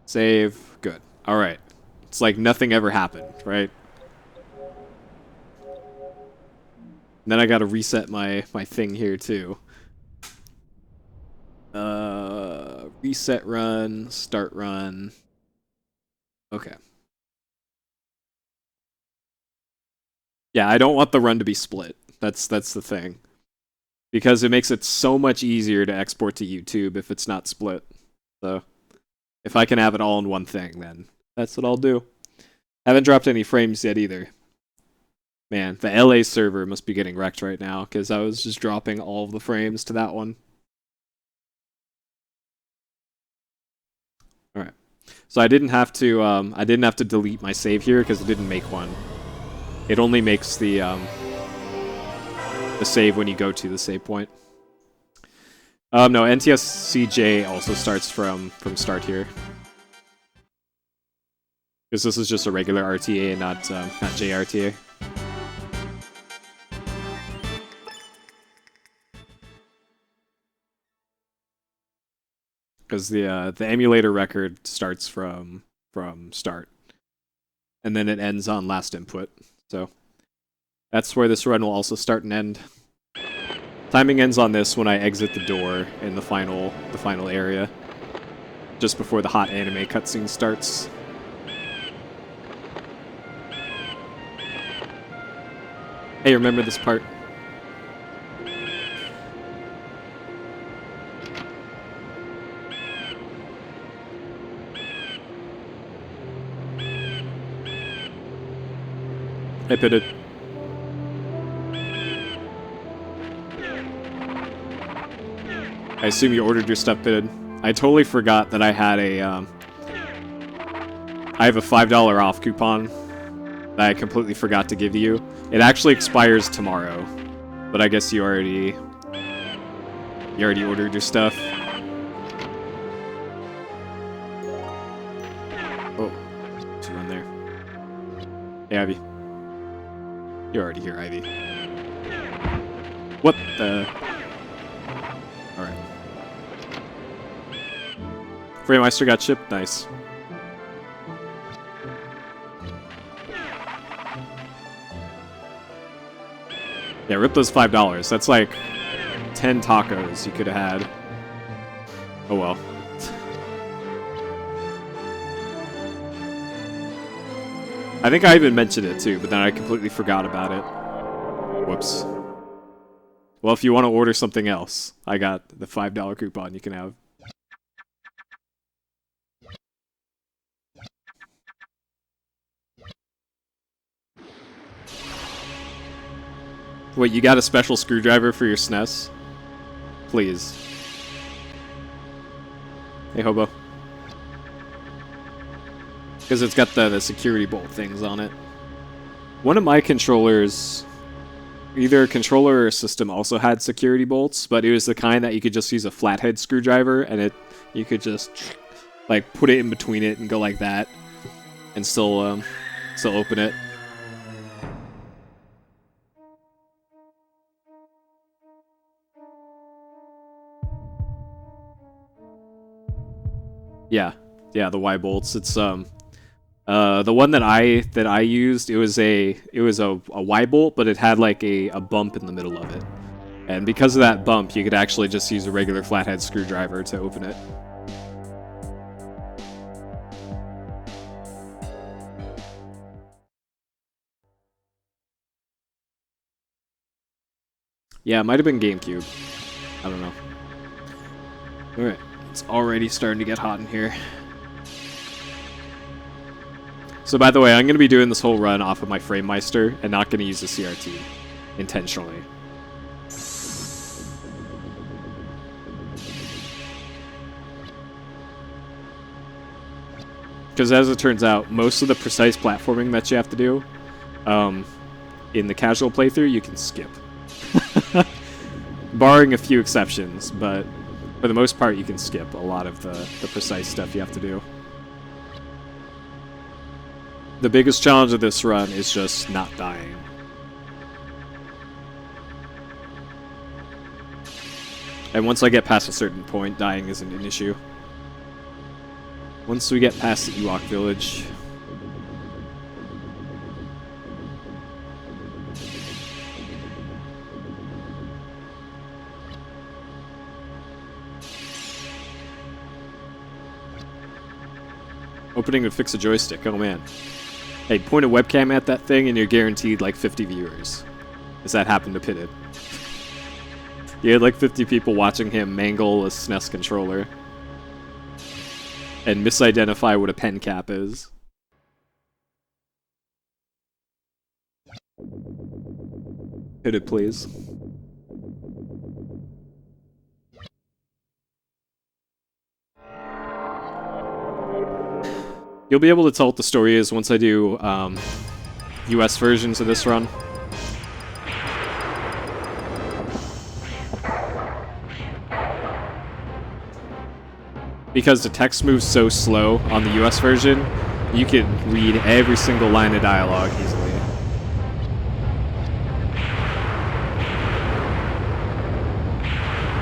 Save. Good. Alright. It's like nothing ever happened, right? And then I gotta reset my thing here, too. Reset run, start run. Okay. Yeah, I don't want the run to be split. That's the thing. Because it makes it so much easier to export to YouTube if it's not split. So, if I can have it all in one thing, then that's what I'll do. Haven't dropped any frames yet either. Man, the LA server must be getting wrecked right now, because I was just dropping all of the frames to that one. Alright. So I didn't have to delete my save here because it didn't make one. It only makes the save when you go to the save point. No, NTSC-J also starts from start here. Because this is just a regular RTA and not JRTA. Because the emulator record starts from start. And then it ends on last input. So that's where this run will also start and end. Timing ends on this when I exit the door in the final area. Just before the hot anime cutscene starts. Hey, remember this part? I pitted. I assume you ordered your stuff pitted. I totally forgot that I had a, I have a $5 off coupon that I completely forgot to give you. It actually expires tomorrow, but I guess you already ordered your stuff. Oh, there's one there. Hey, Ivy. You're already here, Ivy. What the? Alright. Framemeister got shipped? Nice. Yeah, rip those $5. That's like 10 tacos you could have had. Oh well. I think I even mentioned it too, but then I completely forgot about it. Whoops. Well, if you want to order something else, I got the $5 coupon you can have. Wait, you got a special screwdriver for your SNES? Please. Hey, Hobo. Because it's got the security bolt things on it. One of my controllers, either a controller or a system, also had security bolts, but it was the kind that you could just use a flathead screwdriver, and you could just like put it in between it and go like that, and still open it. Yeah, the Y bolts. It's the one that I used. It was a Y bolt, but it had like a bump in the middle of it, and because of that bump, you could actually just use a regular flathead screwdriver to open it. Yeah, it might have been GameCube. I don't know. All right. It's already starting to get hot in here. So by the way, I'm going to be doing this whole run off of my Framemeister and not going to use the CRT intentionally. Because as it turns out, most of the precise platforming that you have to do in the casual playthrough, you can skip. Barring a few exceptions, but for the most part, you can skip a lot of the precise stuff you have to do. The biggest challenge of this run is just not dying. And once I get past a certain point, dying isn't an issue. Once we get past the Ewok village... Opening to fix a joystick, oh man. Hey, point a webcam at that thing and you're guaranteed like 50 viewers. Does that happen to Pitted? You had like 50 people watching him mangle a SNES controller. And misidentify what a pen cap is. Pitted, please. You'll be able to tell what the story is once I do US versions of this run. Because the text moves so slow on the US version, you can read every single line of dialogue easily.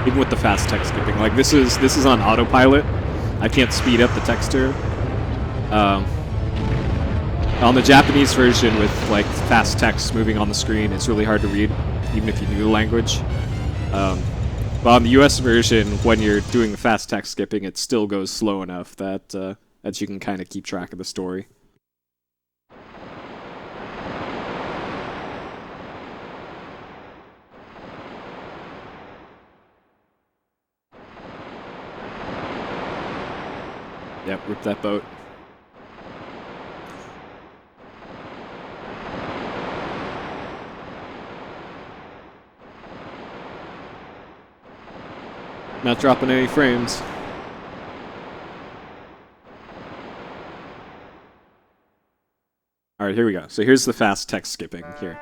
Even with the fast text skipping. Like this is on autopilot. I can't speed up the text here. On the Japanese version with like fast text moving on the screen, it's really hard to read, even if you knew the language. But on the US version, when you're doing the fast text skipping, it still goes slow enough that that you can kind of keep track of the story. Yep, rip that boat. Not dropping any frames. Alright, here we go. So here's the fast text skipping here.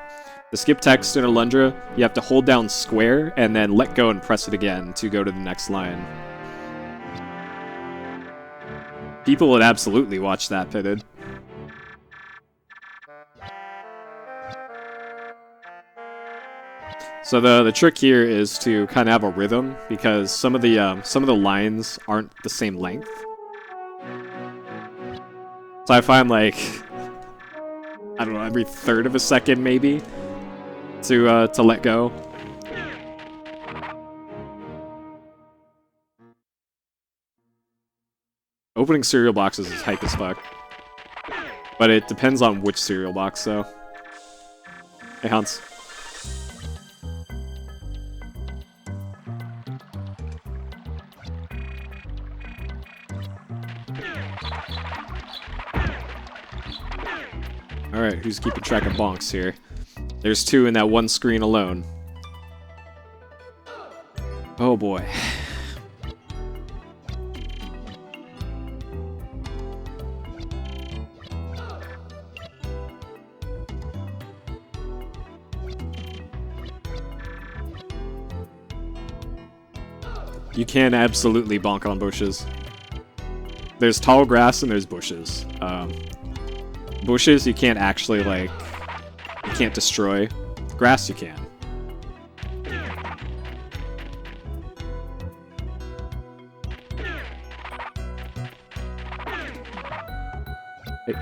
To skip text in Alundra, you have to hold down square and then let go and press it again to go to the next line. People would absolutely watch that, Pitted. So the trick here is to kind of have a rhythm, because some of the lines aren't the same length. So I find like, I don't know, every third of a second maybe to let go. Opening cereal boxes is hype as fuck, but it depends on which cereal box. So, hey Hans. Alright, who's keeping track of bonks here? There's two in that one screen alone. Oh boy. You can absolutely bonk on bushes. There's tall grass and there's bushes. Bushes you can't actually, like, you can't destroy. Grass you can. Hey.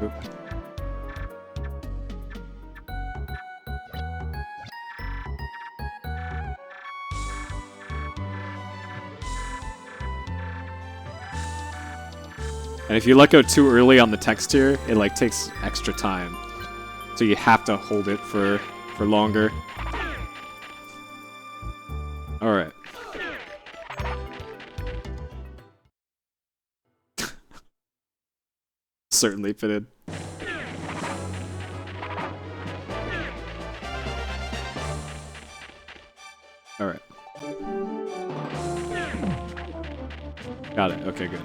Oop. And if you let go too early on the text here, it like takes extra time. So you have to hold it for longer. Alright. Certainly fitted. Alright. Got it. Okay, good.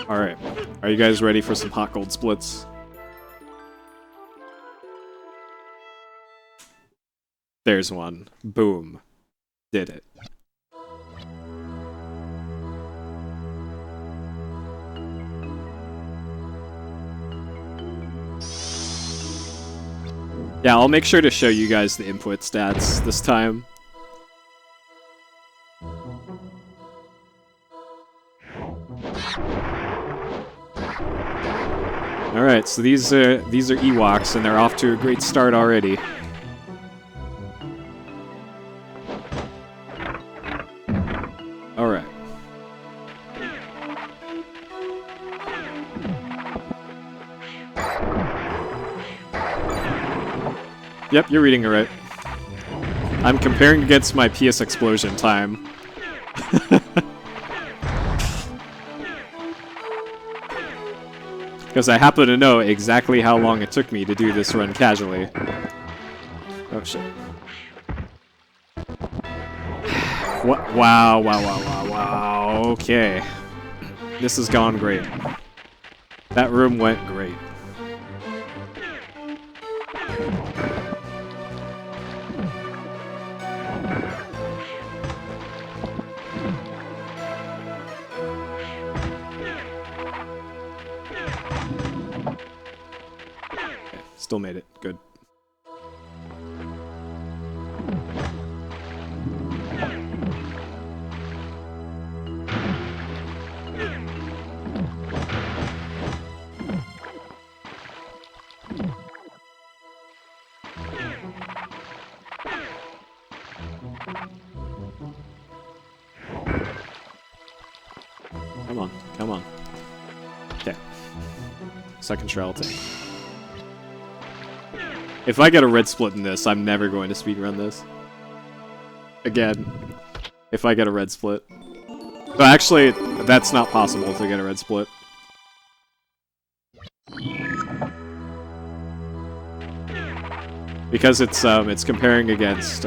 Alright. Are you guys ready for some hot gold splits? There's one. Boom. Did it. Yeah, I'll make sure to show you guys the input stats this time. Alright, so these are Ewoks, and they're off to a great start already. Alright. Yep, you're reading it right. I'm comparing against my PS explosion time. Because I happen to know exactly how long it took me to do this run casually. Oh shit. What? Wow, wow, wow, wow, wow. Okay. This has gone great. That room went great. Still made it. Good. Come on. Come on. Okay. Second trial take. If I get a red split in this, I'm never going to speedrun this. Again. If I get a red split. But actually, that's not possible to get a red split. Because it's comparing against,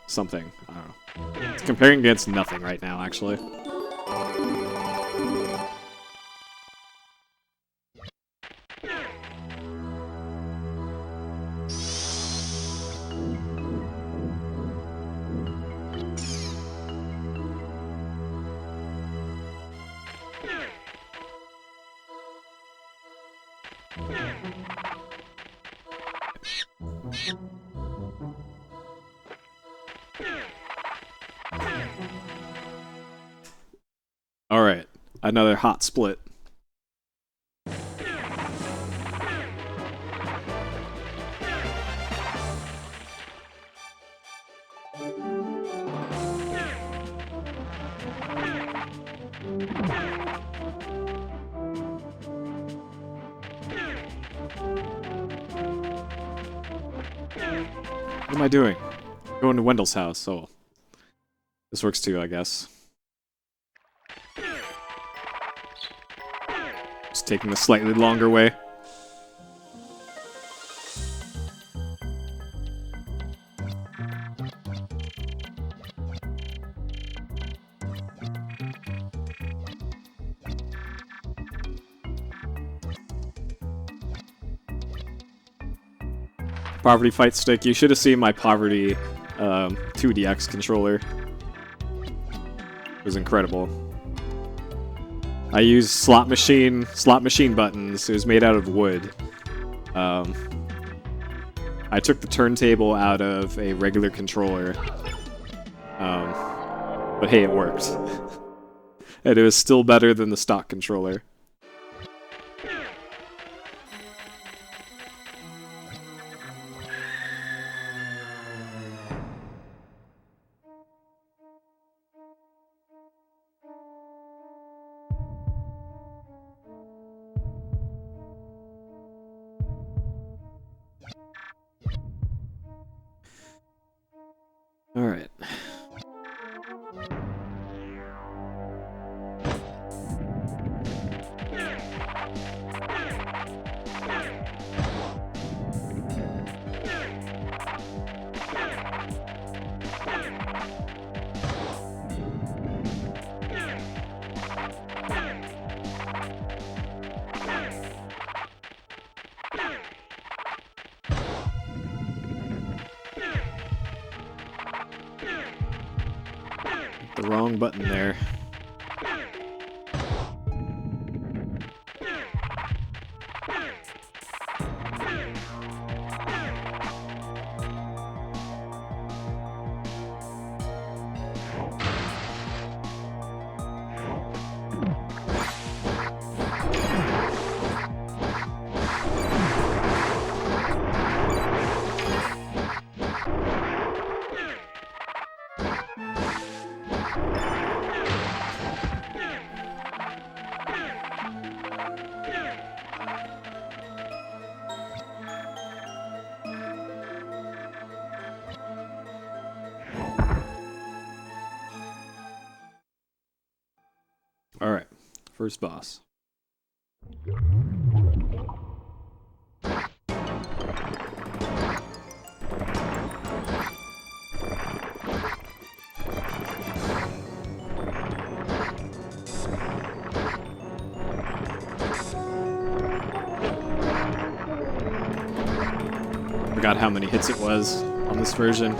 something. I don't know. It's comparing against nothing right now, actually. Alright, another hot split. What am I doing? Going to Wendell's house. Oh. This works too, I guess. Just taking the slightly longer way. Poverty fight stick. You should have seen my Poverty 2DX controller. It was incredible. I used slot machine buttons. It was made out of wood. I took the turntable out of a regular controller. But hey, it worked. And it was still better than the stock controller. Alright. The wrong button there. first boss. Forgot how many hits it was on this version.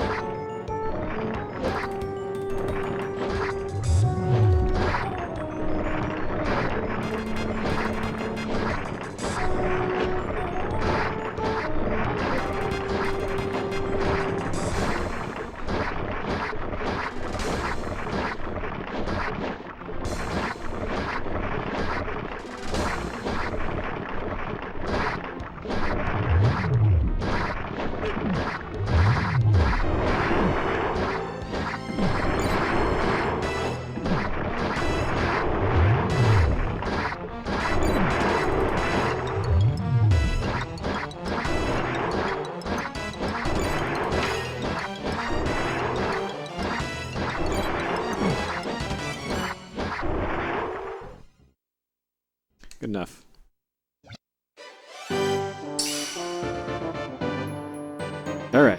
Good enough. All right.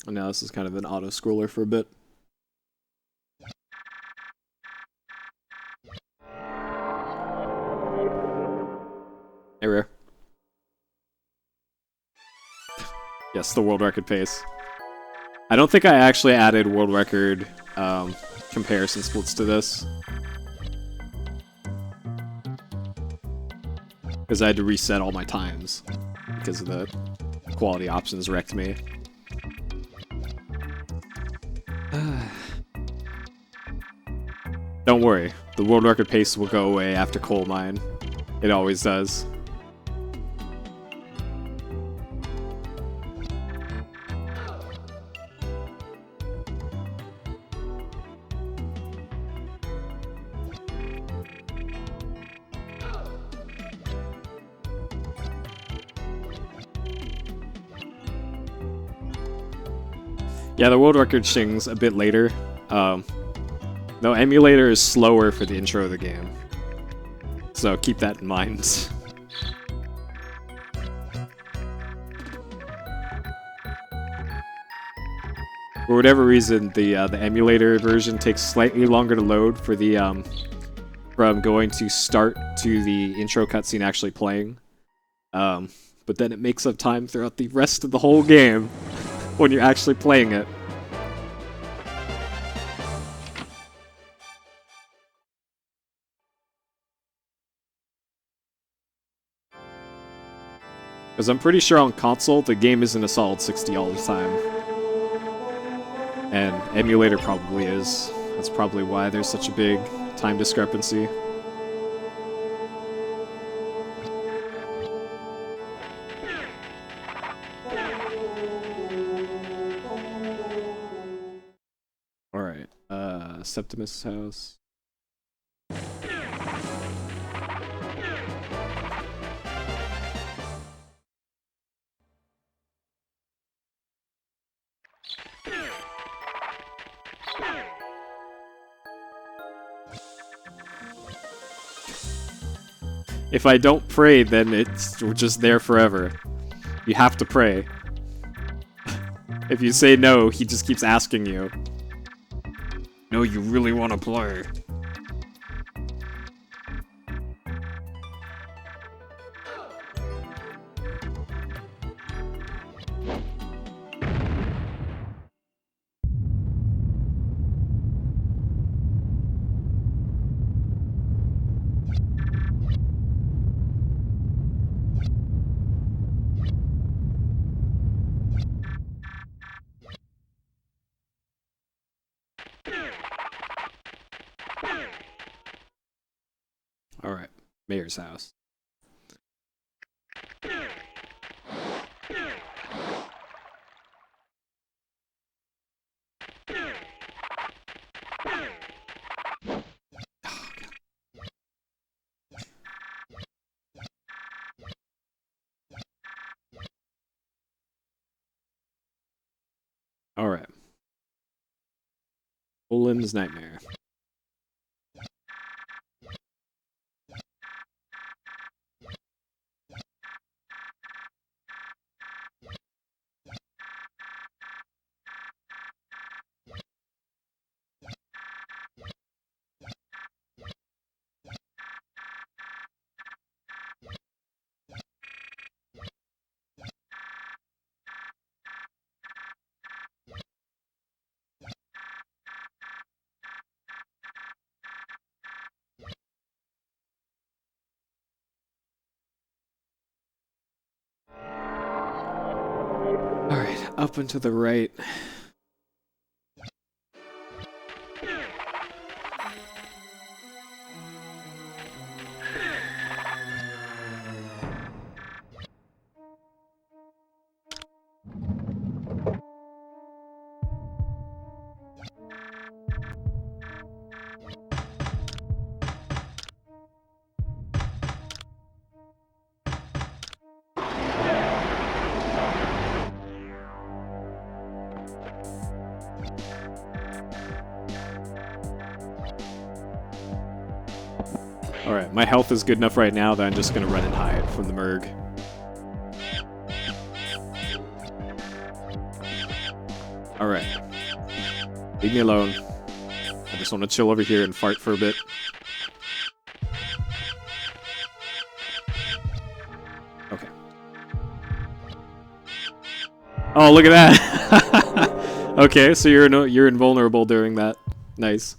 And now this is kind of an auto-scroller for a bit. Hey, Rare. Yes, the world record pace. I don't think I actually added world record comparison splits to this. Because I had to reset all my times. Because of the quality options wrecked me. Don't worry, the world record pace will go away after Coal Mine. It always does. Yeah, the world record stings a bit later. No, emulator is slower for the intro of the game. So keep that in mind. For whatever reason, the emulator version takes slightly longer to load for the from going to start to the intro cutscene actually playing. But then it makes up time throughout the rest of the whole game when you're actually playing it. Because I'm pretty sure on console, the game isn't a solid 60 all the time. And emulator probably is. That's probably why there's such a big time discrepancy. Alright, Septimus' house. If I don't pray, then it's just there forever. You have to pray. If you say no, he just keeps asking you. No, you really want to play. Alright, Mayor's house. Golem's Nightmare. Alright, up and to the right. Alright, my health is good enough right now that I'm just gonna run and hide from the Merg. Alright. Leave me alone. I just want to chill over here and fart for a bit. Okay. Oh, look at that! Okay, so you're invulnerable during that. Nice.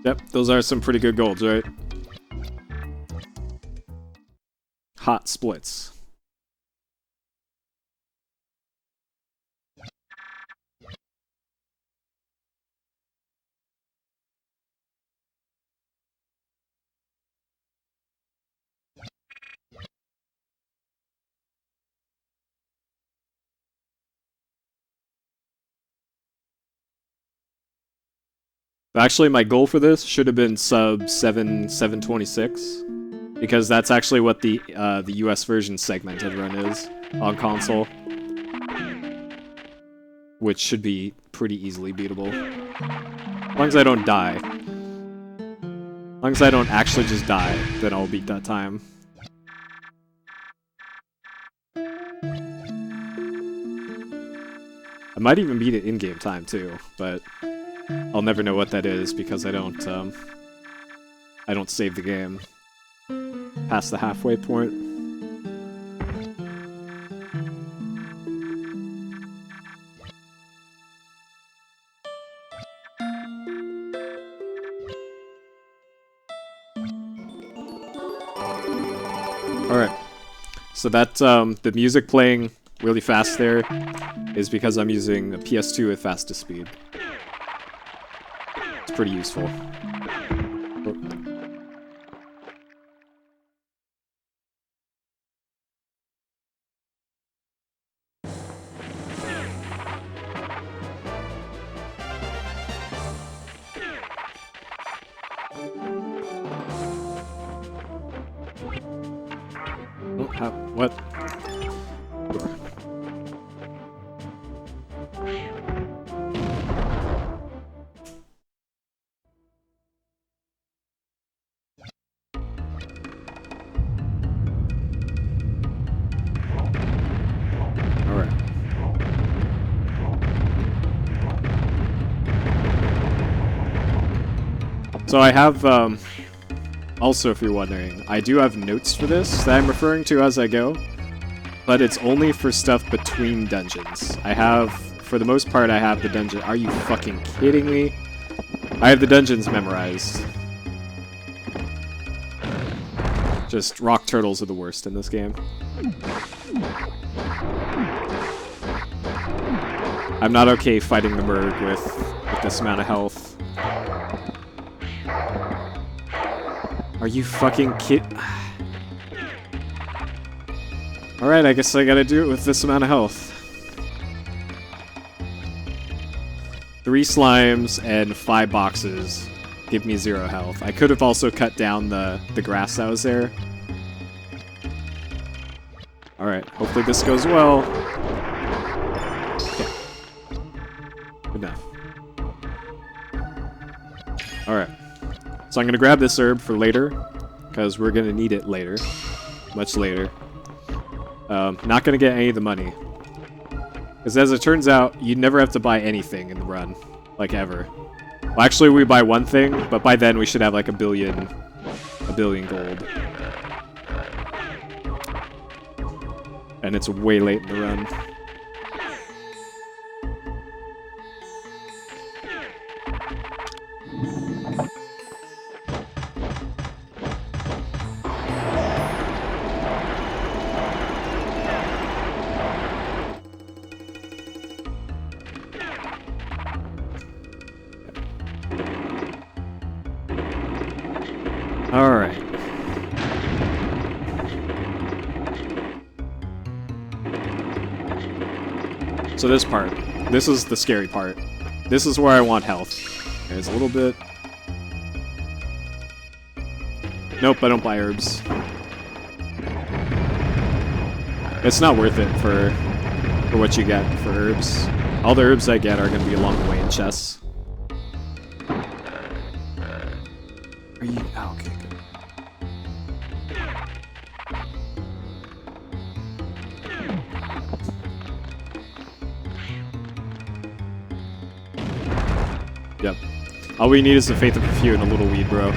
Yep, those are some pretty good golds, right? Hot splits. Actually, my goal for this should have been sub 726, because that's actually what the US version segmented run is on console, which should be pretty easily beatable. As long as I don't die. As long as I don't actually just die, then I'll beat that time. I might even beat it in-game time too, but I'll never know what that is because I don't save the game past the halfway point. Alright, so that, the music playing really fast there is because I'm using a PS2 with fastest speed. It's pretty useful. What? Alright. So I have, also, if you're wondering, I do have notes for this that I'm referring to as I go, but it's only for stuff between dungeons. I have, for the most part, I have the dungeon. Are you fucking kidding me? I have the dungeons memorized. Just rock turtles are the worst in this game. I'm not okay fighting the Merg with this amount of health. Are you fucking Alright, I guess I gotta do it with this amount of health. 3 slimes and 5 boxes give me 0 health. I could have also cut down the grass that was there. Alright, hopefully this goes well. Okay. Good enough. Alright. So I'm going to grab this herb for later, because we're going to need it later. Much later. Not going to get any of the money. Because as it turns out, you never have to buy anything in the run. Like, ever. Well, actually, we buy one thing, but by then we should have like a billion gold. And it's way late in the run. Alright. So this part. This is the scary part. This is where I want health. There's a little bit. Nope, I don't buy herbs. It's not worth it for what you get for herbs. All the herbs I get are going to be along the way in chests. Are you... Oh, okay, good. Yep. All we need is the faith of a few and a little weed, bro.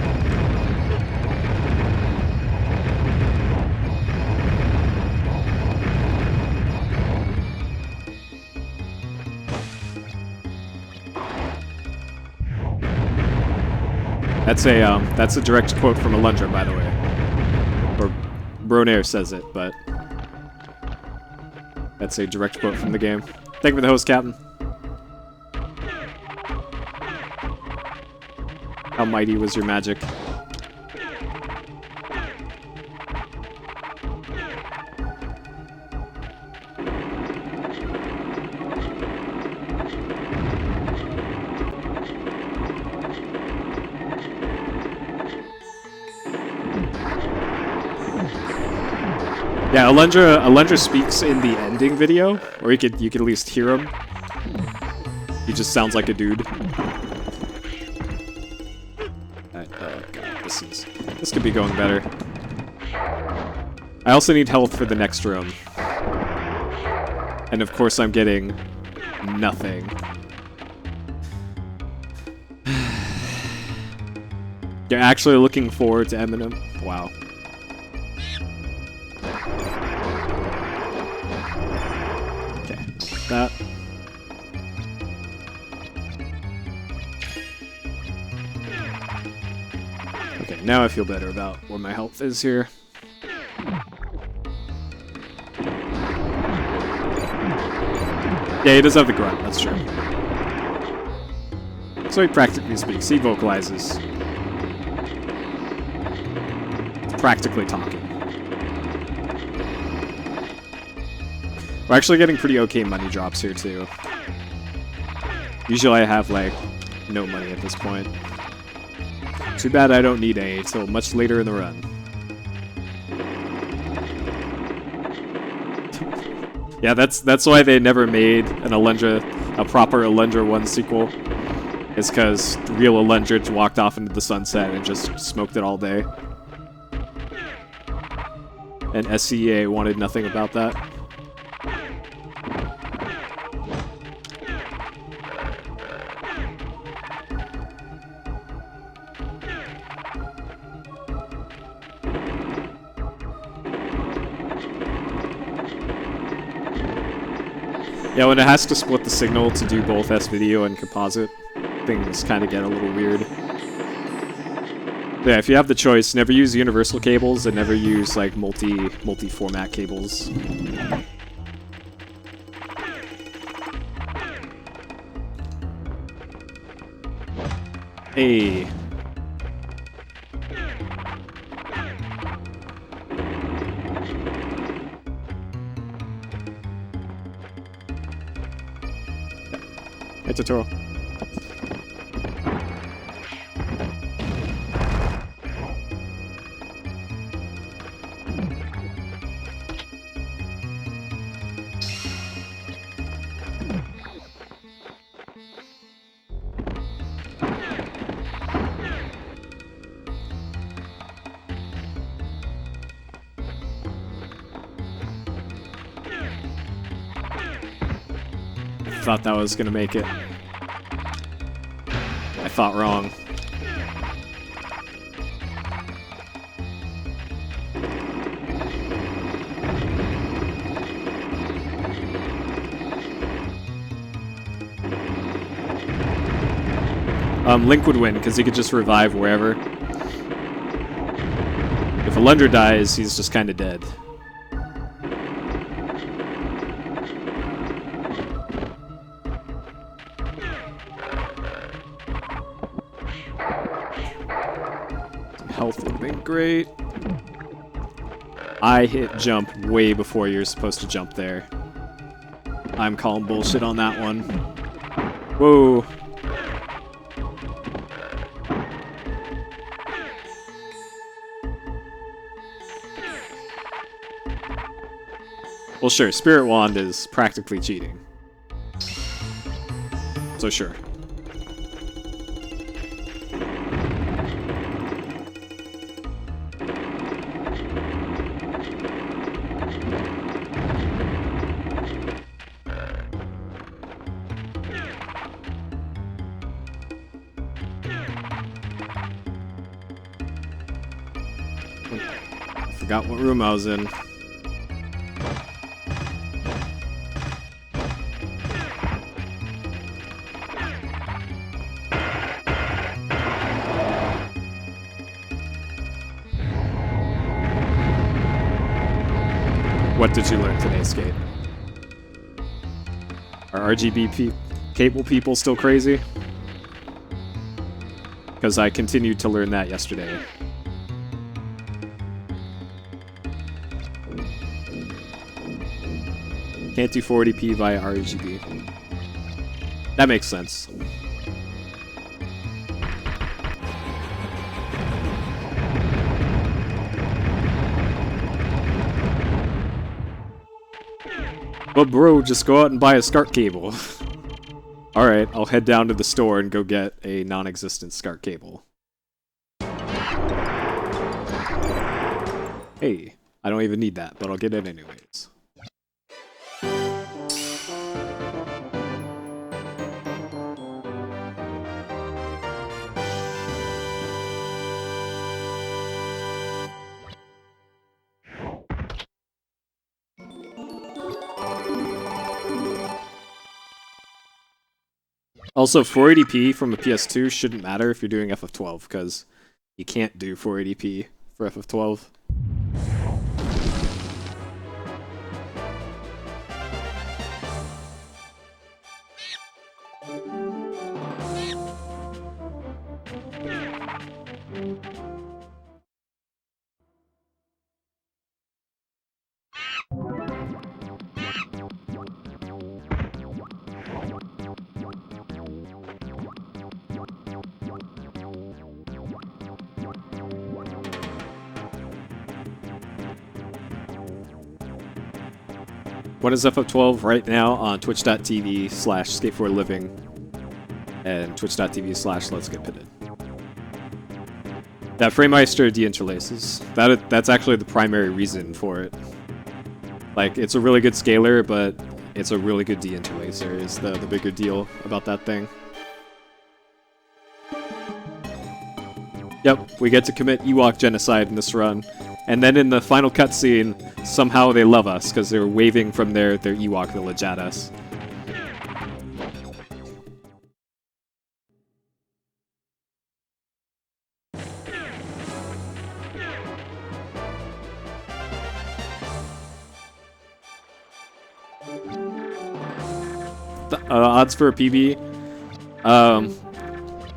That's a direct quote from Alundra, by the way. Or Bronair says it, but that's a direct quote from the game. Thank you for the host, Captain. How mighty was your magic? Yeah, Alundra speaks in the ending video, or you could at least hear him. He just sounds like a dude. Oh god, this could be going better. I also need health for the next room. And of course I'm getting nothing. You're actually looking forward to Eminem? Wow. Okay, that. Okay, now I feel better about where my health is here. Yeah, he does have the grunt, that's true. So he practically speaks, he vocalizes. Practically talking. We're actually getting pretty okay money drops here, too. Usually I have, like, no money at this point. Too bad I don't need any until much later in the run. Yeah, that's why they never made a proper Alundra 1 sequel. It's because real Alundra walked off into the sunset and just smoked it all day. And SCEA wanted nothing about that. Yeah, when it has to split the signal to do both S-Video and composite, things kind of get a little weird. Yeah, if you have the choice, never use universal cables and never use like multi-format cables. Hey. Hey, tutorial. thought that was gonna make it. I thought wrong. Link would win, because he could just revive wherever. If Alundra dies, he's just kind of dead. Health would have been great. I hit jump way before you're supposed to jump there. I'm calling bullshit on that one. Whoa. Well, sure, Spirit Wand is practically cheating. So sure. Forgot what room I was in. What did you learn today, Skate? Are RGB cable people still crazy? Because I continued to learn that yesterday. Can't do 480p via RGB. That makes sense. But bro, just go out and buy a SCART cable. Alright, I'll head down to the store and go get a non-existent SCART cable. Hey, I don't even need that, but I'll get it anyways. Also, 480p from a PS2 shouldn't matter if you're doing FF12, because you can't do 480p for FF12. What is FF12 right now on twitch.tv/skate4living and twitch.tv/let's get pitted. That Framemeister deinterlaces. That's actually the primary reason for it. Like, it's a really good scaler, but it's a really good deinterlacer is the bigger deal about that thing. Yep, we get to commit Ewok genocide in this run. And then in the final cutscene, somehow they love us, because they were waving from their Ewok village at us. The odds for a PB?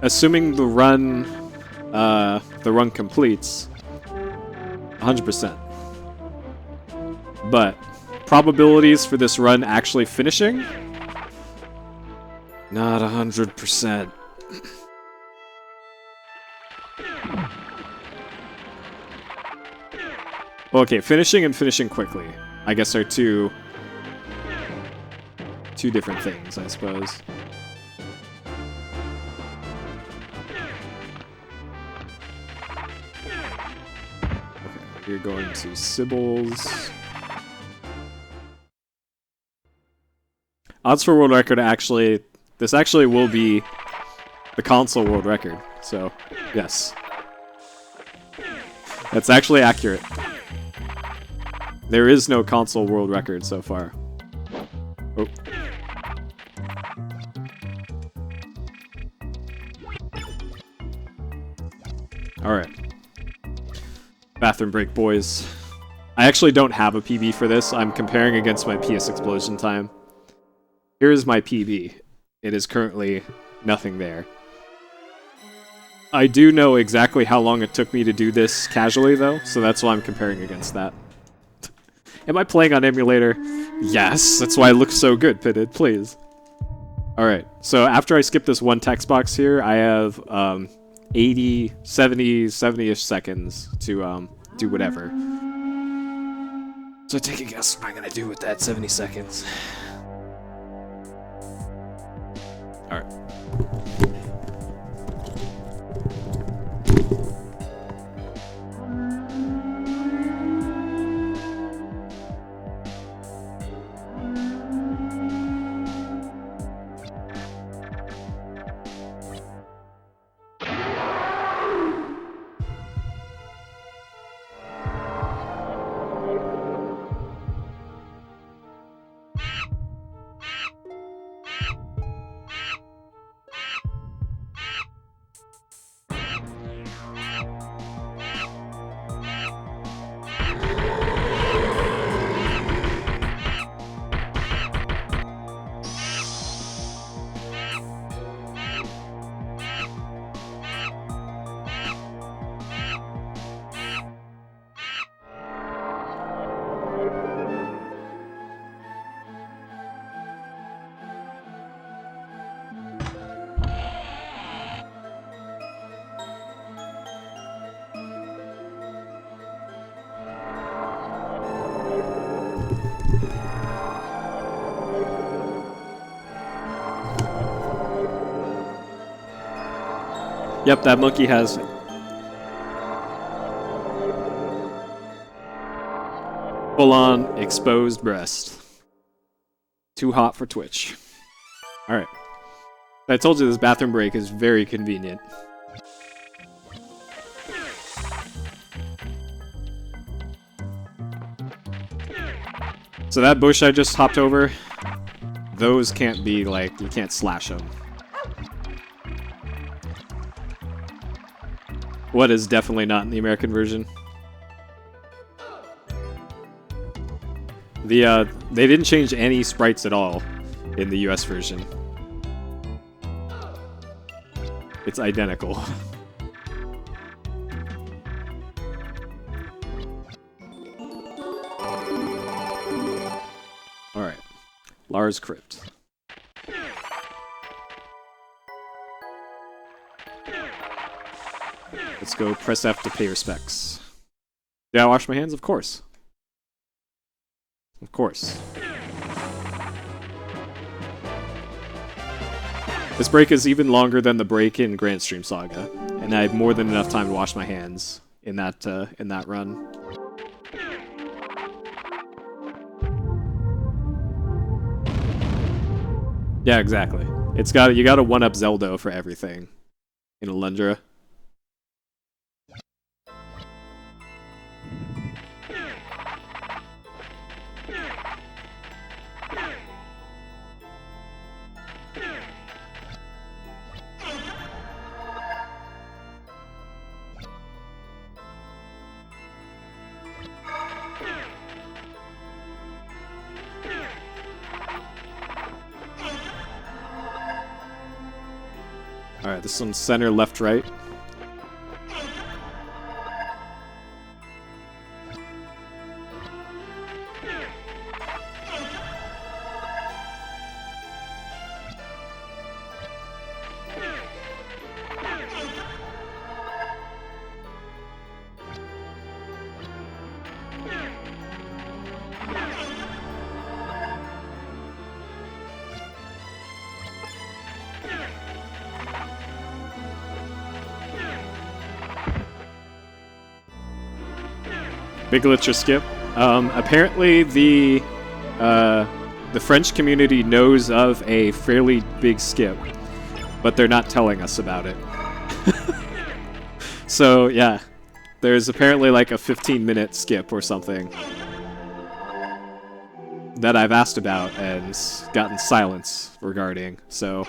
Assuming the run completes, 100%. But probabilities for this run actually finishing? Not 100%. Okay, finishing and finishing quickly, I guess, are two different things, I suppose. We're going to Sybil's. Odds for world record actually... This actually will be the console world record. So, yes. That's actually accurate. There is no console world record so far. Oh. Alright. Bathroom break, boys. I actually don't have a PB for this. I'm comparing against my PS explosion time. Here is my PB. It is currently nothing there. I do know exactly how long it took me to do this casually, though, so that's why I'm comparing against that. Am I playing on emulator? Yes, that's why it looks so good, Pitted, please. Alright, so after I skip this one text box here, I have 80, 70-ish seconds to do whatever. So take a guess what I'm gonna do with that 70 seconds. Alright. Yep, that monkey has full-on exposed breast. Too hot for Twitch. Alright. I told you this bathroom break is very convenient. So that bush I just hopped over, those can't be, like, you can't slash them. What is definitely not in the American version. They didn't change any sprites at all in the US version. It's identical. Alright. Lars Crypt. Let's go press F to pay respects. Did I wash my hands? Of course. Of course. This break is even longer than the break in Grand Stream Saga, and I had more than enough time to wash my hands in that run. Yeah, exactly. You gotta one-up Zelda for everything in Alundra. Alright, this one's center, left, right. Big glitch or skip. Apparently the the French community knows of a fairly big skip, but they're not telling us about it. So, yeah. There's apparently like a 15-minute skip or something that I've asked about and gotten silence regarding, so...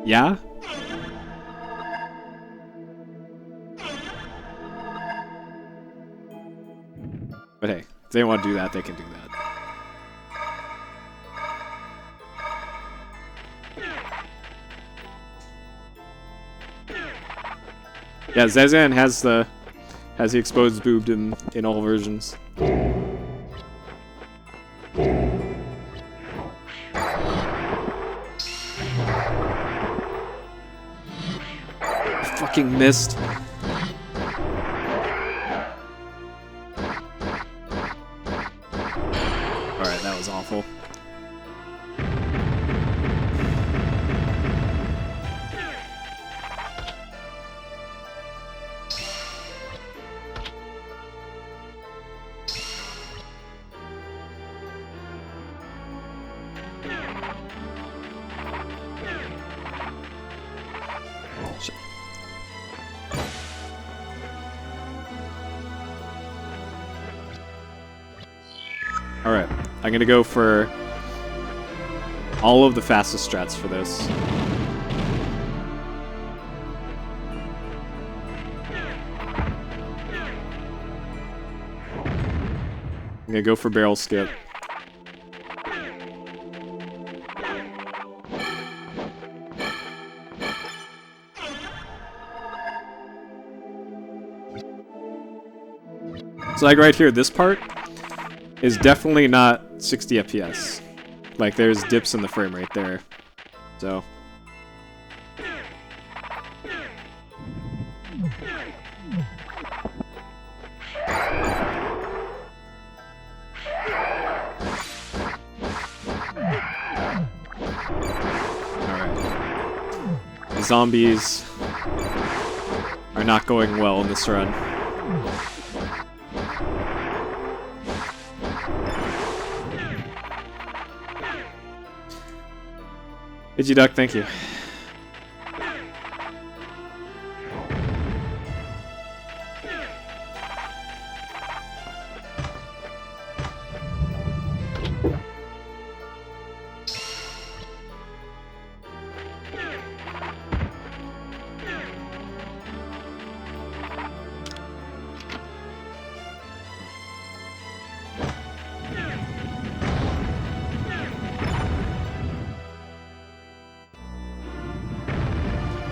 Yeah? But hey, if they want to do that, they can do that. Yeah, Zezan has the exposed boob in all versions. Fucking missed. Alright, that was awful. Alright, I'm gonna go for all of the fastest strats for this. I'm gonna go for barrel skip. So like right here, this part is definitely not 60 FPS. Like, there's dips in the frame rate there. So. Alright. The zombies are not going well in this run. Pidgey Duck, thank you.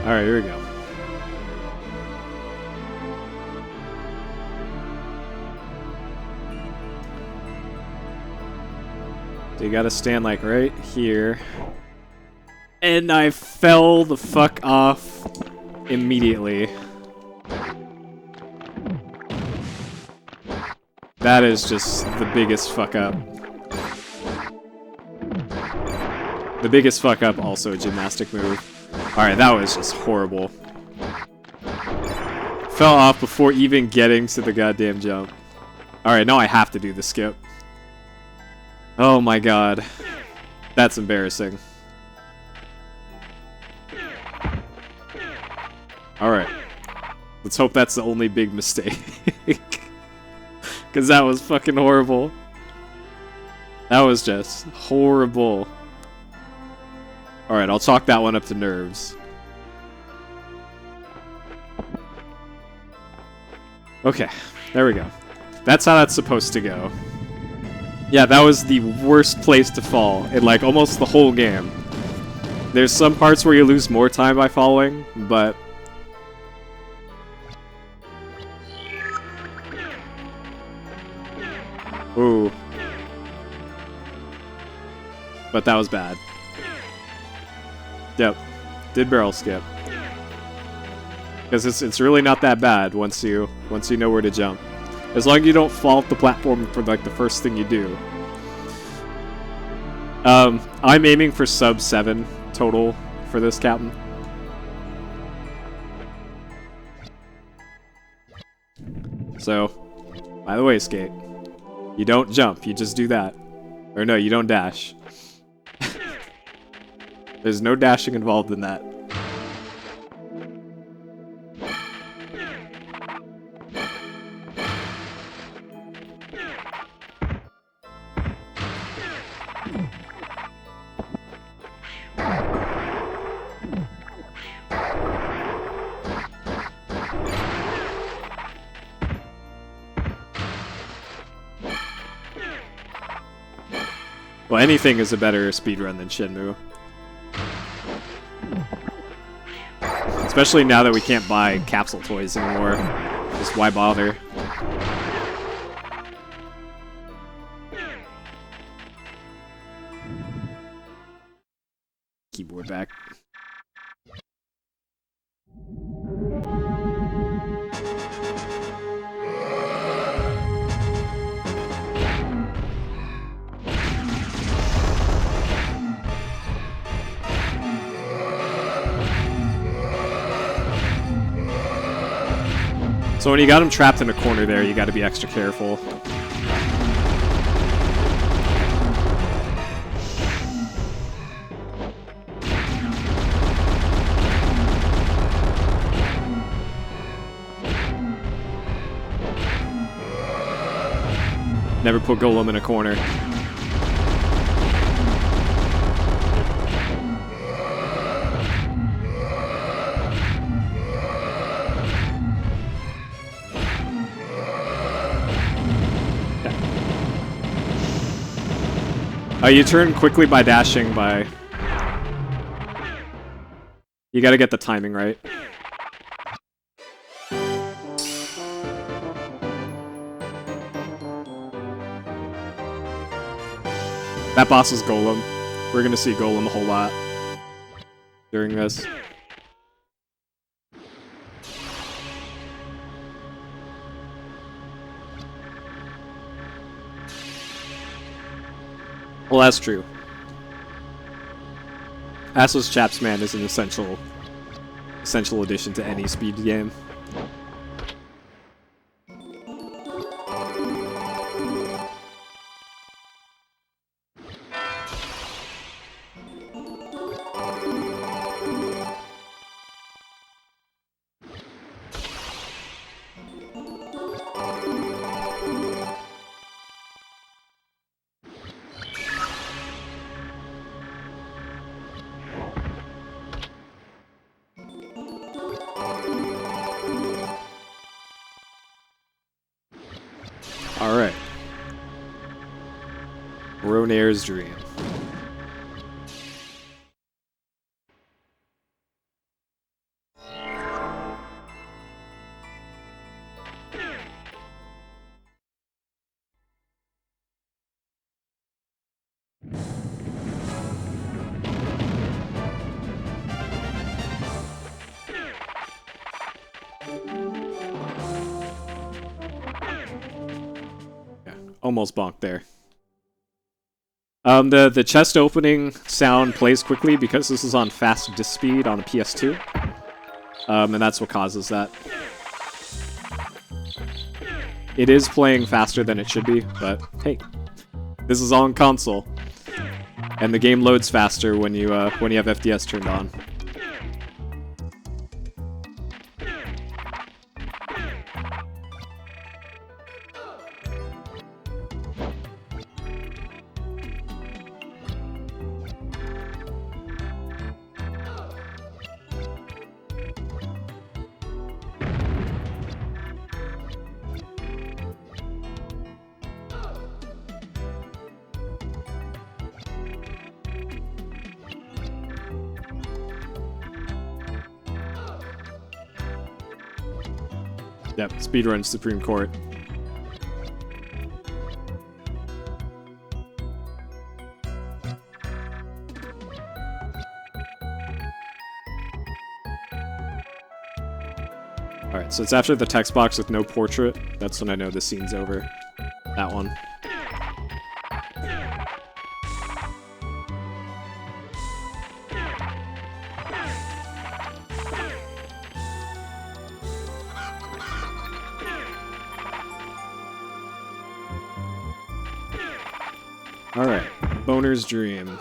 Alright, here we go. So you gotta stand like right here. And I fell the fuck off immediately. That is just the biggest fuck up. The biggest fuck up, also a gymnastic move. Alright, that was just horrible. Fell off before even getting to the goddamn jump. Alright, now I have to do the skip. Oh my god. That's embarrassing. Alright. Let's hope that's the only big mistake. Because that was fucking horrible. That was just horrible. Alright, I'll chalk that one up to nerves. Okay, there we go. That's how that's supposed to go. Yeah, that was the worst place to fall in, like, almost the whole game. There's some parts where you lose more time by falling, but... Ooh. But that was bad. Yep, did barrel skip. Because it's really not that bad once you know where to jump. As long as you don't fall off the platform for like the first thing you do. I'm aiming for sub 7 total for this, Captain. So, by the way, Skate, you don't jump, you just do that. Or no, you don't dash. There's no dashing involved in that. Well, anything is a better speedrun than Shenmue. Especially now that we can't buy capsule toys anymore. Just why bother? Keyboard back. So when you got him trapped in a corner there, you got to be extra careful. Never put Golem in a corner. You turn quickly by dashing by... You gotta get the timing right. That boss is Golem. We're gonna see Golem a whole lot during this. Well, that's true. Assless Chaps Man is an essential addition to any speed game. Alright. Ronair's Dream. Almost bonked there. The chest opening sound plays quickly because this is on fast disc speed on a PS2. And that's what causes that. It is playing faster than it should be, but hey, this is on console. And the game loads faster when you have FDS turned on. Yep, speedrun Supreme Court. Alright, so it's after the text box with no portrait. That's when I know the scene's over. That one. Alright, Boner's Dream.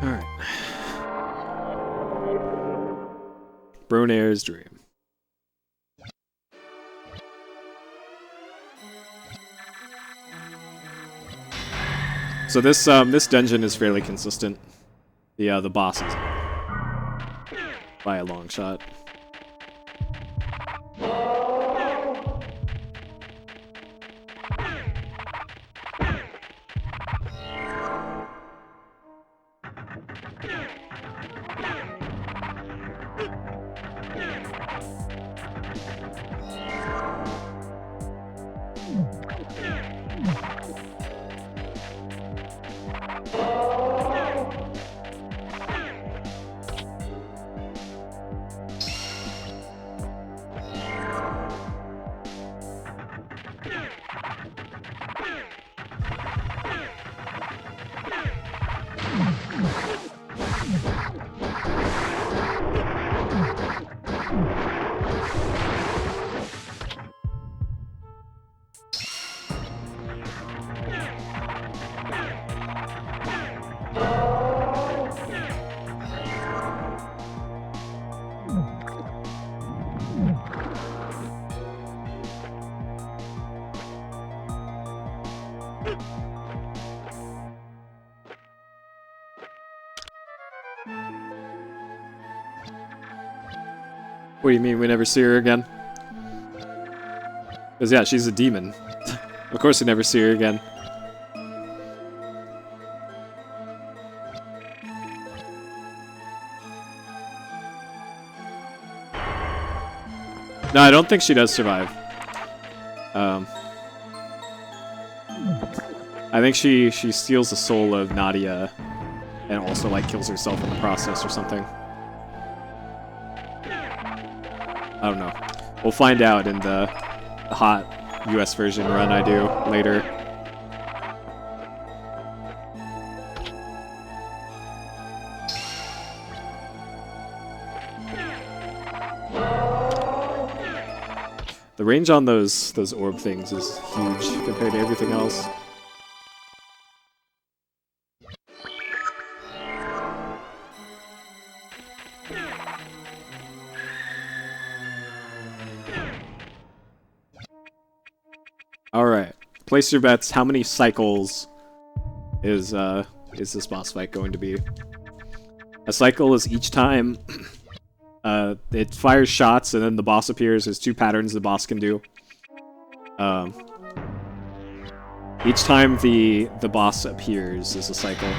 Alright. Boner's Dream. So this this dungeon is fairly consistent. The boss is by a long shot. What do you mean we never see her again? Because yeah, she's a demon. Of course we never see her again. No, I don't think she does survive. I think she steals the soul of Nadia and also like kills herself in the process or something. I don't know. We'll find out in the hot US version run I do later. The range on those orb things is huge compared to everything else. Alright. Place your bets. How many cycles is this boss fight going to be? A cycle is each time it fires shots and then the boss appears. There's two patterns the boss can do. Each time the boss appears is a cycle.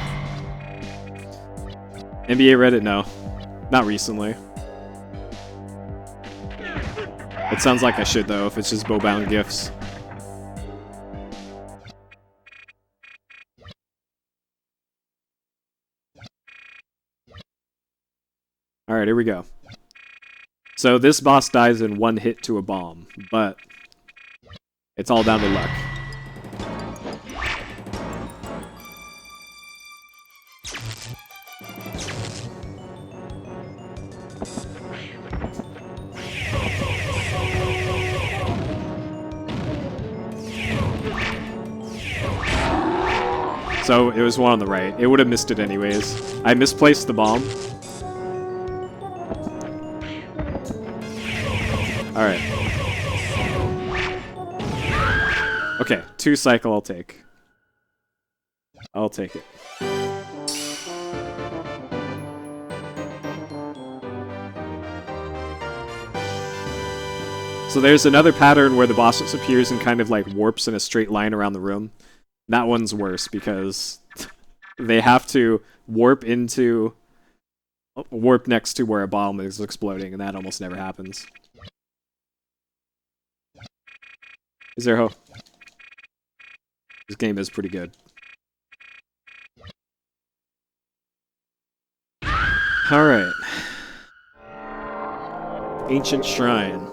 NBA Reddit, no. Not recently. It sounds like I should though, if it's just bowbound gifts. Alright, here we go. So this boss dies in one hit to a bomb, but it's all down to luck. So it was one on the right. It would have missed it anyways. I misplaced the bomb. Alright. Okay, 2 cycle I'll take. I'll take it. So there's another pattern where the boss just appears and kind of like warps in a straight line around the room. That one's worse because they have to warp next to where a bomb is exploding, and that almost never happens. Is there hope? This game is pretty good. Alright. Ancient Shrine.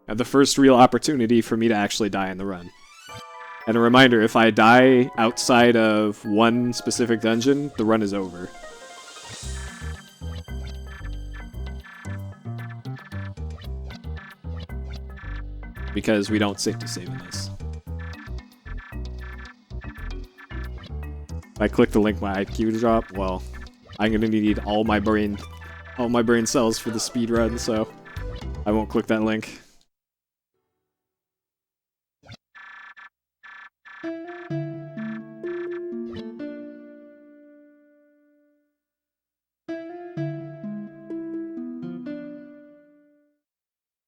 The first real opportunity for me to actually die in the run. And a reminder, if I die outside of one specific dungeon, the run is over. Because we don't safety save in this. If I click the link my IQ drop, well, I'm gonna need all my brain cells for the speed run, so I won't click that link.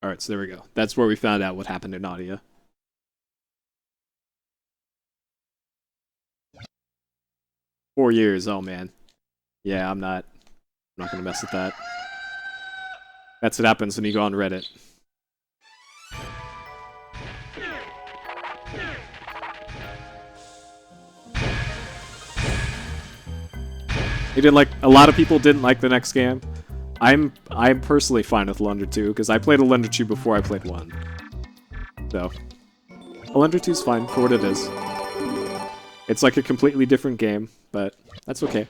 Alright, so there we go. That's where we found out what happened to Nadia. Four years, oh man. Yeah, I'm not gonna mess with that. That's what happens when you go on Reddit. A lot of people didn't like the next game. I'm personally fine with Alundra 2, because I played Alundra 2 before I played 1. So, Alundra 2's fine for what it is. It's like a completely different game, but that's okay.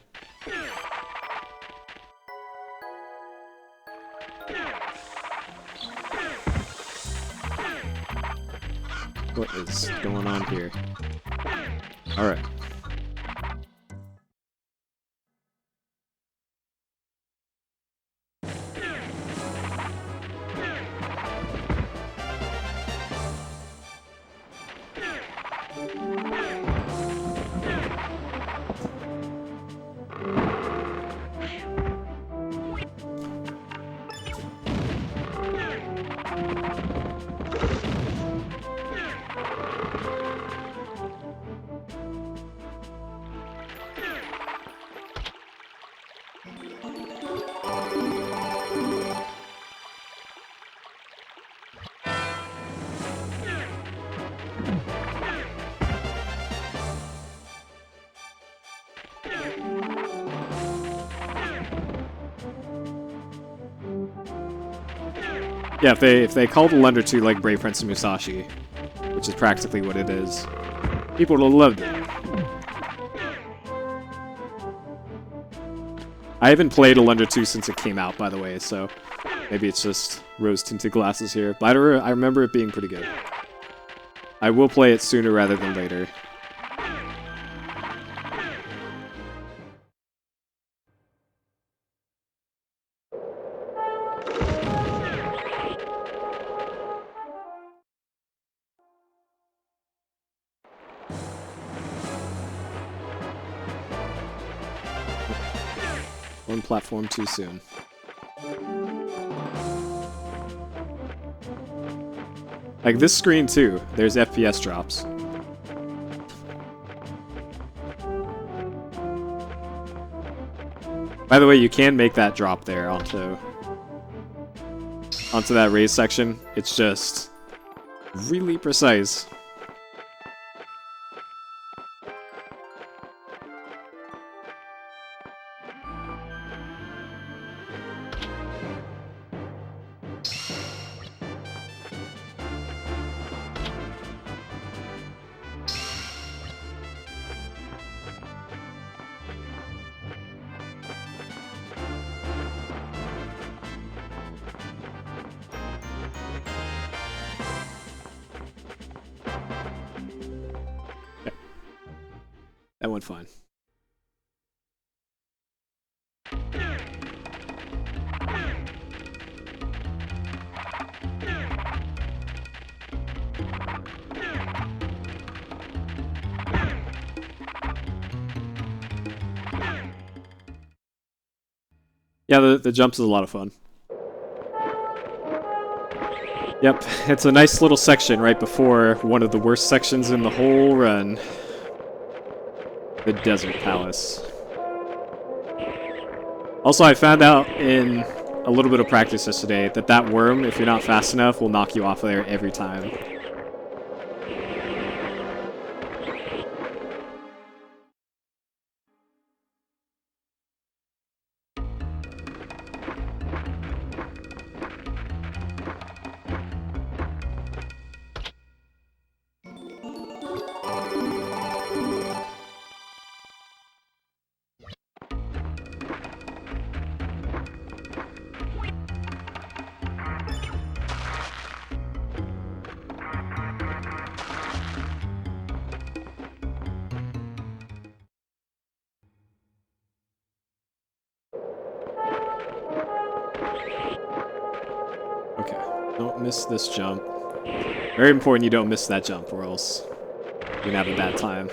What is going on here? Alright. Yeah, if they called Alundra 2 like Brave Prince of Musashi, which is practically what it is, people would have loved it. I haven't played Alundra 2 since it came out, by the way, so maybe it's just rose-tinted glasses here. But I remember it being pretty good. I will play it sooner rather than later. One platform too soon. Like this screen too, there's FPS drops. By the way, you can make that drop there onto that raised section. It's just really precise. That went fine. Yeah, the jumps is a lot of fun. Yep, it's a nice little section right before one of the worst sections in the whole run. The Desert Palace. Also, I found out in a little bit of practice yesterday that that worm, if you're not fast enough, will knock you off of there every time. Don't miss this jump. Very important you don't miss that jump, or else you're gonna have a bad time.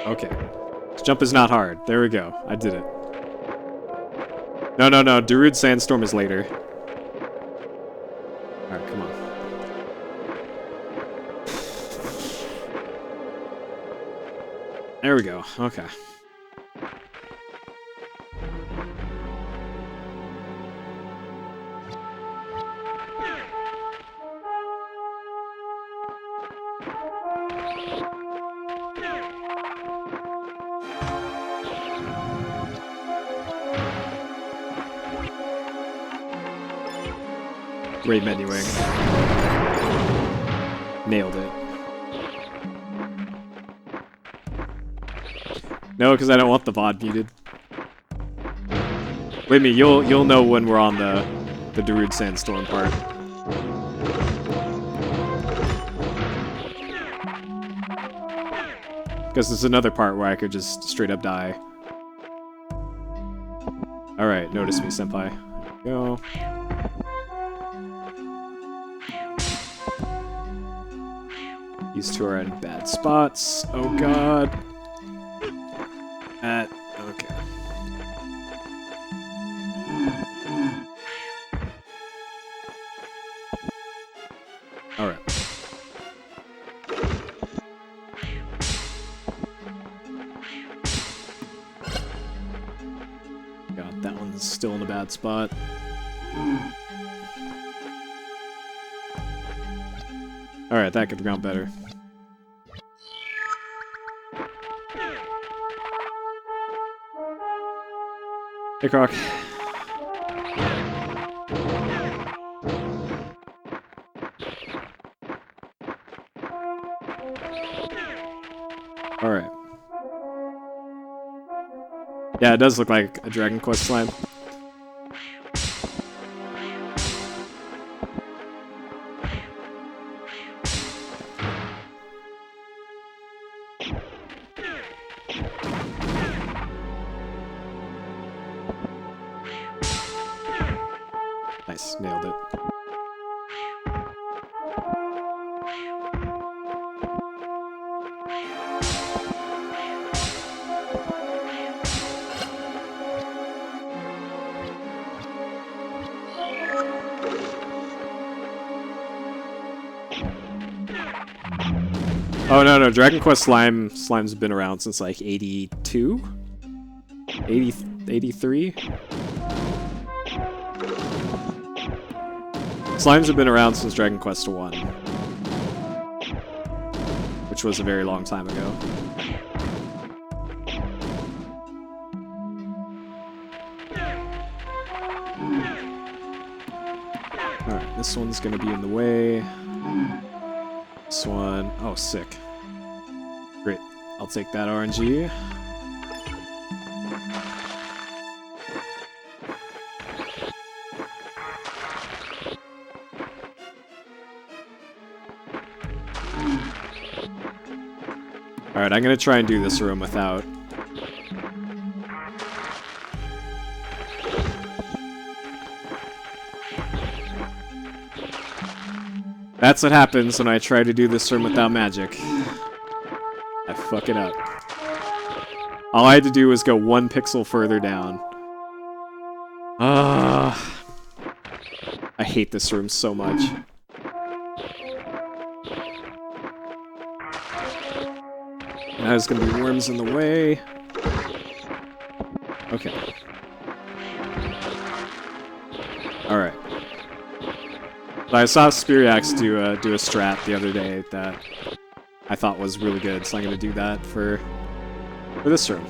Okay. This jump is not hard. There we go. I did it. No, no, no. Darude Sandstorm is later. Alright, come on. There we go. Okay. Great menuing. Nailed it. No, because I don't want the VOD muted. Wait a minute, you'll know when we're on the Darude Sandstorm part. Because there's another part where I could just straight up die. Alright, notice me, senpai. There we go. These two are in bad spots. Oh god. Okay. Alright. God, that one's still in a bad spot. Alright, that could have gone better. Hey, Croc. Alright. Yeah, it does look like a Dragon Quest slime. Nice, nailed it. Oh no, Dragon Quest slime's been around since like 82? 83? Slimes have been around since Dragon Quest 1. Which was a very long time ago. Alright, this one's gonna be in the way. This one, oh sick. Great, I'll take that RNG. Alright, I'm gonna try and do this room without. That's what happens when I try to do this room without magic. I fuck it up. All I had to do was go 1 pixel further down. I hate this room so much. Now there's gonna be worms in the way. Okay. Alright. I saw Spiriax do a strat the other day that I thought was really good, so I'm gonna do that for this room.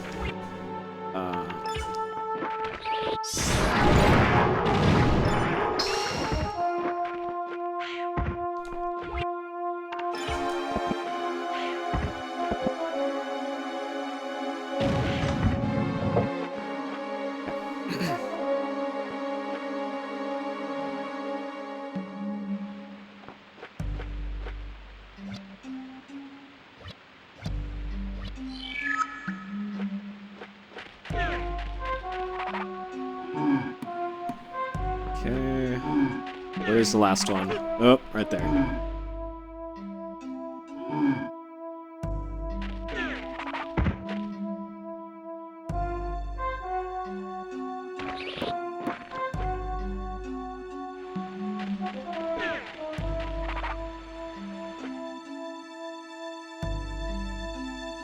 Where's the last one? Oh, right there.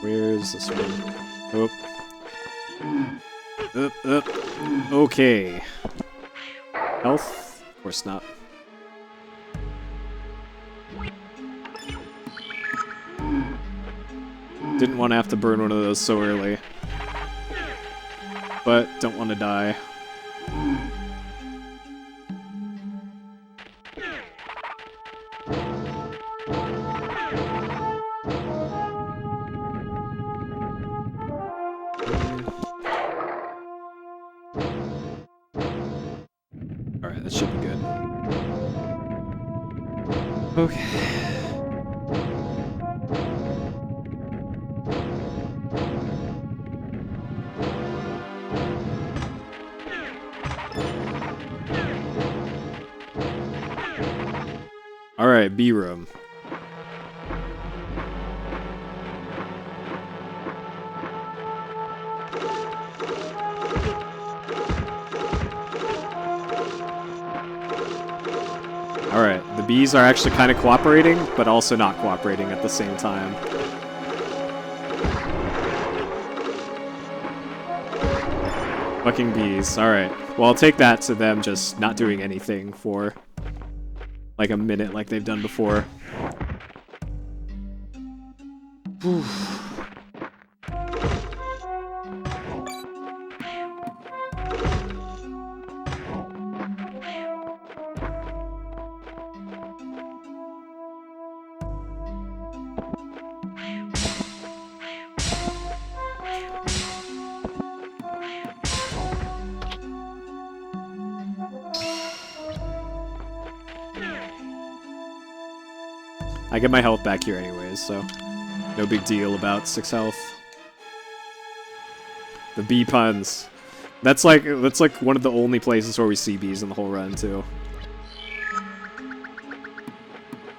Where's this one? Oh. Up. Okay. Health? Of course not. Didn't want to have to burn one of those so early. But don't want to die. Alright, that should be good. Okay. Alright, B room. Alright, the bees are actually kind of cooperating, but also not cooperating at the same time. Fucking bees, alright. Well, I'll take that to them just not doing anything for like a minute like they've done before. Whew. I get my health back here anyways, so no big deal about 6 health. The bee puns. That's like one of the only places where we see bees in the whole run too.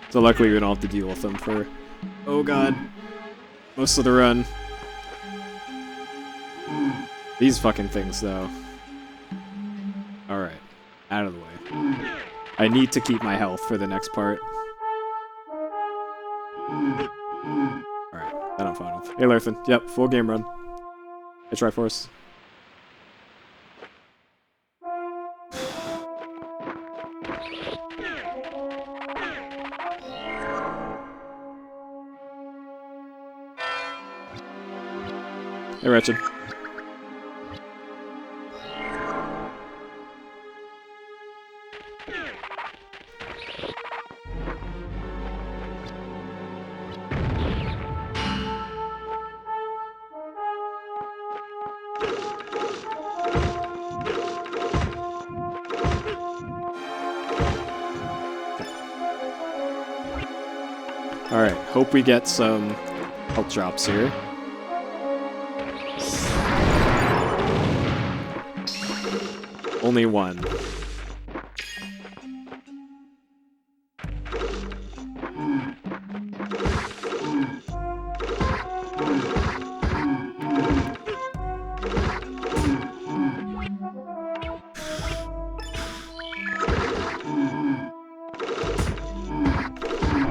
So luckily we don't have to deal with them for, oh god, most of the run. These fucking things though. Alright, out of the way. I need to keep my health for the next part. Alright, that I'm fine with. Hey Lerthan, yep, full game run. Hey Triforce. Hey Wretched. Alright, hope we get some health drops here. Only one.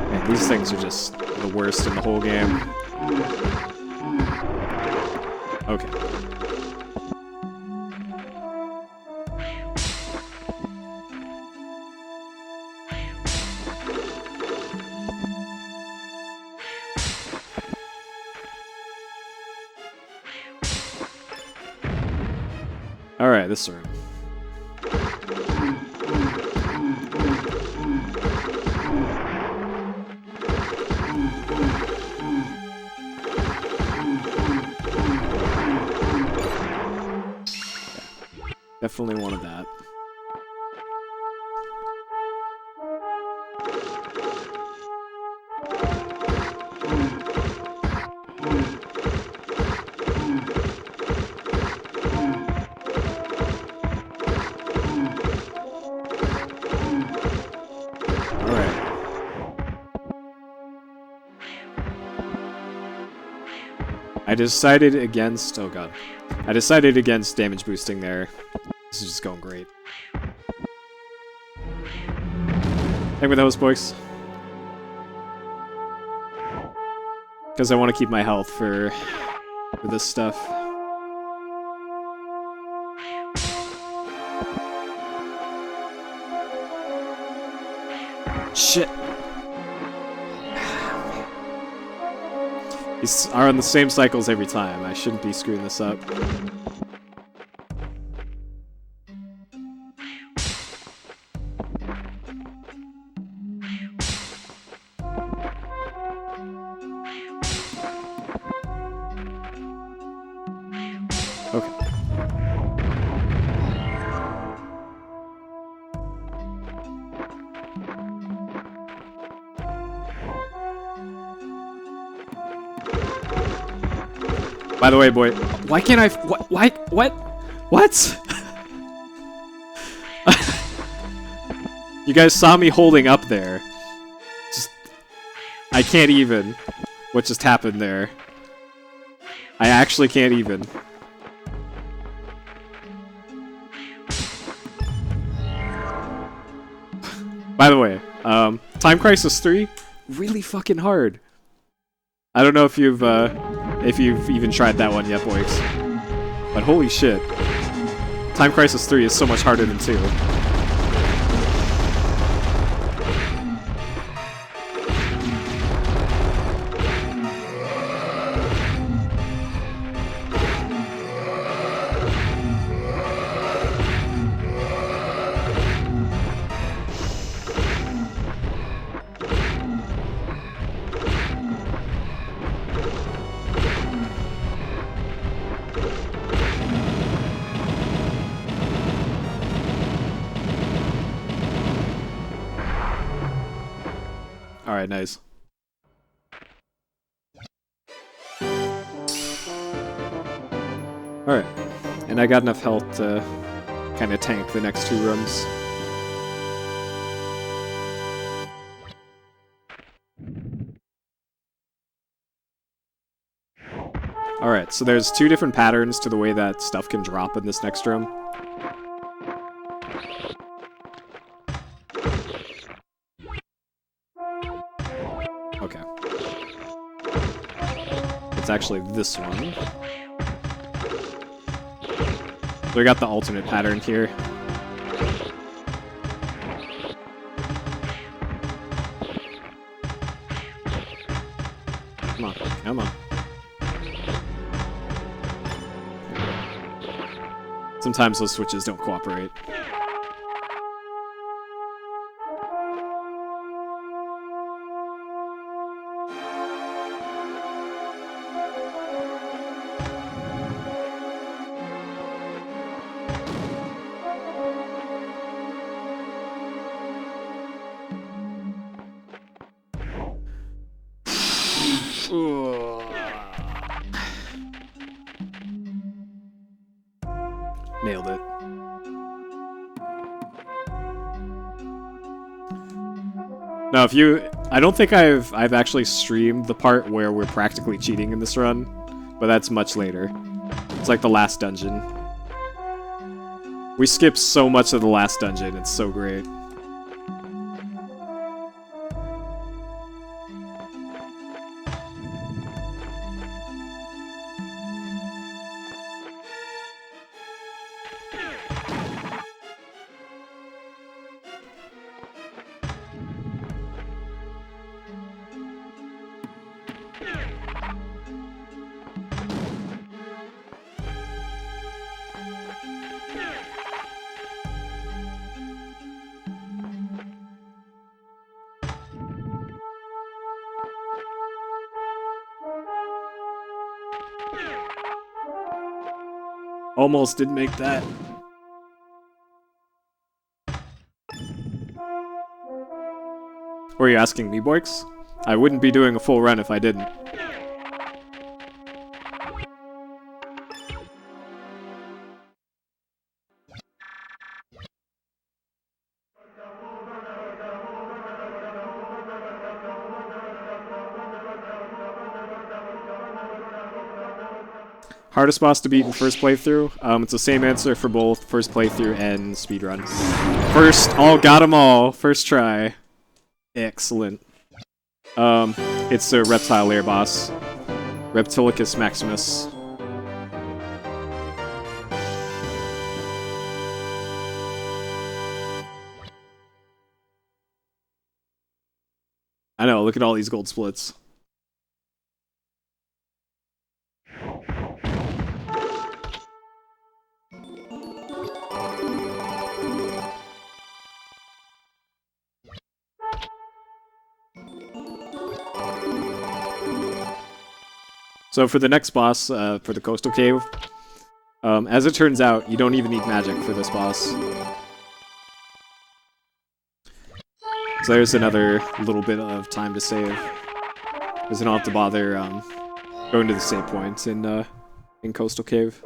Man, these things are just the worst in the whole game. Okay. Alright, this room. Definitely wanted that. I decided against... Oh god. I decided against damage boosting there. This is just going great. Thank you for the host, boys. Because I want to keep my health for this stuff. Shit. These are on the same cycles every time. I shouldn't be screwing this up. Okay. By the way, boy, why can't I? Why? What? What? You guys saw me holding up there. Just, I can't even. What just happened there? I actually can't even. By the way, Time Crisis 3, really fucking hard. I don't know if you've even tried that one yet, boys. But holy shit. Time Crisis 3 is so much harder than 2. Alright, nice. Alright. And I got enough health to kind of tank the next 2 rooms. Alright, so there's 2 different patterns to the way that stuff can drop in this next room. Okay. It's actually this one. So we got the alternate pattern here. Come on, come on. Sometimes those switches don't cooperate. Nailed it. Now, if you... I don't think I've actually streamed the part where we're practically cheating in this run, but that's much later. It's like the last dungeon. We skipped so much of the last dungeon, it's so great. Almost didn't make that. Were you asking me, Boix? I wouldn't be doing a full run if I didn't. Hardest boss to beat in first playthrough? It's the same answer for both first playthrough and speedrun. First, got them all. First try. Excellent. It's the Reptile Layer boss. Reptilius Maximus. I know, look at all these gold splits. So for the next boss, for the Coastal Cave, as it turns out, you don't even need magic for this boss. So there's another little bit of time to save. Because you don't have to bother going to the save points in Coastal Cave.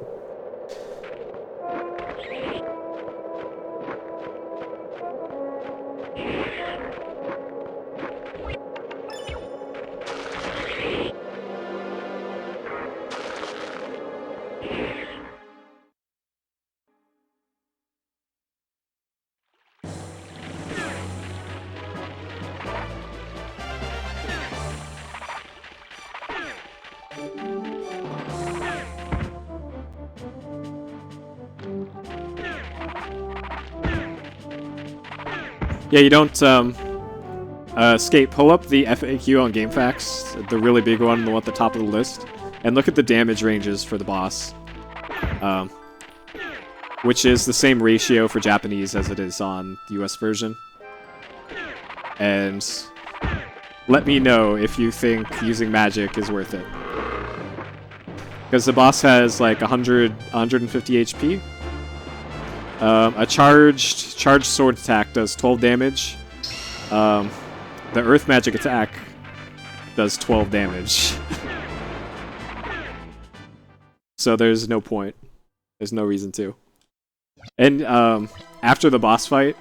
Yeah, you don't, Escape, pull up the FAQ on GameFAQs, the really big one, the one at the top of the list, and look at the damage ranges for the boss. Which is the same ratio for Japanese as it is on the US version. And let me know if you think using magic is worth it. Because the boss has like 150 HP. A charged sword attack does 12 damage. The earth magic attack does 12 damage. So there's no point. There's no reason to. And after the boss fight,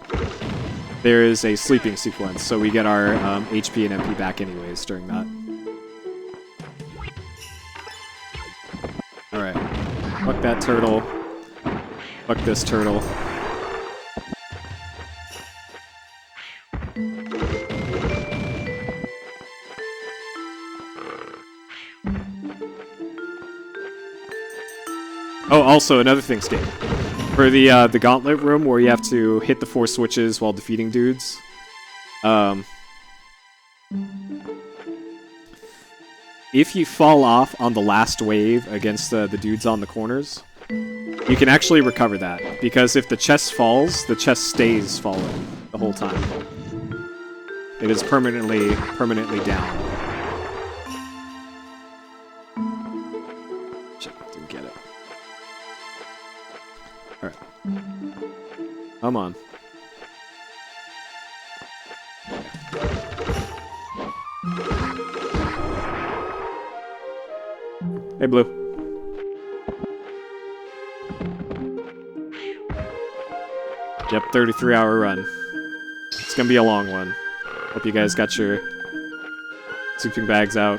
there is a sleeping sequence, so we get our HP and MP back anyways during that. Alright. Fuck that turtle. Fuck this turtle. Oh, also another thing, Skate. For the Gauntlet room where you have to hit the 4 switches while defeating dudes. If you fall off on the last wave against the dudes on the corners, you can actually recover that, because if the chest falls, the chest stays falling the whole time. It is permanently down. Shit, didn't get it. Alright. Come on. Hey, Blue. Yep, 33-hour run. It's gonna be a long one. Hope you guys got your sleeping bags out.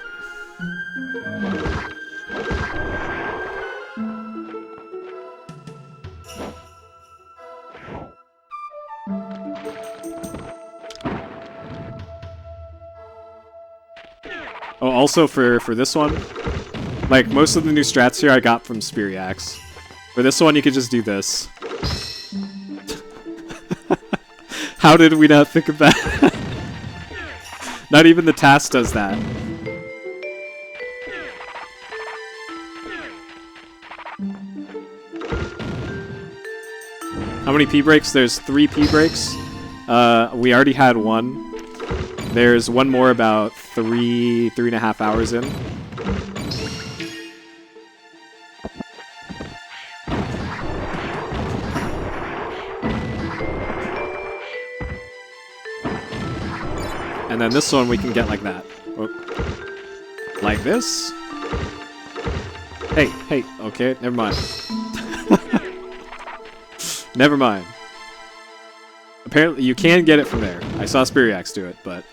Oh, also for this one, like most of the new strats here I got from Spiriax. For this one, you could just do this. How did we not think of that? Not even the task does that. How many P breaks? There's 3 P breaks. We already had one. There's one more about 3.5 hours in. And then this one we can get like that. Oh. Like this? Hey, okay, never mind. Never mind. Apparently you can get it from there. I saw Spiriax do it, but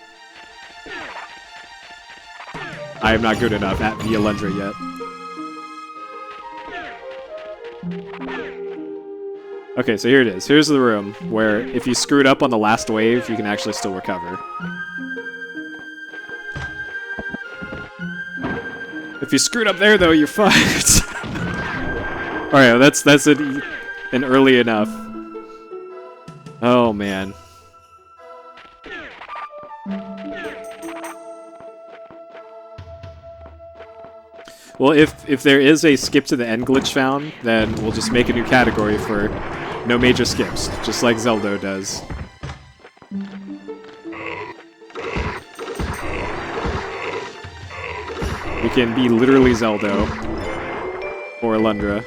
I am not good enough at the Alundra yet. Okay, so here it is. Here's the room where if you screwed up on the last wave, you can actually still recover. If you screwed up there, though, you're fucked. Alright, that's an early enough. Oh, man. Well, if there is a skip to the end glitch found, then we'll just make a new category for no major skips, just like Zelda does. We can be literally Zelda or Alundra.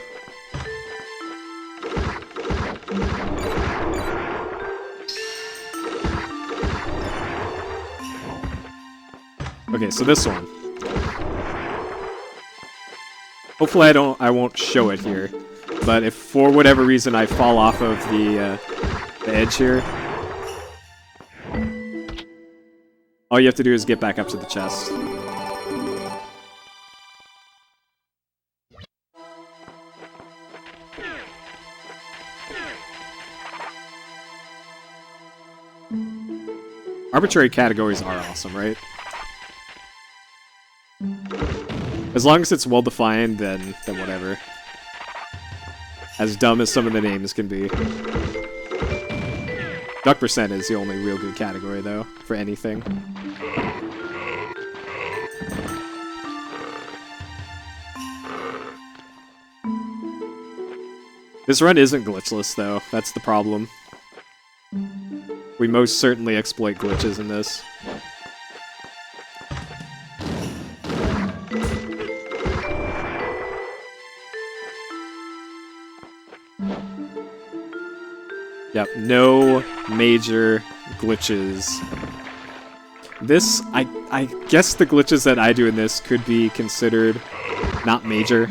Okay, so this one. Hopefully I won't show it here, but if for whatever reason I fall off of the edge here, all you have to do is get back up to the chest. Arbitrary categories are awesome, right? As long as it's well-defined, then whatever. As dumb as some of the names can be. Duck percent is the only real good category, though, for anything. This run isn't glitchless, though. That's the problem. We most certainly exploit glitches in this. Yep, no major glitches. This, I guess the glitches that I do in this could be considered not major.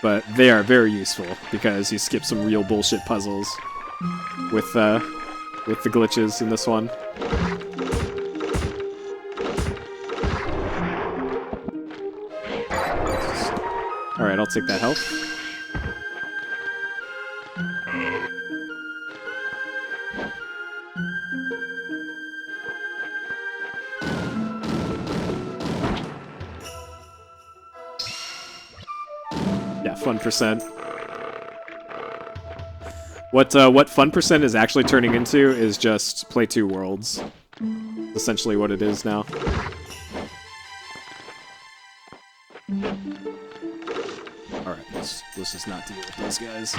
But they are very useful, because you skip some real bullshit puzzles with the glitches in this one. Alright, I'll take that health. Yeah, fun percent. What fun percent is actually turning into is just play 2 worlds. Essentially what it is now. Alright, let's just not deal with those guys.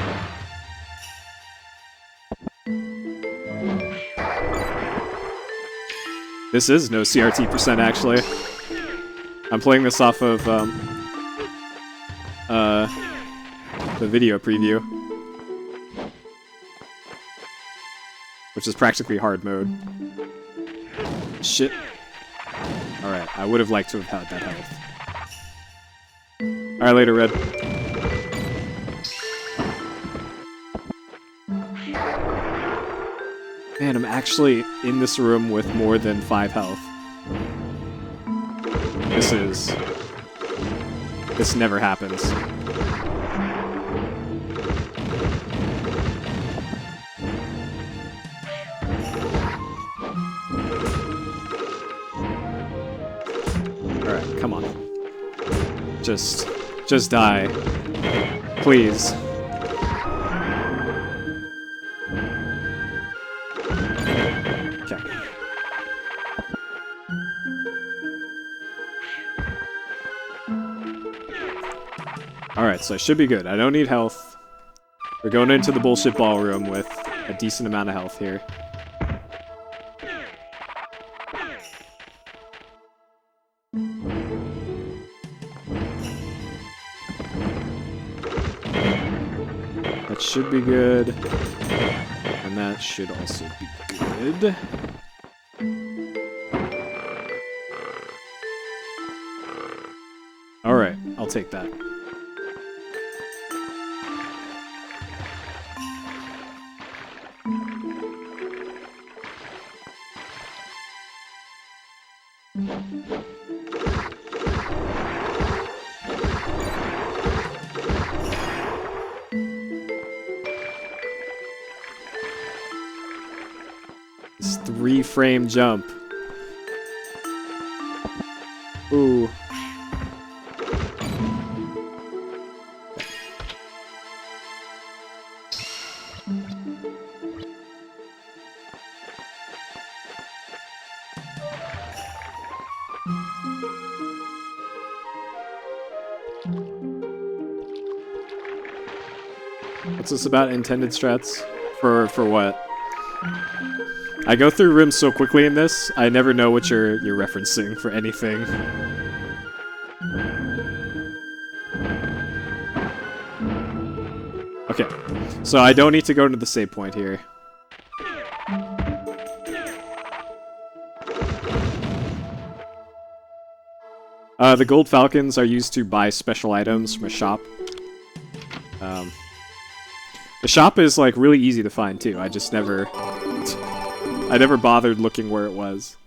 This is no CRT percent, actually. I'm playing this off of the video preview, which is practically hard mode. Shit. Alright, I would have liked to have had that health. Alright, later, Red. Man, I'm actually in this room with more than 5 health. This never happens. Alright, come on. Just die. Please. Okay. Alright, so I should be good. I don't need health. We're going into the bullshit ballroom with a decent amount of health here. That should be good. And that should also be good. Alright, I'll take that. frame jump. Ooh. What's this about intended strats? For what? I go through rooms so quickly in this, I never know what you're referencing for anything. Okay, so I don't need to go to the save point here. The gold falcons are used to buy special items from a shop. The shop is like really easy to find too. I just never bothered looking where it was.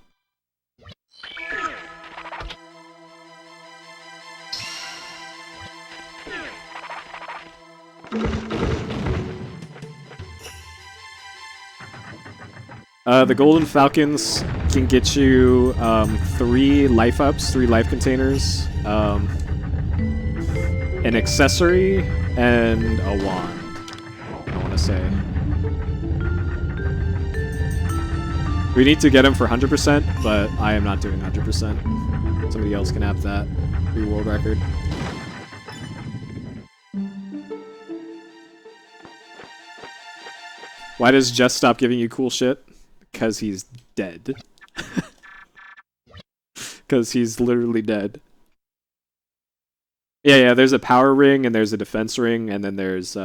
The golden falcons can get you 3 life ups, 3 life containers, an accessory, and a wand. I want to say. We need to get them for 100%, but I am not doing 100%. Somebody else can have that free world record. Why does Jess stop giving you cool shit? Because he's dead. Because he's literally dead. Yeah, there's a power ring, and there's a defense ring, and then there's,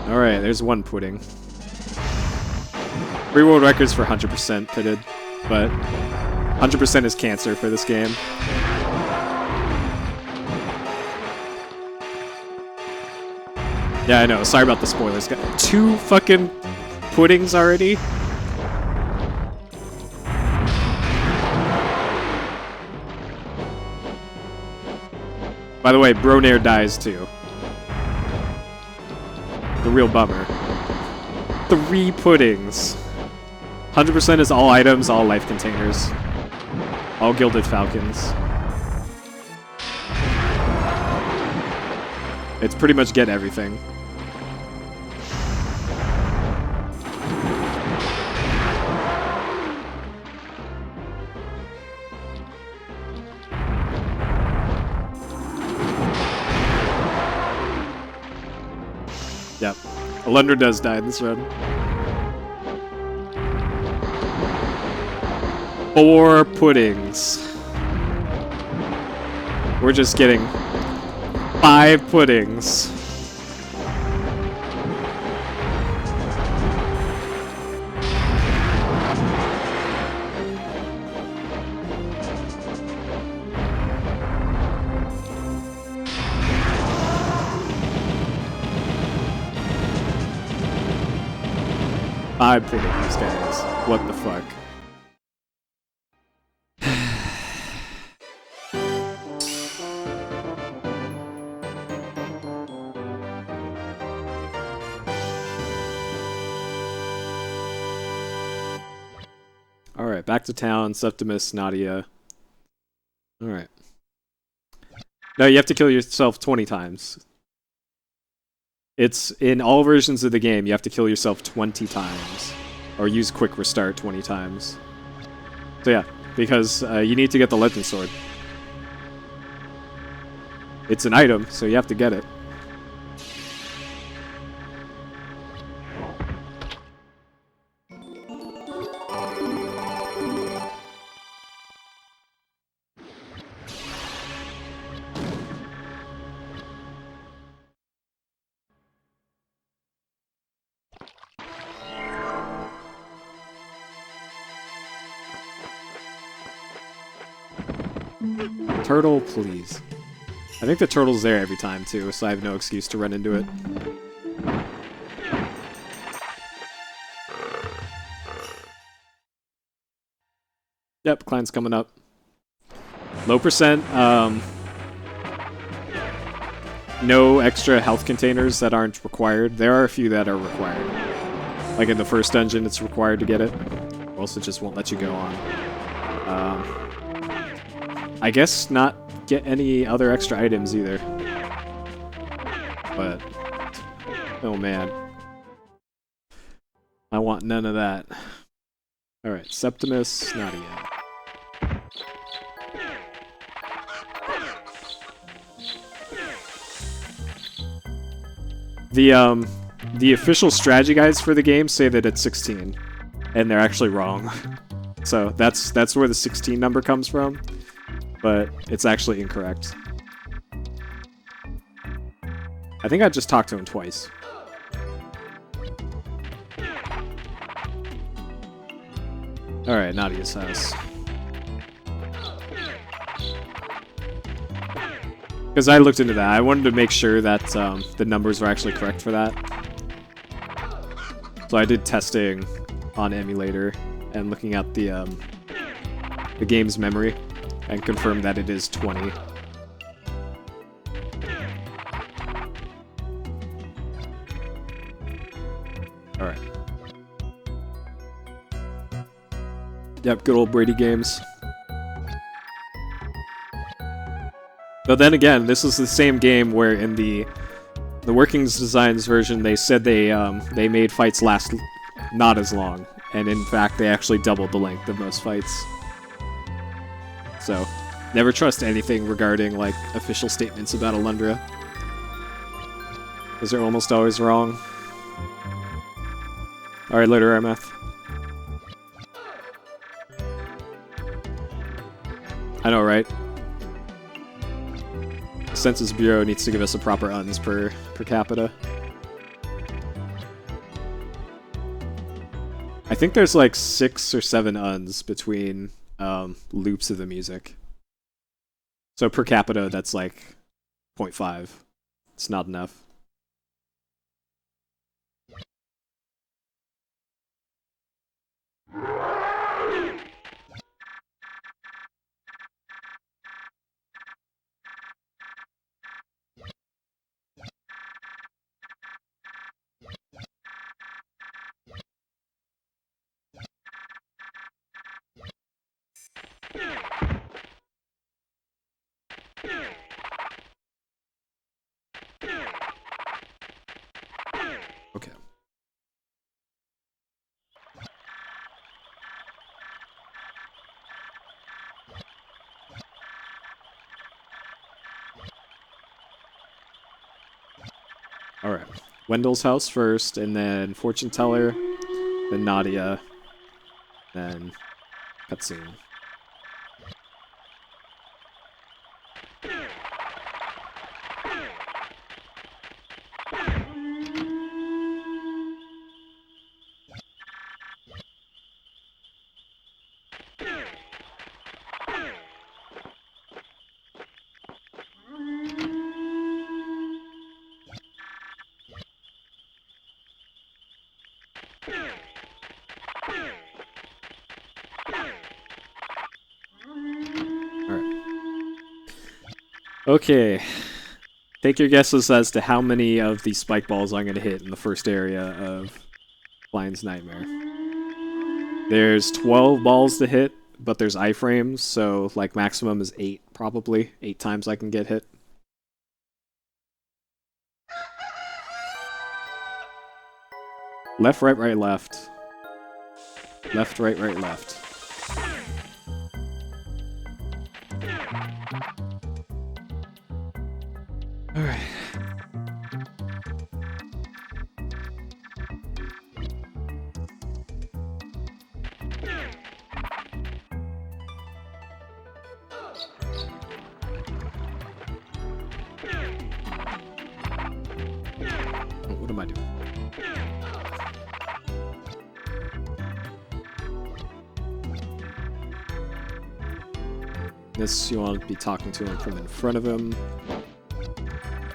Alright, there's one pudding. Free world records for 100% pitted, but 100% is cancer for this game. Yeah, I know. Sorry about the spoilers. Got 2 fucking puddings already? By the way, Bronair dies too. The real bummer. 3 puddings. 100% is all items, all life containers. All gilded falcons. It's pretty much get everything. Yep. Alundra does die in this run. 4 puddings. We're just getting 5 puddings. I'm picking these guys. What the fuck? Alright, back to town. Septimus, Nadia. Alright. No, you have to kill yourself 20 times. It's in all versions of the game, you have to kill yourself 20 times. Or use quick restart 20 times. So yeah, because you need to get the legend sword. It's an item, so you have to get it. Turtle, please. I think the turtle's there every time, too, so I have no excuse to run into it. Yep, client's coming up. Low percent, no extra health containers that aren't required. There are a few that are required. Like in the first dungeon, it's required to get it. Or else it just won't let you go on. I guess not get any other extra items either. But, oh man. I want none of that. Alright, Septimus, not yet. The official strategy guides for the game say that it's 16, and they're actually wrong. So that's where the 16 number comes from, but it's actually incorrect. I think I just talked to him twice. Alright, Nadia's house. Because I looked into that. I wanted to make sure that the numbers were actually correct for that. So I did testing on emulator and looking at the game's memory and confirmed that it is 20. Alright. Yep, good old Brady games. But then again, this is the same game where in the Workings Designs version, they said they made fights last not as long, and in fact, they actually doubled the length of most fights. So, never trust anything regarding like official statements about Alundra, because they're almost always wrong. All right, later, RMF. I know, right? Census Bureau needs to give us a proper uns per capita. I think there's like 6 or 7 uns between loops of the music. So per capita, that's like 0.5. It's not enough. Okay. Alright. Wendell's house first, and then Fortune Teller, then Nadia, then cutscene. Okay, take your guesses as to how many of these spike balls I'm going to hit in the first area of Blind's Nightmare. There's 12 balls to hit, but there's iframes, so like maximum is 8 probably. 8 times I can get hit. Left, right, right, left. Left, right, right, left. Alright. Oh, what am I doing? This, you want to be talking to him from in front of him.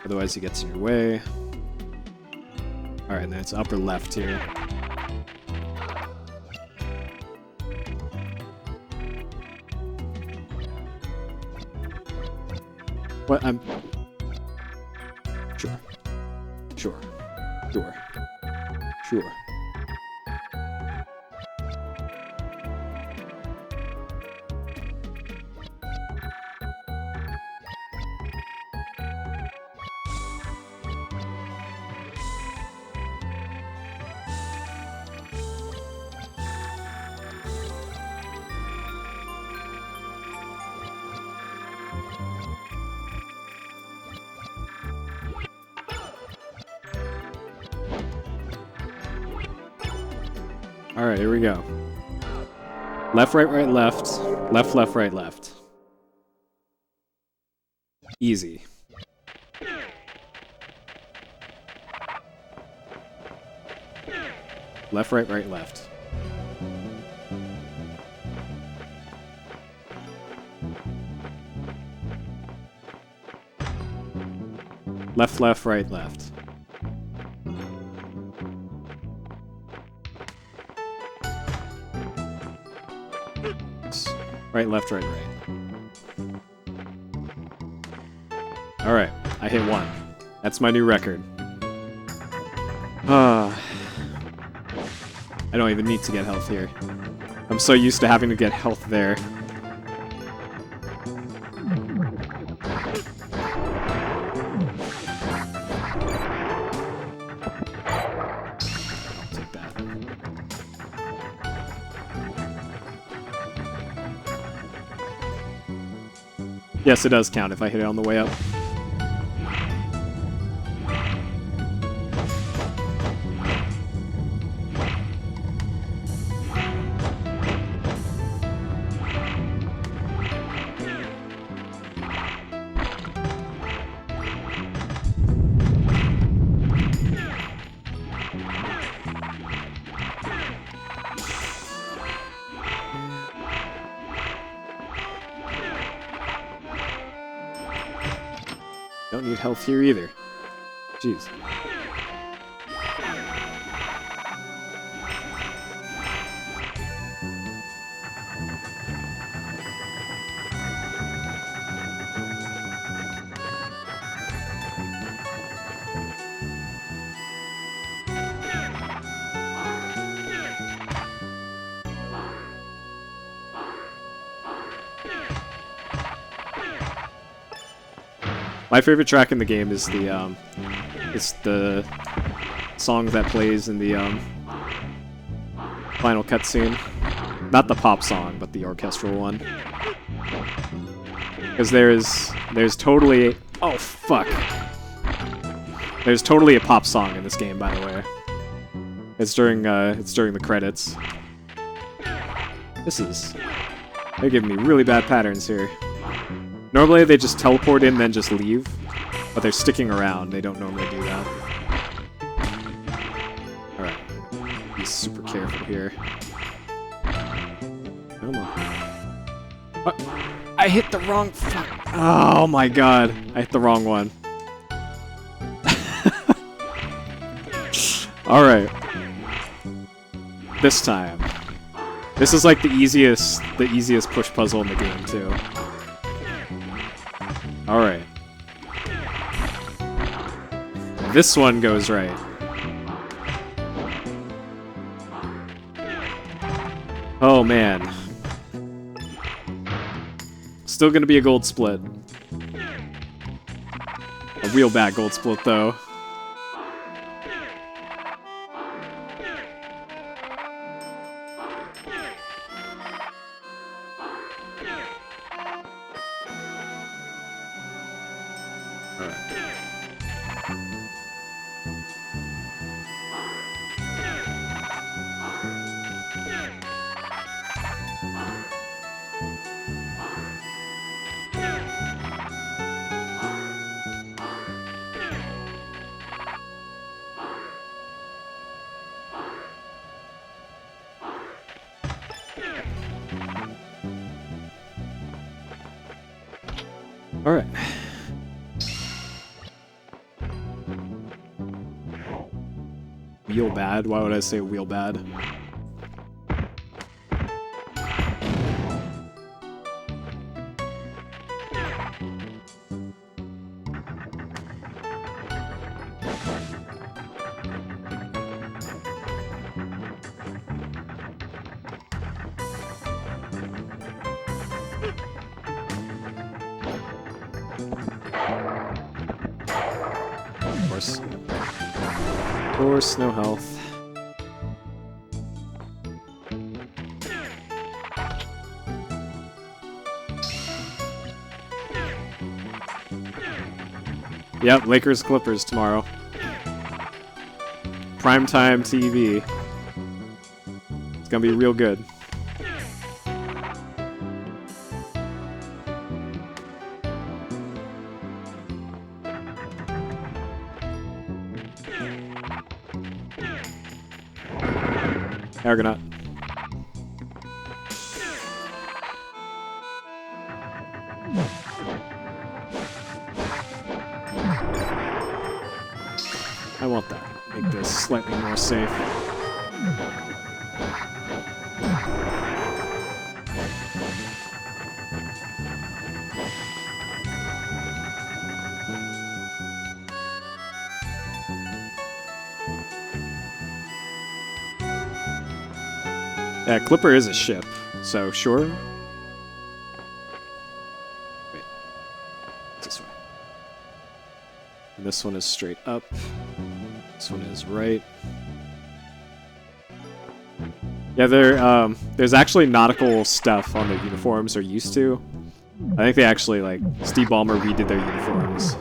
Otherwise he gets in your way. Alright, and then it's upper left here. What? Alright, here we go. Left, right, right, left. Left, left, right, left. Easy. Left, right, right, left. Left, left, right, left. Right, left, right, right. Alright, I hit 1. That's my new record. I don't even need to get health here. I'm so used to having to get health there. I'll take that. Yes, it does count if I hit it on the way up. Don't need health here either. Jeez. My favorite track in the game is the song that plays in the final cutscene. Not the pop song, but the orchestral one. Because there's totally oh fuck. There's totally a pop song in this game, by the way. It's during the credits. They're giving me really bad patterns here. Normally they just teleport in, then just leave, but they're sticking around. They don't normally do that. Alright. Be super careful here. Come on. What? I hit the wrong fuck. Oh my god. I hit the wrong one. Alright. This time. This is like the easiest push puzzle in the game too. Alright. This one goes right. Oh man. Still gonna be a gold split. A real bad gold split though. Alright. Wheel bad? Why would I say wheel bad? Of course, no health. Yep, Lakers Clippers tomorrow. Primetime TV. gonna be real good. Argonaut. I want that. Make this slightly more safe. Yeah, Clipper is a ship, so sure. Wait. This way. And this one is straight up. This one is right. Yeah, there's actually nautical stuff on their uniforms, or used to. I think they actually, like, Steve Ballmer redid their uniforms.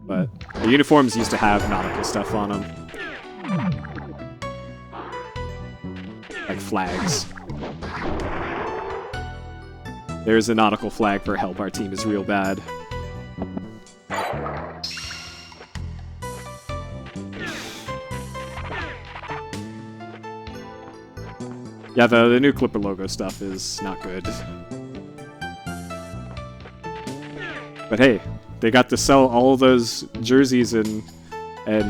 But the uniforms used to have nautical stuff on them. Like flags. There's a nautical flag for help our team is real bad. Yeah, the new Clipper logo stuff is not good. But hey, they got to sell all those jerseys and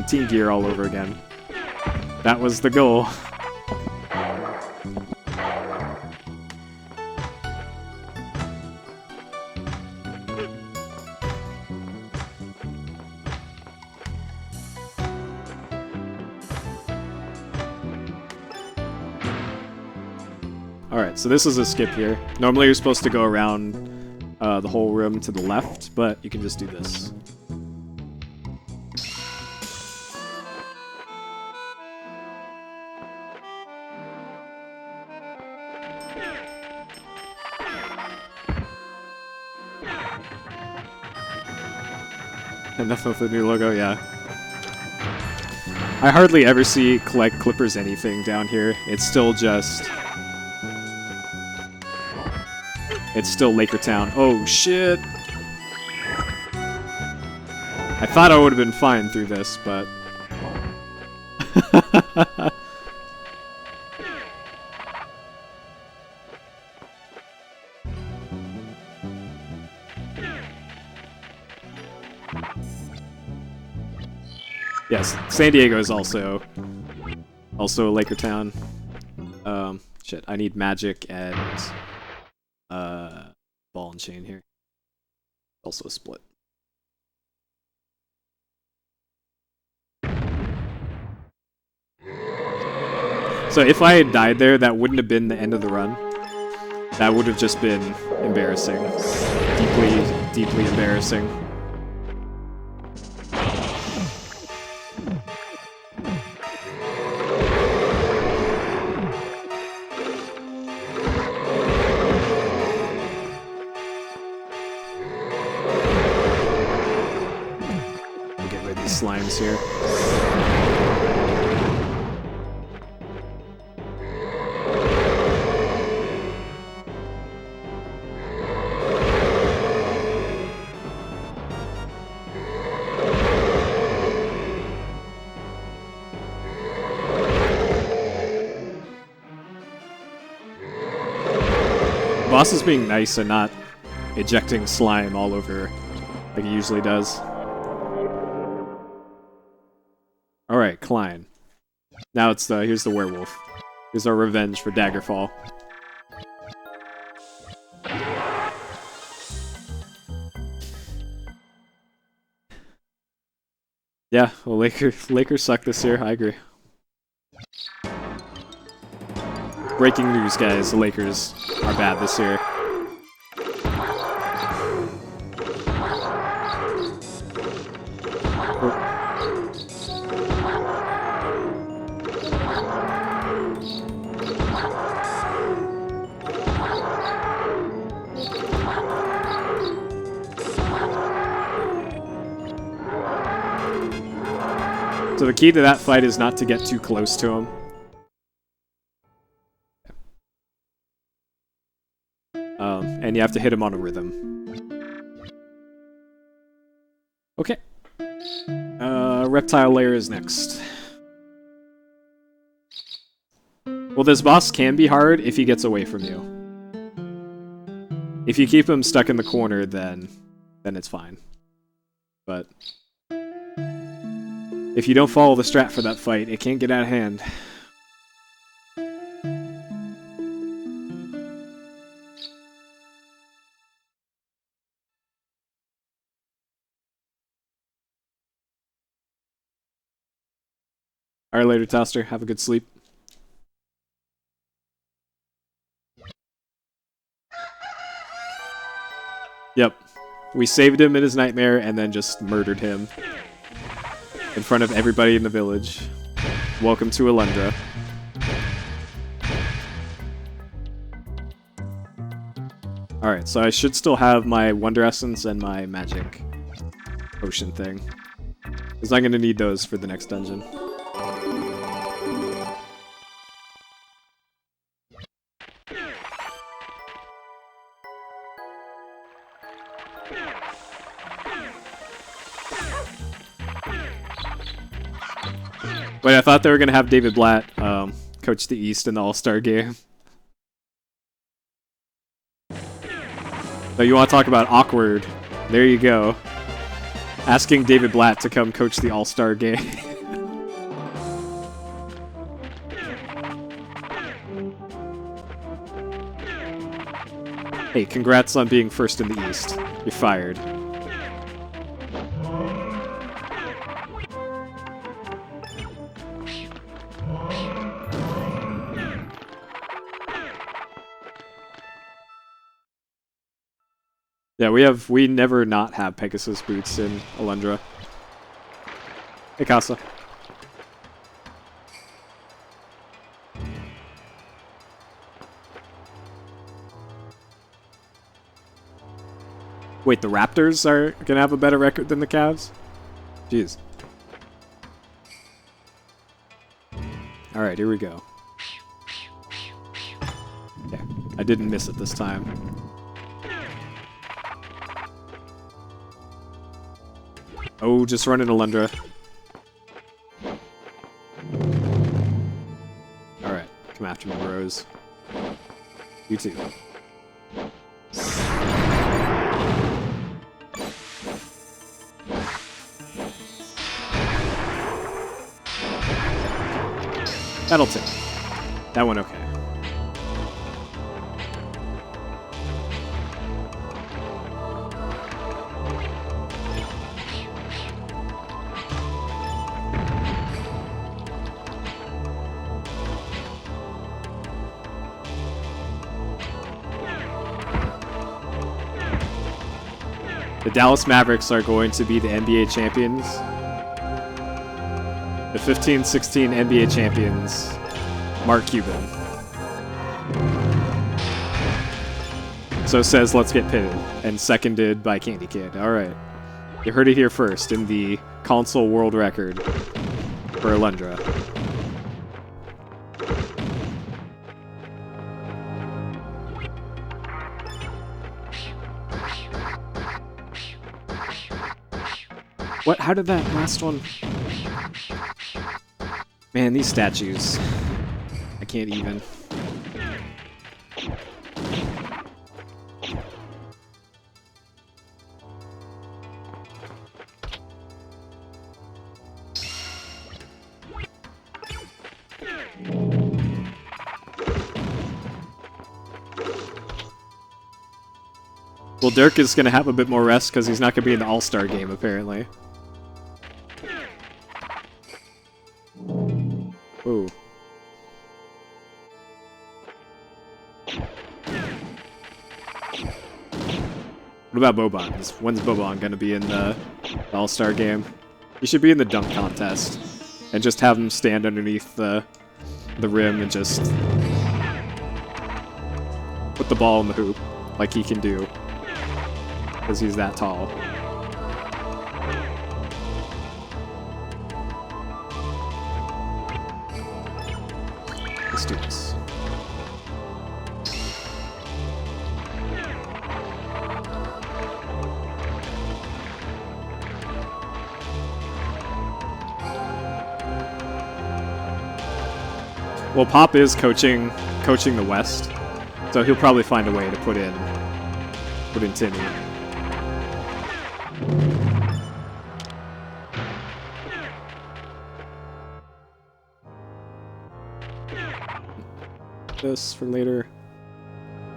team gear all over again. That was the goal. Alright, so this is a skip here. Normally you're supposed to go around the whole room to the left, but you can just do this. Enough with the new logo, yeah. I hardly ever see collect Clippers anything down here. It's still just... It's still Lakertown. Oh, shit! I thought I would have been fine through this, but... Yes, San Diego is also a Lakertown. Shit, I need magic and ball and chain here. Also a split. So if I had died there, that wouldn't have been the end of the run. That would have just been embarrassing. Deeply embarrassing. Slimes here. Boss is being nice and not ejecting slime all over like he usually does. Alright, Klein. Now it's here's the werewolf. Here's our revenge for Daggerfall. Yeah, well, Lakers suck this year, I agree. Breaking news, guys, the Lakers are bad this year. So the key to that fight is not to get too close to him. And you have to hit him on a rhythm. Okay. Reptile Layer is next. Well, this boss can be hard if he gets away from you. If you keep him stuck in the corner, then it's fine. But if you don't follow the strat for that fight, it can't get out of hand. Alright, later, Toaster. Have a good sleep. Yep. We saved him in his nightmare and then just murdered him in front of everybody in the village. Welcome to Alundra. Alright, so I should still have my Wonder Essence and my Magic Potion thing. Because I'm going to need those for the next dungeon. Wait, I thought they were going to have David Blatt coach the East in the All-Star game. So you want to talk about awkward? There you go. Asking David Blatt to come coach the All-Star game. Hey, congrats on being first in the East. You're fired. Yeah, we never not have Pegasus boots in Alundra. Hey, Casa. Wait, the Raptors are gonna have a better record than the Cavs? Jeez. Alright, here we go. Yeah, I didn't miss it this time. Oh, just running Alundra. Alright, come after me, bros. You too. That'll take. That went okay. The Dallas Mavericks are going to be the NBA champions. The 15-16 NBA champions, Mark Cuban. So says Let's Get Pitted, and seconded by Candy Kid. Alright. You heard it here first in the console world record for Alundra. What? How did that last one... Man, these statues. I can't even. Well, Dirk is going to have a bit more rest because he's not going to be in the All-Star game, apparently. Ooh. What about Boban? When's Boban going to be in the All-Star game? He should be in the dunk contest. And just have him stand underneath the rim and just put the ball in the hoop like he can do. Because he's that tall. Let's do this. Well, Pop is coaching the West, so he'll probably find a way to put in Timmy. This for later.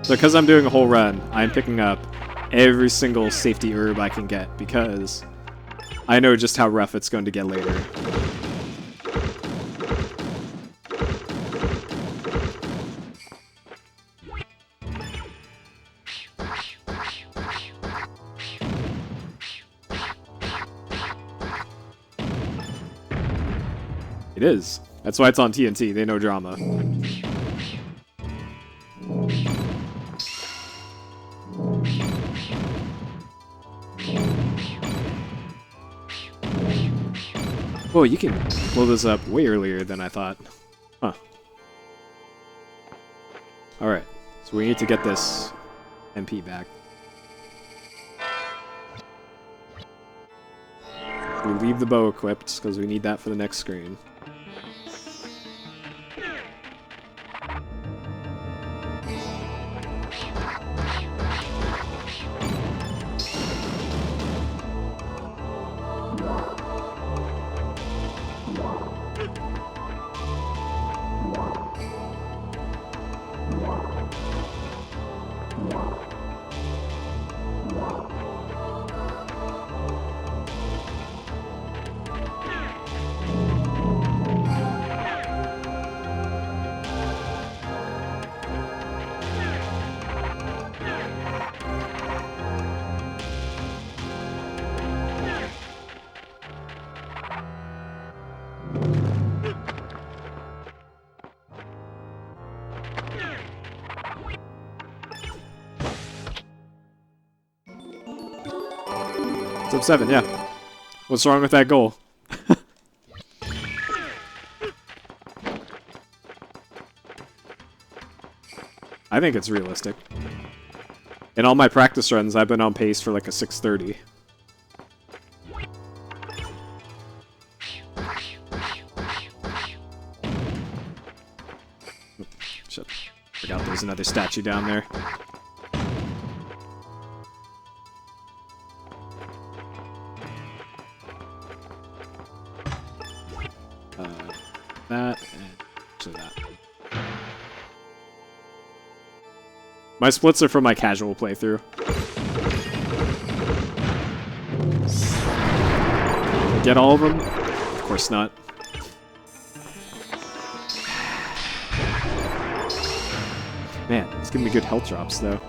So because I'm doing a whole run, I'm picking up every single safety herb I can get because I know just how rough it's going to get later. It is. That's why it's on TNT. They know drama. Whoa, you can blow this up way earlier than I thought. Huh. Alright, so we need to get this MP back. We leave the bow equipped, because we need that for the next screen. Sub 7, yeah. What's wrong with that goal? I think it's realistic. In all my practice runs, I've been on pace for like a 630. Shit. Forgot there's another statue down there. That, and actually that. My splits are from my casual playthrough. Get all of them? Of course not. Man, it's giving me good health drops, though.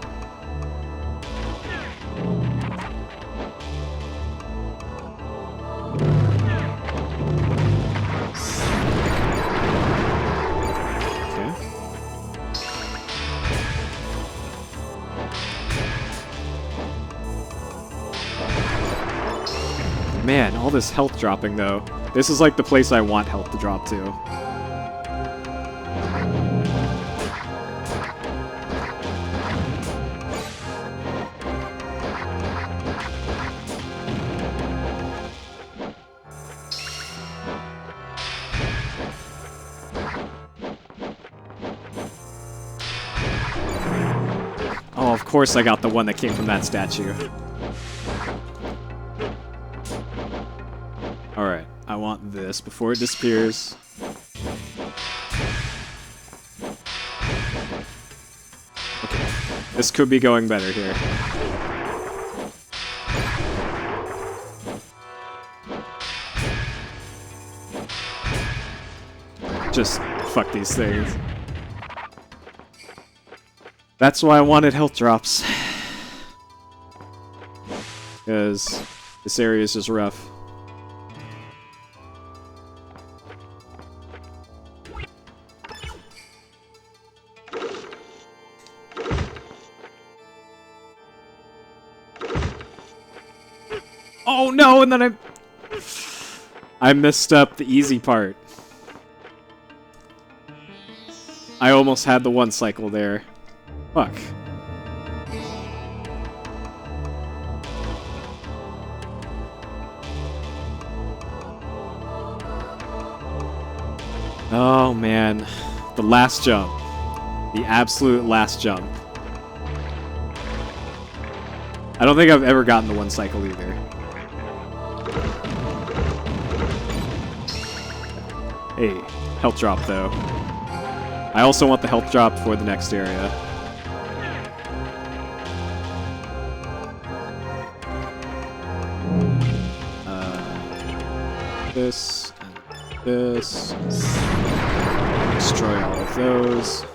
Man, all this health dropping, though. This is like the place I want health to drop to. Oh, of course I got the one that came from that statue. Alright, I want this before it disappears. Okay, this could be going better here. Just fuck these things. That's why I wanted health drops. Because this area is just rough. Oh no, and then I messed up the easy part. I almost had the one cycle there. Fuck. Oh man, The last jump. The absolute last jump. I don't think I've ever gotten the one cycle either. Hey, health drop though. I also want the health drop for the next area. This and this. Destroy all of those.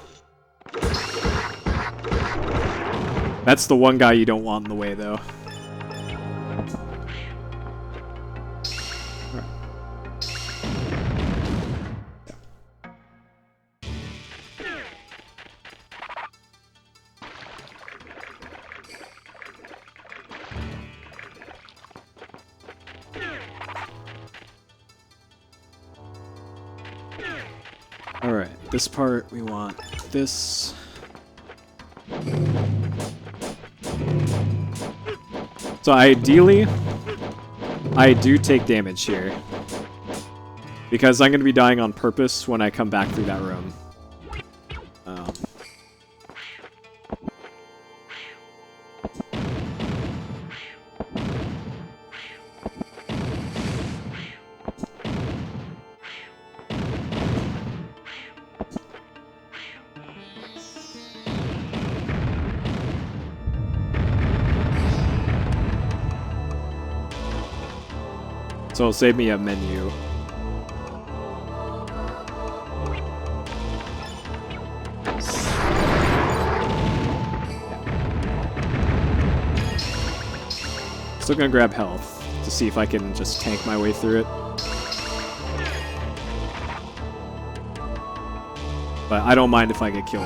That's the one guy you don't want in the way, though. Alright, this part we want this. So ideally, I do take damage here. Because I'm going to be dying on purpose when I come back through that room. So it'll save me a menu. Still gonna grab health to see if I can just tank my way through it. But I don't mind if I get killed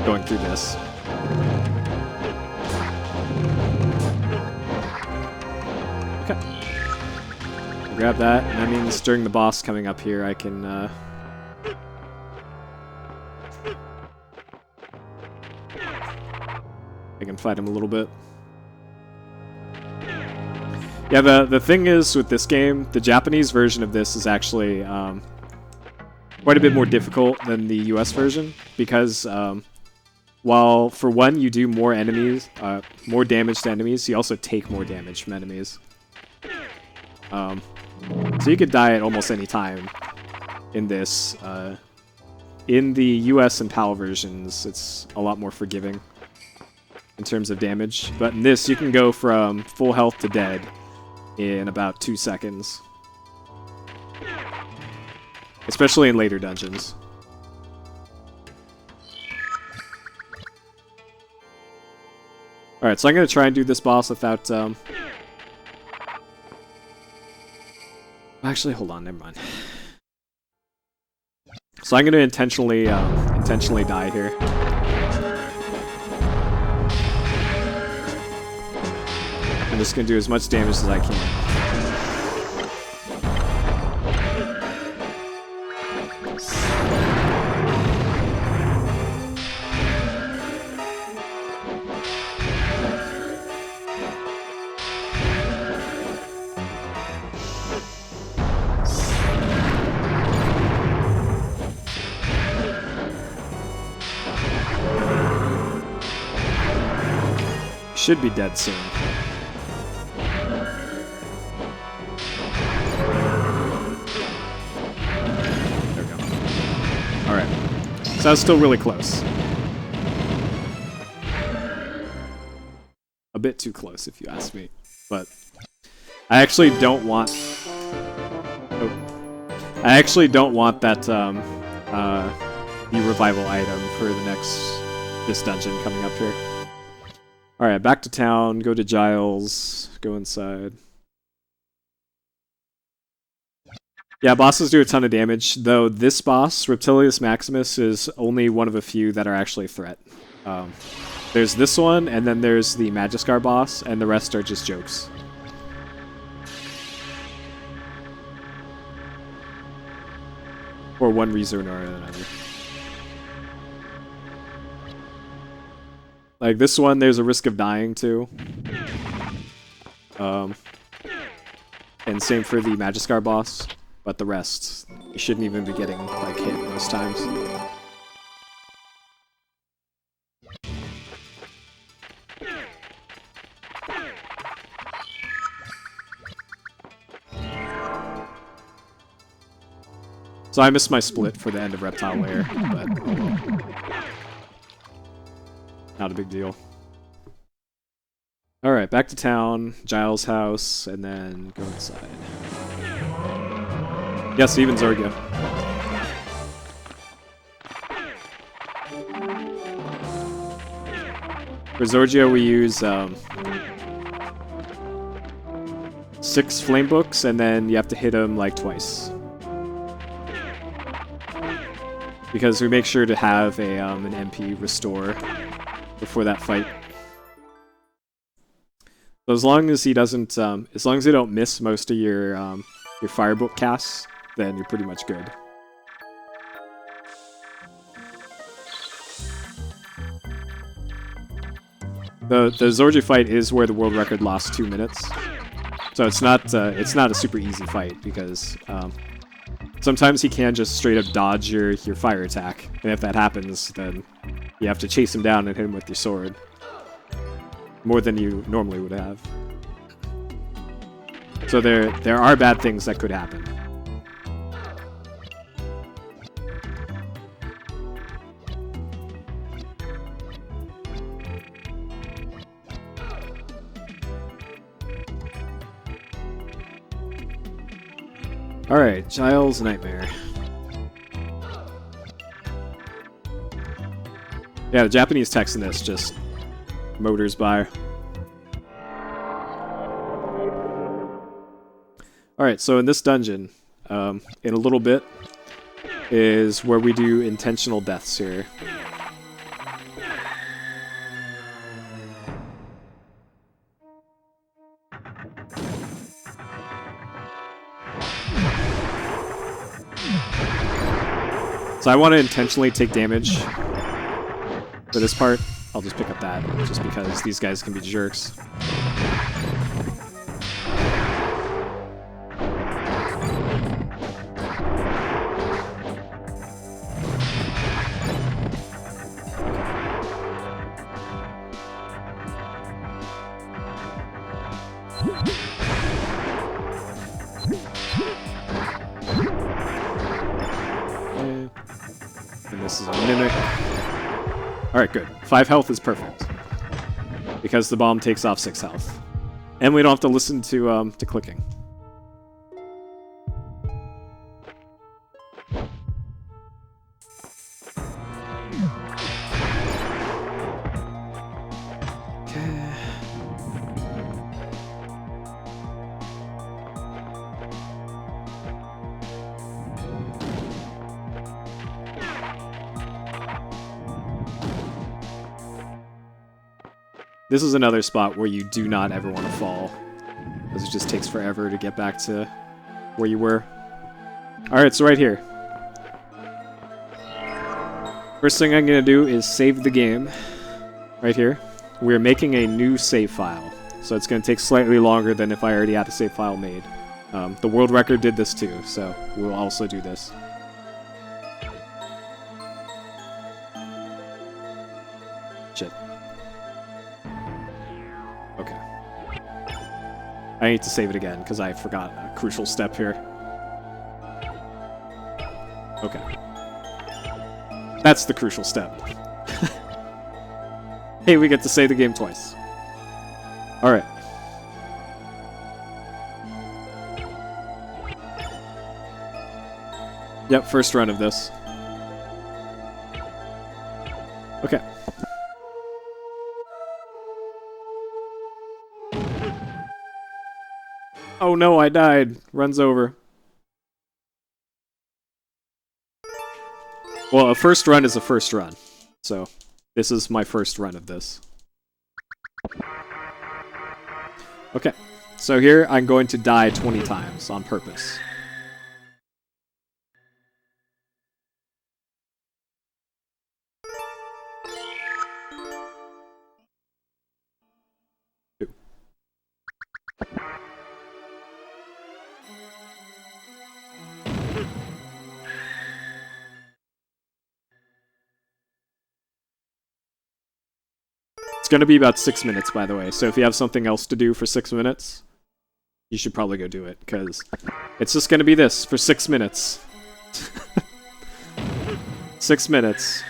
going through this. Okay. I'll grab that, and that means during the boss coming up here I can I can fight him a little bit. Yeah, the thing is with this game, the Japanese version of this is actually quite a bit more difficult than the US version, because while for one you do more enemies, more damage to enemies, you also take more damage from enemies. So you could die at almost any time in this. In the US and PAL versions, it's a lot more forgiving in terms of damage, but in this you can go from full health to dead in about 2 seconds. Especially in later dungeons. Alright, so I'm going to try and do this boss without... Actually, hold on, never mind. So I'm going to intentionally die here. I'm just going to do as much damage as I can. Should be dead soon. There we go. Alright. So that's still really close. A bit too close, if you ask me. But I actually don't want... Oh. I actually don't want that the revival item for this dungeon coming up here. Alright, back to town, go to Giles, go inside. Yeah, bosses do a ton of damage, though this boss, Reptilius Maximus, is only one of a few that are actually a threat. There's this one, and then there's the Magiskar boss, and the rest are just jokes. For one reason or another. Like this one, there's a risk of dying too. And same for the Magiskar boss, but the rest, you shouldn't even be getting like hit. most times. So I missed my split for the end of Reptile Layer, but oh well. Not a big deal. Alright, back to town, Giles' house, and then go inside. Yes, even Zorgia. For Zorgia we use 6 flame books, and then you have to hit him like twice. Because we make sure to have a an MP restore before that fight. So as long as he doesn't, as long as you don't miss most of your firebook casts, then you're pretty much good. The Zorgia fight is where the world record lost 2 minutes, so it's not a super easy fight because sometimes he can just straight up dodge your fire attack, and if that happens, then you have to chase him down and hit him with your sword. More than you normally would have. So there are bad things that could happen. Alright, Giles' Nightmare. Yeah, the Japanese text in this just motors by. Alright, so in this dungeon, in a little bit, is where we do intentional deaths here. So I want to intentionally take damage for this part. I'll just pick up that, just because these guys can be jerks. Alright, good. 5 health is perfect. Because the bomb takes off 6 health. And we don't have to listen to clicking. Okay. This is another spot where you do not ever want to fall, because it just takes forever to get back to where you were. Alright, so right here. First thing I'm going to do is save the game. Right here. We're making a new save file, so it's going to take slightly longer than if I already had a save file made. The world record did this too, so we'll also do this. Shit. Okay. I need to save it again, because I forgot a crucial step here. Okay. That's the crucial step. Hey, we get to save the game twice. Alright. Yep, first run of this. Okay. Oh no, I died. Run's over. Well, a first run is a first run. So, this is my first run of this. Okay. So here, I'm going to die 20 times on purpose. going to be about 6 minutes, by the way. So if you have something else to do for 6 minutes, you should probably go do it, because it's just going to be this for 6 minutes. 6 minutes.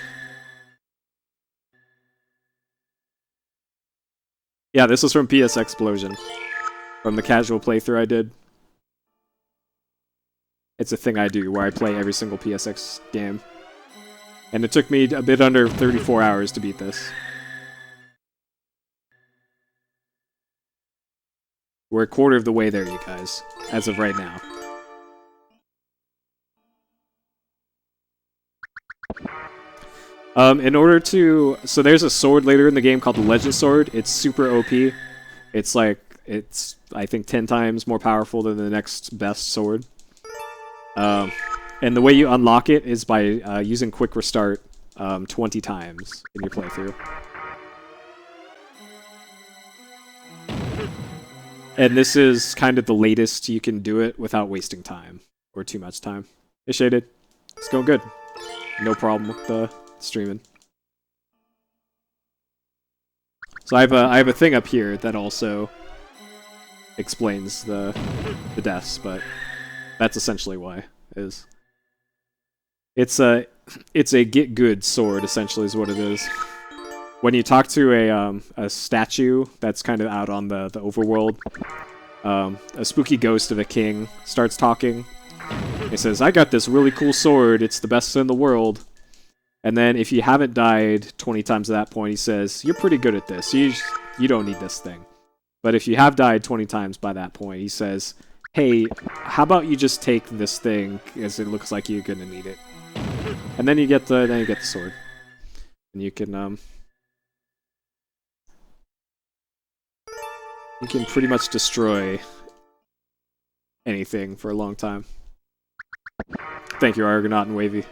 Yeah, this was from PS Explosion. From the casual playthrough I did. It's a thing I do where I play every single PSX game. And it took me a bit under 34 hours to beat this. We're a quarter of the way there, you guys, as of right now. In order to... So there's a sword later in the game called the Legend Sword. It's super OP. It's like... It's, I think, 10 times more powerful than the next best sword. And the way you unlock it is by using Quick Restart 20 times in your playthrough. And this is kind of the latest you can do it without wasting time. Or too much time. Hey, Shaded. It's going good. No problem with the streaming. So I have a thing up here that also explains the deaths, but that's essentially why. It's a get good sword, essentially, is what it is. When you talk to a statue that's kind of out on the overworld, a spooky ghost of a king starts talking. He says, "I got this really cool sword. It's the best in the world." And then if you haven't died 20 times at that point, he says, "You're pretty good at this. You don't need this thing." But if you have died 20 times by that point, he says, "Hey, how about you just take this thing, as it looks like you're gonna need it." And then you get the sword, and you can pretty much destroy anything for a long time. Thank you, Argonaut and Wavy.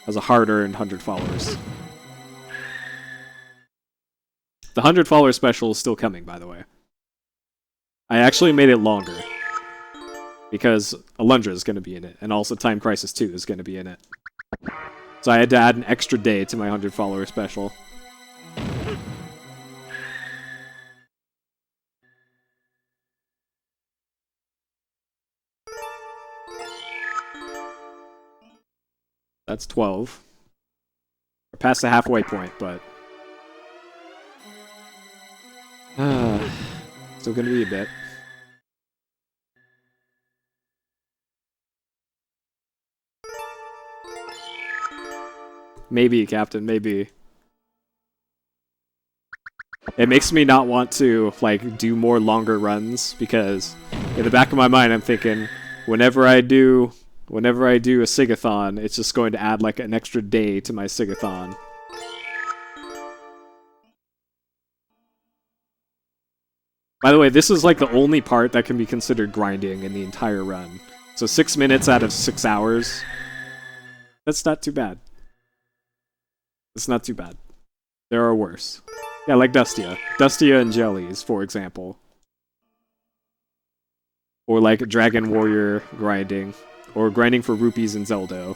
As a hard-earned 100 followers. The 100 follower special is still coming, by the way. I actually made it longer. Because Alundra is going to be in it, and also Time Crisis 2 is going to be in it. So I had to add an extra day to my 100 follower special. That's 12. We're past the halfway point, but... still gonna be a bit. Maybe, Captain, maybe. It makes me not want to, like, do more longer runs, because in the back of my mind I'm thinking, whenever I do a Sigathon, it's just going to add, like, an extra day to my Sigathon. By the way, this is, like, the only part that can be considered grinding in the entire run. So 6 minutes out of 6 hours, that's not too bad. It's not too bad. There are worse. Yeah, like Dustia. Dustia and Jellies, for example. Or like Dragon Warrior grinding. Or grinding for rupees in Zelda.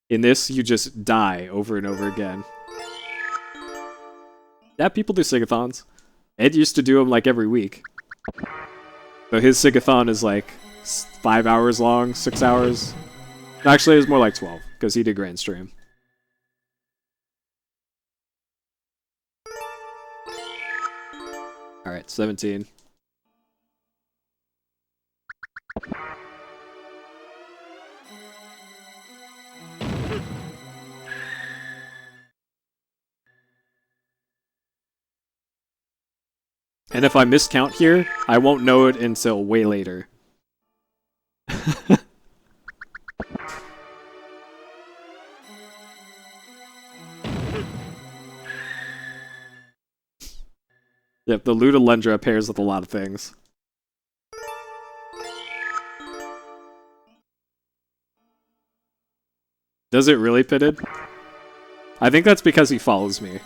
In this, you just die over and over again. Yeah, people do Sigathons. Ed used to do them like every week. So his Sigathon is like 5 hours long, 6 hours. Actually, it was more like 12, because he did Grand Stream. Alright, 17. And if I miscount here, I won't know it until way later. Yep, the loot Alundra pairs with a lot of things. Does it really, Pitted? I think that's because he follows me.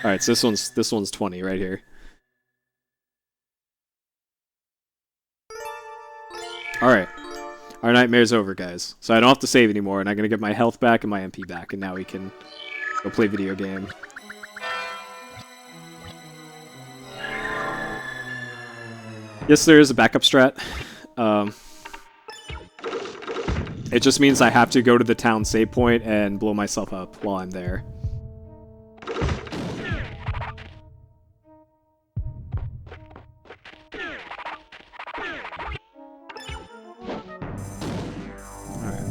Alright, so this one's 20 right here. Alright. Our nightmare's over, guys. So I don't have to save anymore, and I'm gonna get my health back and my MP back, and now we can go play video game. Yes, there is a backup strat. It just means I have to go to the town save point and blow myself up while I'm there. Alright.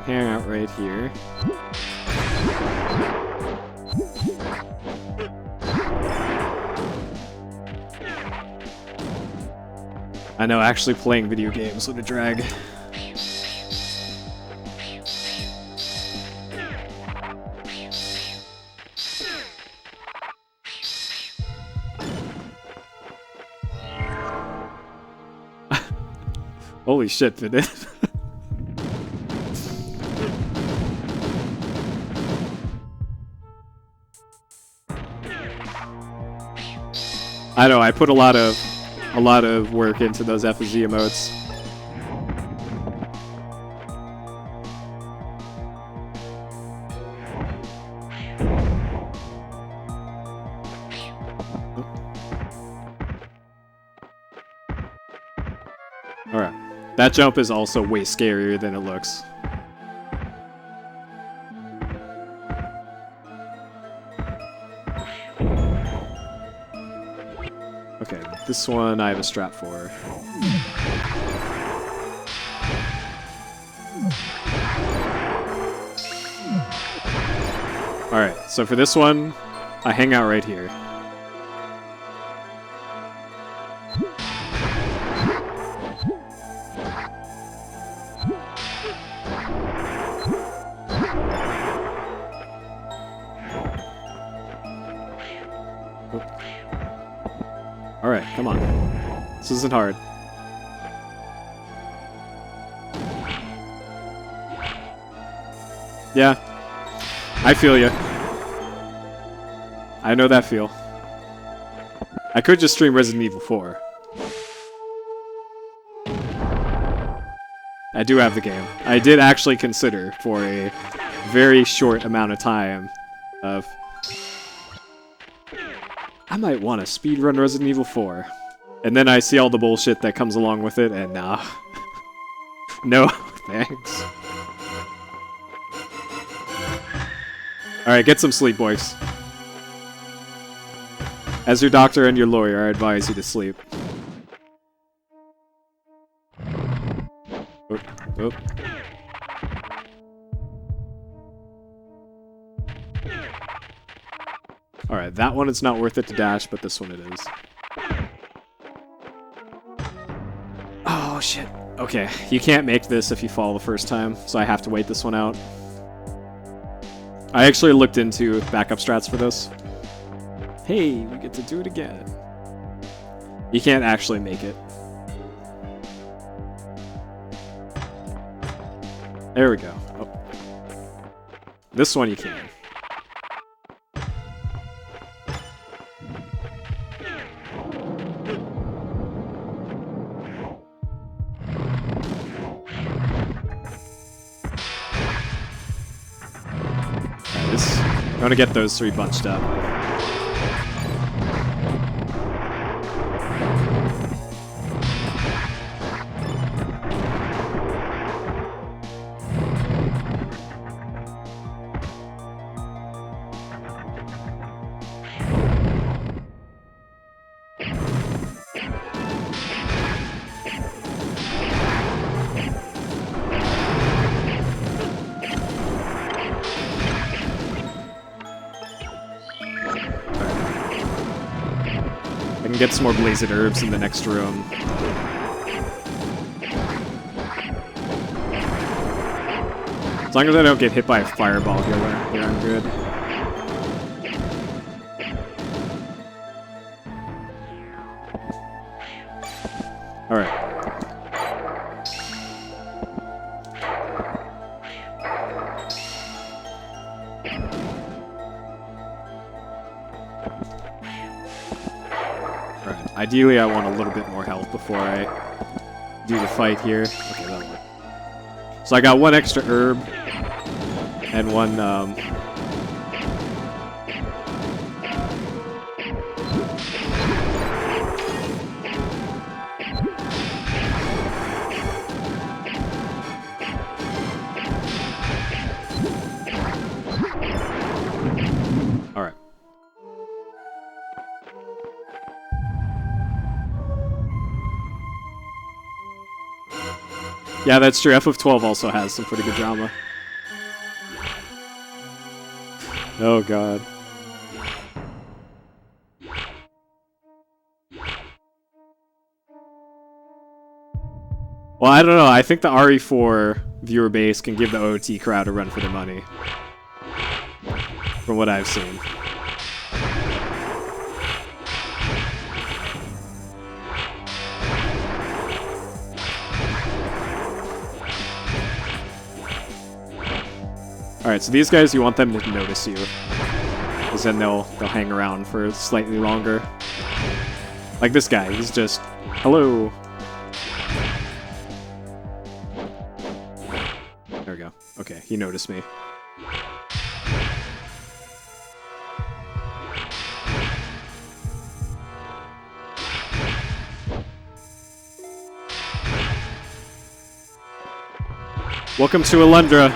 Hang out right here. I know, actually playing video games with a drag. Holy shit, did it? I know, I put a lot of work into those FZ emotes. Alright. That jump is also way scarier than it looks. Okay, this one I have a strat for. Alright, so for this one, I hang out right here. Alright, come on. This isn't hard. Yeah. I feel you. I know that feel. I could just stream Resident Evil 4. I do have the game. I did actually consider for a very short amount of time of... I might want to speedrun Resident Evil 4. And then I see all the bullshit that comes along with it, and nah. No, thanks. Alright, get some sleep, boys. As your doctor and your lawyer, I advise you to sleep. Oh, oh. Alright, that one it's not worth it to dash, but this one it is. Oh, shit. Okay, you can't make this if you fall the first time, so I have to wait this one out. I actually looked into backup strats for this. Hey, we get to do it again. You can't actually make it. There we go. Oh. This one you can. I want to get those three bunched up. Get some more blazed herbs in the next room. As long as I don't get hit by a fireball here, I'm good. Alright. Ideally, I want a little bit more health before I do the fight here. Okay, that'll work. So I got one extra herb and one. All right. Yeah, that's true. F of 12 also has some pretty good drama. Oh god. Well, I don't know. I think the RE4 viewer base can give the OT crowd a run for their money. From what I've seen. Alright, so these guys, you want them to notice you. Because then they'll hang around for slightly longer. Like this guy, he's just, hello. There we go. Okay, he noticed me. Welcome to Alundra.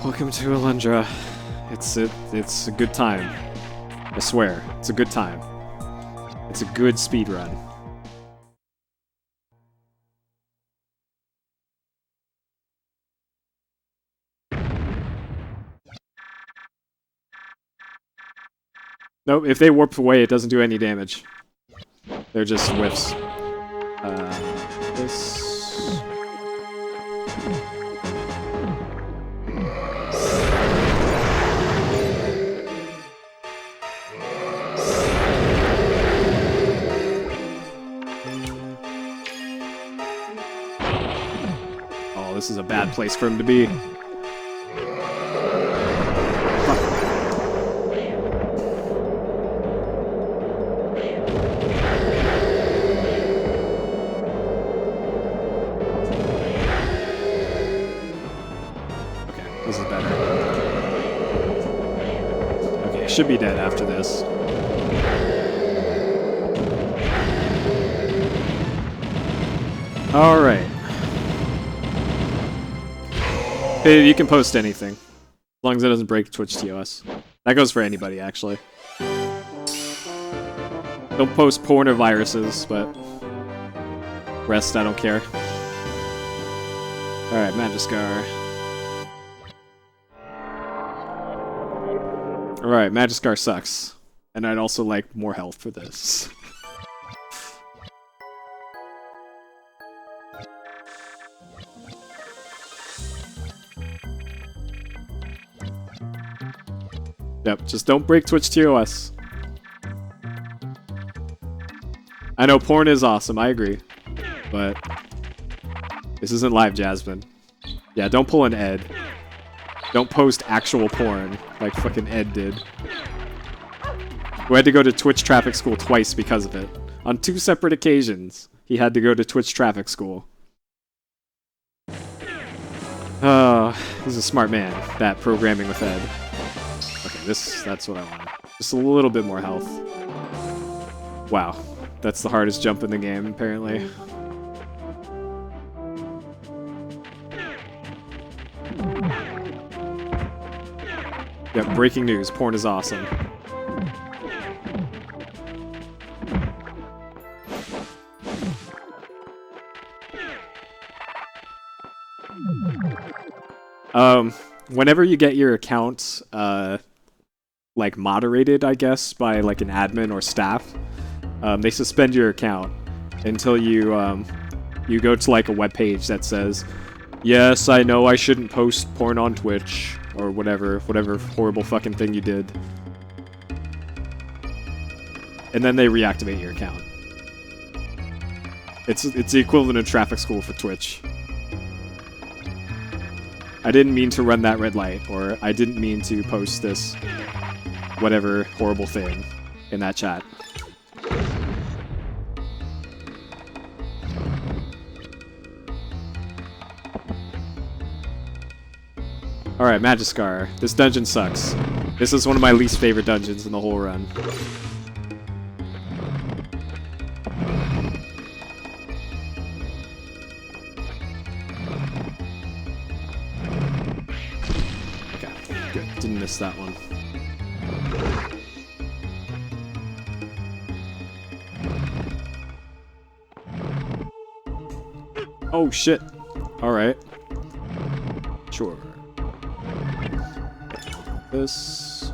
Welcome to Alundra. It's a good time. I swear, it's a good time. It's a good speed run. Nope, if they warp away, it doesn't do any damage. They're just whiffs. This. Oh, this is a bad place for him to be. Should be dead after this. Alright. Hey, you can post anything. As long as it doesn't break Twitch TOS. That goes for anybody, actually. Don't post porn or viruses, but... rest, I don't care. Alright, Magiskar. Alright, Magiskar sucks. And I'd also like more health for this. Yep, just don't break Twitch TOS. I know porn is awesome, I agree. But this isn't live Jasmine. Yeah, don't pull an Ed. Don't post actual porn like fucking Ed did. Who had to go to Twitch traffic school twice because of it. On 2 separate occasions, he had to go to Twitch traffic school. Oh, he's a smart man, that programming with Ed. Okay, that's what I wanted. Just a little bit more health. Wow, that's the hardest jump in the game, apparently. Yep, breaking news. Porn is awesome. Whenever you get your account, like, moderated, I guess, by, like, an admin or staff, they suspend your account until you, you go to, like, a web page that says, yes, I know I shouldn't post porn on Twitch. Or whatever horrible fucking thing you did. And then they reactivate your account. It's the equivalent of traffic school for Twitch. I didn't mean to run that red light, or I didn't mean to post this whatever horrible thing in that chat. Alright, Magiskar. This dungeon sucks. This is one of my least favorite dungeons in the whole run. Okay, good. Didn't miss that one. Oh shit. Alright. Sure. This.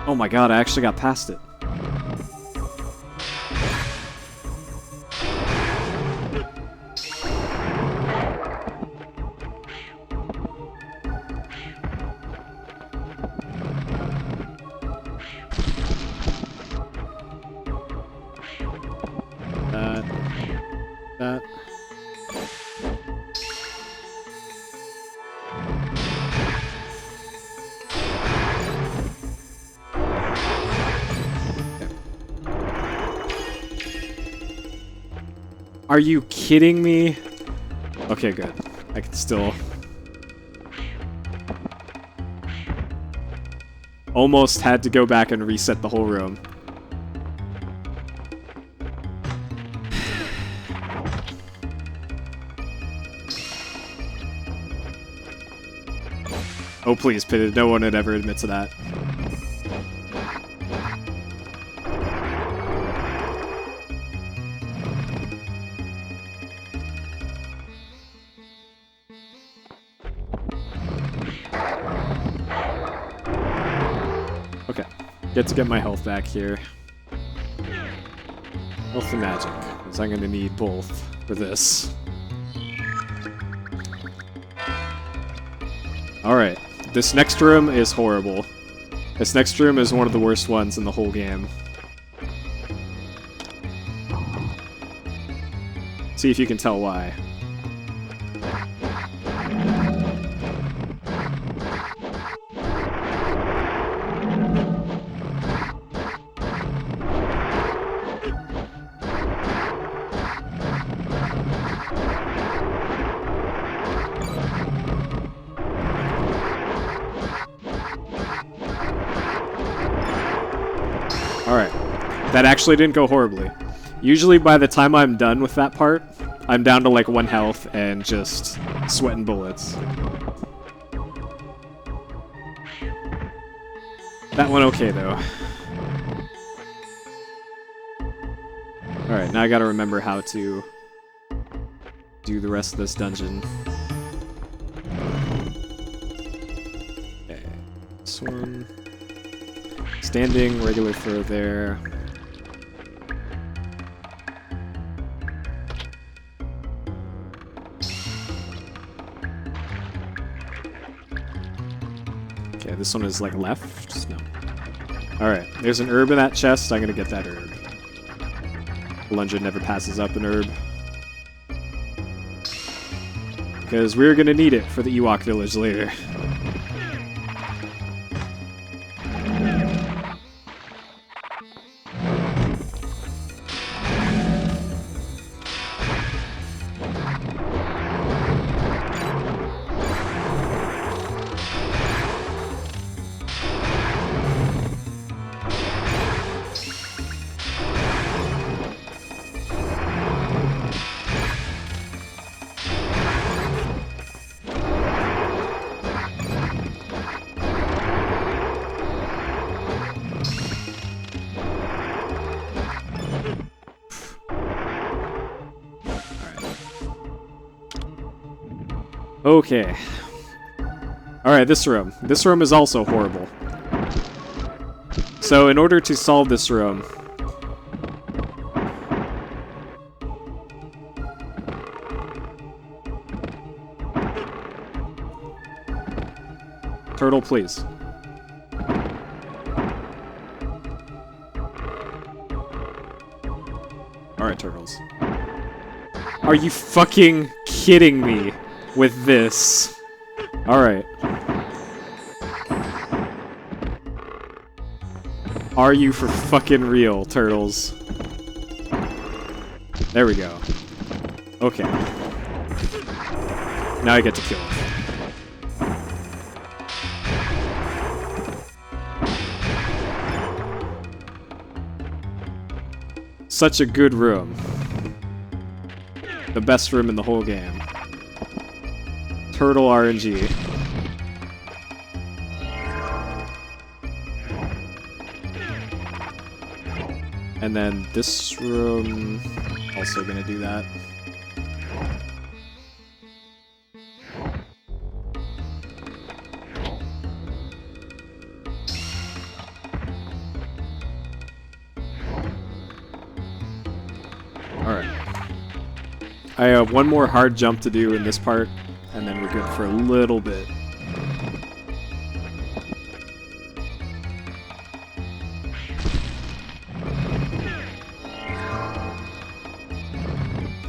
Oh my god, I actually got past it. That. Are you kidding me? Okay, good. I can still... Almost had to go back and reset the whole room. Oh please, Pitted, no one would ever admit to that. Okay, get to get my health back here. Health and magic, because I'm going to need both for this. Alright, this next room is horrible. This next room is one of the worst ones in the whole game. See if you can tell why. Alright, that actually didn't go horribly. Usually by the time I'm done with that part, I'm down to like 1 health and just sweating bullets. That went okay though. Alright, now I gotta remember how to do the rest of this dungeon. Okay, this one. Standing, regular throw there. Okay, this one is like left? No. Alright, there's an herb in that chest, I'm gonna get that herb. Alundra never passes up an herb. Because we're gonna need it for the Ewok village later. Okay. Alright, this room. This room is also horrible. So, in order to solve this room... Turtle, please. Alright, turtles. Are you fucking kidding me with this? Alright. Are you for fucking real, turtles? There we go. Okay. Now I get to kill him. Such a good room. The best room in the whole game. Turtle RNG. And then this room, also gonna do that. Alright. I have one more hard jump to do in this part, and then we're good for a little bit.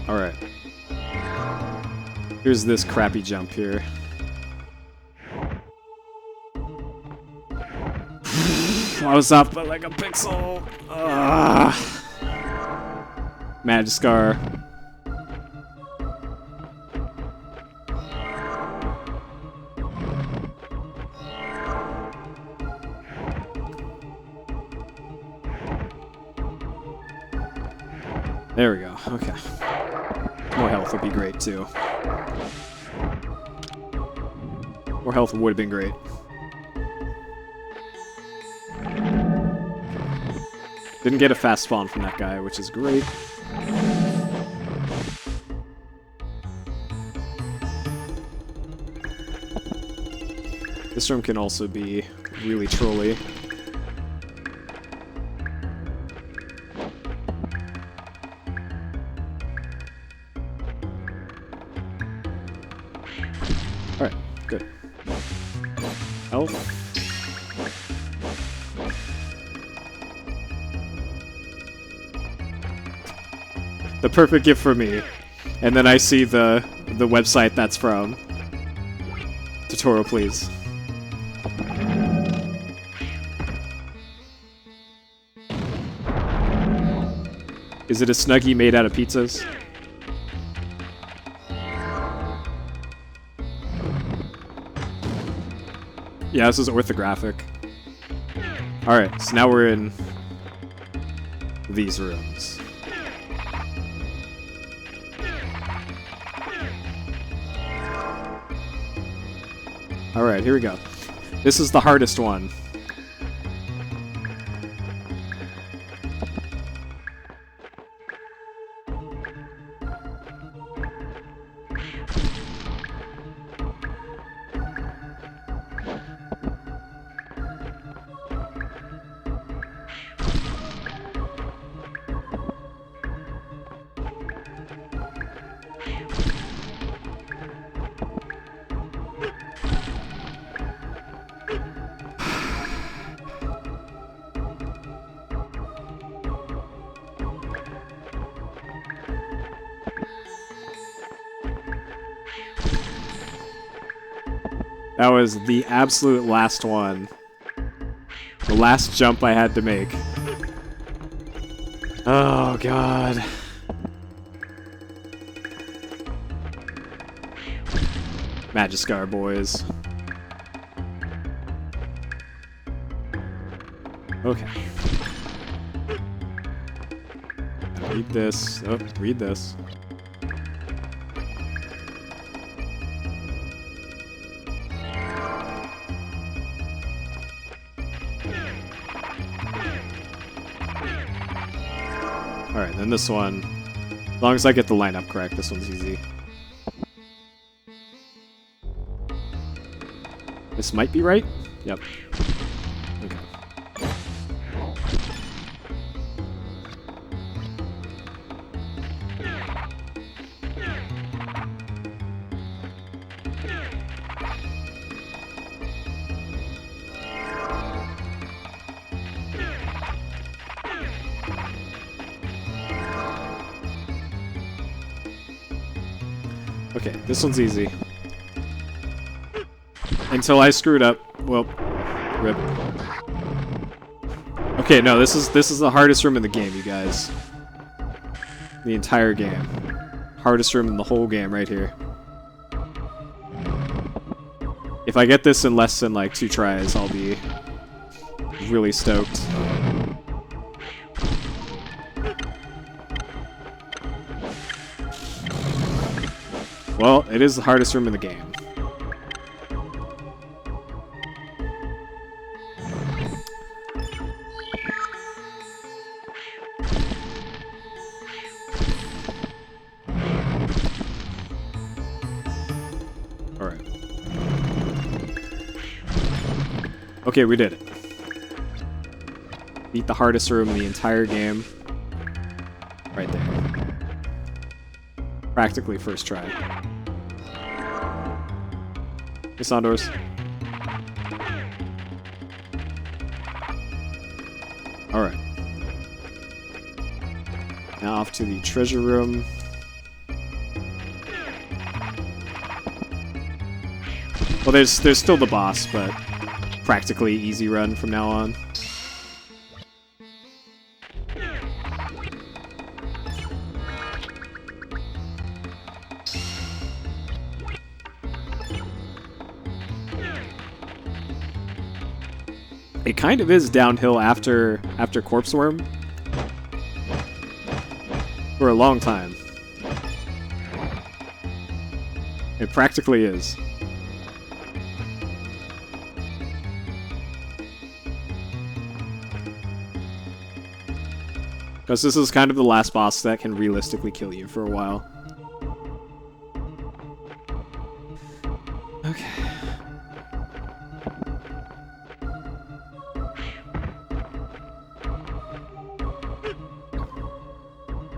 Alright. Here's this crappy jump here. I was off by like a pixel. Magiscar. There we go. Okay. More health would be great, too. More health would have been great. Didn't get a fast spawn from that guy, which is great. This room can also be really trolly. Alright, good. Health. The perfect gift for me. And then I see the website that's from. Tutorial, please. Is it a Snuggie made out of pizzas? Yeah, this is orthographic. Alright, so now we're in these rooms. Alright, here we go. This is the hardest one. That was the absolute last one. The last jump I had to make. Oh, God. Magiscar, boys. Okay. Read this. Oh, read this. Alright, then this one. As long as I get the lineup correct, this one's easy. This might be right? Yep. Okay. Okay, this one's easy. Until I screwed up. Well, rip. Okay, no, this is the hardest room in the game, you guys. The entire game. Hardest room in the whole game right here. If I get this in less than like 2 tries, I'll be really stoked. Well, it is the hardest room in the game. Alright. Okay, we did it. Beat the hardest room in the entire game. Right there. Practically first try. Hey, Sondors. Alright. Now off to the treasure room. Well, there's still the boss, but practically easy run from now on. It kind of is downhill after Corpseworm. For a long time. It practically is. Because this is kind of the last boss that can realistically kill you for a while. Okay.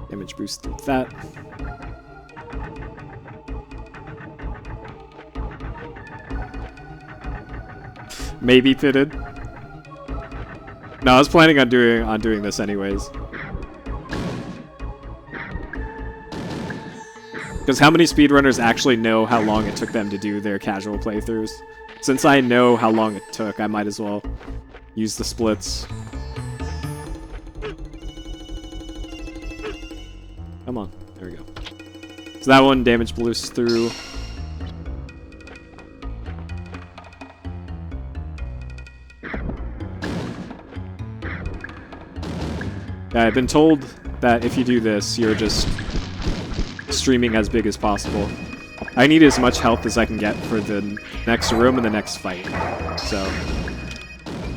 Damage boost with that. Maybe pitted. No, I was planning on doing this anyways. Because how many speedrunners actually know how long it took them to do their casual playthroughs? Since I know how long it took, I might as well use the splits. Come on, there we go. So that one damage boost through. Yeah, I've been told that if you do this, you're just streaming as big as possible. I need as much health as I can get for the next room and the next fight. So,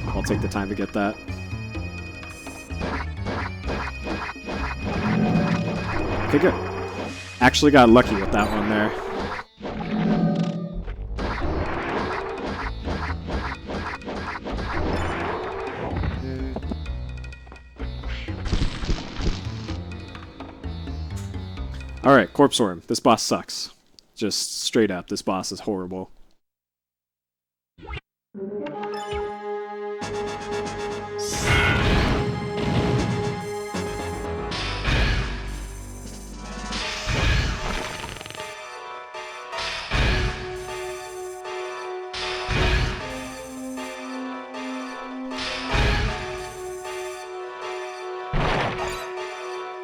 I'll take the time to get that. Okay, good. Actually got lucky with that one there. Alright, Corpseworm. This boss sucks. Just straight up, this boss is horrible.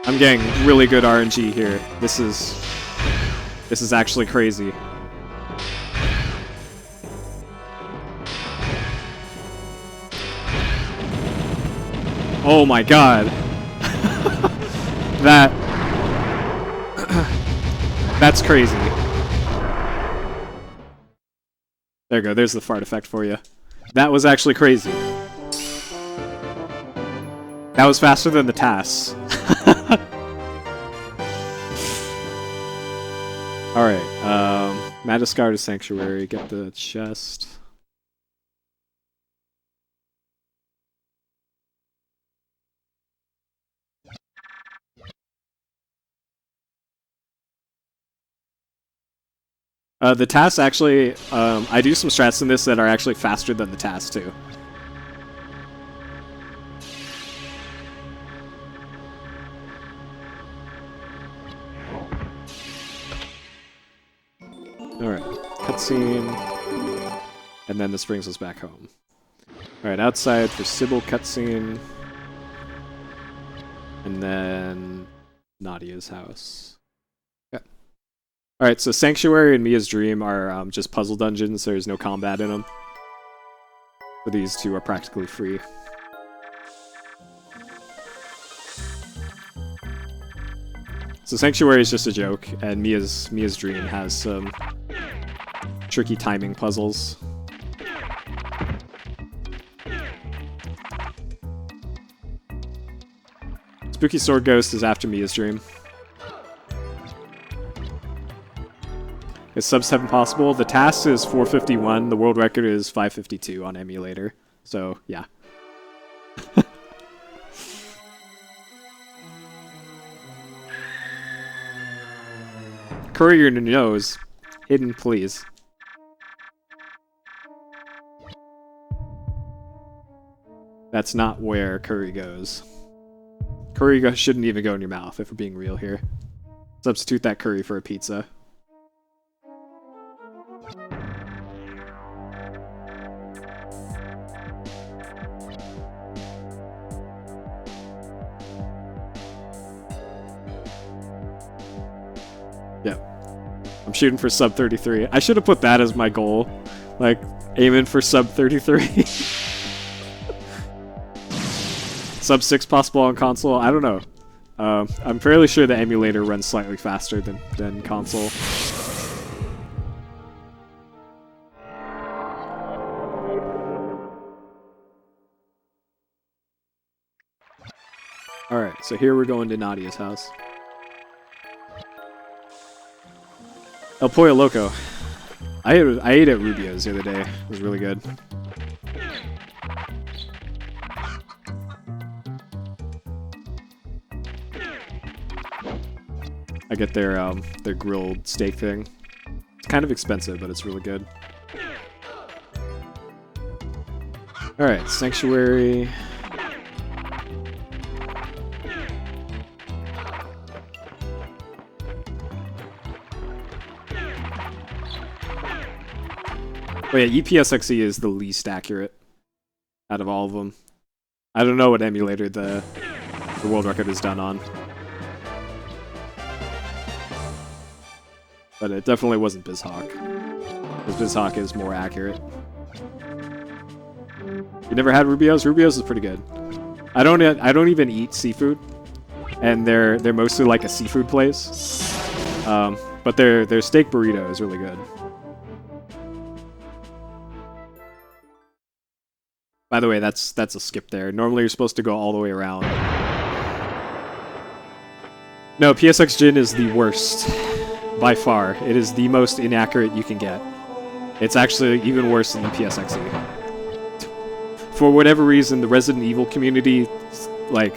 I'm getting really good RNG here. This is actually crazy. Oh my god. That's crazy. There you go, there's the fart effect for you. That was actually crazy. That was faster than the tasks. Alright, Madiscard to Sanctuary, get the chest. The tasks actually, I do some strats in this that are actually faster than the tasks too. Alright, cutscene, and then this brings us back home. Alright, outside for Sybil cutscene, and then Nadia's house. Yeah. Alright, so Sanctuary and Mia's Dream are just puzzle dungeons, there's no combat in them. So these two are practically free. So Sanctuary is just a joke, and Mia's Dream has some tricky timing puzzles. Spooky Sword Ghost is after Mia's Dream. Is sub 7 possible? The task is 451, the world record is 552 on emulator. So, yeah. Curry your nose. Hidden, please. That's not where curry goes. Curry shouldn't even go in your mouth, if we're being real here. Substitute that curry for a pizza. Yeah. I'm shooting for sub 33. I should have put that as my goal. Like, aiming for sub 33. Sub 6 possible on console? I don't know. I'm fairly sure the emulator runs slightly faster than console. Alright, so here we're going to Nadia's house. El Pollo Loco. I ate at Rubio's the other day. It was really good. I get their grilled steak thing. It's kind of expensive, but it's really good. Alright, Sanctuary. Oh yeah, EPSXE is the least accurate out of all of them. I don't know what emulator the world record is done on. But it definitely wasn't BizHawk. Because BizHawk is more accurate. You never had Rubio's? Rubio's is pretty good. I don't even eat seafood. And they're mostly like a seafood place. But their steak burrito is really good. By the way, that's a skip there. Normally you're supposed to go all the way around. No, PSX Jin is the worst. By far. It is the most inaccurate you can get. It's actually even worse than the PSXE. For whatever reason, the Resident Evil community, like,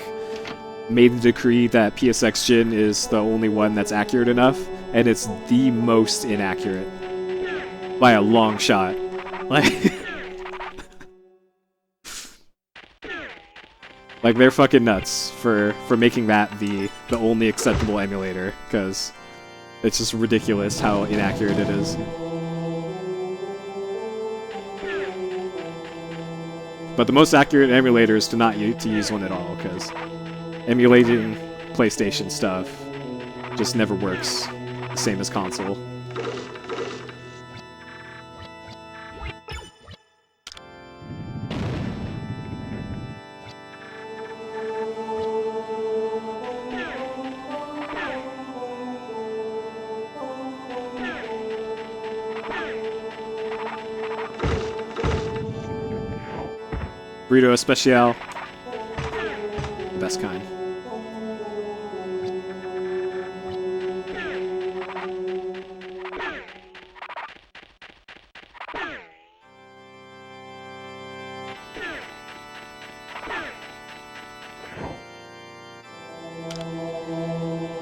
made the decree that PSX Jin is the only one that's accurate enough, and it's the most inaccurate. By a long shot. Like... Like, they're fucking nuts for making that the only acceptable emulator, because it's just ridiculous how inaccurate it is. But the most accurate emulator is to not use one at all, because emulating PlayStation stuff just never works the same as console. Burrito Especial. The best kind.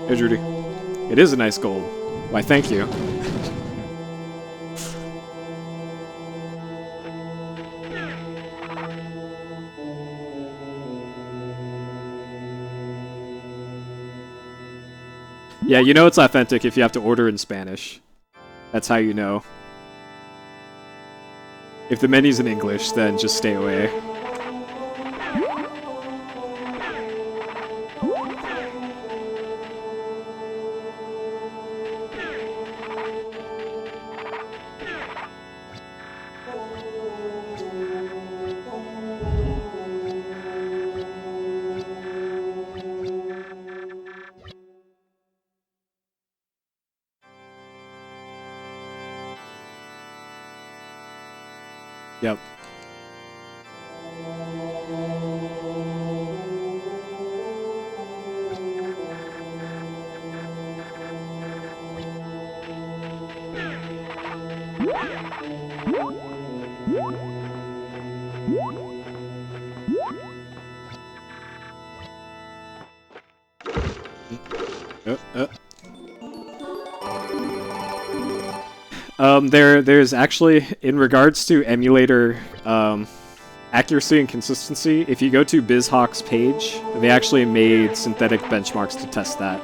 Hey, Judy. It is a nice gold. Why, thank you. Yeah, you know it's authentic if you have to order in Spanish. That's how you know. If the menu's in English, then just stay away. Yep. There's actually, in regards to emulator accuracy and consistency, if you go to BizHawk's page, they actually made synthetic benchmarks to test that.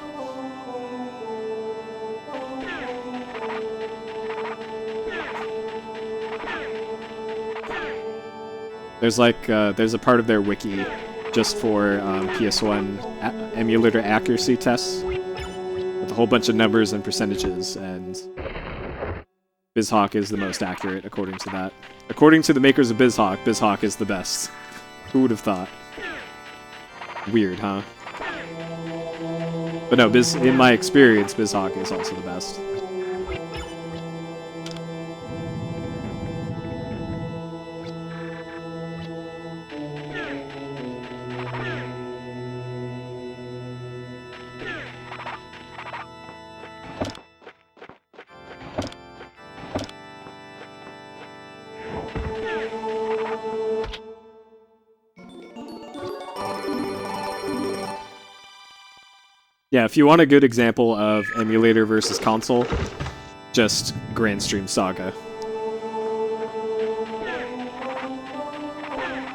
There's like, there's a part of their wiki just for PS1 emulator accuracy tests with a whole bunch of numbers and percentages, and BizHawk is the most accurate according to that. According to the makers of BizHawk, BizHawk is the best. Who would have thought? Weird, huh? But no, in my experience, BizHawk is also the best. Yeah, if you want a good example of emulator versus console, just Grandstream Saga.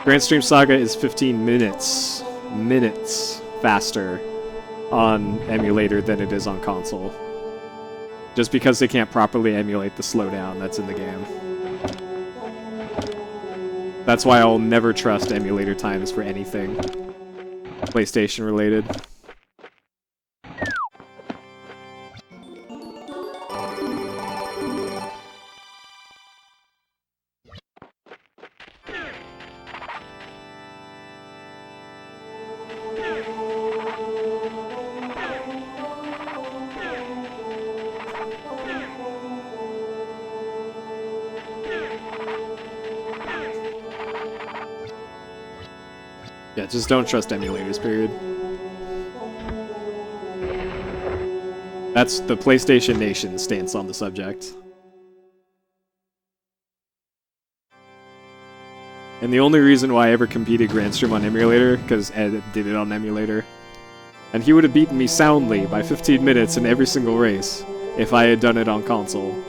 Grandstream Saga is 15 minutes faster on emulator than it is on console. Just because they can't properly emulate the slowdown that's in the game. That's why I'll never trust emulator times for anything PlayStation related. Yeah, just don't trust emulators, period. That's the PlayStation Nation stance on the subject. And the only reason why I ever competed Grandstream on emulator, because Ed did it on emulator. And he would have beaten me soundly by 15 minutes in every single race if I had done it on console.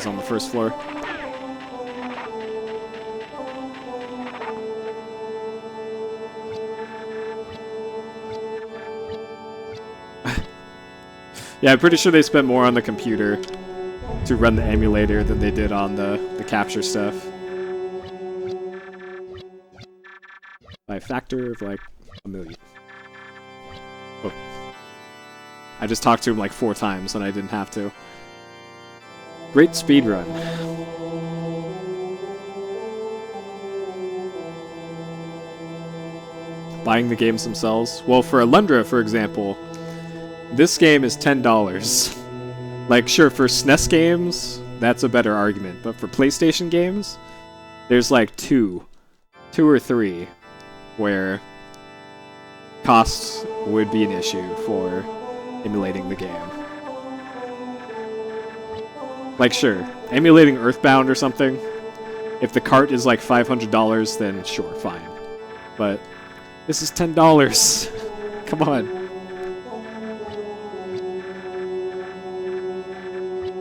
On the first floor. Yeah, I'm pretty sure they spent more on the computer to run the emulator than they did on the capture stuff. By a factor of like 1,000,000. Oh. I just talked to him like 4 times and I didn't have to. Great speedrun. Buying the games themselves. Well, for Alundra, for example, this game is $10. Like, sure, for SNES games, that's a better argument. But for PlayStation games, there's like two or three, where costs would be an issue for emulating the game. Like, sure, emulating Earthbound or something, if the cart is like $500, then sure, fine. But this is $10. Come on.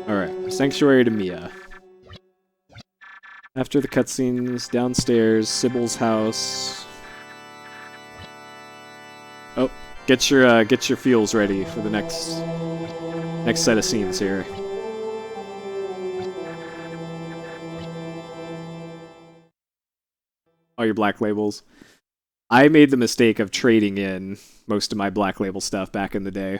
Alright, Sanctuary to Mia. After the cutscenes, downstairs, Sybil's house. Oh, get your feels ready for the next set of scenes here. All your black labels. I made the mistake of trading in most of my Black Label stuff back in the day.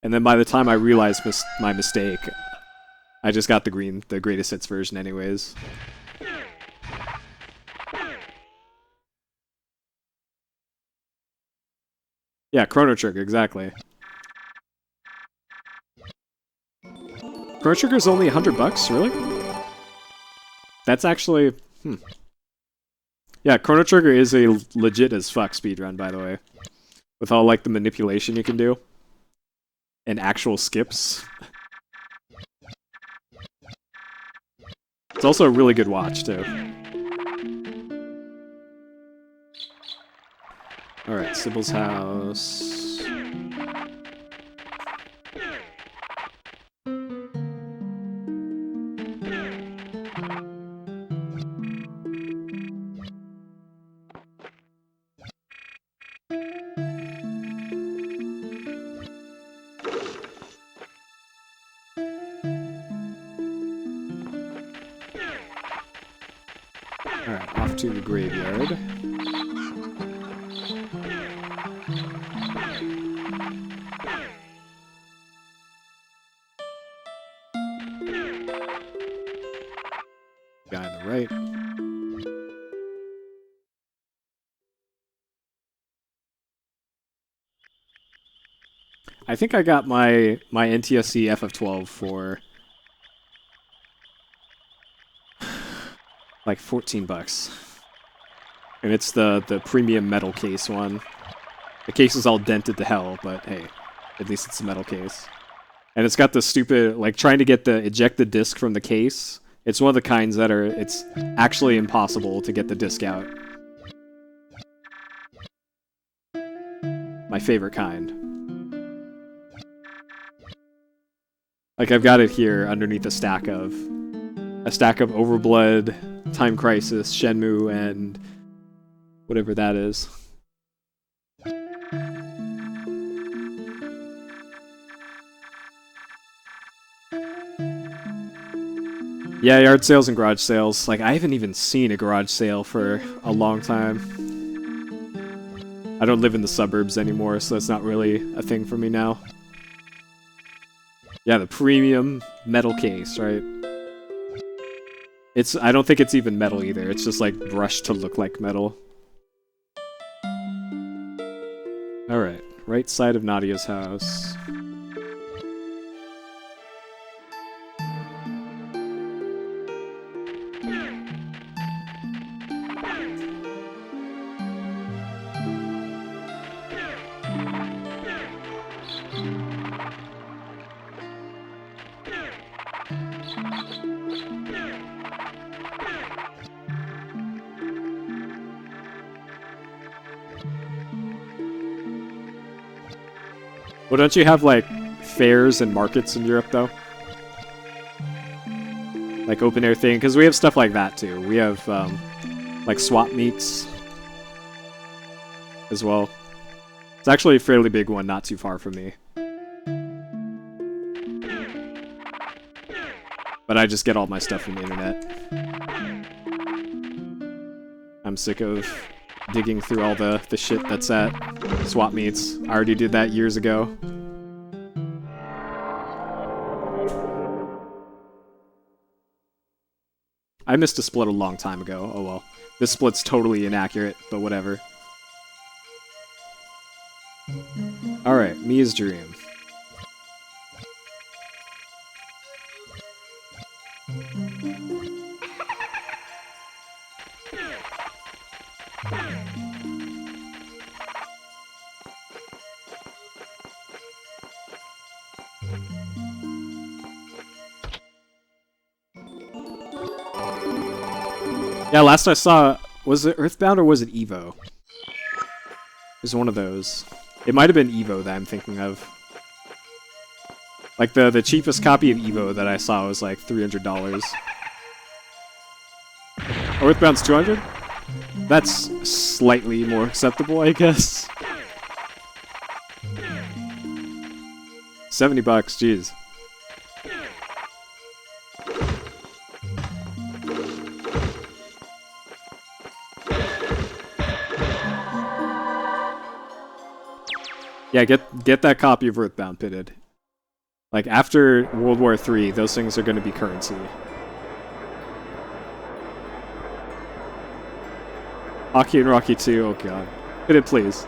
And then by the time I realized my mistake, I just got the greatest hits version anyways. Yeah, Chrono Trigger, exactly. Chrono Trigger's only $100, really? That's actually... Yeah, Chrono Trigger is a legit as fuck speedrun, by the way. With all, like, the manipulation you can do. And actual skips. It's also a really good watch, too. Alright, Sybil's house... Alright, off to the graveyard. Guy on the right. I think I got my NTSC FF12 for like $14. And it's the premium metal case one. The case is all dented to hell, but hey, at least it's a metal case. And it's got the stupid, like, trying to get the ejected disc from the case. It's one of the kinds that it's actually impossible to get the disc out. My favorite kind. Like, I've got it here underneath a stack of Overblood, Time Crisis, Shenmue, and whatever that is. Yeah, yard sales and garage sales. Like, I haven't even seen a garage sale for a long time. I don't live in the suburbs anymore, so that's not really a thing for me now. Yeah, the premium metal case, right? I don't think it's even metal either. It's just like brushed to look like metal. Alright, right side of Nadia's house. Well, don't you have, like, fairs and markets in Europe, though? Like, open-air thing? Because we have stuff like that, too. We have, like, swap meets as well. It's actually a fairly big one, not too far from me. But I just get all my stuff from the internet. I'm sick of digging through all the shit that's at swap meets. I already did that years ago. I missed a split a long time ago. Oh well. This split's totally inaccurate, but whatever. Alright, Mia's dream. Yeah, last I saw, was it Earthbound or was it Evo? It was one of those. It might have been Evo that I'm thinking of. Like, the cheapest copy of Evo that I saw was like $300. Earthbound's 200? That's slightly more acceptable, I guess. 70 bucks, jeez. Yeah, get that copy of Earthbound pitted. Like, after World War III, those things are going to be currency. Hockey and Rocky 2, oh god. Pitted, please.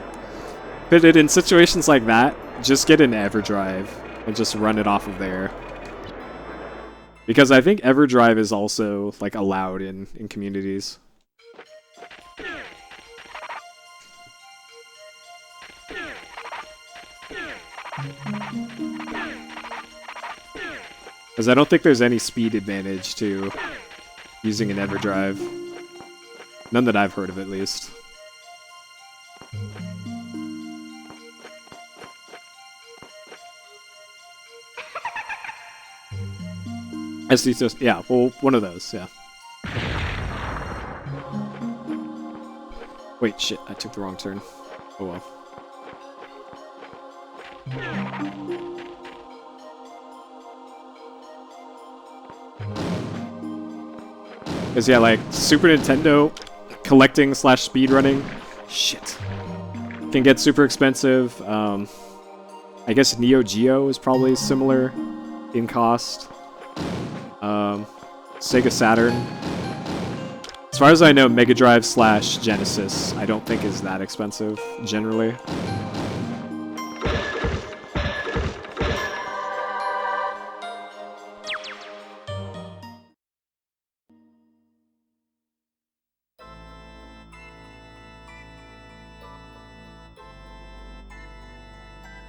Pitted, in situations like that, just get an EverDrive and just run it off of there. Because I think EverDrive is also, like, allowed in communities. Because I don't think there's any speed advantage to using an EverDrive. None that I've heard of, at least. SD, yeah, well, one of those, yeah. Wait, shit, I took the wrong turn. Oh well. Because, yeah, like, Super Nintendo collecting / speedrunning, shit, can get super expensive. I guess Neo Geo is probably similar in cost. Sega Saturn. As far as I know, Mega Drive / Genesis, I don't think is that expensive, generally.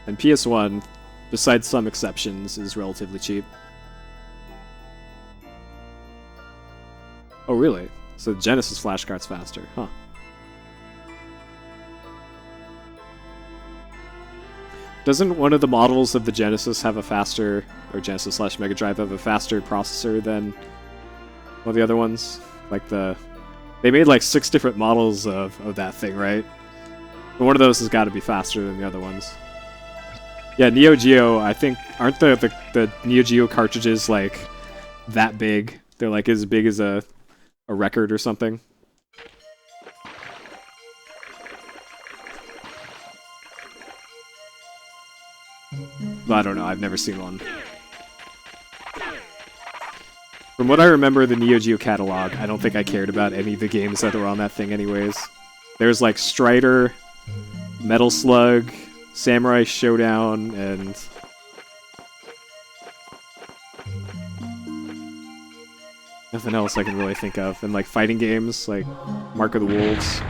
And PS1, besides some exceptions, is relatively cheap. Oh, really? So Genesis flashcard's faster, huh? Doesn't one of the models of the Genesis have a faster, or Genesis / Mega Drive have a faster processor than one of the other ones? Like they made like 6 different models of that thing, right? But one of those has got to be faster than the other ones. Yeah, Neo Geo, I think, aren't the Neo Geo cartridges like that big? They're like as big as a record or something. But I don't know, I've never seen one. From what I remember the Neo Geo catalog, I don't think I cared about any of the games that were on that thing anyways. There's like Strider, Metal Slug, Samurai Showdown, and nothing else I can really think of. And like fighting games like Mark of the Wolves,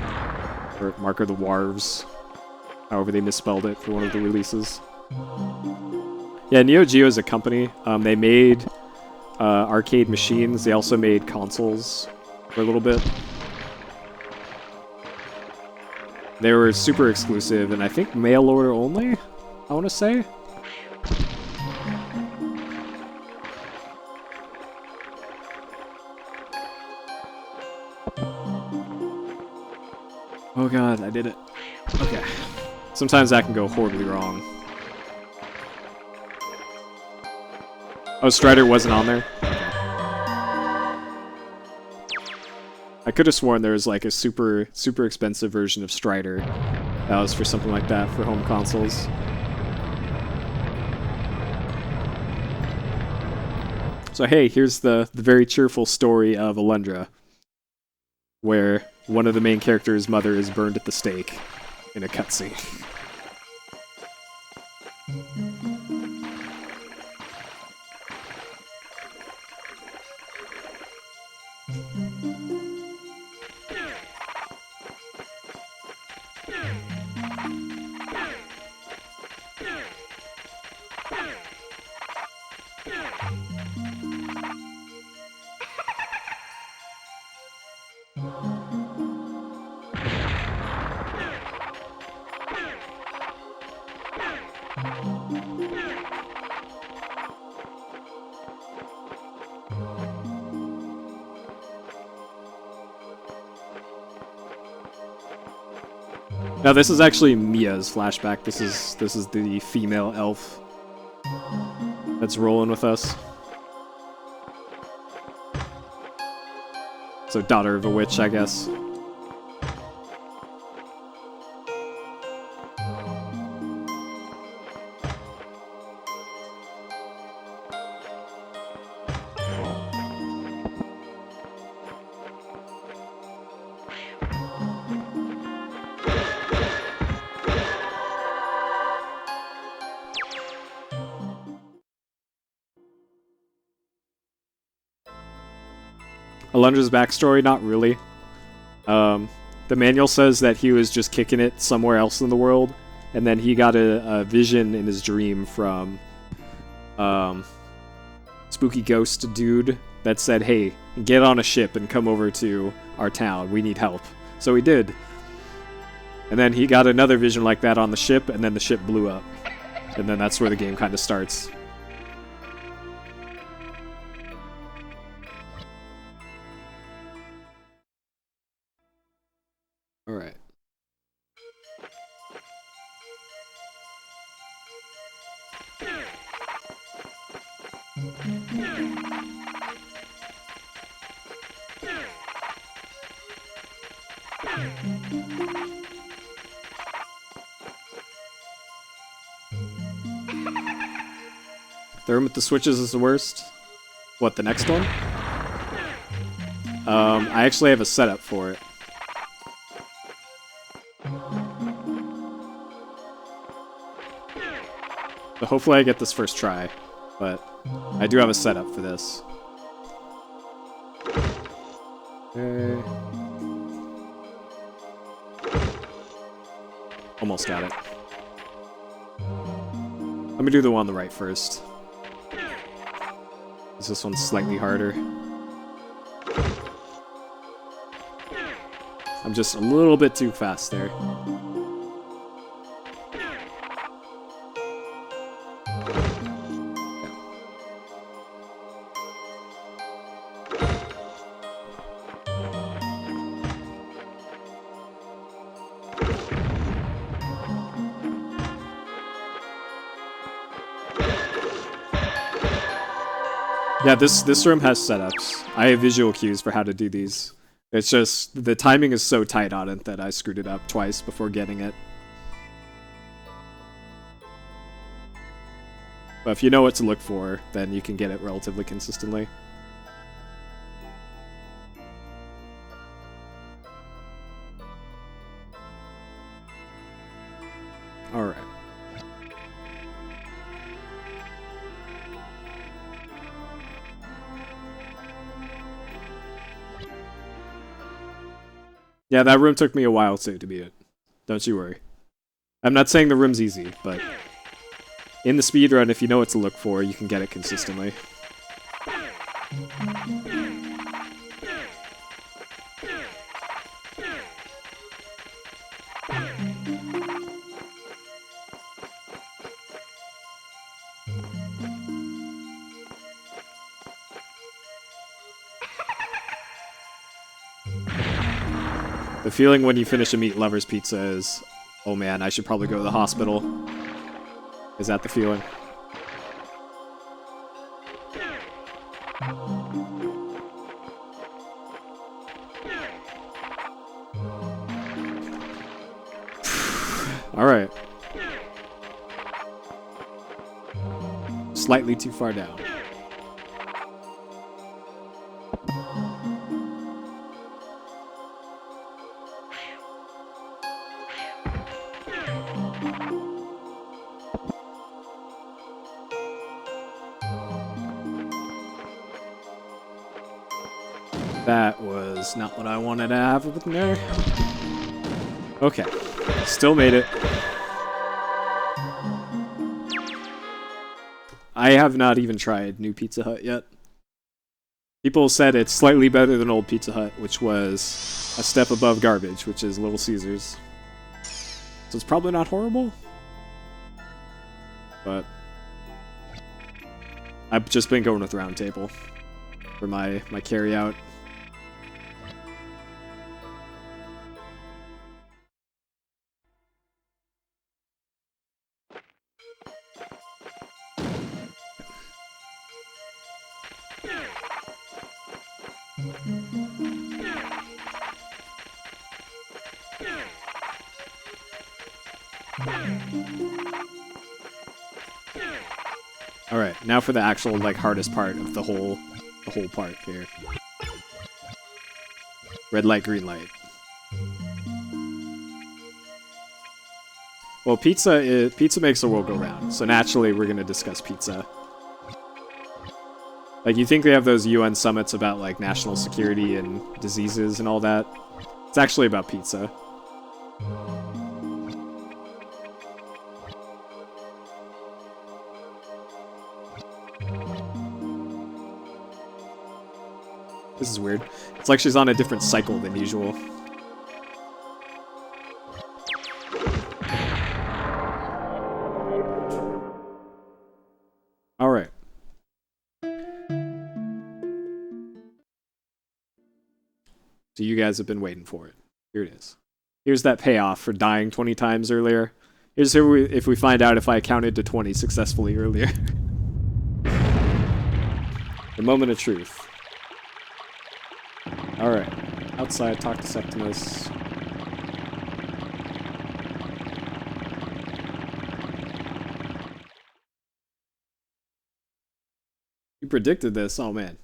or Mark of the Warves, however they misspelled it for one of the releases. Yeah, Neo Geo is a company. They made arcade machines. They also made consoles for a little bit. They were super exclusive, and I think mail order only, I want to say. Oh god, I did it. Okay. Sometimes that can go horribly wrong. Oh, Strider wasn't on there? Okay. I could have sworn there was like a super expensive version of Strider that was for something like that for home consoles. So hey, here's the very cheerful story of Alundra, where one of the main characters' mother is burned at the stake in a cutscene. Now this is actually Mia's flashback. This is the female elf that's rolling with us. So daughter of a witch, I guess. Alundra's backstory, not really. The manual says that he was just kicking it somewhere else in the world, and then he got a vision in his dream from spooky ghost dude that said, hey, get on a ship and come over to our town. We need help. So he did. And then he got another vision like that on the ship, and then the ship blew up. And then that's where the game kind of starts. Alright. The room with the switches is the worst. What, the next one? I actually have a setup for it. So hopefully I get this first try, but I do have a setup for this. Okay. Almost got it. Let me do the one on the right first. This one's slightly harder. I'm just a little bit too fast there. Yeah, this room has setups. I have visual cues for how to do these. It's just, the timing is so tight on it that I screwed it up twice before getting it. But if you know what to look for, then you can get it relatively consistently. Alright. Yeah, that room took me a while to beat it. Don't you worry. I'm not saying the room's easy, but in the speedrun, if you know what to look for, you can get it consistently. The feeling when you finish a meat lover's pizza is, oh man, I should probably go to the hospital. Is that the feeling? Alright. Slightly too far down. That was not what I wanted to have in there. Okay. Still made it. I have not even tried new Pizza Hut yet. People said it's slightly better than old Pizza Hut, which was a step above garbage, which is Little Caesars. So it's probably not horrible. But I've just been going with Round Table for my carry out. Alright, now for the actual, like, hardest part of the whole part here. Red light, green light. Well, pizza makes the world go round, so naturally we're gonna discuss pizza. Like, you think they have those UN summits about, like, national security and diseases and all that? It's actually about pizza. This is weird. It's like she's on a different cycle than usual. Alright. So you guys have been waiting for it. Here it is. Here's that payoff for dying 20 times earlier. Here's if we find out if I counted to 20 successfully earlier. The moment of truth. Alright. Outside, talk to Septimus. You predicted this? Oh, man.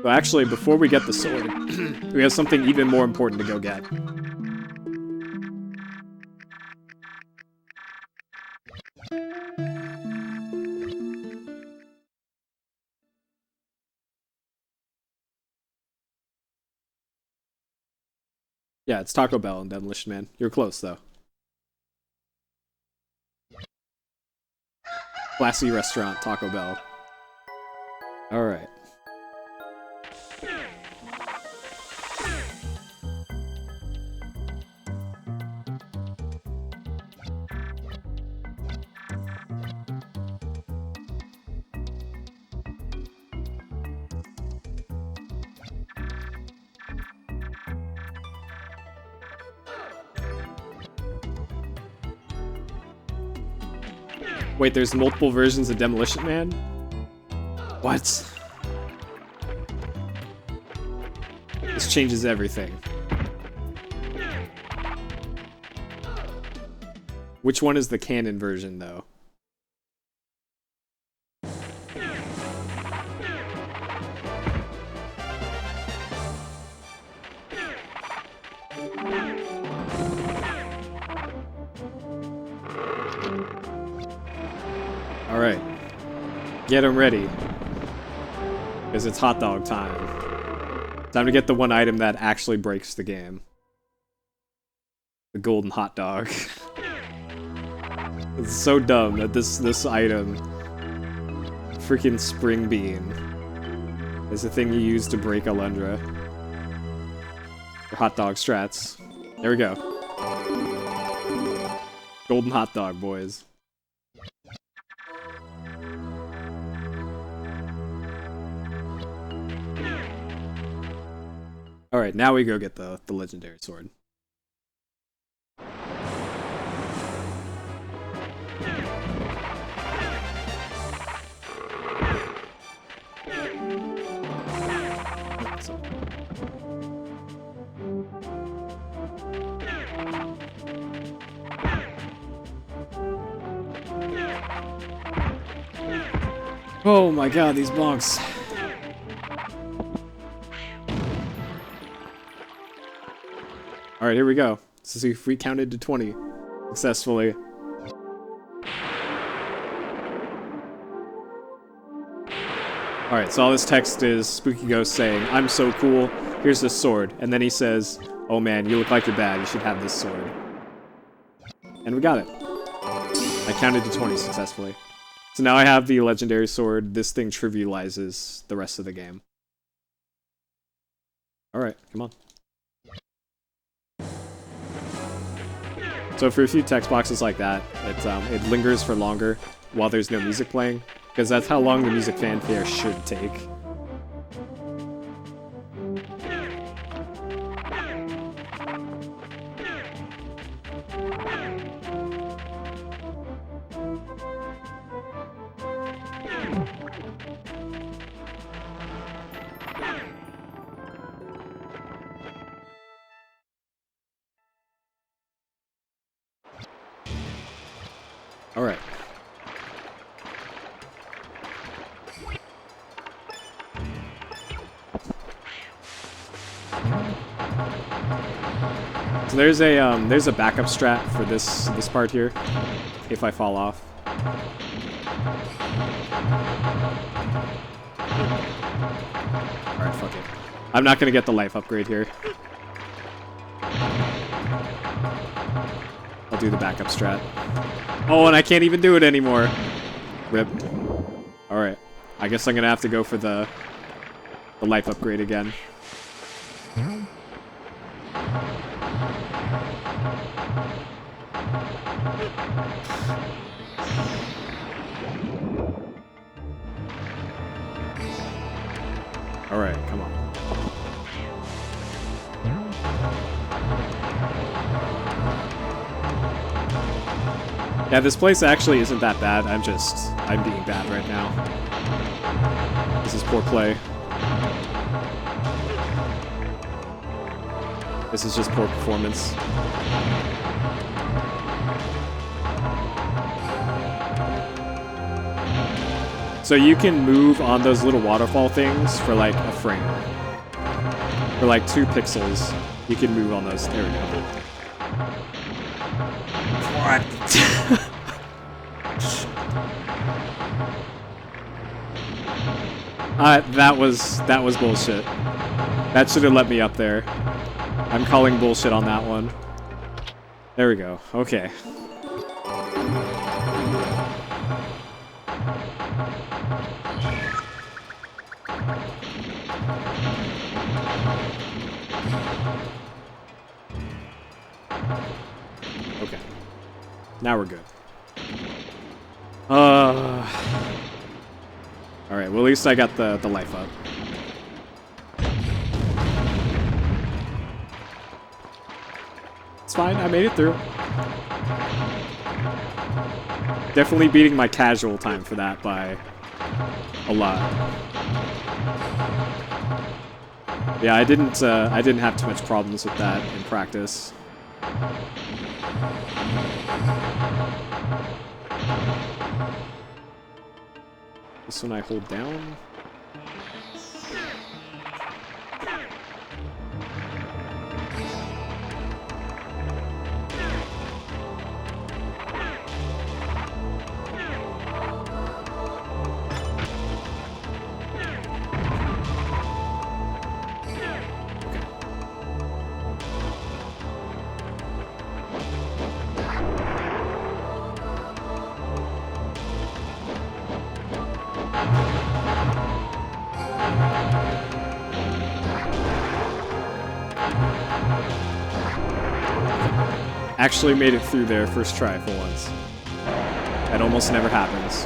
So actually, before we get the sword, we have something even more important to go get. Yeah, it's Taco Bell and Demolition Man. You're close, though. Classy restaurant, Taco Bell. Alright. Wait, there's multiple versions of Demolition Man? What? This changes everything. Which one is the canon version, though? Alright. Get him ready. Because it's hot dog time. Time to get the one item that actually breaks the game. The golden hot dog. It's so dumb that this item, freaking spring bean, is the thing you use to break Alundra. Or hot dog strats. There we go. Golden hot dog, boys. Alright, now we go get the legendary sword. Oh my god, these bonks. Alright, here we go. So see if we counted to 20 successfully. Alright, so all this text is Spooky Ghost saying, "I'm so cool, here's this sword." And then he says, "Oh man, you look like you're bad, you should have this sword." And we got it. I counted to 20 successfully. So now I have the legendary sword. This thing trivializes the rest of the game. Alright, come on. So for a few text boxes like that, it lingers for longer while there's no music playing, because that's how long the music fanfare should take. Alright. So there's a backup strat for this part here, if I fall off. Alright, fuck it. I'm not gonna get the life upgrade here. I'll do the backup strat. Oh, and I can't even do it anymore. Rip. Alright. I guess I'm gonna have to go for the life upgrade again. Alright, come on. Yeah, this place actually isn't that bad. I'm being bad right now. This is poor play. This is just poor performance. So you can move on those little waterfall things for like a frame. For like 2 pixels, you can move on those. There we go. What? That was bullshit. That should have let me up there. I'm calling bullshit on that one. There we go. Okay. Okay. Now we're good. Alright, well at least I got the life up. It's fine, I made it through. Definitely beating my casual time for that by a lot. Yeah, I didn't have too much problems with that in practice. This one I hold down. Actually made it through there first try for once. That almost never happens.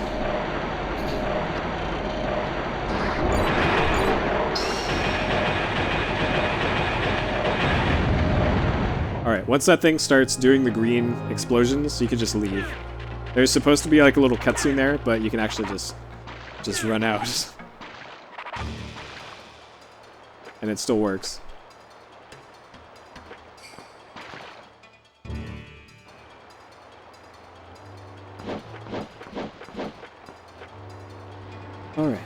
Alright, once that thing starts doing the green explosions, you can just leave. There's supposed to be like a little cutscene there, but you can actually just run out. And it still works. Alright.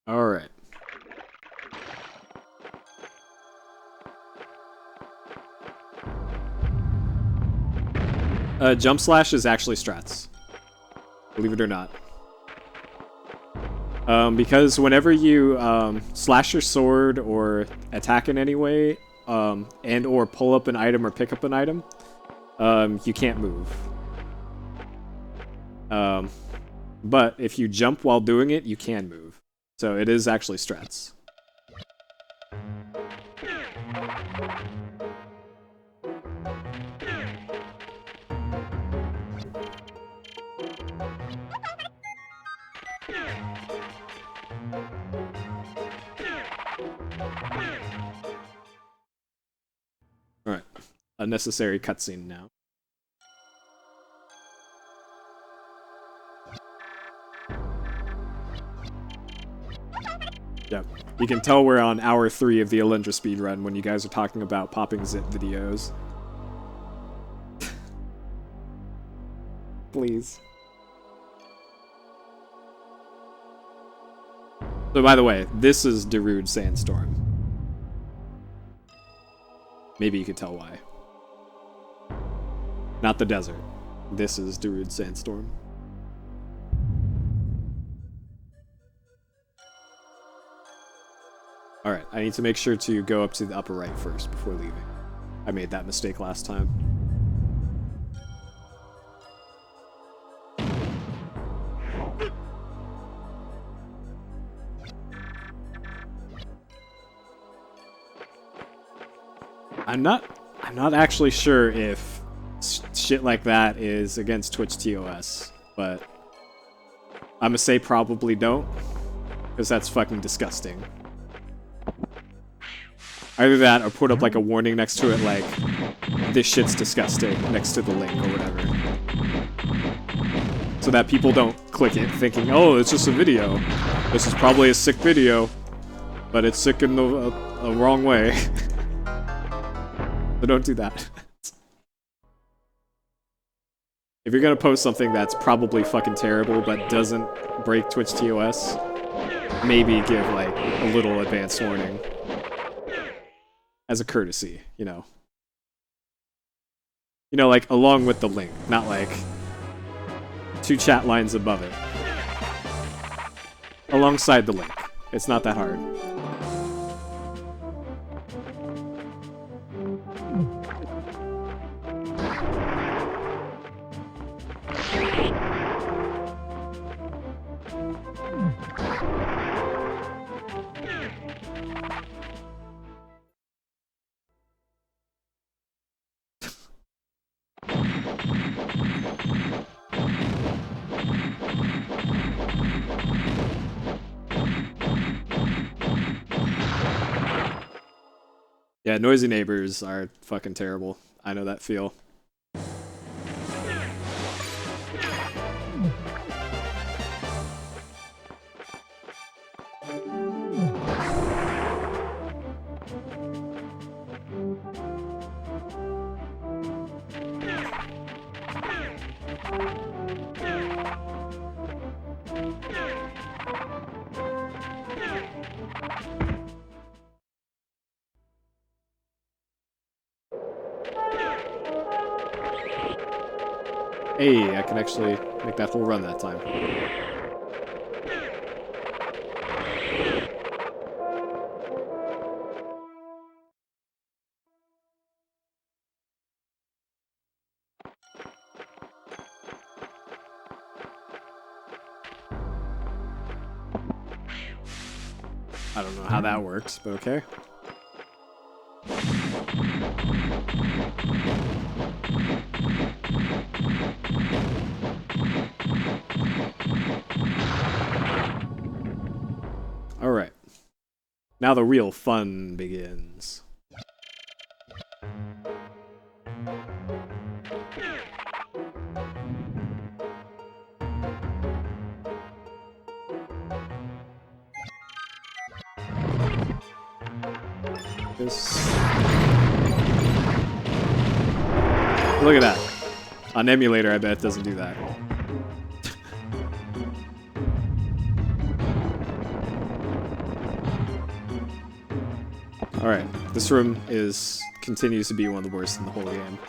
Alright. Jump slash is actually strats. Believe it or not. Because whenever you slash your sword or attack in any way, and or pull up an item or pick up an item, you can't move. But if you jump while doing it, you can move. So it is actually strats. unnecessary cutscene now. Yep. You can tell we're on hour 3 of the Alundra speedrun when you guys are talking about popping zip videos. Please. So by the way, this is Darude Sandstorm. Maybe you could tell why. Not the desert. This is Darude Sandstorm. Alright, I need to make sure to go up to the upper right first before leaving. I made that mistake last time. I'm not actually sure if shit like that is against Twitch TOS, but I'm gonna say probably don't, because that's fucking disgusting. Either that or put up like a warning next to it like, this shit's disgusting, next to the link or whatever. So that people don't click it thinking, oh, it's just a video. This is probably a sick video, but it's sick in the wrong way. So don't do that. If you're gonna post something that's probably fucking terrible but doesn't break Twitch TOS, maybe give like a little advance warning. As a courtesy, you know. You know, like along with the link, not like 2 chat lines above it. Alongside the link. It's not that hard. Yeah, noisy neighbors are fucking terrible. I know that feel. Hey, I can actually make that whole run that time. I don't know how that works, but okay. Alright. Now the real fun begins. Look at that. On emulator, I bet it doesn't do that. Alright, this room continues to be one of the worst in the whole game.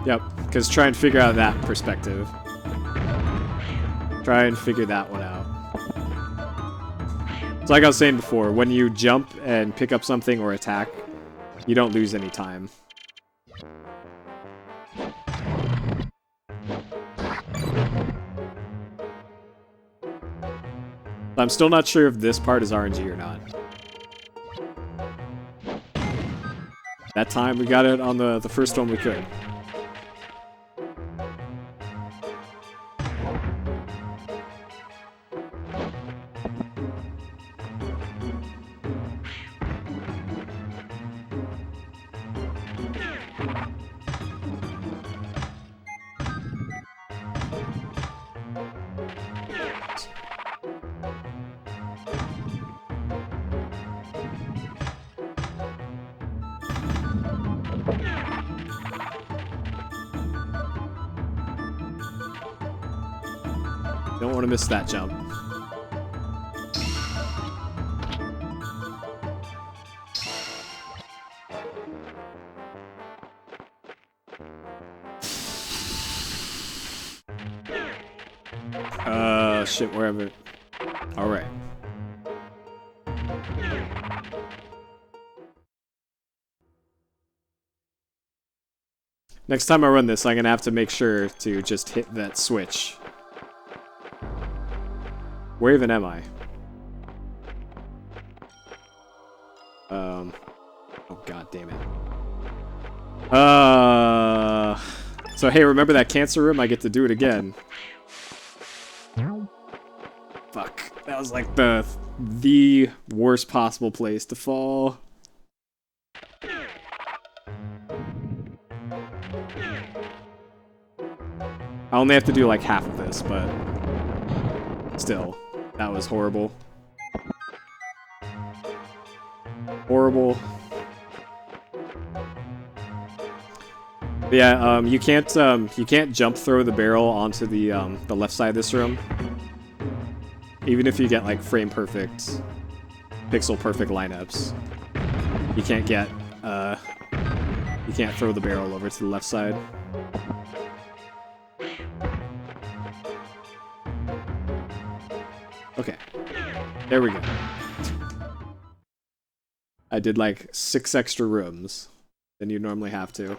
Yep, because try and figure out that perspective. Try and figure that one out. So like I was saying before, when you jump and pick up something or attack, you don't lose any time. I'm still not sure if this part is RNG or not. That time we got it on the first one we could. want to miss that jump. Shit, wherever. Alright. Next time I run this, I'm gonna have to make sure to just hit that switch. Where even am I? Oh god damn it. So hey, remember that cancer room? I get to do it again. Fuck. That was like the worst possible place to fall. I only have to do like half of this, but still, that was horrible. Horrible. But yeah, you can't jump throw the barrel onto the left side of this room. Even if you get like frame perfect, pixel perfect lineups, you can't throw the barrel over to the left side. Okay, there we go. I did like 6 extra rooms than you normally have to.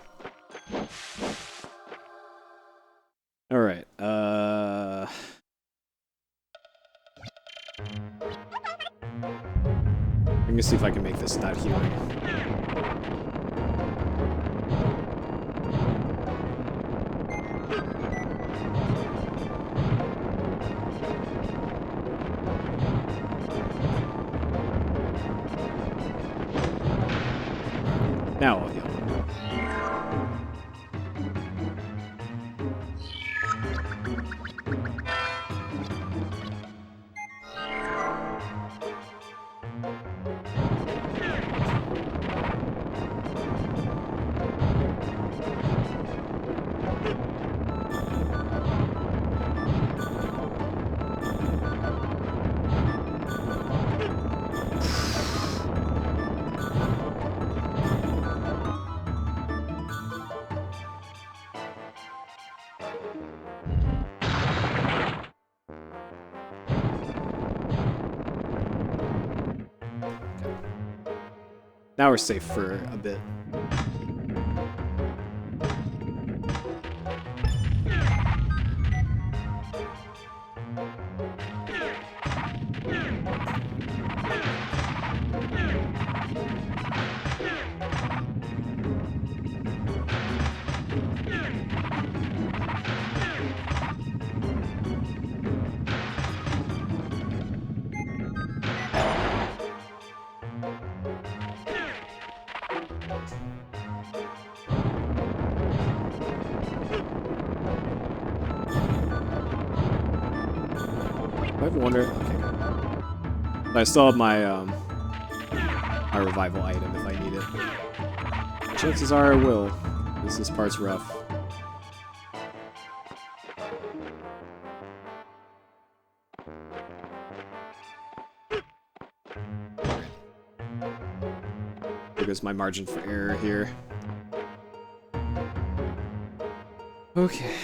Alright, I'm gonna see if I can make this without healing. Now I'll heal. Now we're safe for a bit. I wonder. Okay. I still have my my revival item if I need it. Chances are I will. This part's rough. There goes my margin for error here. Okay.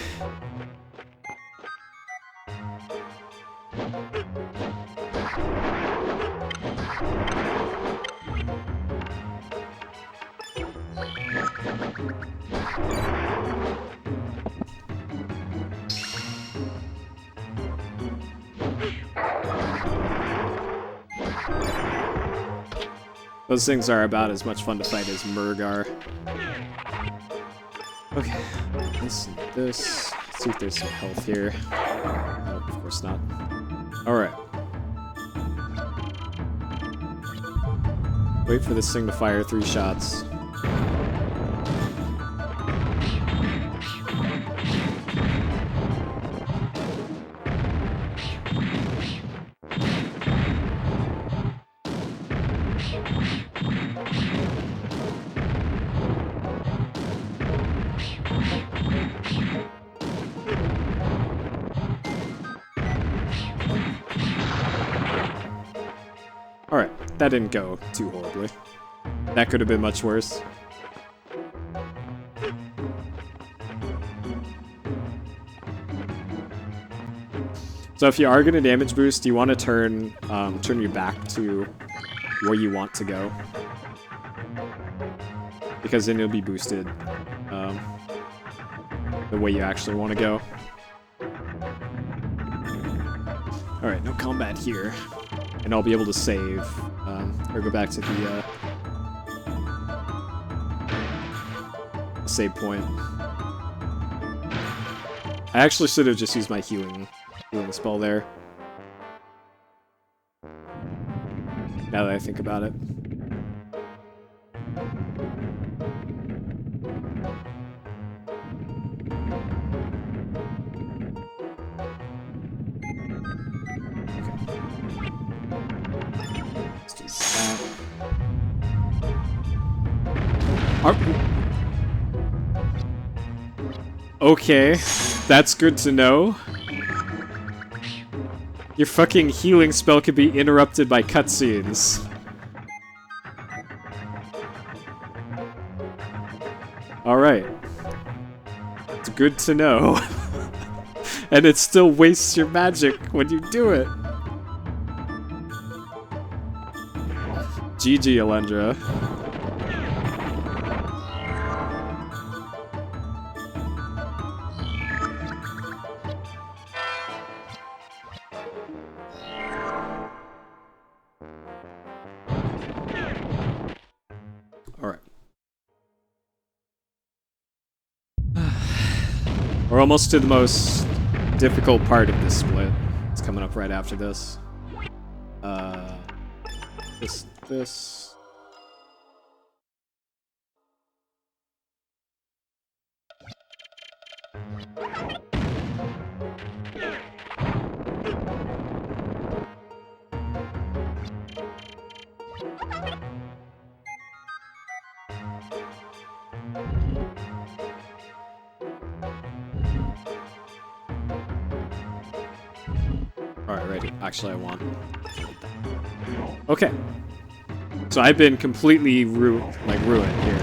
Those things are about as much fun to fight as Merg are. Okay, this and this. Let's see if there's some health here. No, of course not. Alright. Wait for this thing to fire 3 shots. that didn't go too horribly. That could have been much worse. So if you are gonna damage boost, you want to turn your back to where you want to go, because then you'll be boosted the way you actually want to go. All right, no combat here, and I'll be able to save or go back to the save point. I actually should have just used my healing spell there. Now that I think about it. Let's do that. Okay, that's good to know. Your fucking healing spell could be interrupted by cutscenes. Alright. It's good to know. And it still wastes your magic when you do it. GG, Alundra. We're almost to the most difficult part of this split. It's coming up right after this. This. Alright, ready. Actually, I won. Okay. So I've been completely ruined here.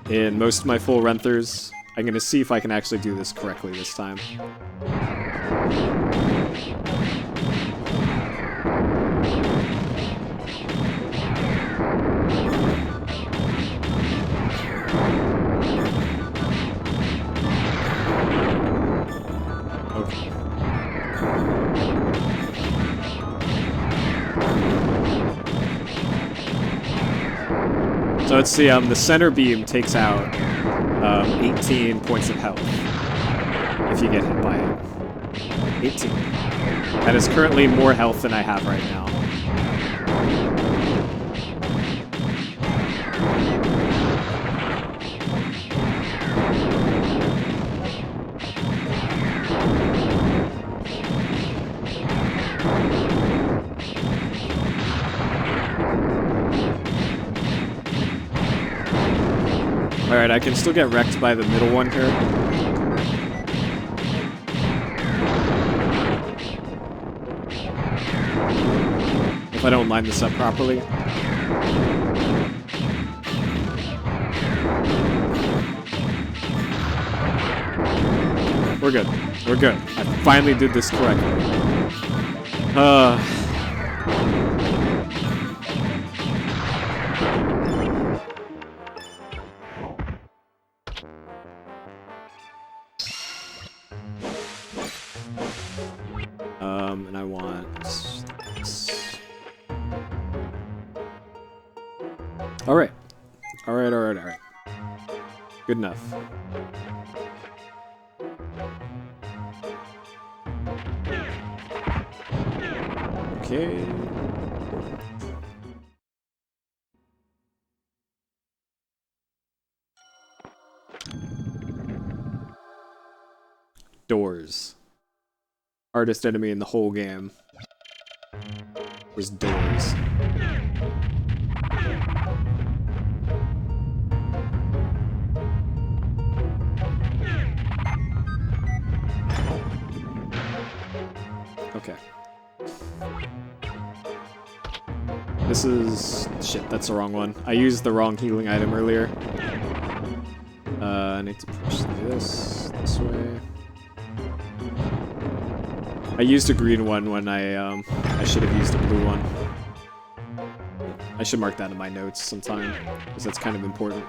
In most of my full Renthers, I'm gonna see if I can actually do this correctly this time. So let's see, the center beam takes out 18 points of health if you get hit by it. 18. That is currently more health than I have right now. Alright, I can still get wrecked by the middle one here. If I don't line this up properly. We're good. We're good. I finally did this correctly. And I want this. Alright. Alright. Good enough. Okay. Doors. Hardest enemy in the whole game was doors. Okay. This is... Shit, that's the wrong one. I used the wrong healing item earlier. I need to push this way. I used a green one when I should have used a blue one. I should mark that in my notes sometime, because that's kind of important.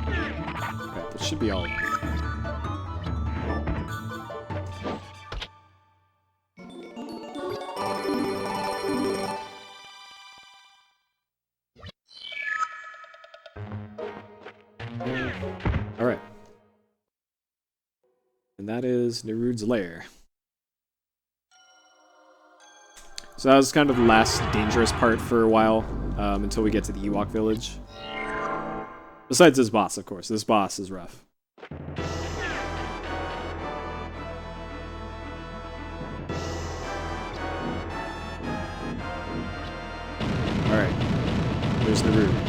Alright, that should be all. Alright. And that is Nerud's Lair. So that was kind of the last dangerous part for a while, until we get to the Ewok village. Besides this boss, of course. This boss is rough. Alright. There's Nerud.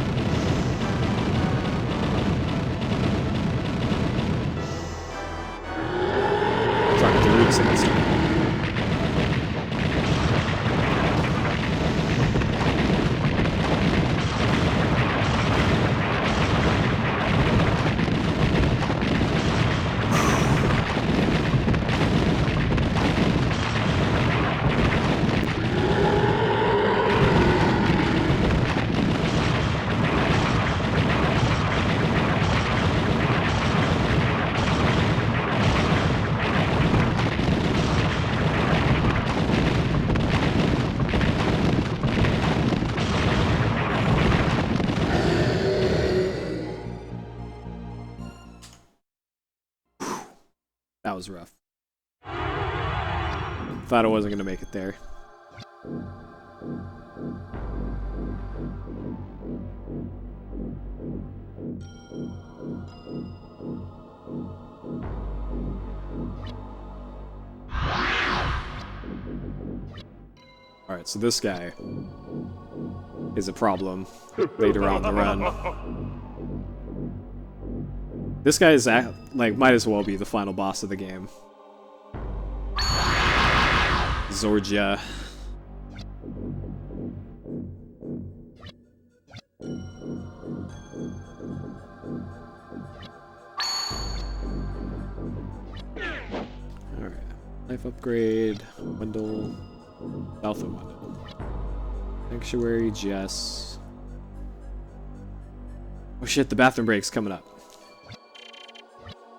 That was rough. Thought I wasn't gonna make it there. Alright, so this guy is a problem later on the run. This guy is, like, might as well be the final boss of the game. Zorgia. Alright. Life upgrade. Wendell. South of Wendell. Sanctuary, Jess. Oh shit, the bathroom break's coming up.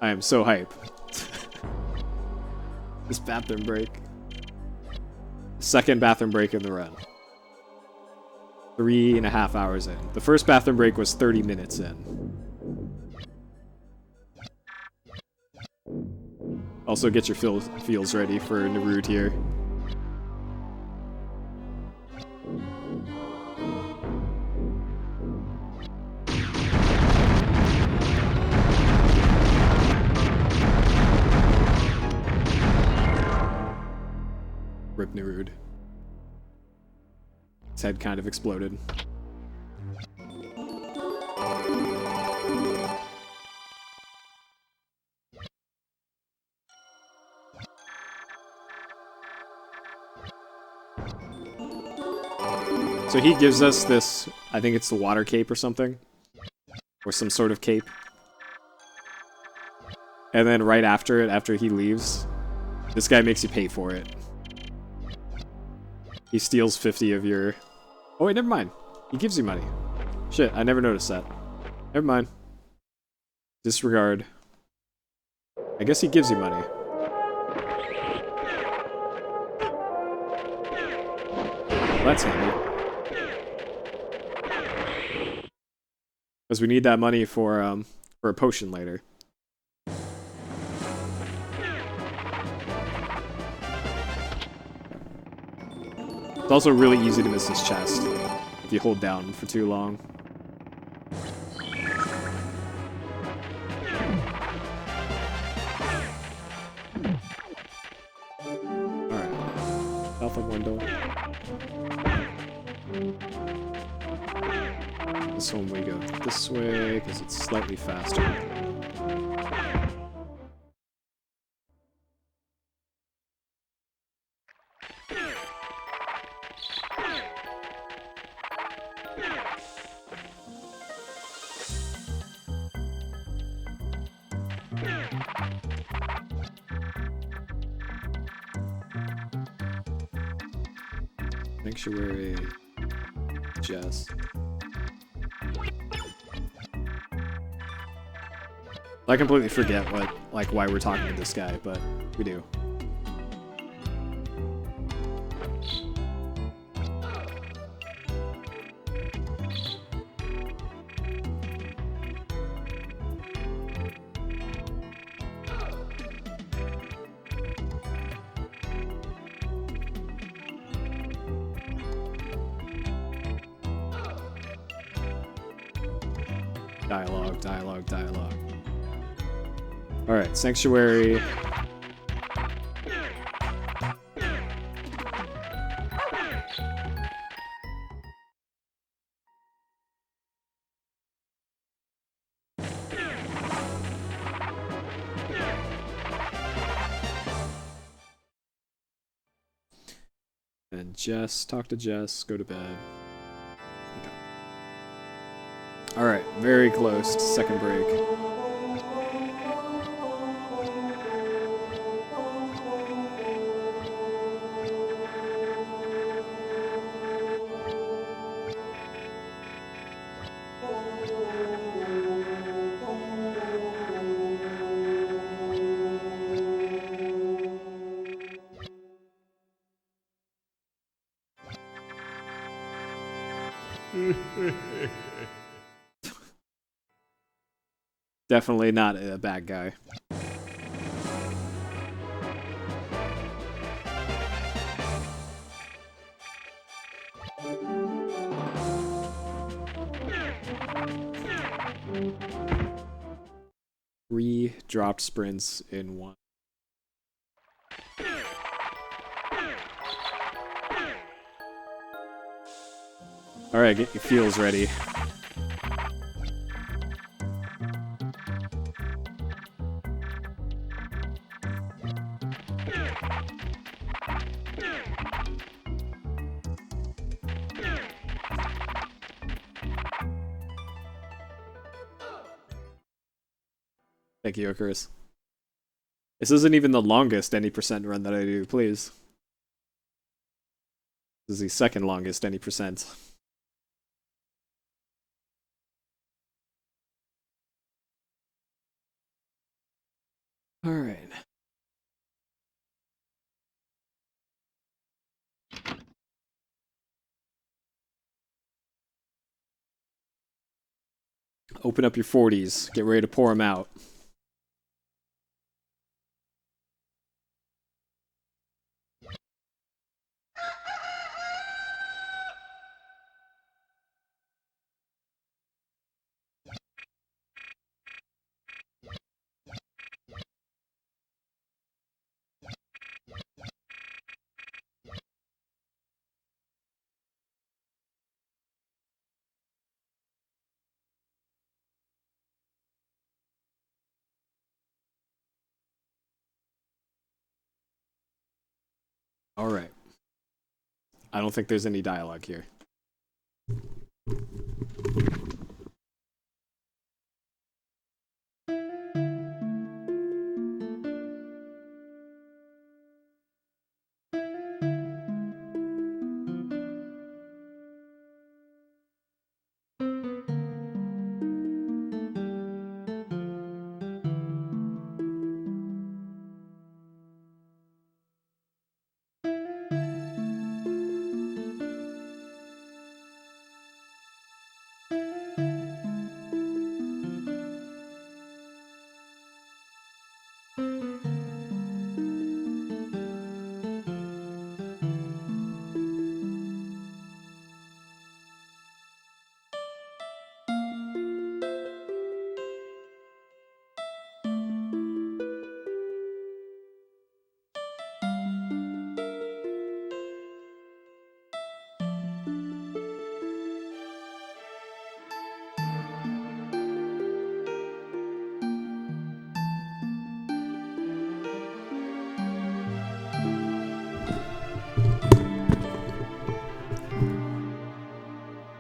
I am so hype. This bathroom break. Second bathroom break in the run. 3.5 hours in. The first bathroom break was 30 minutes in. Also get your feels ready for Nerud here. Rip Nerud. His head kind of exploded. So he gives us this, I think it's the water cape or something. Or some sort of cape. And then right after it, after he leaves, this guy makes you pay for it. He steals 50 of your... Oh wait, never mind. He gives you money. Shit, I never noticed that. Never mind. Disregard. I guess he gives you money. Well, that's handy. Because we need that money for a potion later. It's also really easy to miss this chest if you hold down for too long. Alright. South of window. This one we go this way because it's slightly faster. Sanctuary, Jess. I completely forget why we're talking to this guy, but we do. Dialogue. Alright, Sanctuary. And Jess, talk to Jess, go to bed. Alright, very close to second break. Definitely not a bad guy. Three dropped sprints in one. Alright, get your feels ready. Thank you, Icarus. This isn't even the longest any percent run that I do, please. This is the second longest any percent. Alright. Open up your 40s. Get ready to pour them out. Alright. I don't think there's any dialogue here.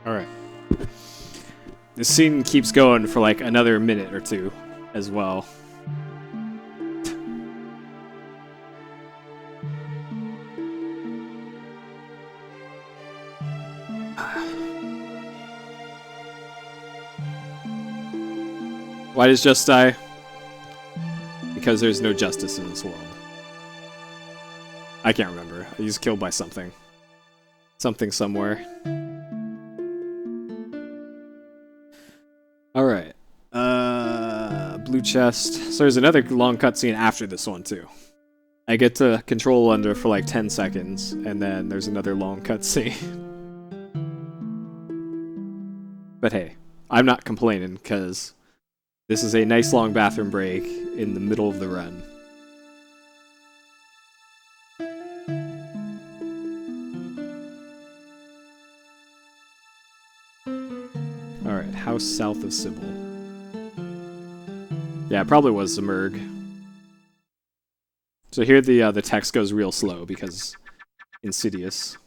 Alright. This scene keeps going for like another minute or two as well. Why does Just die? Because there's no justice in this world. I can't remember. He's killed by something. Something somewhere. Alright. Blue chest. So there's another long cutscene after this one, too. I get to control Alundra for like 10 seconds, and then there's another long cutscene. But hey, I'm not complaining, because this is a nice long bathroom break in the middle of the run. Alright, house south of Sybil. Yeah, it probably was the Merg. So here the text goes real slow because insidious.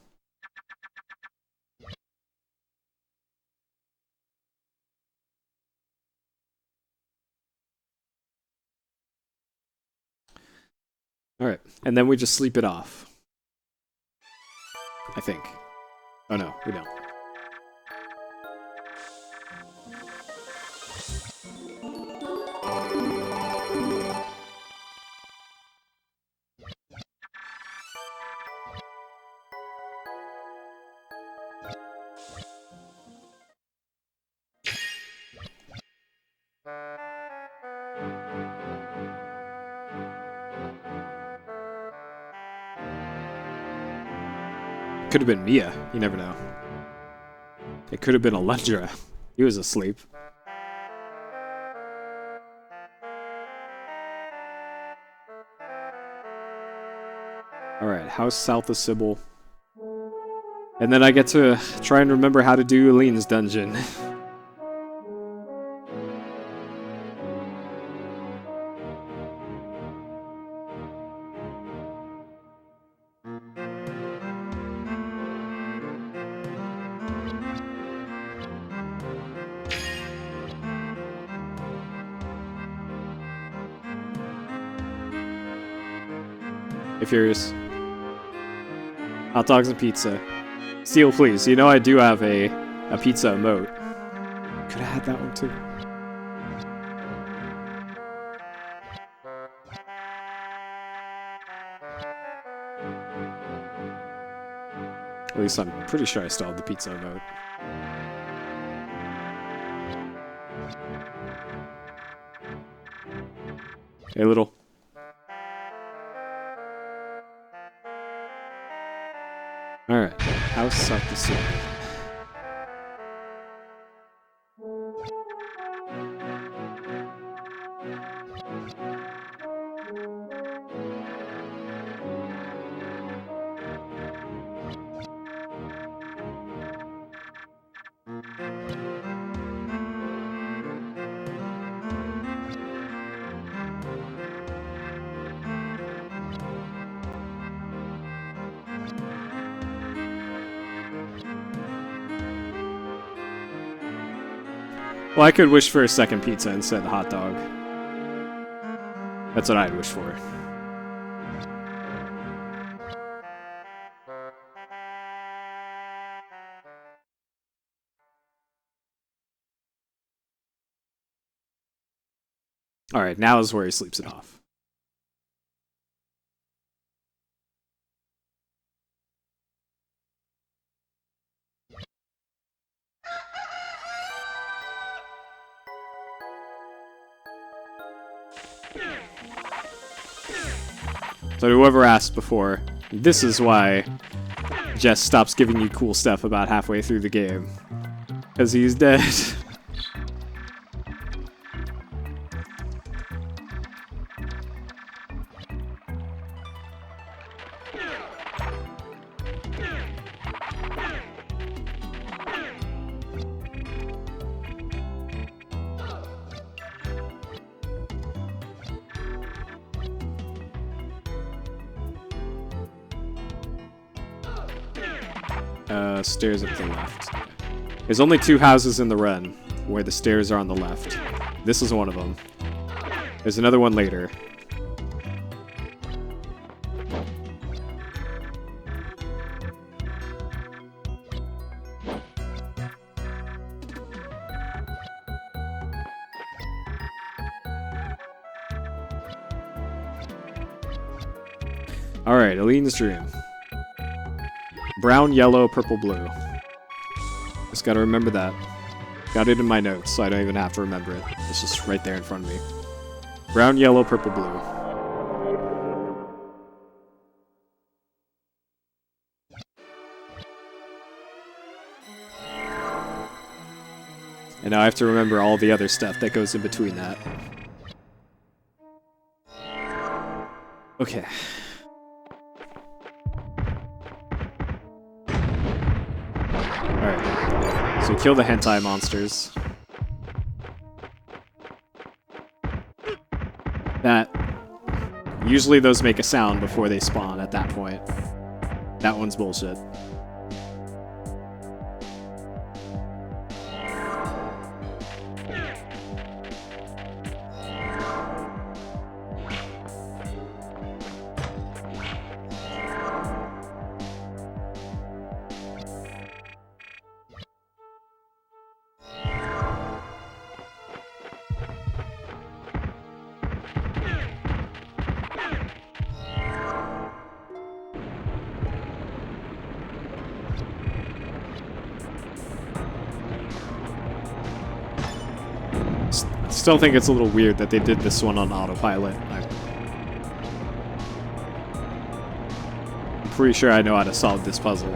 Alright, and then we just sleep it off. I think. Oh no, we don't. Could have been Mia. You never know. It could have been Alundra. He was asleep. Alright, house south of Sybil. And then I get to try and remember how to do Eileen's dungeon. Furious. Hot dogs and pizza. Steel, please. You know I do have a pizza emote. Could have had that one too. At least I'm pretty sure I still have the pizza emote. Hey, little. Alright, house south of Sybil. Well, I could wish for a second pizza instead of the hot dog. That's what I'd wish for. Alright, now is where he sleeps it off. So whoever asked before, this is why Jess stops giving you cool stuff about halfway through the game. Because he's dead. Stairs up the left. There's only 2 houses in the run, where the stairs are on the left. This is one of them. There's another one later. Alright, Aline's Dream. Brown, yellow, purple, blue. Just gotta remember that. Got it in my notes, so I don't even have to remember it. It's just right there in front of me. Brown, yellow, purple, blue. And now I have to remember all the other stuff that goes in between that. Okay. Alright. So we kill the hentai monsters. Usually those make a sound before they spawn at that point. That one's bullshit. Still think it's a little weird that they did this one on autopilot. I'm pretty sure I know how to solve this puzzle.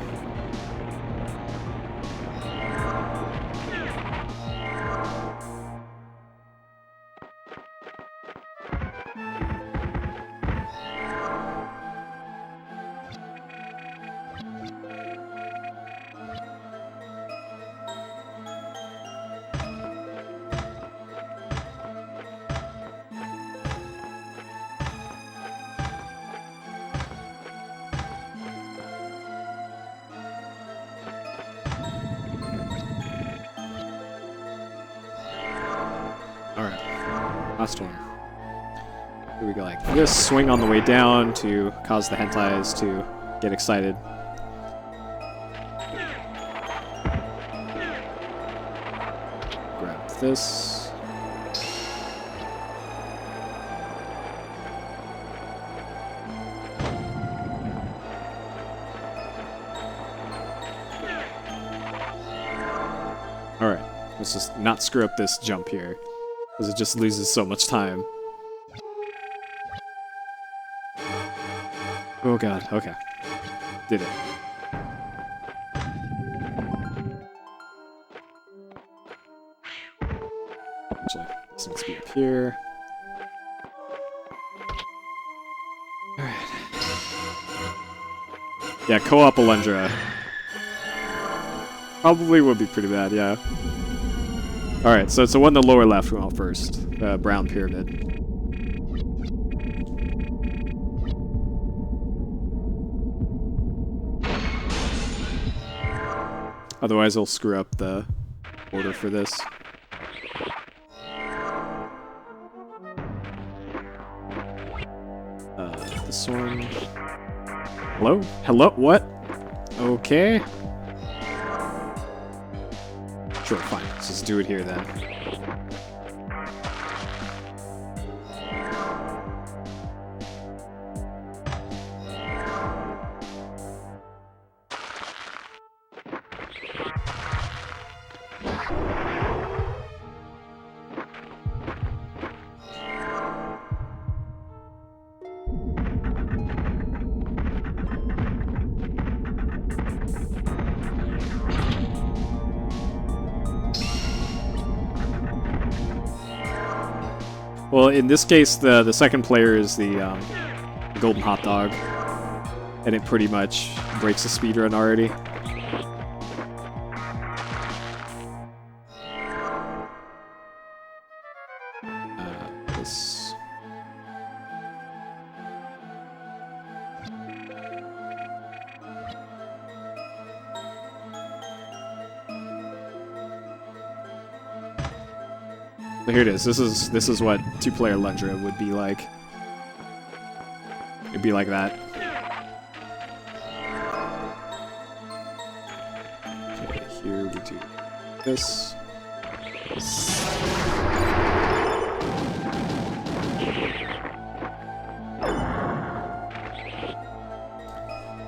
Last one. Here we go, like this. Swing on the way down to cause the hentais to get excited. Grab this. Alright, let's just not screw up this jump here, because it just loses so much time. Oh god, okay. Did it. Actually, this needs to be up here. Alright. Yeah, co-op Alundra. Probably would be pretty bad, yeah. Alright, so it's the one in the lower left we want first. The brown pyramid. Otherwise, I'll screw up the order for this. This one. Hello? Hello? What? Okay. Sure, fine. Let's just do it here then. Well, in this case, the second player is the golden hot dog, and it pretty much breaks the speedrun already. This. But here it is. This is what 2-player Alundra would be like. It'd be like that. Okay, here we do this.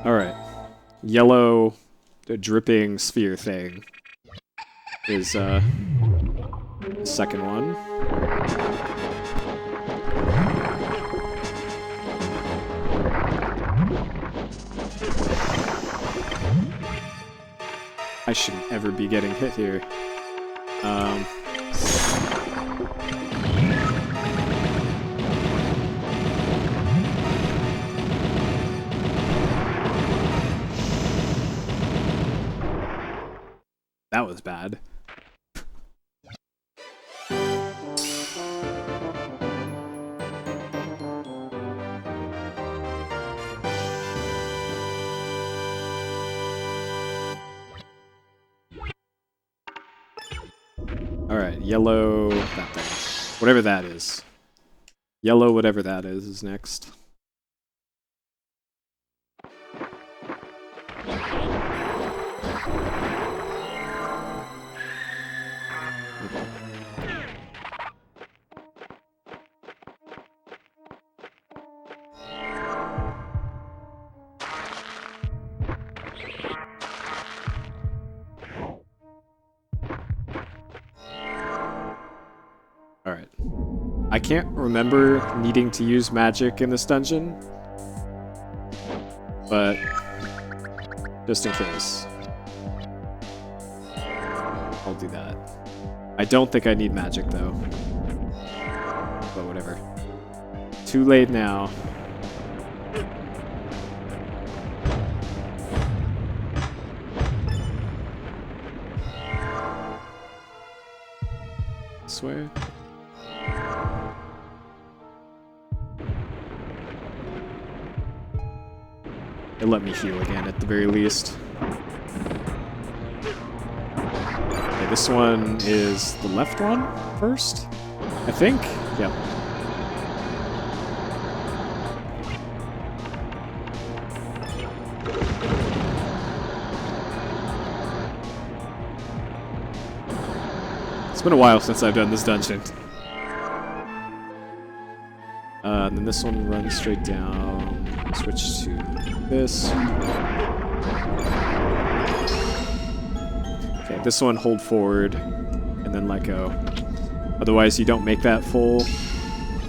Alright. Yellow, the dripping sphere thing is the second one. I shouldn't ever be getting hit here. That was bad. Alright, yellow, that thing. Whatever that is. Yellow, whatever that is next. Alright. I can't remember needing to use magic in this dungeon, but just in case, I'll do that. I don't think I need magic though, but whatever. Too late now. This way. It let me heal again at the very least. Okay, this one is the left one first, I think? Yep. It's been a while since I've done this dungeon. And then this one runs straight down. Switch to this. Okay, this one hold forward and then let go. Otherwise you don't make that full.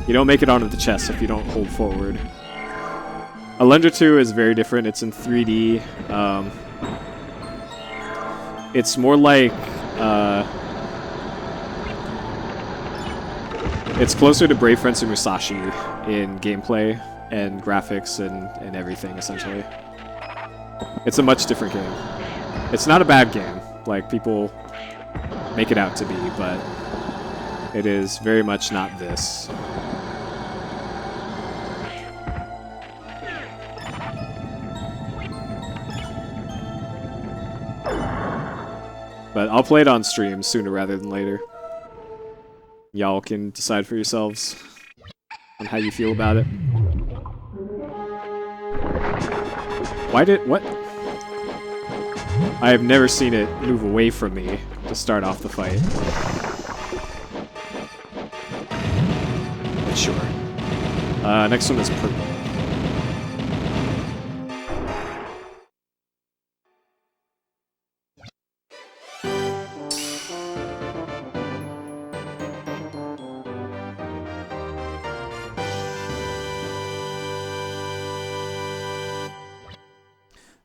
You don't make it onto the chest if you don't hold forward. Alundra 2 is very different. It's in 3D. It's more like it's closer to Brave Fencer Musashi in gameplay and graphics and everything, essentially. It's a much different game. It's not a bad game, like people make it out to be, but it is very much not this. But I'll play it on stream sooner rather than later. Y'all can decide for yourselves on how you feel about it. What? I have never seen it move away from me to start off the fight. But sure. Next one is purple.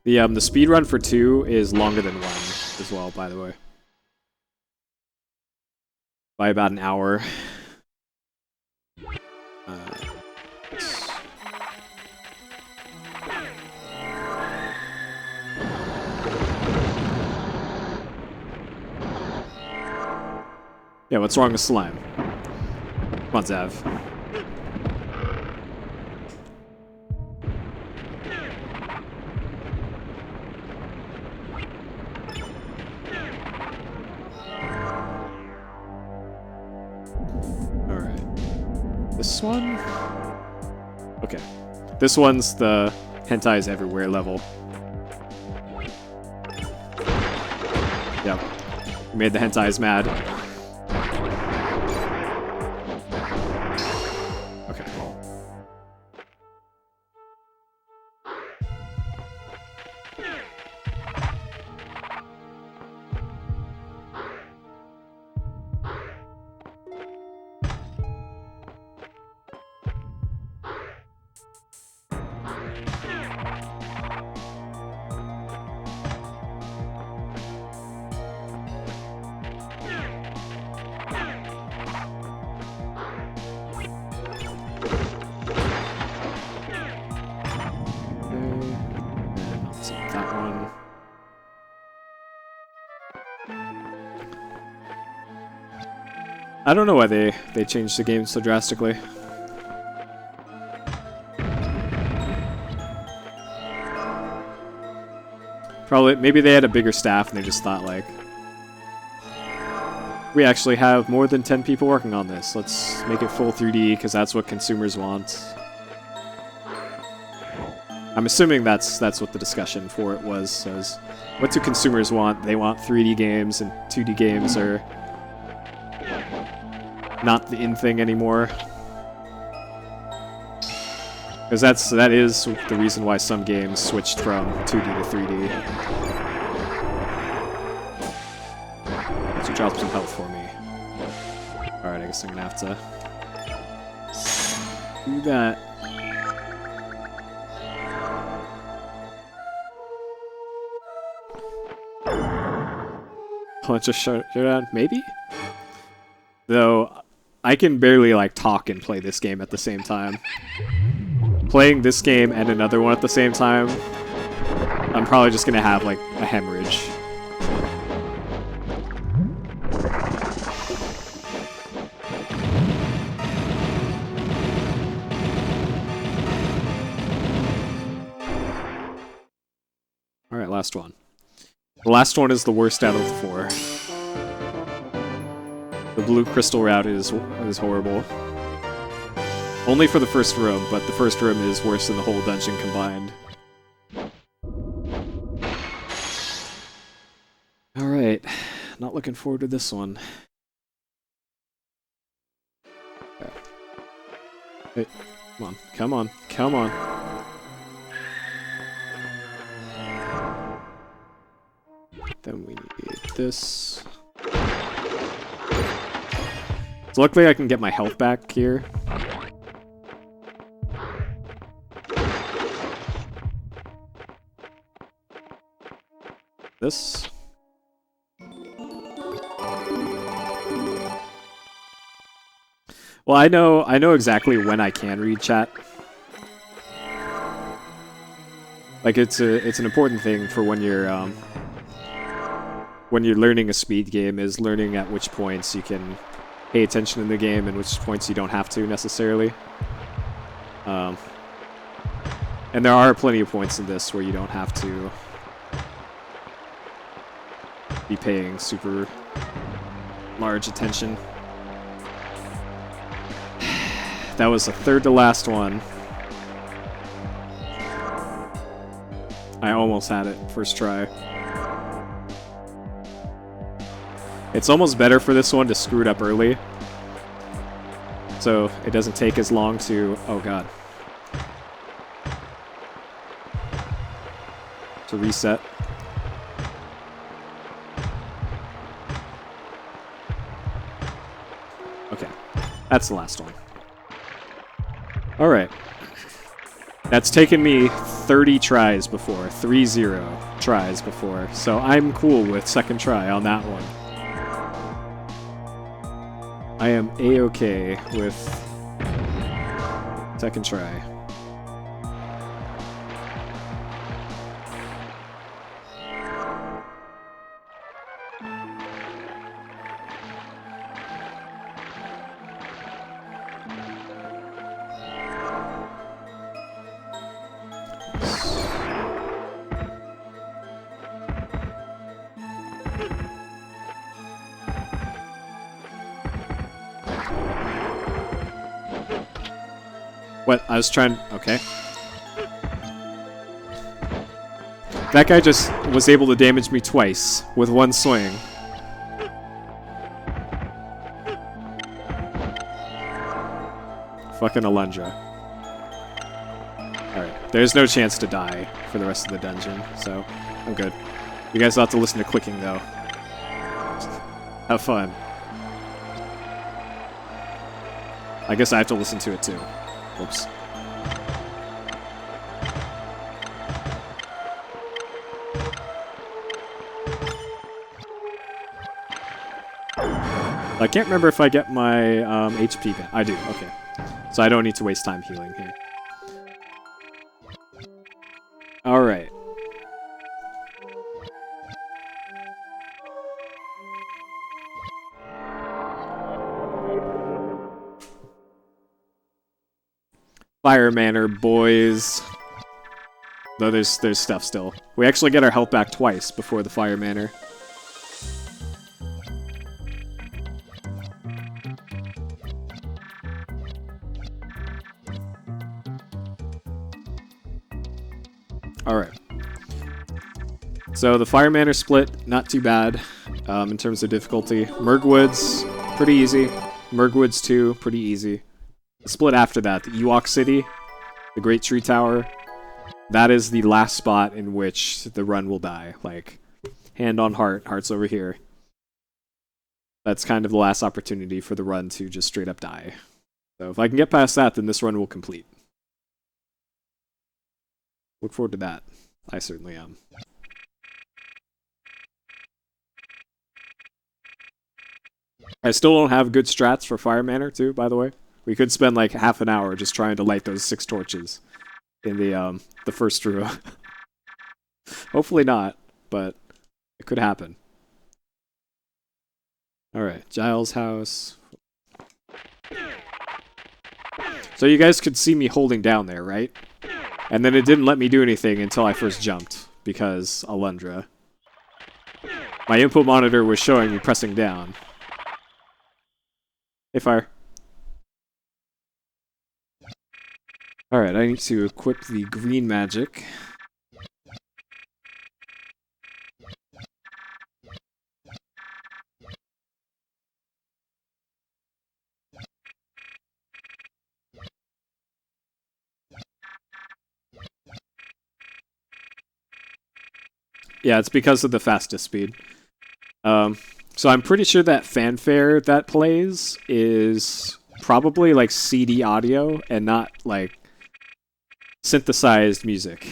The speed run for 2 is longer than 1 as well, by the way. By about an hour. Yeah, what's wrong with slime? Come on, Zav. This one? Okay. This one's the hentai is everywhere level. Yep. Made the hentais mad. Okay. I don't know why they changed the game so drastically. Probably, maybe they had a bigger staff and they just thought like, we actually have more than 10 people working on this. Let's make it full 3D because that's what consumers want. I'm assuming that's what the discussion for it was. What do consumers want? They want 3D games, and 2D games are not the in thing anymore. Because that is the reason why some games switched from 2D to 3D. So drop some health for me. Alright, I guess I'm gonna have to do that. Punch a showdown, maybe? Though, I can barely, like, talk and play this game at the same time. Playing this game and another one at the same time, I'm probably just gonna have, like, a hemorrhage. Alright, last one. The last one is the worst out of the 4. The blue crystal route is horrible. Only for the first room, but the first room is worse than the whole dungeon combined. Alright, not looking forward to this one. Okay. Hey, come on, come on, come on. Then we need this. So luckily I can get my health back here. This. Well, I know exactly when I can read chat. Like it's an important thing for when you're learning a speed game, is learning at which points you can pay attention in the game and which points you don't have to necessarily. And there are plenty of points in this where you don't have to be paying super large attention. That was the third to last one. I almost had it first try. It's almost better for this one to screw it up early, so it doesn't take as long to... oh god. To reset. Okay, that's the last one. Alright. That's taken me 30 tries before, 30 tries before, so I'm cool with second try on that one. I am A-okay with second try. What? I was trying... Okay. That guy just was able to damage me twice with one swing. Fucking Alundra. Alright, there's no chance to die for the rest of the dungeon, so I'm good. You guys will have to listen to clicking, though. Have fun. I guess I have to listen to it, too. Oops. I can't remember if I get my HP back. I do, okay. So I don't need to waste time healing here. Alright. Fire Manor, boys. Though there's stuff still. We actually get our health back twice before the Fire Manor. Alright. So the Fire Manor split, not too bad in terms of difficulty. Mergwood's pretty easy. Mergwood's 2, pretty easy. The split after that, the Ewok City, the Great Tree Tower, that is the last spot in which the run will die. Like, hand on heart, heart's over here. That's kind of the last opportunity for the run to just straight up die. So if I can get past that, then this run will complete. Look forward to that. I certainly am. I still don't have good strats for Fire Manor, too, by the way. We could spend like half an hour just trying to light those 6 torches in the first row. Hopefully not, but it could happen. Alright, Giles' house. So you guys could see me holding down there, right? And then it didn't let me do anything until I first jumped, because Alundra. My input monitor was showing me pressing down. Hey, Fire. Alright, I need to equip the green magic. Yeah, it's because of the fastest speed. So I'm pretty sure that fanfare that plays is probably like CD audio and not like synthesized music,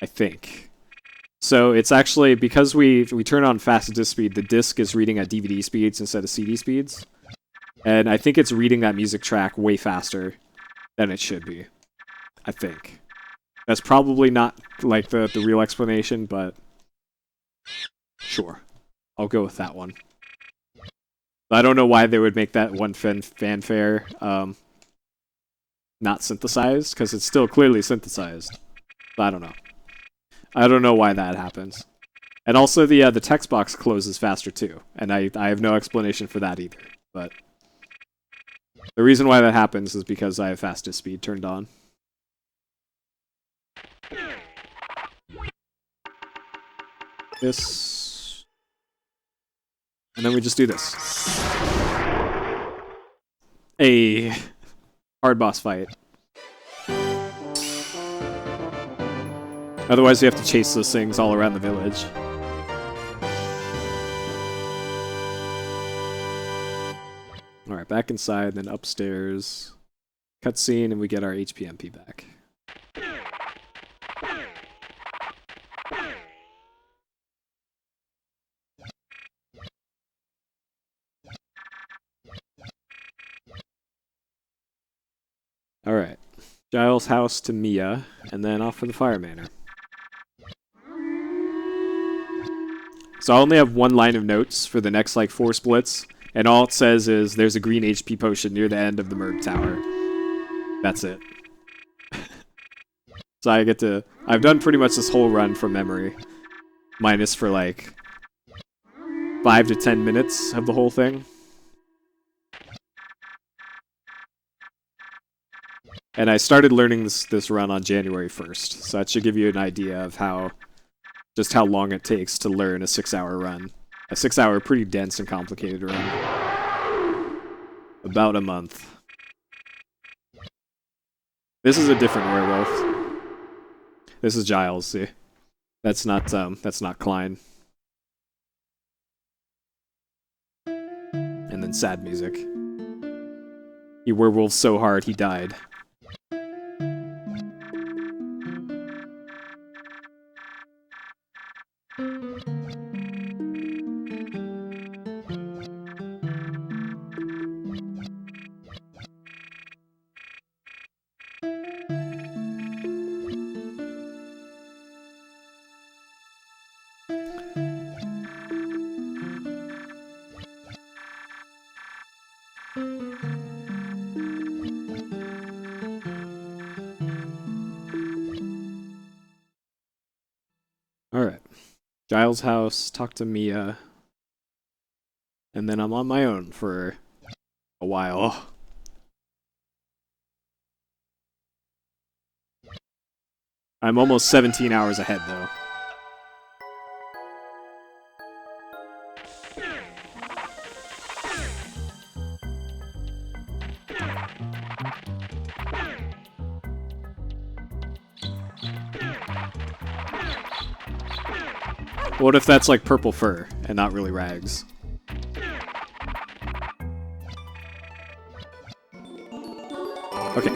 I think. So it's actually, because we turn on fastest speed, the disc is reading at DVD speeds instead of CD speeds. And I think it's reading that music track way faster than it should be. I think. That's probably not like the real explanation, but sure. I'll go with that one. I don't know why they would make that one fanfare not synthesized, because it's still clearly synthesized. But I don't know. I don't know why that happens. And also the text box closes faster too, and I have no explanation for that either. But the reason why that happens is because I have fastest speed turned on. This. And then we just do this. A hard boss fight. Otherwise, we have to chase those things all around the village. Alright, back inside, then upstairs. Cutscene, and we get our HPMP back. Alright. Giles' house to Mia, and then off for the Fire Manor. So I only have one line of notes for the next, like, 4 splits, and all it says is there's a green HP potion near the end of the Merg Tower. That's it. So I get to... I've done pretty much this whole run from memory. Minus for, like, 5 to 10 minutes of the whole thing. And I started learning this run on January 1st, so that should give you an idea of just how long it takes to learn a 6-hour run. A 6-hour, pretty dense and complicated run. About a month. This is a different werewolf. This is Giles, see? That's not Klein. And then sad music. He werewolfed so hard he died. Alright. Giles' house, talk to Mia. And then I'm on my own for a while. I'm almost 17 hours ahead, though. What if that's like purple fur and not really rags? Okay.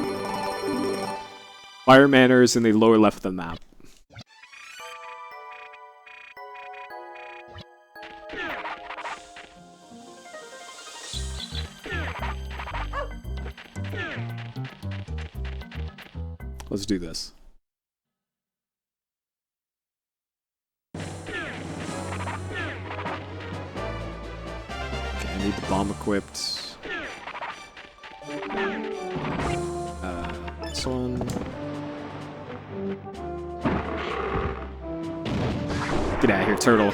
Fire Manor is in the lower left of the map. Let's do this. Need the bomb equipped. This one. Get out of here, turtle.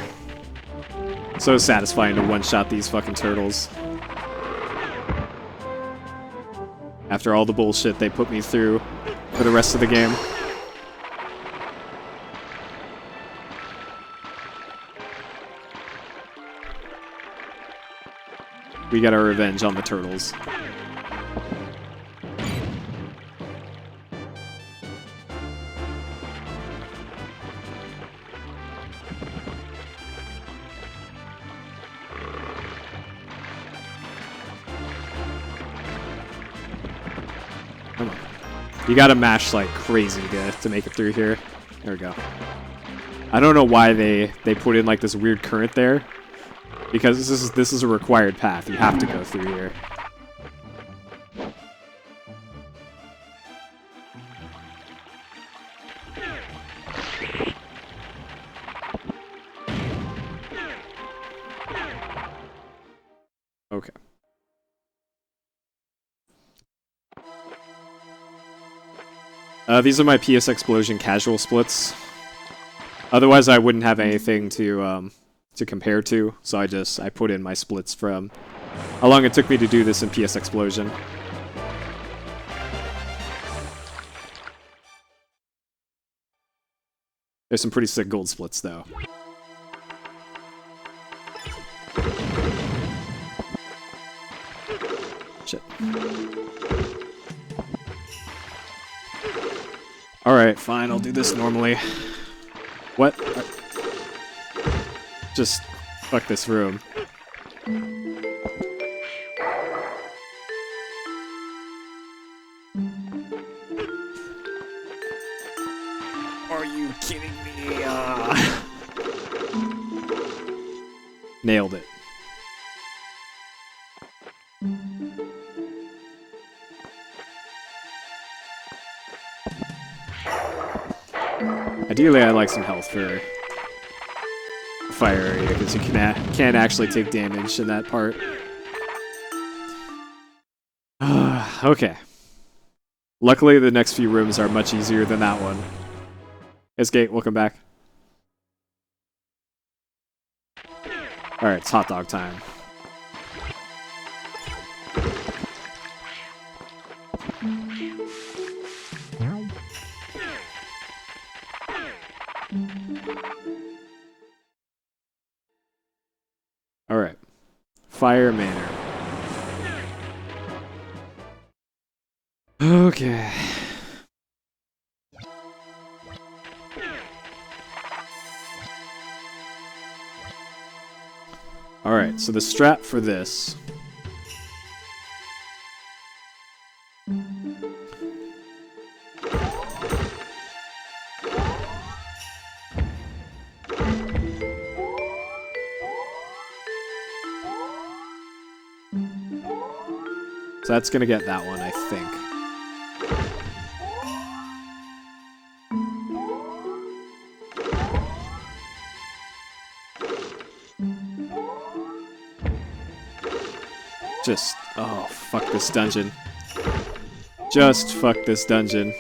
So satisfying to one-shot these fucking turtles. After all the bullshit they put me through for the rest of the game. We got our revenge on the turtles. Come on. You gotta mash like crazy to make it through here. There we go. I don't know why they put in like this weird current there. Because this is a required path. You have to go through here. Okay. These are my PS Explosion casual splits. Otherwise, I wouldn't have anything to compare to, so I put in my splits from how long it took me to do this in PS Explosion. There's some pretty sick gold splits, though. Shit. Alright, fine, I'll do this normally. What? Just fuck this room. Are you kidding me? Nailed it. Ideally, I'd like some health for fire area, because you can't actually take damage in that part. Okay. Luckily, the next few rooms are much easier than that one. Escape, welcome back. Alright, it's hot dog time. Fire Manor. Okay. Alright, so the strat for this. So that's gonna get that one, I think. Just, oh, fuck this dungeon. Just fuck this dungeon.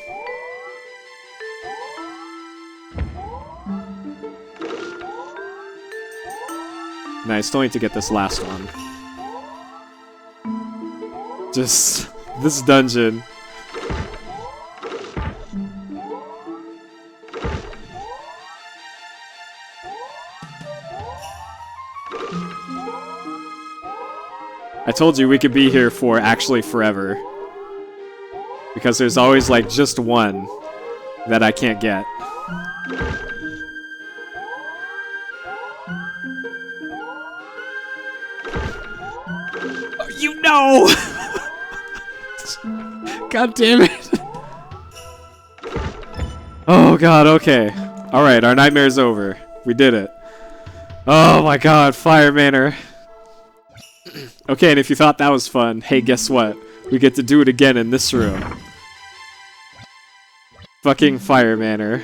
And I still need to get this last one. Just, this dungeon. I told you we could be here for actually forever. Because there's always like just one that I can't get. Oh, you know! God damn it. Oh god, okay. Alright, our nightmare's over. We did it. Oh my god, Fire Manor. Okay, and if you thought that was fun, hey, guess what? We get to do it again in this room. Fucking Fire Manor.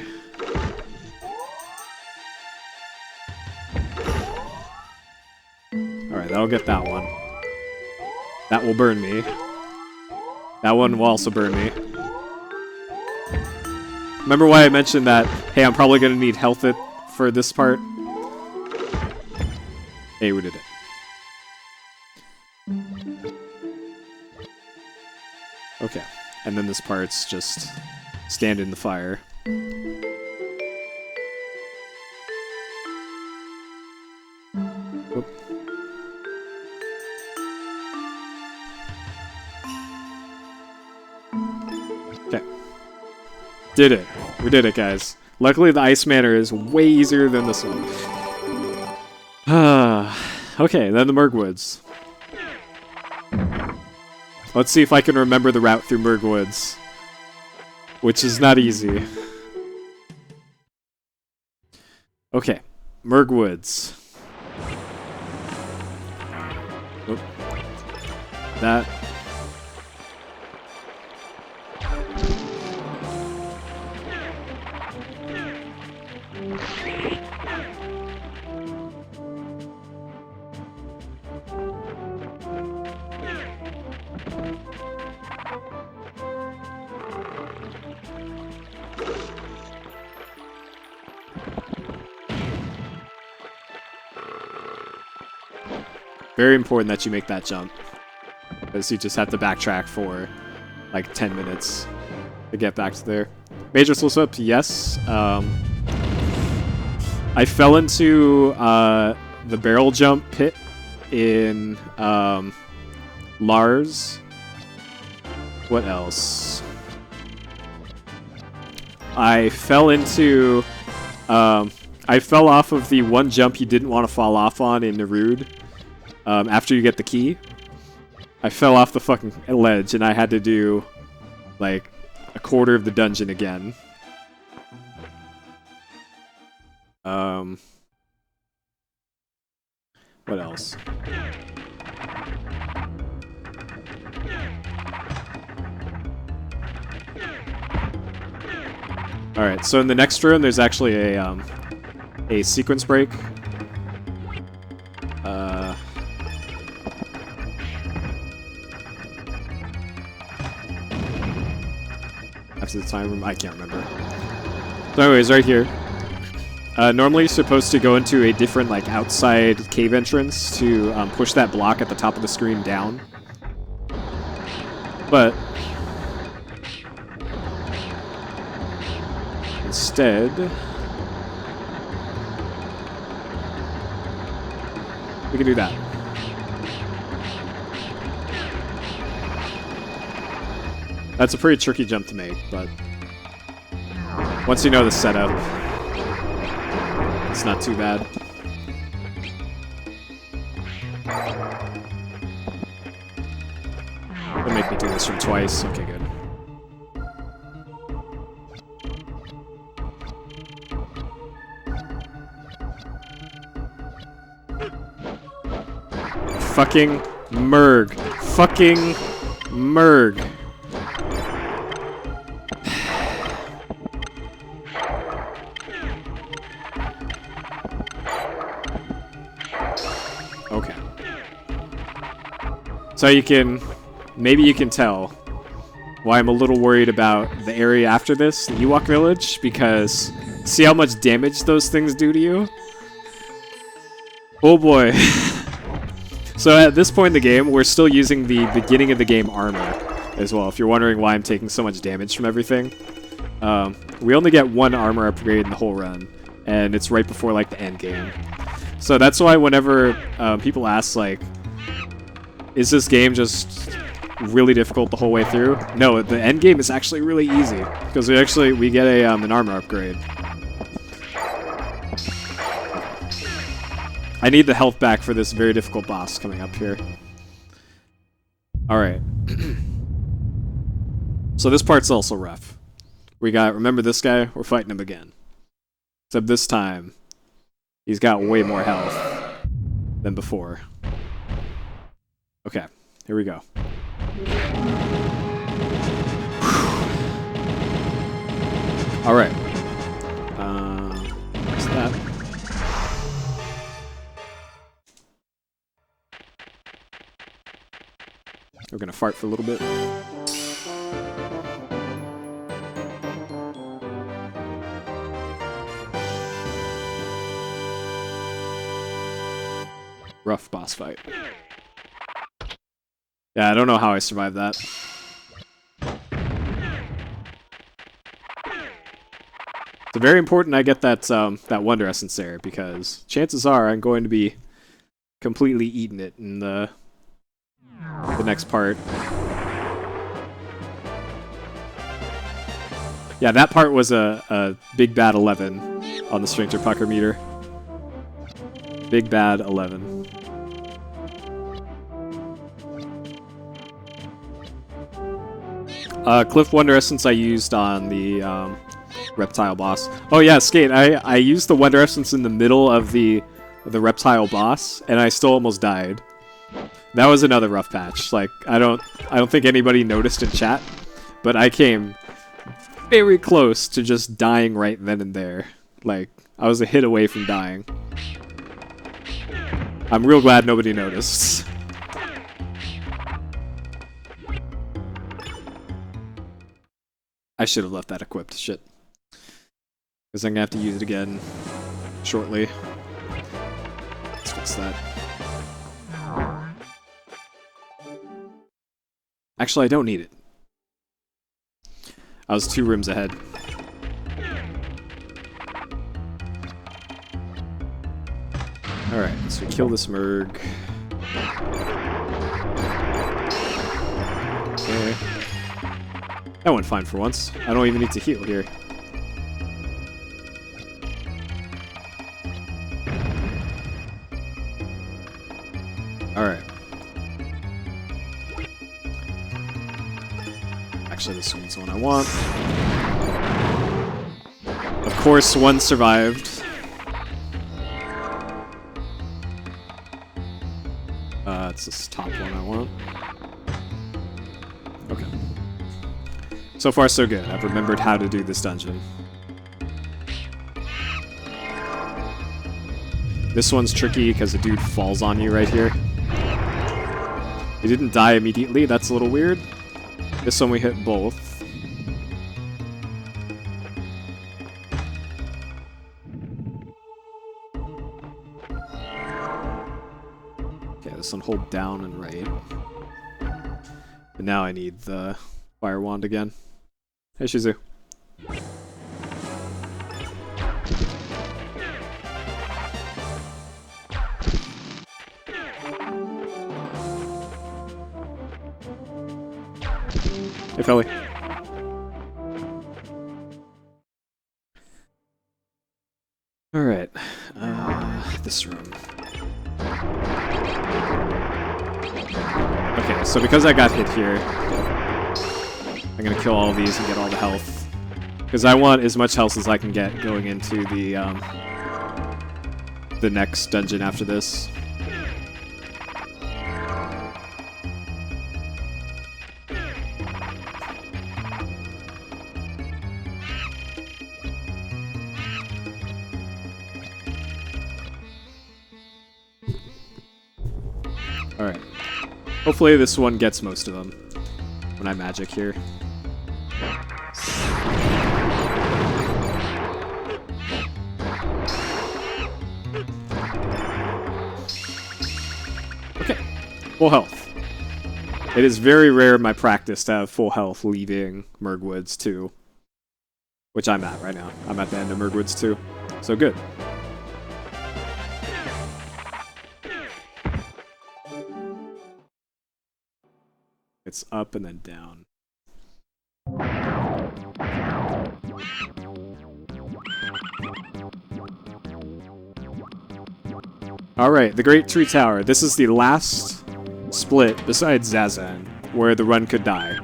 Alright, that'll get that one. That will burn me. That one will also burn me. Remember why I mentioned that, hey, I'm probably gonna need health it for this part? Hey, we did it. Okay, and then this part's just stand in the fire. Oop. Okay. Did it. We did it, guys. Luckily, the Ice Manor is way easier than this one. Okay, then the Mergwoods. Let's see if I can remember the route through Mergwoods. Which is not easy. Okay, Mergwoods. Oop. That. Very important that you make that jump. Because you just have to backtrack for like 10 minutes to get back to there. Major slow up, yes. I fell into the barrel jump pit in Lars. What else? I fell into... I fell off of the one jump you didn't want to fall off on in Nerud. After you get the key, I fell off the fucking ledge and I had to do, like, a quarter of the dungeon again. What else? Alright, so in the next room, there's actually a sequence break. After the time room, I can't remember. So anyways, right here. Normally you're supposed to go into a different, like, outside cave entrance to push that block at the top of the screen down. But instead, we can do that. That's a pretty tricky jump to make, but once you know the setup, it's not too bad. It'll make me do this from twice. Okay, good. Fucking Merg. Fucking Merg. Okay. So maybe you can tell why I'm a little worried about the area after this, the Ewok Village, because see how much damage those things do to you? Oh boy. So at this point in the game, we're still using the beginning of the game armor as well, if you're wondering why I'm taking so much damage from everything. We only get one armor upgrade in the whole run, and it's right before like the end game. So that's why whenever people ask like, is this game just really difficult the whole way through? No, the end game is actually really easy, because we get an armor upgrade. I need the health back for this very difficult boss coming up here. Alright. So this part's also rough. Remember this guy? We're fighting him again. Except this time, he's got way more health than before. Okay, here we go. Alright. What's that? We're gonna fart for a little bit. Rough boss fight. Yeah, I don't know how I survived that. It's very important I get that that Wonder Essence there, because chances are I'm going to be completely eating it in the next part. Yeah, that part was a big bad 11 on the strength or pucker meter. Big bad 11. Cliff Wonder Essence I used on the reptile boss. Oh yeah, Skate, I used the Wonder Essence in the middle of the reptile boss, and I still almost died. That was another rough patch. Like, I don't think anybody noticed in chat, but I came very close to just dying right then and there. Like, I was a hit away from dying. I'm real glad nobody noticed. I should have left that equipped. Shit. Because I'm gonna have to use it again shortly. Let's fix that. Actually, I don't need it. I was 2 rooms ahead. Alright, so we kill this Merg. Okay. That went fine for once. I don't even need to heal here. Alright. Actually, this one's the one I want. Of course, one survived. It's this top one I want. Okay. So far, so good. I've remembered how to do this dungeon. This one's tricky because the dude falls on you right here. He didn't die immediately. That's a little weird. This one we hit both. Okay, this one hold down and right. And now I need the fire wand again. Hey, Shizu. Hey, Felly. Alright. This room. Okay, so because I got hit here, I'm gonna kill all of these and get all the health. Because I want as much health as I can get going into the next dungeon after this. Alright. Hopefully this one gets most of them when I magic here. Okay. Full health. It is very rare in my practice to have full health leaving Mergwoods 2. Which I'm at right now. I'm at the end of Mergwoods 2. So good. It's up and then down. Alright, the Great Tree Tower. This is the last split, besides Zazan, where the run could die.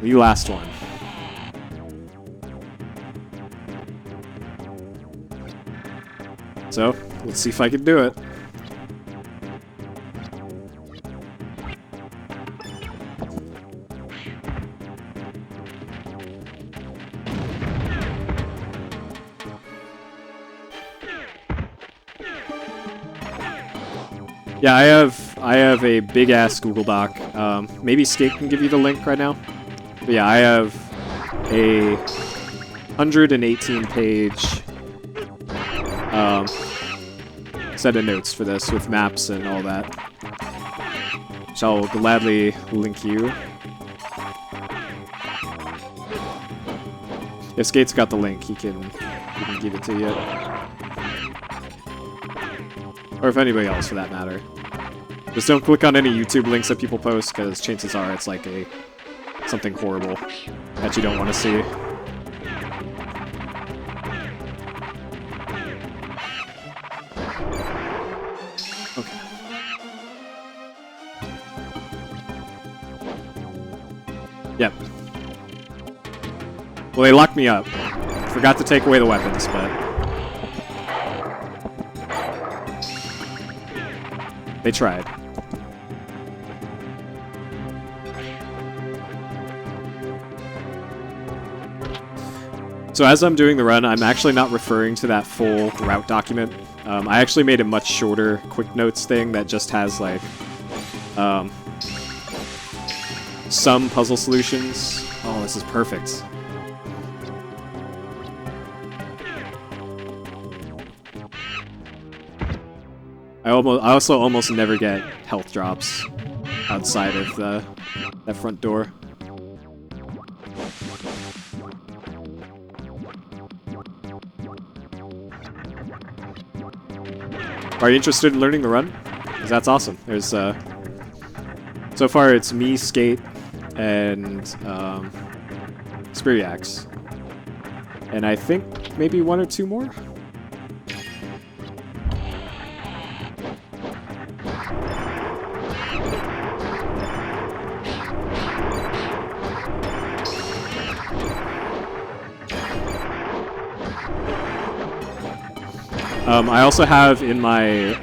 The last one. So, let's see if I can do it. Yeah, I have a big ass Google Doc. Maybe Skate can give you the link right now. But yeah, I have a 118-page set of notes for this with maps and all that, which I'll gladly link you. If Skate's got the link, he can give it to you. Or if anybody else, for that matter. Just don't click on any YouTube links that people post, because chances are it's like something horrible that you don't want to see. Okay. Yep. Well, they locked me up. Forgot to take away the weapons, but... they tried. So as I'm doing the run, I'm actually not referring to that full route document. I actually made a much shorter quick notes thing that just has like some puzzle solutions. Oh, this is perfect. I also almost never get health drops outside of that front door. Are you interested in learning the run? Because that's awesome. There's so far it's me, Skate, and Spiriax, and I think maybe one or two more. I also have in my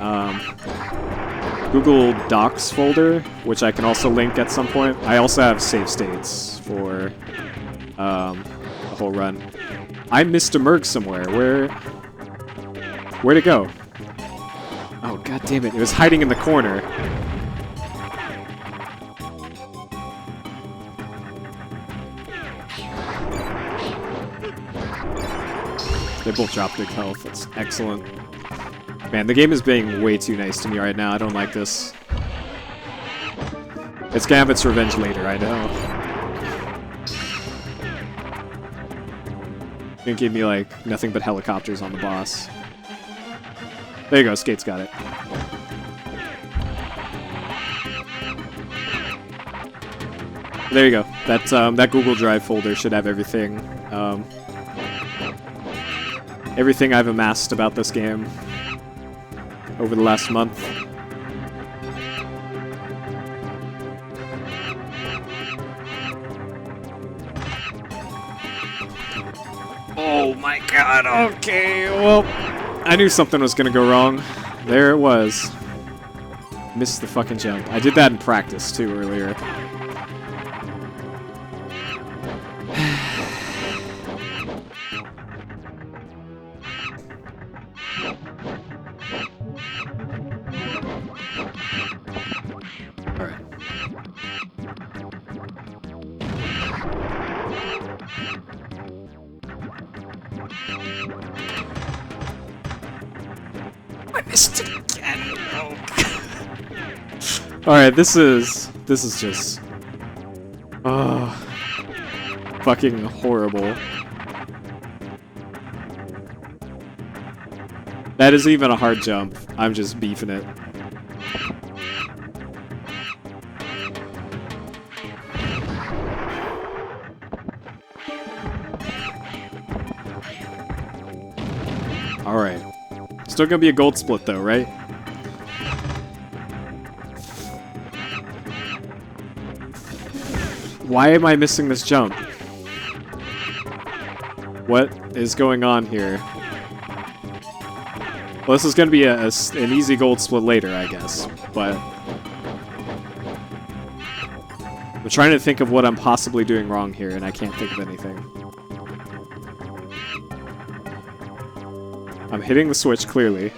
Google Docs folder, which I can also link at some point, I also have save states for the whole run. I missed a Merg somewhere. Where'd it go? Oh, god damn it. It was hiding in the corner. They both dropped big health. That's excellent. Man, the game is being way too nice to me right now. I don't like this. It's Gambit's revenge later, I know. Gonna give me, like, nothing but helicopters on the boss. There you go, Skate's got it. There you go. That Google Drive folder should have everything. Everything I've amassed about this game over the last month. Oh my god, okay, well, I knew something was gonna go wrong. There it was. Missed the fucking jump. I did that in practice too earlier. Alright, this is just fucking horrible. That isn't even a hard jump. I'm just beefing it. Alright. Still gonna be a gold split though, right? Why am I missing this jump? What is going on here? Well, this is going to be an easy gold split later, I guess, but I'm trying to think of what I'm possibly doing wrong here, and I can't think of anything. I'm hitting the switch, clearly.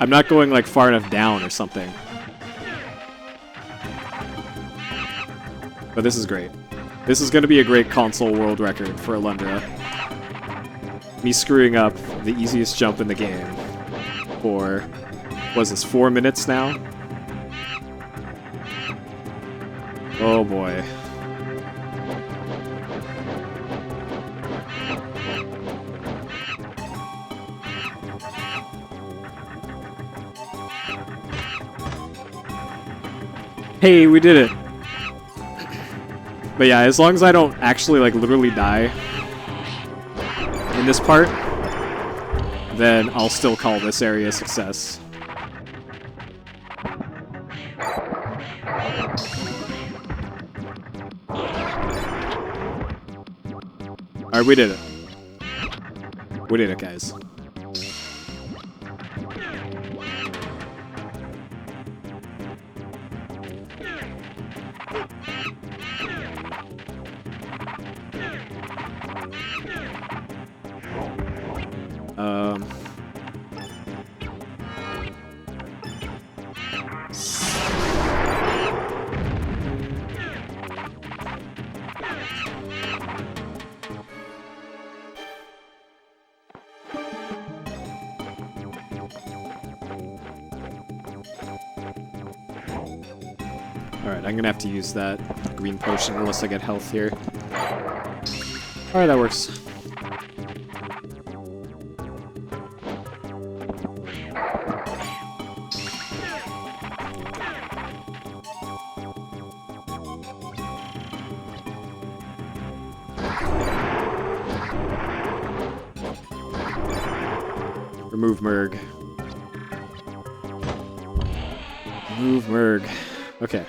I'm not going like far enough down or something. But this is great. This is going to be a great console world record for Alundra. Me screwing up the easiest jump in the game for, was this 4 minutes now? Oh boy. Hey, we did it! But yeah, as long as I don't actually, like, literally die in this part, then I'll still call this area a success. Alright, we did it. We did it, guys. Alright, I'm gonna have to use that green potion unless I get health here. Alright, that works. Remove Merg. Remove Merg. Okay.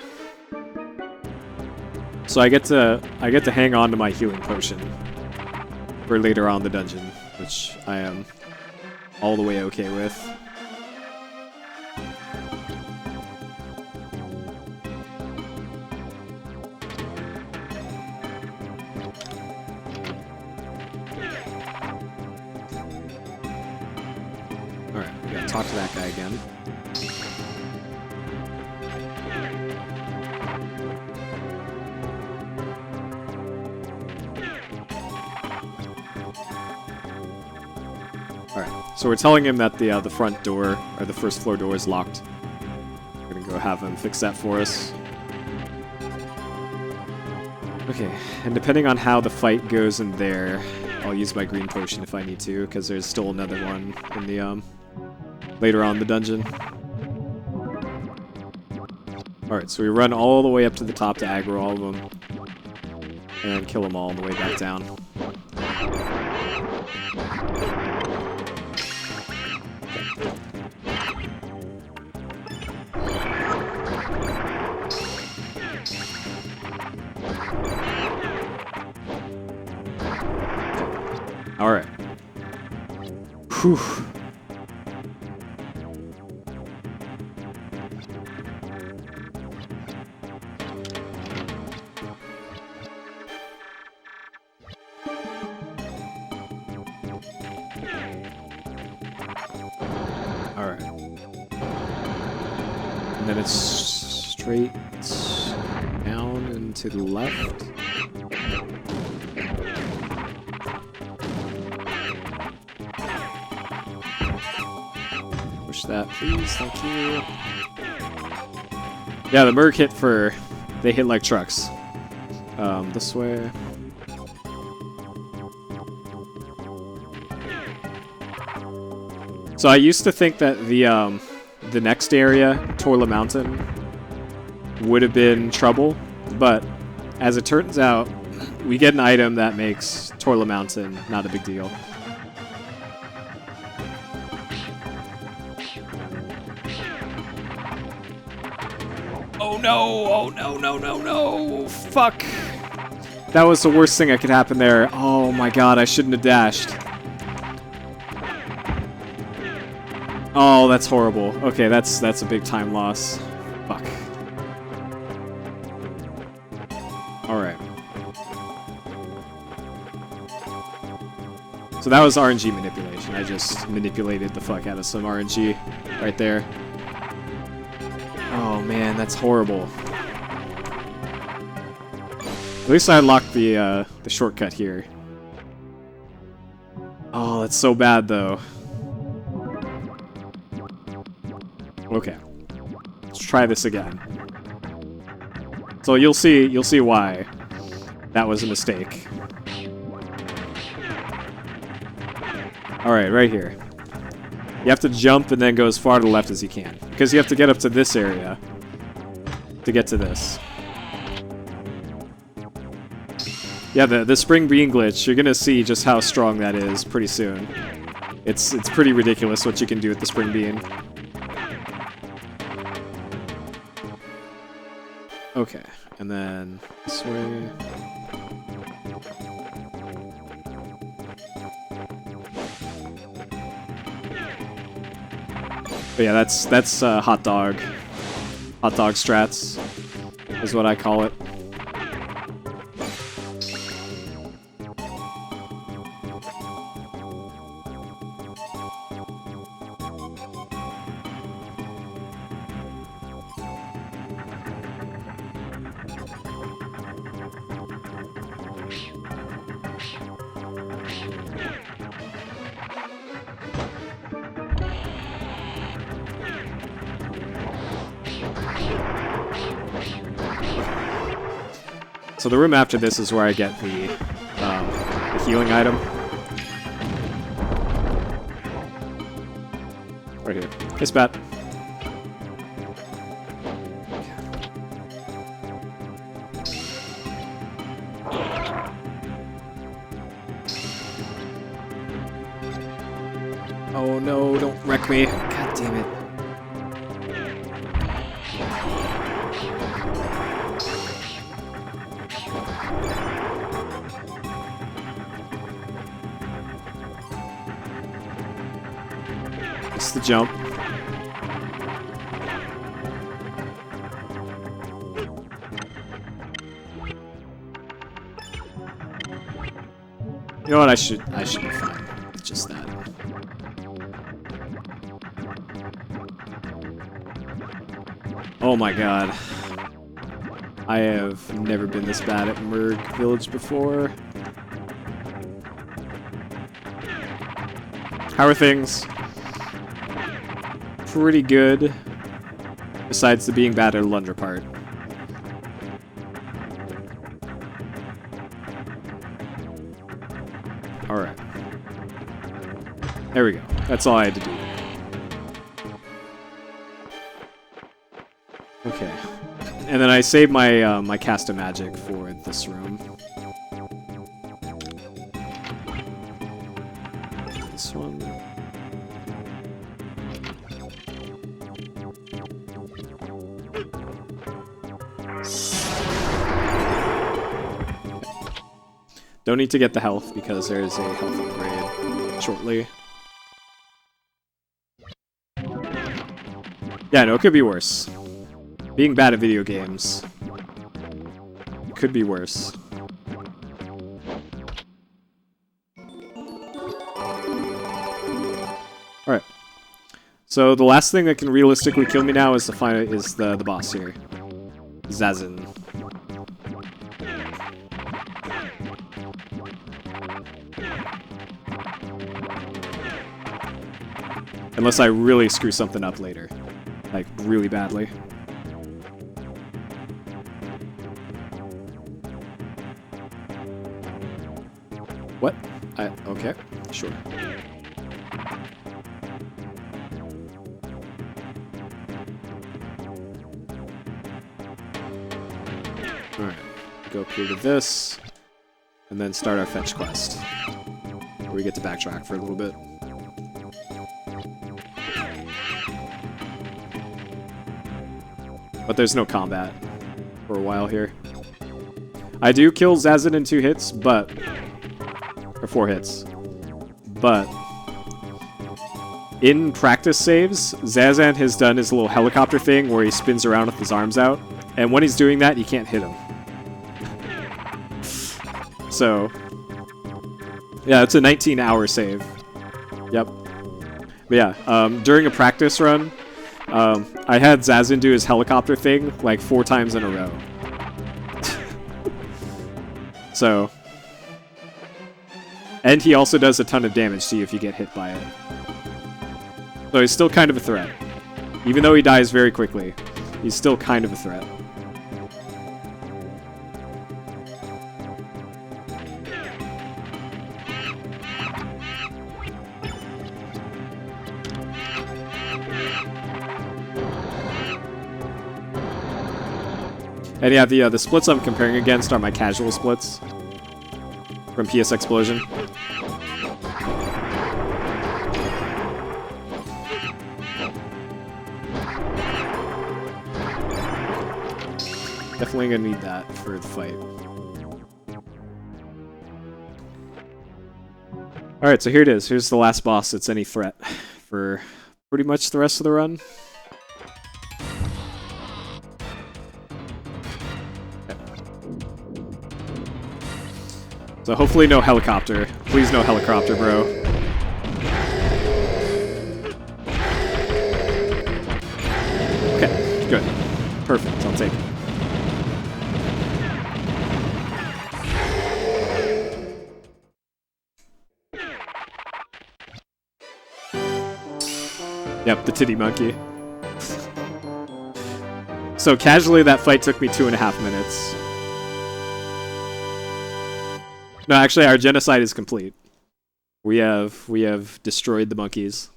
So I get to hang on to my healing potion for later on in the dungeon, which I am all the way okay with. Alright, we gotta talk to that guy again. So we're telling him that the front door, or the first floor door, is locked. We're gonna go have him fix that for us. Okay, and depending on how the fight goes in there, I'll use my green potion if I need to, because there's still another one in the later on in the dungeon. Alright, so we run all the way up to the top to aggro all of them. And kill them all on the way back down. Alright. Whew. Alright. And then it's straight down and to the left. Push that, please. Thank you. Yeah, the Merg hit for... They hit like trucks. This way. So I used to think that the next area, Toilet Mountain, would have been trouble, but as it turns out, we get an item that makes Toilet Mountain not a big deal. Oh no! Oh no, no, no, no! Fuck! That was the worst thing that could happen there. Oh my god, I shouldn't have dashed. Oh, that's horrible. Okay, that's a big time loss. Fuck. Alright. So that was RNG manipulation. I just manipulated the fuck out of some RNG right there. Oh man, that's horrible. At least I unlocked the shortcut here. Oh, that's so bad though. Okay, let's try this again. So you'll see why that was a mistake. All right, right here. You have to jump and then go as far to the left as you can, because you have to get up to this area to get to this. Yeah, the spring bean glitch, you're gonna see just how strong that is pretty soon. It's pretty ridiculous what you can do with the spring bean. Okay, and then this way. But yeah, that's hot dog strats is what I call it. So the room after this is where I get the healing item. Right here. Hey, Spat. Oh no, don't wreck me. God damn it. The jump. You know what? I should be fine with just that. Oh my god. I have never been this bad at Merg Village before. How are things? Pretty good, besides the being bad at Alundra part. Alright. There we go. That's all I had to do. Okay. And then I saved my my cast of magic for this room. This one. Don't need to get the health because there is a health upgrade shortly. Yeah, no, it could be worse. Being bad at video games could be worse. Alright. So the last thing that can realistically kill me now is the boss here. Zazin. Unless I really screw something up later. Like, really badly. What? Okay, sure. Alright, go up here to this, and then start our fetch quest. Where we get to backtrack for a little bit. But there's no combat for a while here. I do kill Zazin in 2 hits, but... or 4 hits. But... in practice saves, Zazan has done his little helicopter thing where he spins around with his arms out. And when he's doing that, you can't hit him. So... yeah, it's a 19-hour save. Yep. But yeah, during a practice run... I had Zazin do his helicopter thing like 4 times in a row. So... and he also does a ton of damage to you if you get hit by it. So he's still kind of a threat. Even though he dies very quickly, he's still kind of a threat. And yeah, the splits I'm comparing against are my casual splits from PS Explosion. Definitely gonna need that for the fight. Alright, so here it is. Here's the last boss that's any threat for pretty much the rest of the run. So hopefully no helicopter. Please no helicopter, bro. Okay, good. Perfect, I'll take it. Yep, the titty monkey. So casually that fight took me 2.5 minutes. No, actually, our genocide is complete. We have destroyed the monkeys.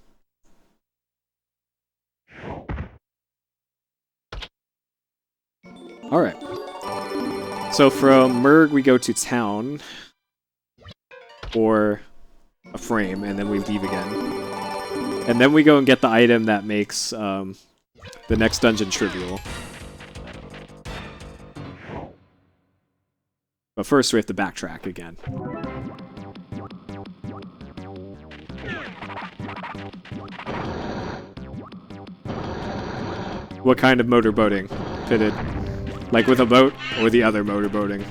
All right. So from Merg, we go to town, or a frame, and then we leave again. And then we go and get the item that makes the next dungeon trivial. But first we have to backtrack again. What kind of motorboating? Pitted. Like with a boat, or the other motorboating?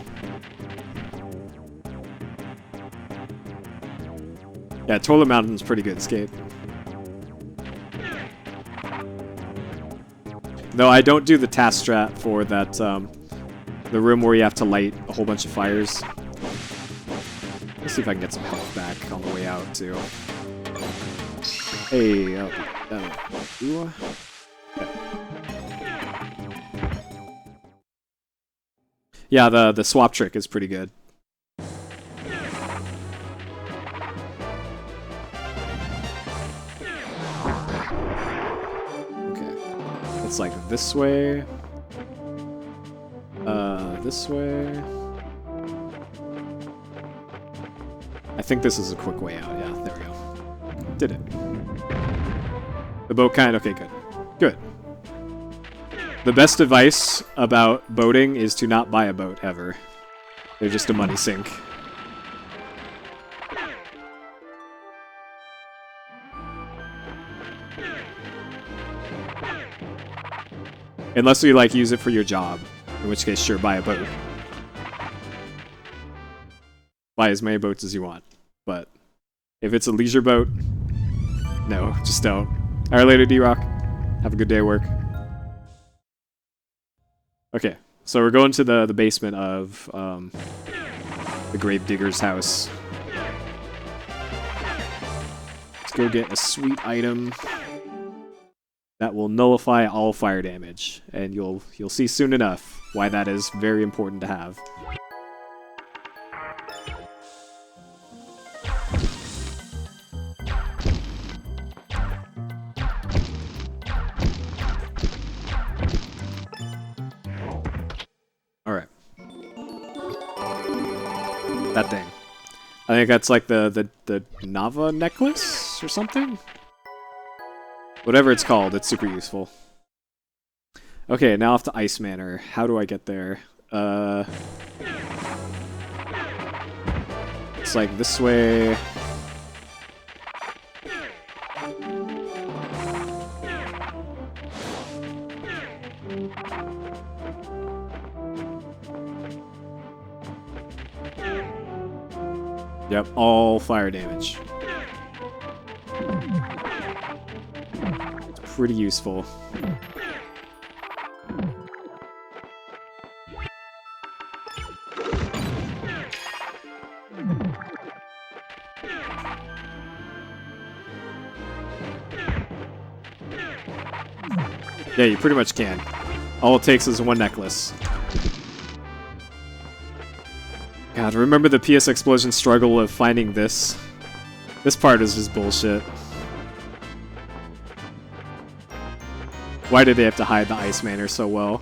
Yeah, Toilet Mountain's pretty good skate. No, I don't do the task strat for that, the room where you have to light a whole bunch of fires. Let's see if I can get some health back on the way out, too. Hey, ooh. Okay. Yeah, the swap trick is pretty good. it's like this way. This way. I think this is a quick way out. Yeah, there we go. Did it. The boat kind. Okay, good. Good. The best advice about boating is to not buy a boat ever. They're just a money sink. Unless you like use it for your job, in which case sure, buy a boat. Buy as many boats as you want. But if it's a leisure boat, no, just don't. Alright, later, D-Rock. Have a good day at work. Okay, so we're going to the basement of the grave digger's house. Let's go get a sweet item that will nullify all fire damage, and you'll see soon enough why that is very important to have. Alright. That thing. I think that's like the Nava necklace or something? Whatever it's called, it's super useful. Okay, now off to Ice Manor. How do I get there? It's like this way. Yep, all fire damage. It's pretty useful. Yeah, you pretty much can. All it takes is one necklace. God, remember the PS Explosion struggle of finding this? This part is just bullshit. Why did they have to hide the Ice Manor so well?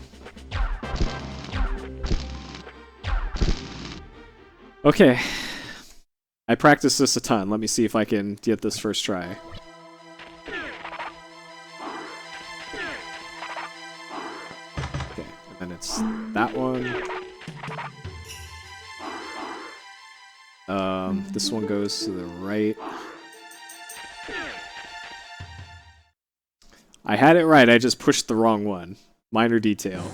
Okay. I practiced this a ton. Let me see if I can get this first try. Okay, and then it's that one. This one goes to the right. I had it right, I just pushed the wrong one. Minor detail.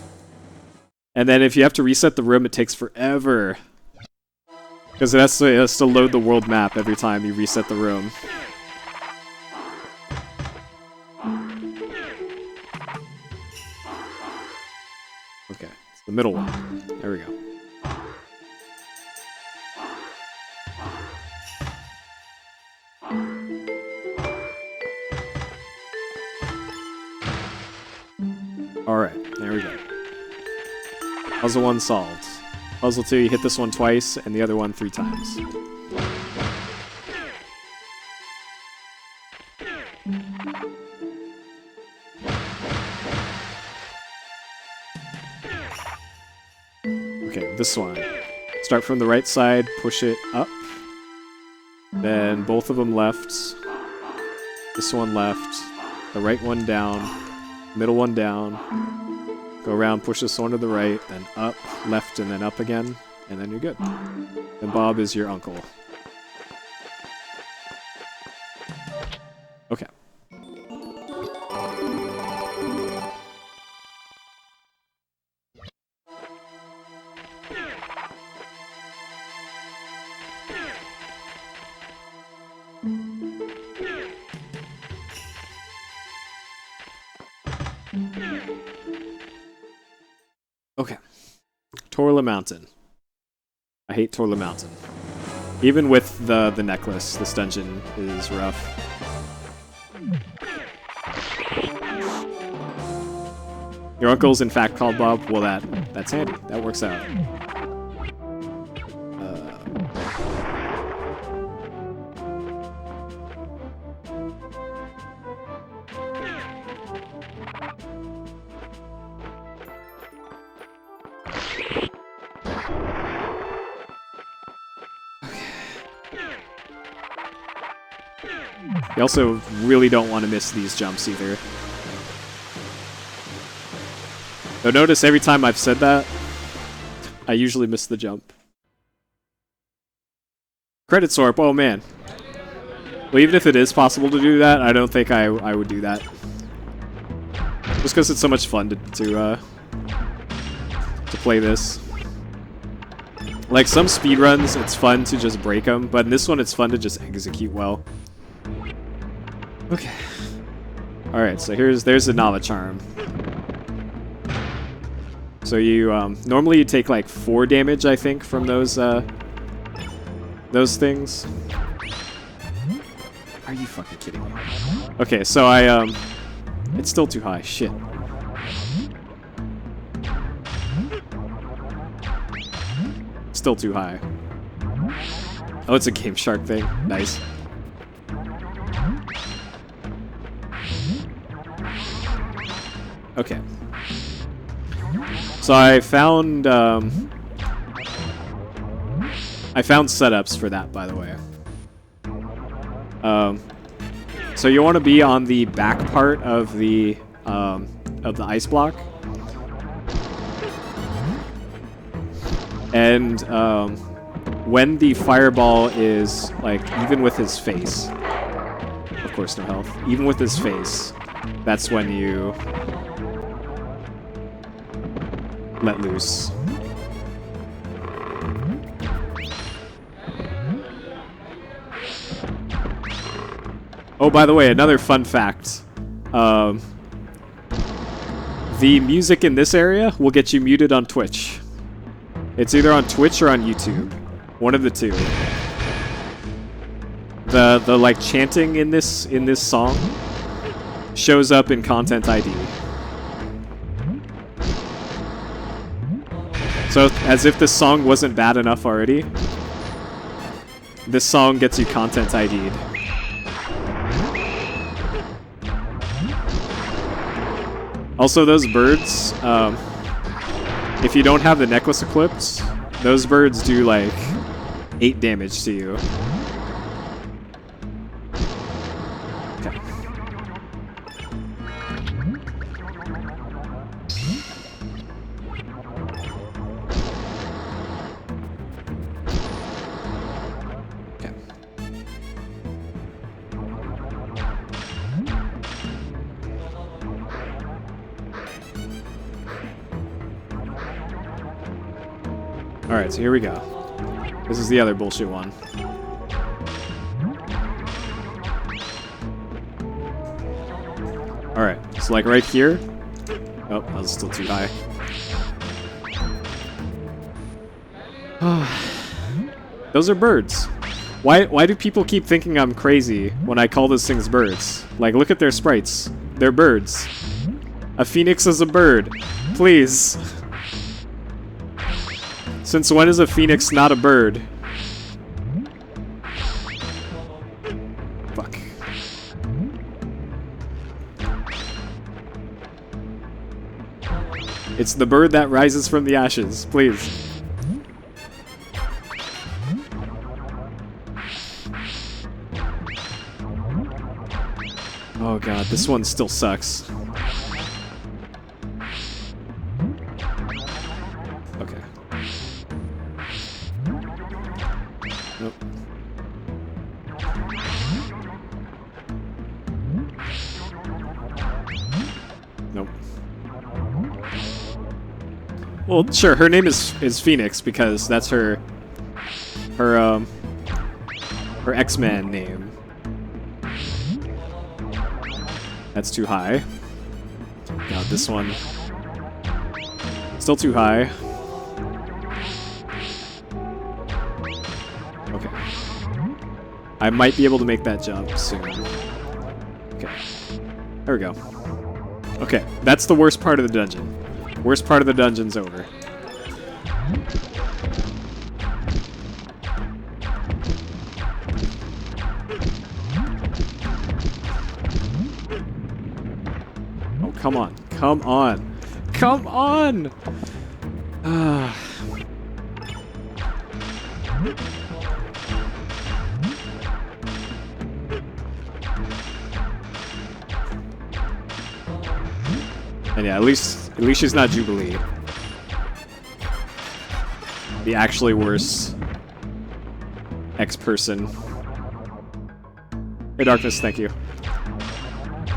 And then if you have to reset the room, it takes forever. Because it has to load the world map every time you reset the room. Okay, it's the middle one. There we go. Alright, there we go. Puzzle 1 solved. Puzzle 2, you hit this one twice, and the other one 3 times. Okay, this one. Start from the right side, push it up. Then both of them left. This one left. The right one down. Middle one down. Go around, push this one to the right, then up, left, and then up again, and then you're good. And Bob is your uncle. Okay. Okay. Torla Mountain. I hate Torla Mountain. Even with the necklace, this dungeon is rough. Your uncle's in fact called Bob? Well, that's handy. That works out. You also really don't want to miss these jumps either. Though notice every time I've said that, I usually miss the jump. Credit Sorp, oh man. Well, even if it is possible to do that, I don't think I would do that. Just because it's so much fun to play this. Like some speedruns, it's fun to just break them, but in this one, it's fun to just execute well. Okay. All right, so there's the Nava Charm. So you normally you take like 4 damage, I think, from those things. Are you fucking kidding me? Okay, so it's still too high. Shit. Still too high. Oh, it's a Game Shark thing. Nice. Okay. So I found setups for that, by the way. So you want to be on the back part of the ice block, and when the fireball is like even with his face, of course no health, even with his face, that's when you let loose. Oh, by the way, another fun fact. The music in this area will get you muted on Twitch. It's either on Twitch or on YouTube. One of the two. The like chanting in this song shows up in Content ID. So as if this song wasn't bad enough already, this song gets you Content ID'd. Also, those birds, if you don't have the necklace equipped, those birds do like 8 damage to you. Okay. Okay. Alright, so here we go. This is the other bullshit one. Alright, so like right here. Oh, that was still too high. Those are birds. Why do people keep thinking I'm crazy when I call those things birds? Like, look at their sprites. They're birds. A phoenix is a bird. Please. Since when is a phoenix not a bird? Fuck. It's the bird that rises from the ashes, please. Oh god, this one still sucks. Okay. Nope. Nope. Well, sure, her name is Phoenix because that's her X-Man name. That's too high. Now this one, still too high. Okay. I might be able to make that jump soon. Okay. There we go. Okay, that's the worst part of the dungeon. Worst part of the dungeon's over. Oh, come on. Come on. Come on! And yeah, at least she's not Jubilee. The actually worse X-person. Hey Darkness, thank you.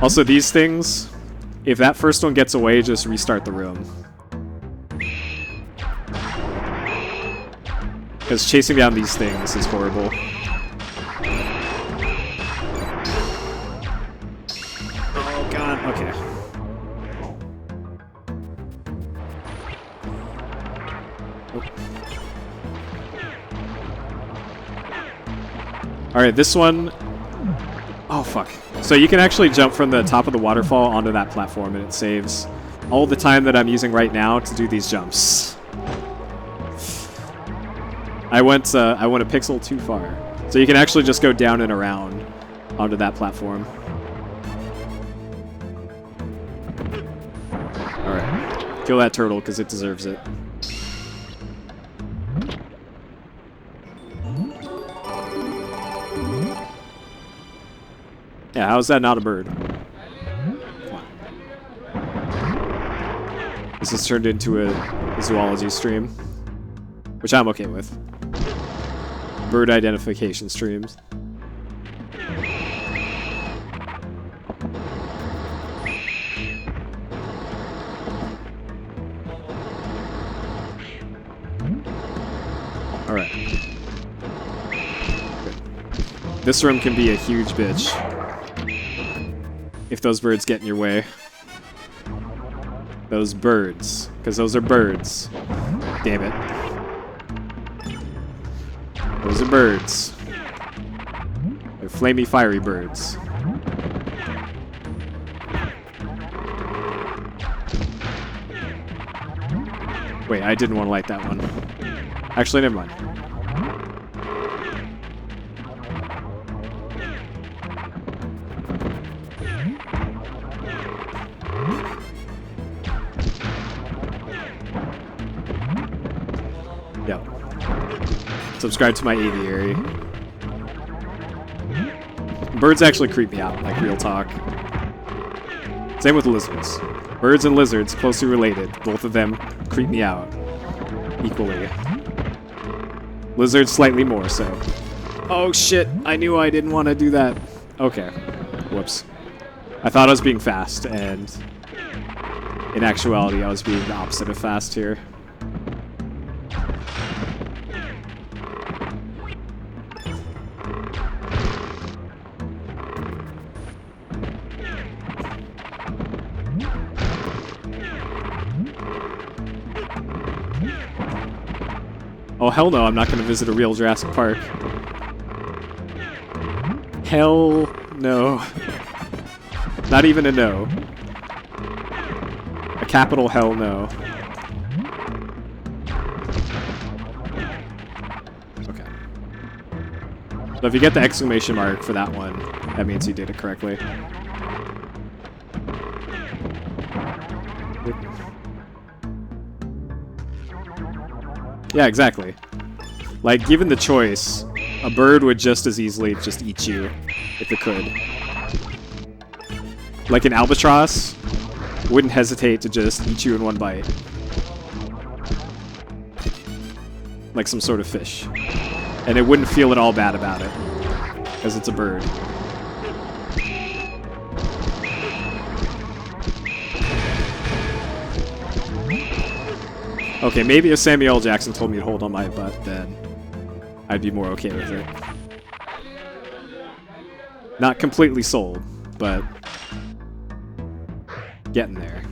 Also, these things, if that first one gets away, just restart the room. Because chasing down these things is horrible. Oh god, okay. Alright, this one... Oh, fuck. So you can actually jump from the top of the waterfall onto that platform, and it saves all the time that I'm using right now to do these jumps. I went a pixel too far. So you can actually just go down and around onto that platform. Alright. Kill that turtle, because it deserves it. Yeah, how's that not a bird? Come on. This has turned into a zoology stream, which I'm okay with. Bird identification streams. Alright. This room can be a huge bitch. If those birds get in your way. Those birds. Because those are birds. Damn it. Those are birds. They're flamey, fiery birds. Wait, I didn't want to light that one. Actually, never mind. Subscribe to my aviary. Birds actually creep me out, like real talk. Same with lizards. Birds and lizards, closely related. Both of them creep me out equally. Lizards slightly more so. Oh shit, I knew I didn't want to do that. Okay. Whoops. I thought I was being fast, and in actuality I was being the opposite of fast here. Oh, hell no, I'm not going to visit a real Jurassic Park. Hell no. Not even a no. A capital hell no. Okay. So if you get the exclamation mark for that one, that means you did it correctly. Yeah, exactly. Like, given the choice, a bird would just as easily just eat you if it could. Like an albatross wouldn't hesitate to just eat you in one bite. Like some sort of fish. And it wouldn't feel at all bad about it, because it's a bird. Okay, maybe if Samuel L. Jackson told me to hold on my butt, then I'd be more okay with it. Not completely sold, but getting there.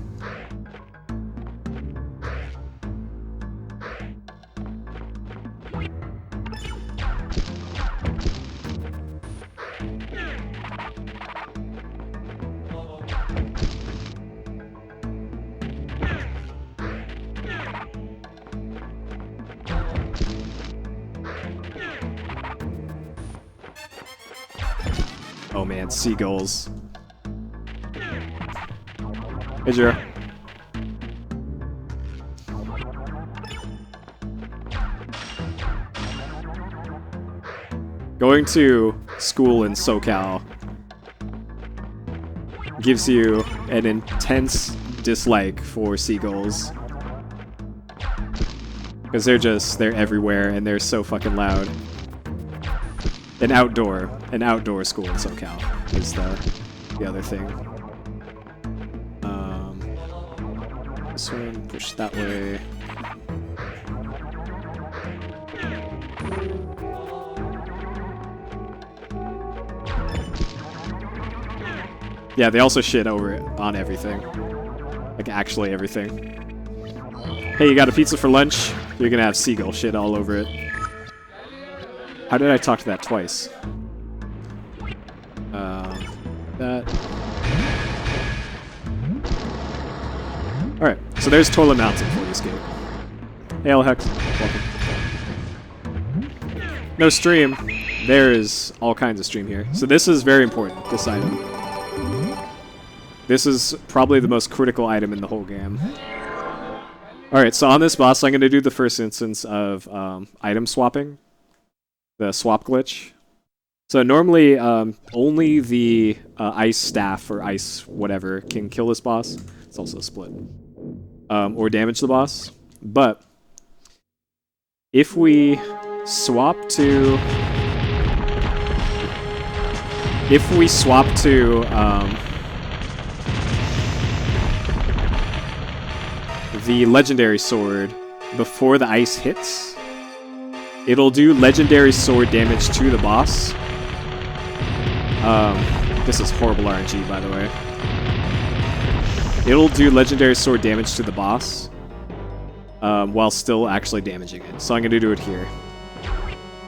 Oh man, seagulls. Hey, Jira. Going to school in SoCal gives you an intense dislike for seagulls. Because they're everywhere and they're so fucking loud. An outdoor school in SoCal is the other thing. This one, push that way. Yeah, they also shit over it on everything. Like, actually everything. Hey, you got a pizza for lunch? You're gonna have seagull shit all over it. How did I talk to that twice? That. Alright, so there's Toilet Mountain for you, Skate. Hey, Hex. Welcome. No stream. There's all kinds of stream here. So this is very important, this item. This is probably the most critical item in the whole game. Alright, so on this boss, I'm going to do the first instance of item swapping. The swap glitch. So normally, only the ice staff or ice whatever can kill this boss. It's also a split. Or damage the boss. But if we swap to... the legendary sword before the ice hits, it'll do legendary sword damage to the boss. This is horrible RNG, by the way. It'll do legendary sword damage to the boss while still actually damaging it. So I'm going to do it here.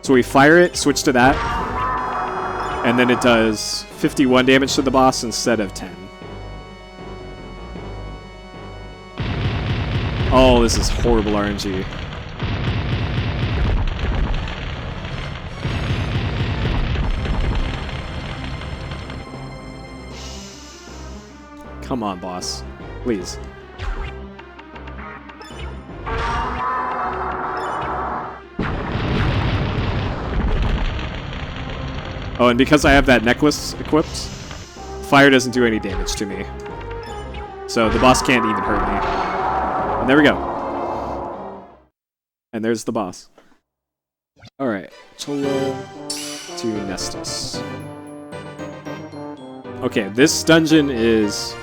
So we fire it, switch to that, and then it does 51 damage to the boss instead of 10. Oh, this is horrible RNG. Come on, boss. Please. Oh, and because I have that necklace equipped, fire doesn't do any damage to me. So the boss can't even hurt me. And there we go. And there's the boss. Alright. Cholo to Nestus. Okay, this dungeon is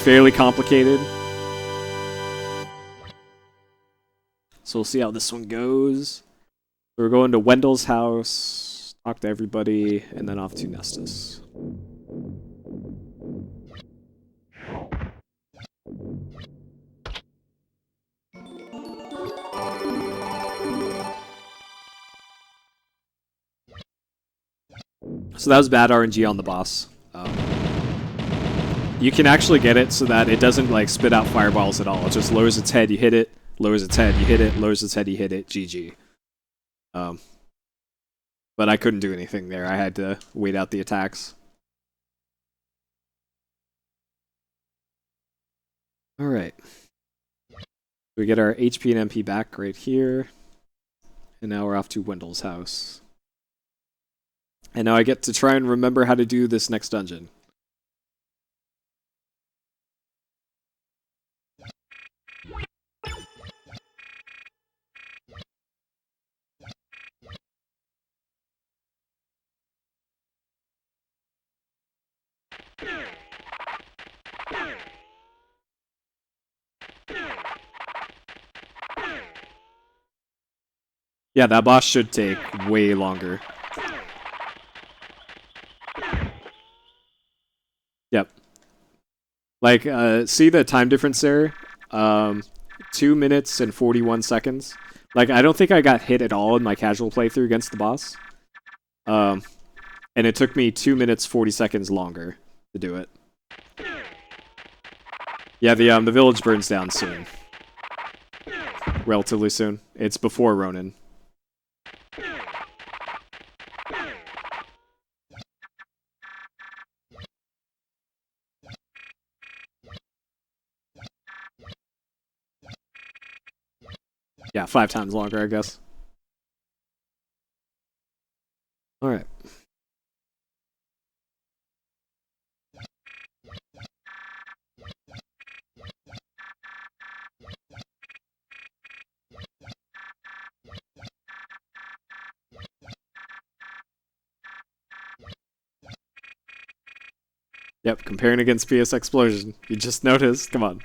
fairly complicated. So we'll see how this one goes. We're going to Wendell's house, talk to everybody, and then off to Nestus. So that was bad RNG on the boss. You can actually get it so that it doesn't like spit out fireballs at all. It just lowers its head, you hit it, lowers its head, you hit it, lowers its head, you hit it, GG. But I couldn't do anything there. I had to wait out the attacks. Alright. We get our HP and MP back right here. And now we're off to Wendell's house. And now I get to try and remember how to do this next dungeon. Yeah, that boss should take way longer. Yep. Like, see the time difference there? 2 minutes and 41 seconds. Like, I don't think I got hit at all in my casual playthrough against the boss. And it took me 2 minutes 40 seconds longer to do it. Yeah, the village burns down soon. Relatively soon. It's before Ronin. Yeah, 5 times longer, I guess. Alright. Yep, comparing against PS Explosion. You just noticed. Come on.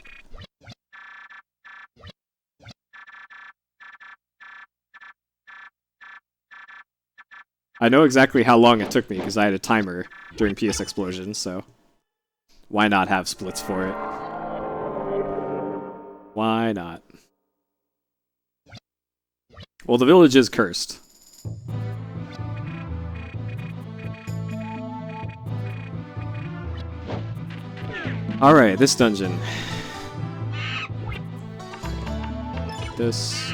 I know exactly how long it took me because I had a timer during PS Explosion, so why not have splits for it? Why not? Well, the village is cursed. Alright, this dungeon. This.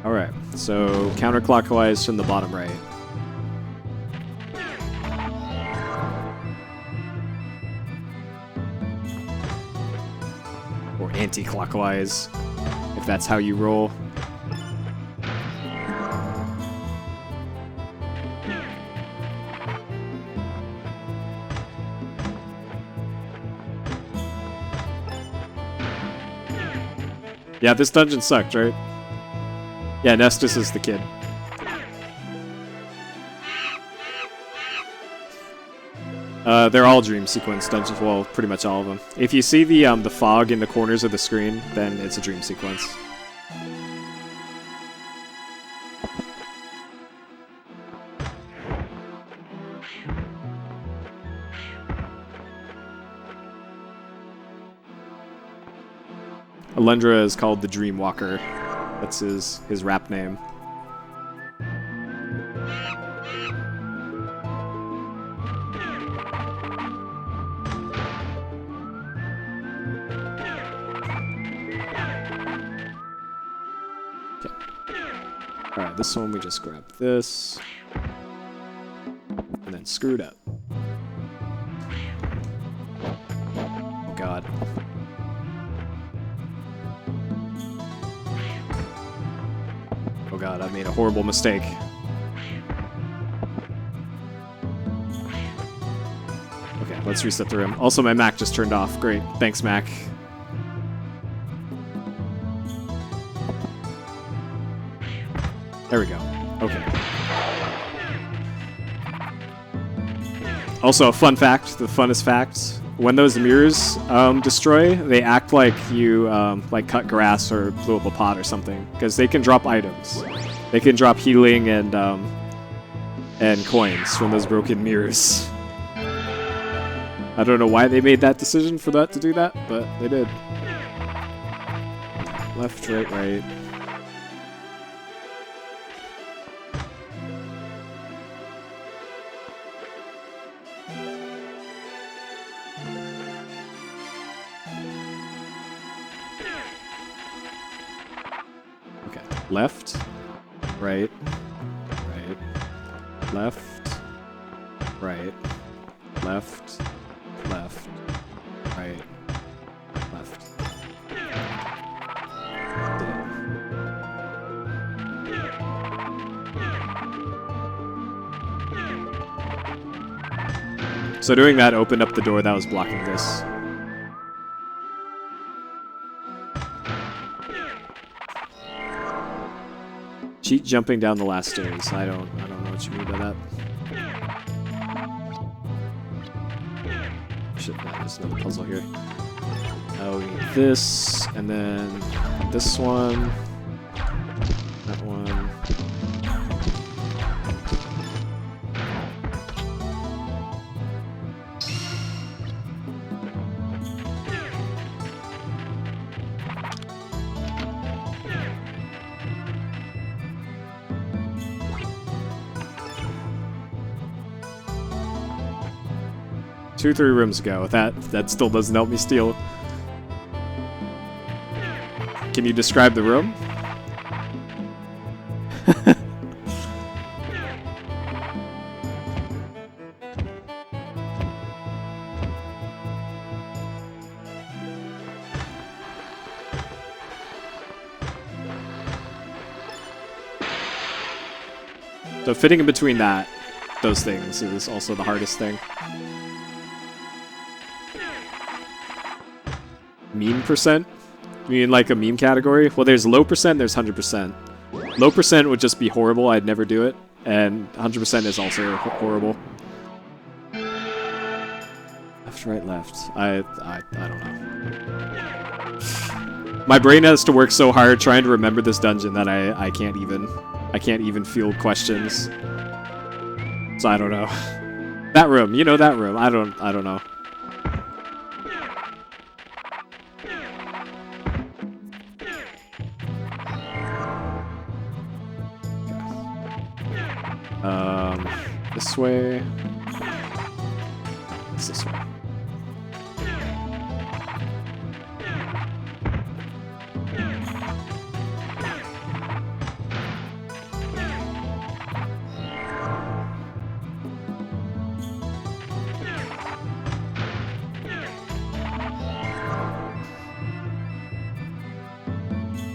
Alright, so counterclockwise from the bottom right. Or anti-clockwise, if that's how you roll. Yeah, this dungeon sucked, right? Yeah, Nestus is the kid. They're all dream sequence dungeons. Well, pretty much all of them. If you see the fog in the corners of the screen, then it's a dream sequence. Alundra is called the Dream Walker. That's his rap name. Okay. Alright, this one we just grab this. And then screw it up. Oh god. Oh god, I made a horrible mistake. Okay, let's reset the room. Also, my Mac just turned off. Great. Thanks, Mac. There we go. Okay. Also, a fun fact, the funnest fact. When those mirrors destroy, they act like you like cut grass or blew up a pot or something, because they can drop items. They can drop healing and coins from those broken mirrors. I don't know why they made that decision for that to do that, but they did. Left, right, right. Left, right, right, left, right, left, left, right, left. So doing that opened up the door that was blocking this. Cheat jumping down the last stairs. I don't know what you mean by that. Shit, there's another puzzle here. Oh, we need this, and then this one, that one. Two, 3 rooms ago. That still doesn't help me steal. Can you describe the room? So fitting in between those things is also the hardest thing. Meme percent? You mean like a meme category? Well, there's low percent, there's 100%. Low percent would just be horrible. I'd never do it. And 100% is also horrible. Left, right, left. I don't know. My brain has to work so hard trying to remember this dungeon that I can't even field questions. So I don't know. That room, you know that room. I don't know. This way. It's this way.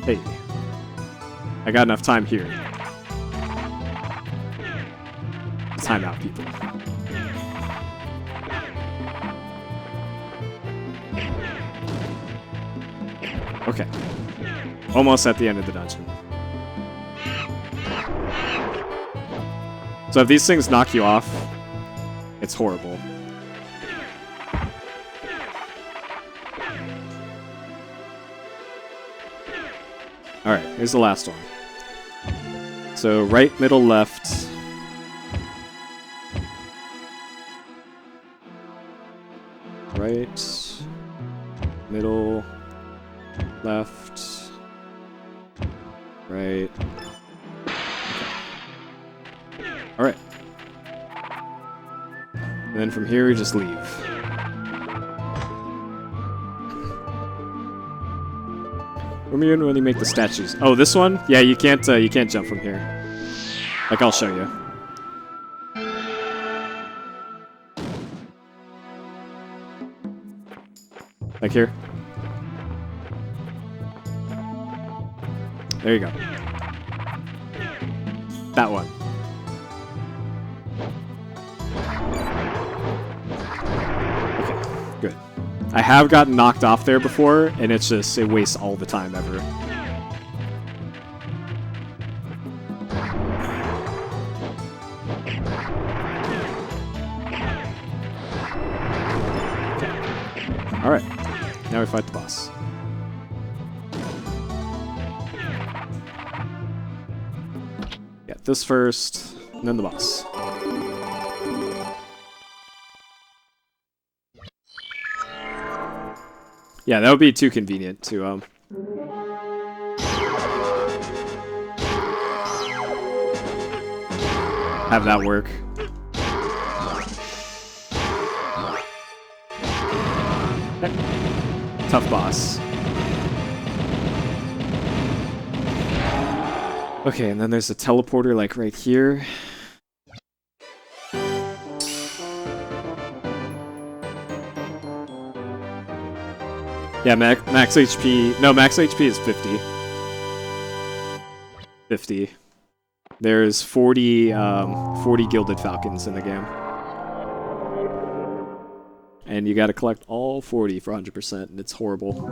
Hey, I got enough time here. Time out, people. Okay. Almost at the end of the dungeon. So if these things knock you off, it's horrible. Alright, here's the last one. So right, middle, left. Right, middle, left, right. Okay. Alright. And then from here we just leave. When you make the statues. Oh, this one? Yeah, you can't jump from here. Like, I'll show you. Like here. There you go. That one. Okay, good. I have gotten knocked off there before, and it's just, it wastes all the time ever. Okay. Alright. Now we fight the boss. Get this first, and then the boss. Yeah, that would be too convenient to have that work. Tough boss. Okay, and then there's a teleporter like right here. Yeah, max HP. No, max HP is 50. 50. There's 40 Gilded Falcons in the game. And you gotta collect all 40 for 100%, and it's horrible.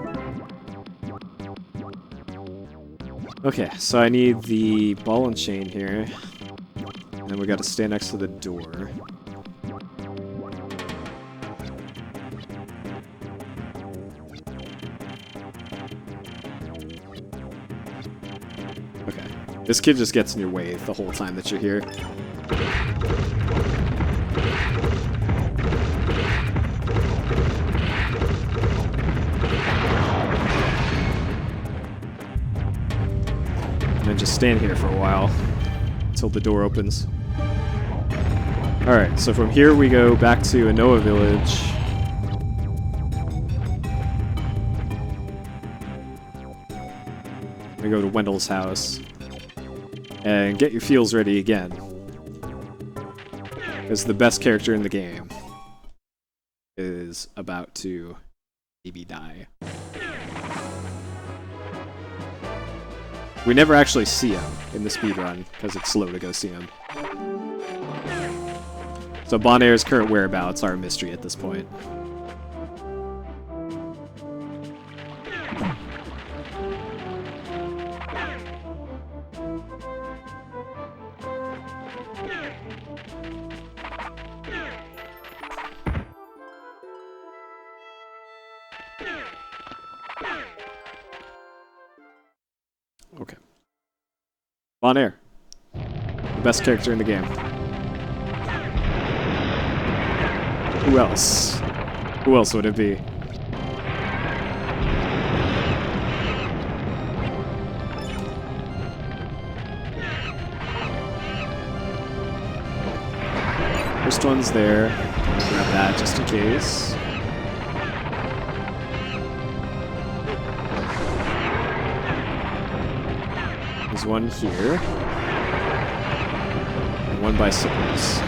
Okay, so I need the ball and chain here. And then we gotta stand next to the door. Okay. This kid just gets in your way the whole time that you're here. And then just stand here for a while until the door opens. Alright, so from here we go back to Anoa Village. We go to Wendell's house. And get your feels ready again. Because the best character in the game is about to maybe die. We never actually see him in the speedrun, because it's slow to go see him. So Bonair's current whereabouts are a mystery at this point. Okay. Manor. The best character in the game. Who else? Who else would it be? First one's there. Grab that just in case. There's one here. And one by Sickles.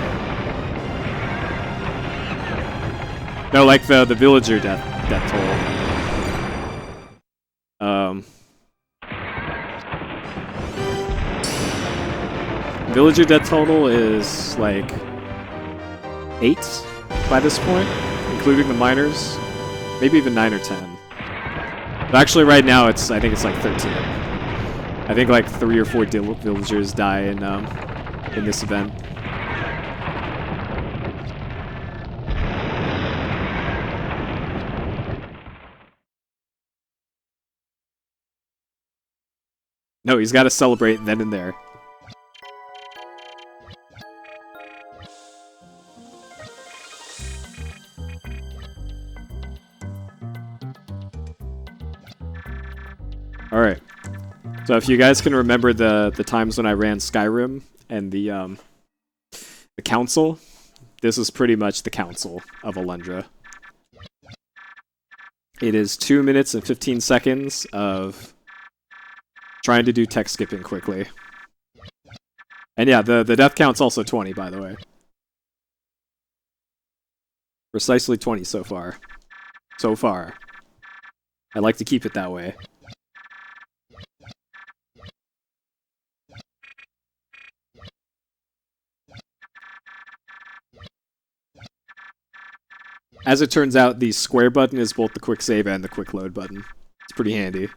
No, like the villager death toll. Villager death total is like 8 by this point, including the miners. Maybe even 9 or 10. But actually right now I think it's like 13. I think like 3 or 4 villagers die in this event. No, he's got to celebrate then and there. Alright. So if you guys can remember the times when I ran Skyrim and the council, this is pretty much the council of Alundra. It is 2 minutes and 15 seconds of trying to do text skipping quickly. And yeah, the death count's also 20, by the way. Precisely 20 so far. So far. I like to keep it that way. As it turns out, the square button is both the quick save and the quick load button. It's pretty handy.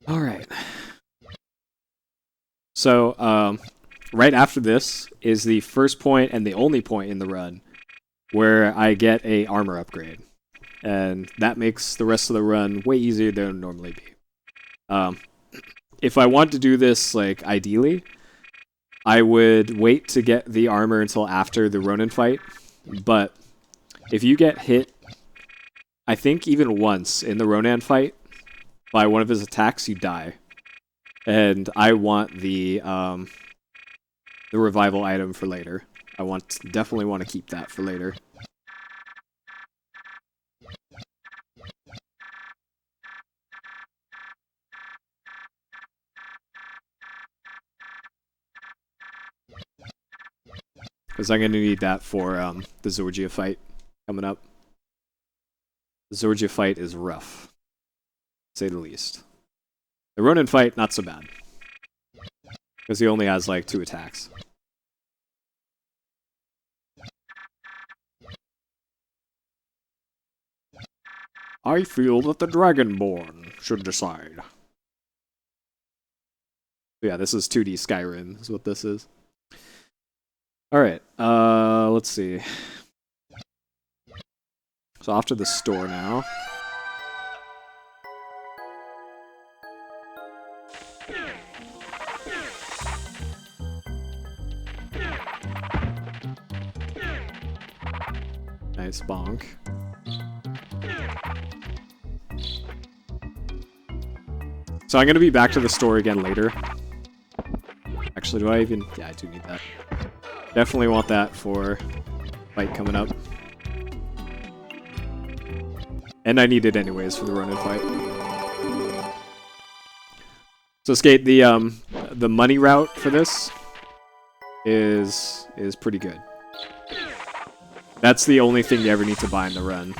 Alright. So, right after this is the first point and the only point in the run where I get a armor upgrade. And that makes the rest of the run way easier than it would normally be. If I want to do this, like, ideally, I would wait to get the armor until after the Ronin fight. But if you get hit, I think even once in the Ronin fight, by one of his attacks, you die. And I want the revival item for later. I definitely want to keep that for later. Because I'm going to need that for the Zorgia fight coming up. The Zorgia fight is rough, to say the least. The Ronin fight, not so bad. Because he only has like 2 attacks. I feel that the Dragonborn should decide. Yeah, this is 2D Skyrim, is what this is. Alright, let's see. So off to the store now. Nice bonk. So I'm going to be back to the store again later. Actually, do I even... Yeah, I do need that. Definitely want that for fight coming up. And I need it anyways for the Ronin fight. So Skate, the money route for this is pretty good. That's the only thing you ever need to buy in the run.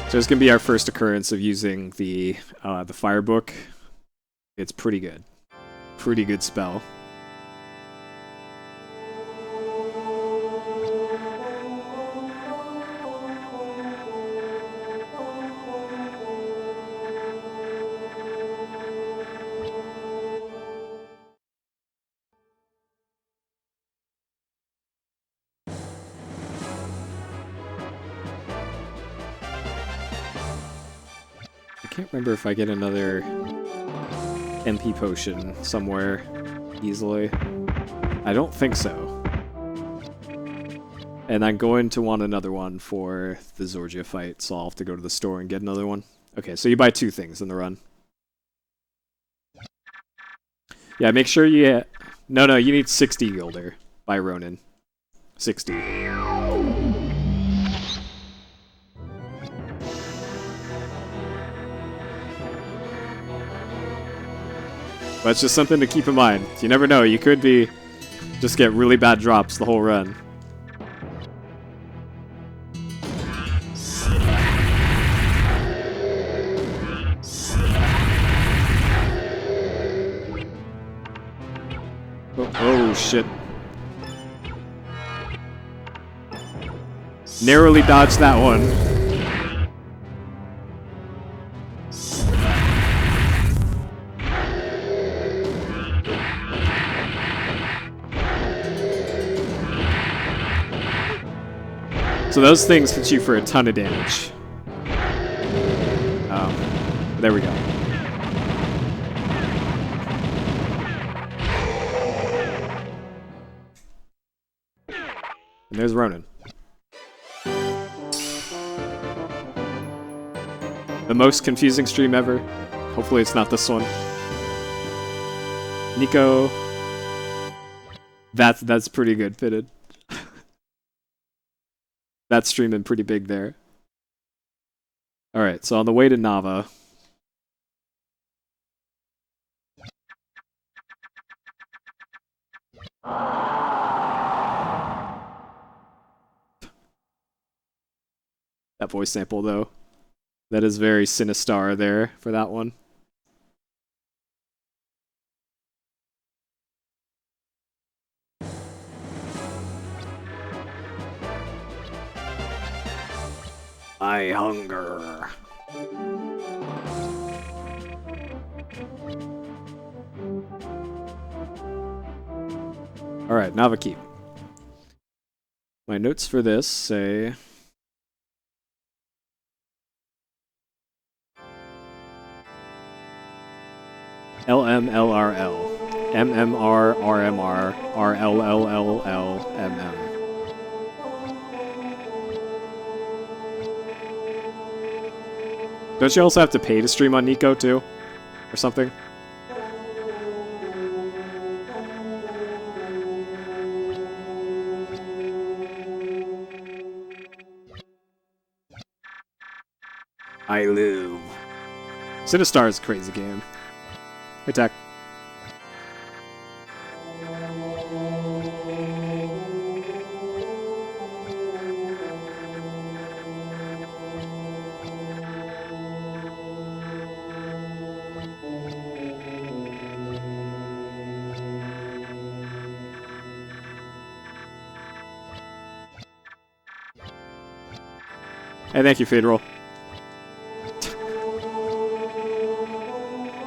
So it's gonna be our first occurrence of using the fire book. It's pretty good. Pretty good spell. can't remember if I get another MP potion somewhere easily. I don't think so. And I'm going to want another one for the Zorgia fight, so I'll have to go to the store and get another one. Okay, so you buy 2 things in the run. Yeah, make sure you... No, you need 60 Gilder by Ronin. 60. But it's just something to keep in mind. You never know, you could be... just get really bad drops the whole run. Oh shit. Narrowly dodged that one. So those things hit you for a ton of damage. There we go. And there's Ronin. The most confusing stream ever. Hopefully it's not this one. Nico. That's pretty good, Fitted. That's streaming pretty big there. Alright, so on the way to Nava. That voice sample, though. That is very Sinistar there for that one. I hunger. Alright, Nava Keep. My notes for this say... LMLRL. MMR, RMR, RLLLL, MM. Don't you also have to pay to stream on Nico, too? Or something? I live. Sinistar is a crazy game. Attack. Hey, thank you, Federal.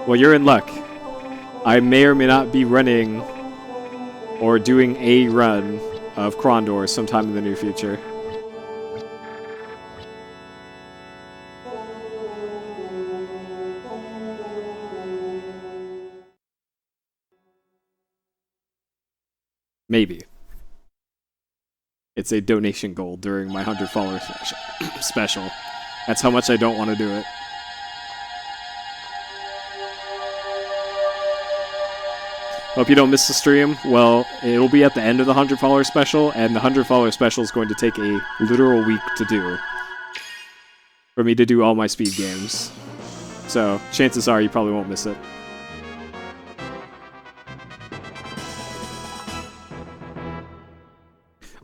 Well, you're in luck. I may or may not be running or doing a run of Krondor sometime in the near future. Maybe. It's a donation goal during my 100 follower special. That's how much I don't want to do it. Hope you don't miss the stream. Well, it'll be at the end of the 100 follower special, and the 100 follower special is going to take a literal week to do. For me to do all my speed games. So, chances are you probably won't miss it.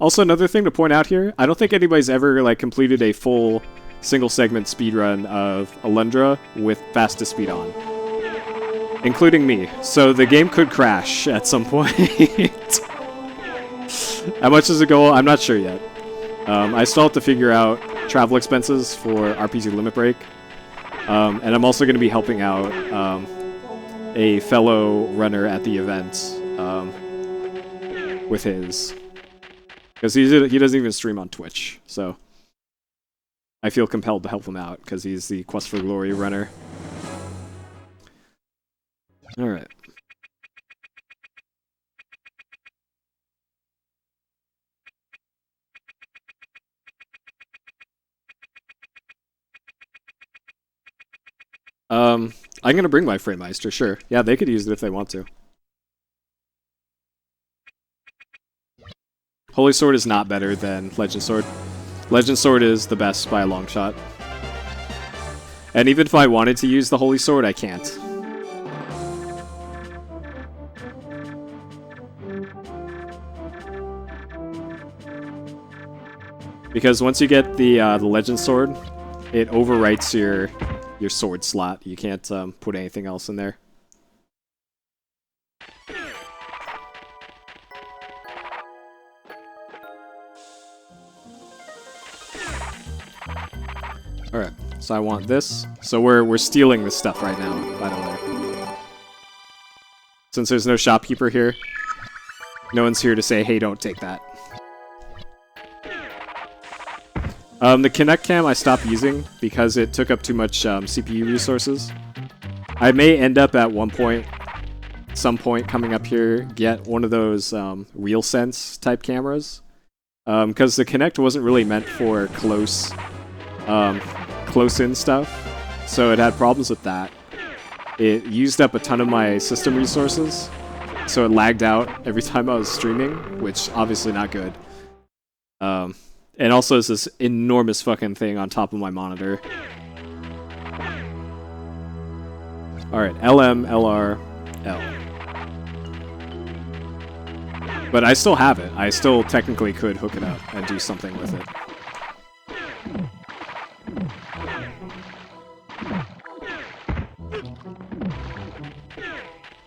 Also, another thing to point out here, I don't think anybody's ever like completed a full single segment speedrun of Alundra with fastest speed on. Including me. So the game could crash at some point. How much does it go? I'm not sure yet. I still have to figure out travel expenses for RPG Limit Break. And I'm also going to be helping out a fellow runner at the event with his. Because he doesn't even stream on Twitch, so I feel compelled to help him out because he's the Quest for Glory runner. Alright. I'm gonna bring my Framemeister, sure. Yeah, they could use it if they want to. Holy Sword is not better than Legend Sword. Legend Sword is the best by a long shot. And even if I wanted to use the Holy Sword, I can't. Because once you get the Legend Sword, it overwrites your sword slot. You can't put anything else in there. Alright, so I want this. So we're stealing this stuff right now, by the way. Since there's no shopkeeper here, no one's here to say, hey, don't take that. The Kinect Cam I stopped using because it took up too much CPU resources. I may end up at some point coming up here, get one of those RealSense type cameras. Because the Kinect wasn't really meant for close-in stuff, so it had problems with that. It used up a ton of my system resources, so it lagged out every time I was streaming, which obviously not good. And also it's this enormous fucking thing on top of my monitor. Alright, LM, LR, L. But I still have it. I still technically could hook it up and do something with it.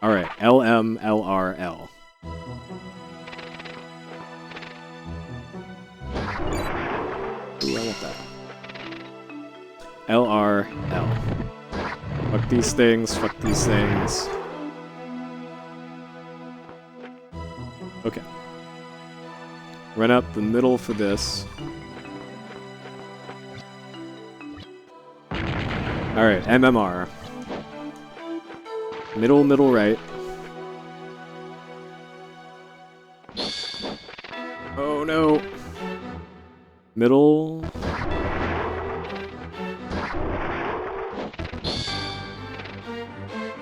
Alright, LM, LR, L. Ooh, I want that. LR, L. Fuck these things, fuck these things. Okay. Run up the middle for this. Alright, MMR. Middle, middle, right. Oh no! Middle...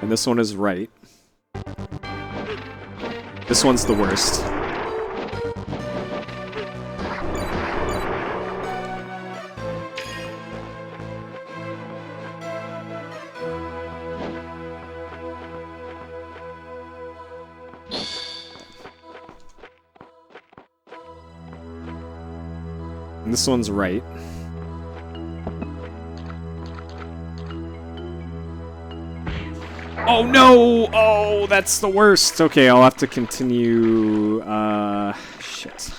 And this one is right. This one's the worst. And this one's right. Oh no! Oh, that's the worst! Okay, I'll have to continue... shit.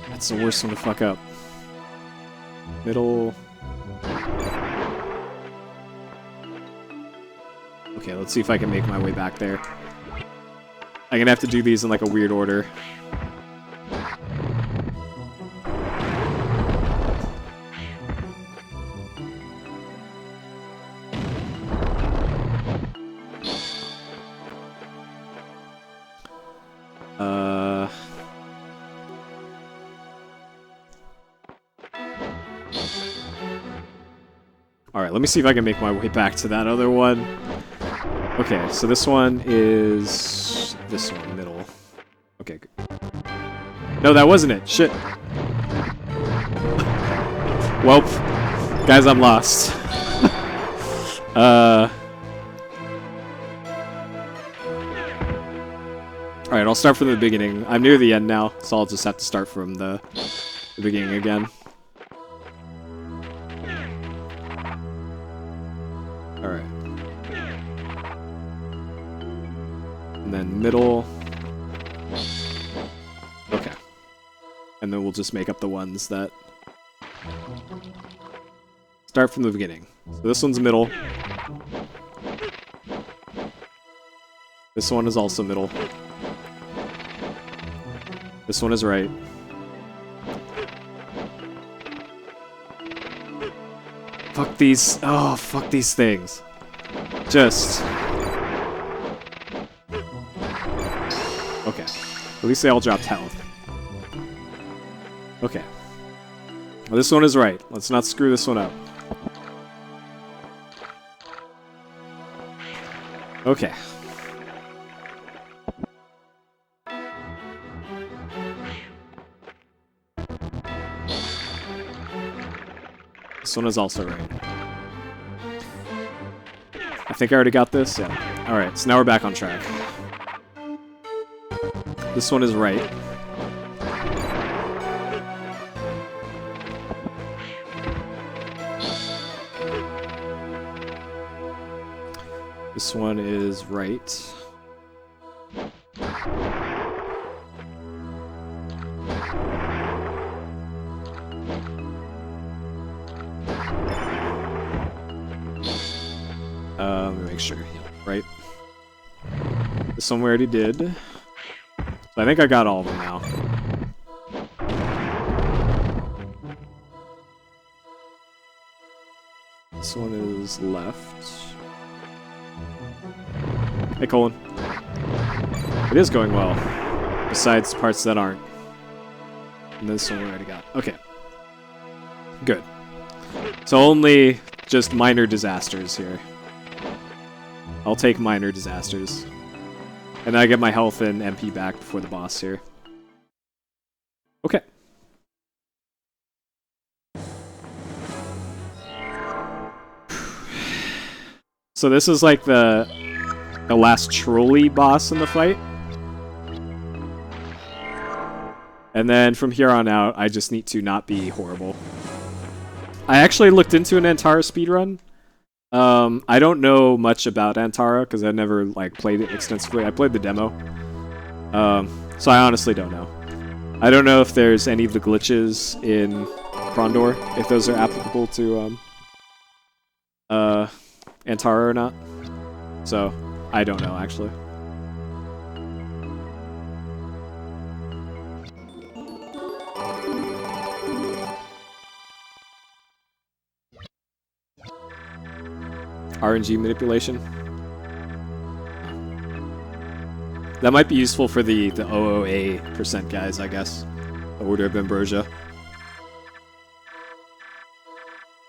That's the worst one to fuck up. Middle... Okay, let's see if I can make my way back there. I'm gonna have to do these in like a weird order. Alright, let me see if I can make my way back to that other one. Okay, so this one is... this one, middle. Okay, good. No, that wasn't it. Shit. Welp. Guys, I'm lost. Alright, I'll start from the beginning. I'm near the end now, so I'll just have to start from the beginning again. Alright. And then middle. Okay. And then we'll just make up the ones that... Start from the beginning. So this one's middle. This one is also middle. This one is right. fuck these. Oh, fuck these things. Just. Okay. At least they all dropped health. Okay. Well, this one is right. Let's not screw this one up. Okay. This one is also right. I think I already got this. Yeah. Alright, so now we're back on track. This one is right. This one is right. Let me make sure. Yeah, right. This one we already did. So I think I got all of them now. This one is left. Hey, Colin. It is going well. Besides parts that aren't. And this one we already got. Okay. Good. So only just minor disasters here. I'll take minor disasters. And then I get my health and MP back before the boss here. Okay. So this is like the last trolley boss in the fight. And then from here on out, I just need to not be horrible. I actually looked into an Antara speedrun. I don't know much about Antara because I never like played it extensively. I played the demo. So I honestly don't know. I don't know if there's any of the glitches in Krondor, if those are applicable to Antara or not. So I don't know actually. RNG manipulation. That might be useful for the OOA% guys, I guess. The Order of Ambrosia.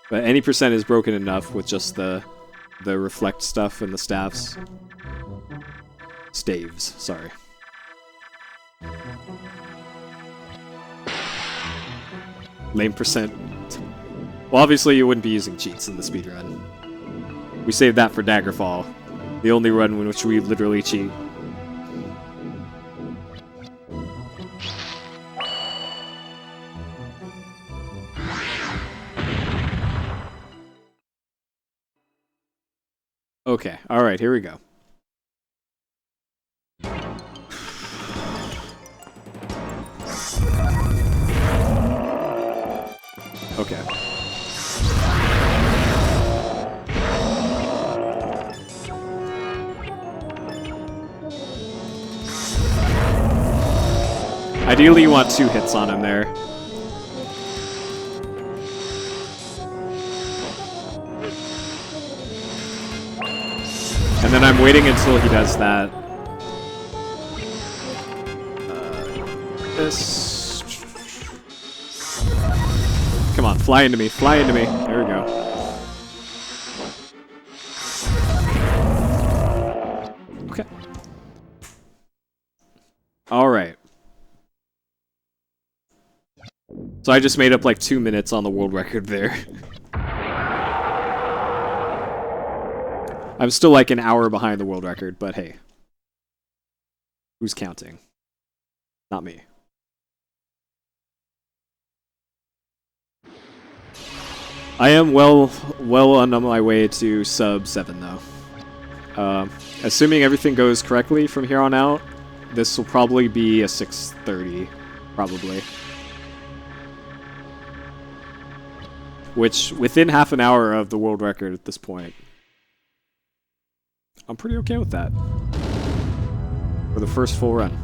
But any percent is broken enough with just the reflect stuff and the staffs. Staves, sorry. Lame percent. Well, obviously you wouldn't be using cheats in the speedrun. We saved that for Daggerfall, the only run in which we literally cheat. Okay, alright, here we go. Okay. Ideally, you want 2 hits on him there. And then I'm waiting until he does that. This. Come on, fly into me, fly into me. There we go. Okay. Alright. So I just made up like 2 minutes on the world record there. I'm still like an hour behind the world record, but hey. Who's counting? Not me. I am well on my way to sub 7 though. Assuming everything goes correctly from here on out, this will probably be a 6:30, probably. Which, within half an hour of the world record at this point. I'm pretty okay with that. For the first full run.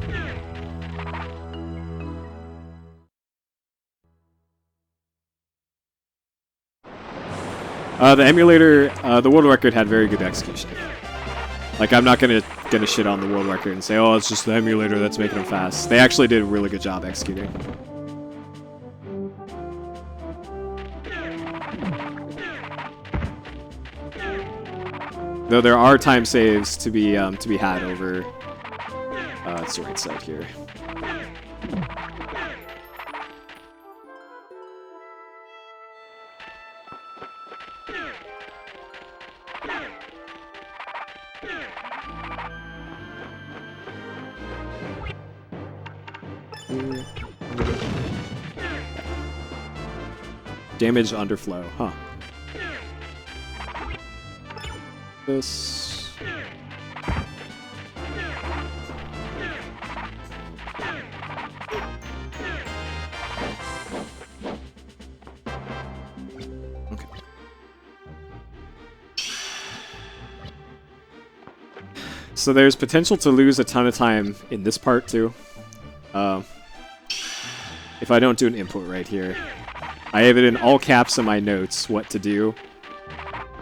The emulator, the world record had very good execution. Like, I'm not gonna shit on the world record and say, oh, it's just the emulator that's making them fast. They actually did a really good job executing. Though there are time saves to be had over. It's the right side here. Damage underflow, huh? This. Okay. So there's potential to lose a ton of time in this part too. If I don't do an input right here. I have it in all caps in my notes what to do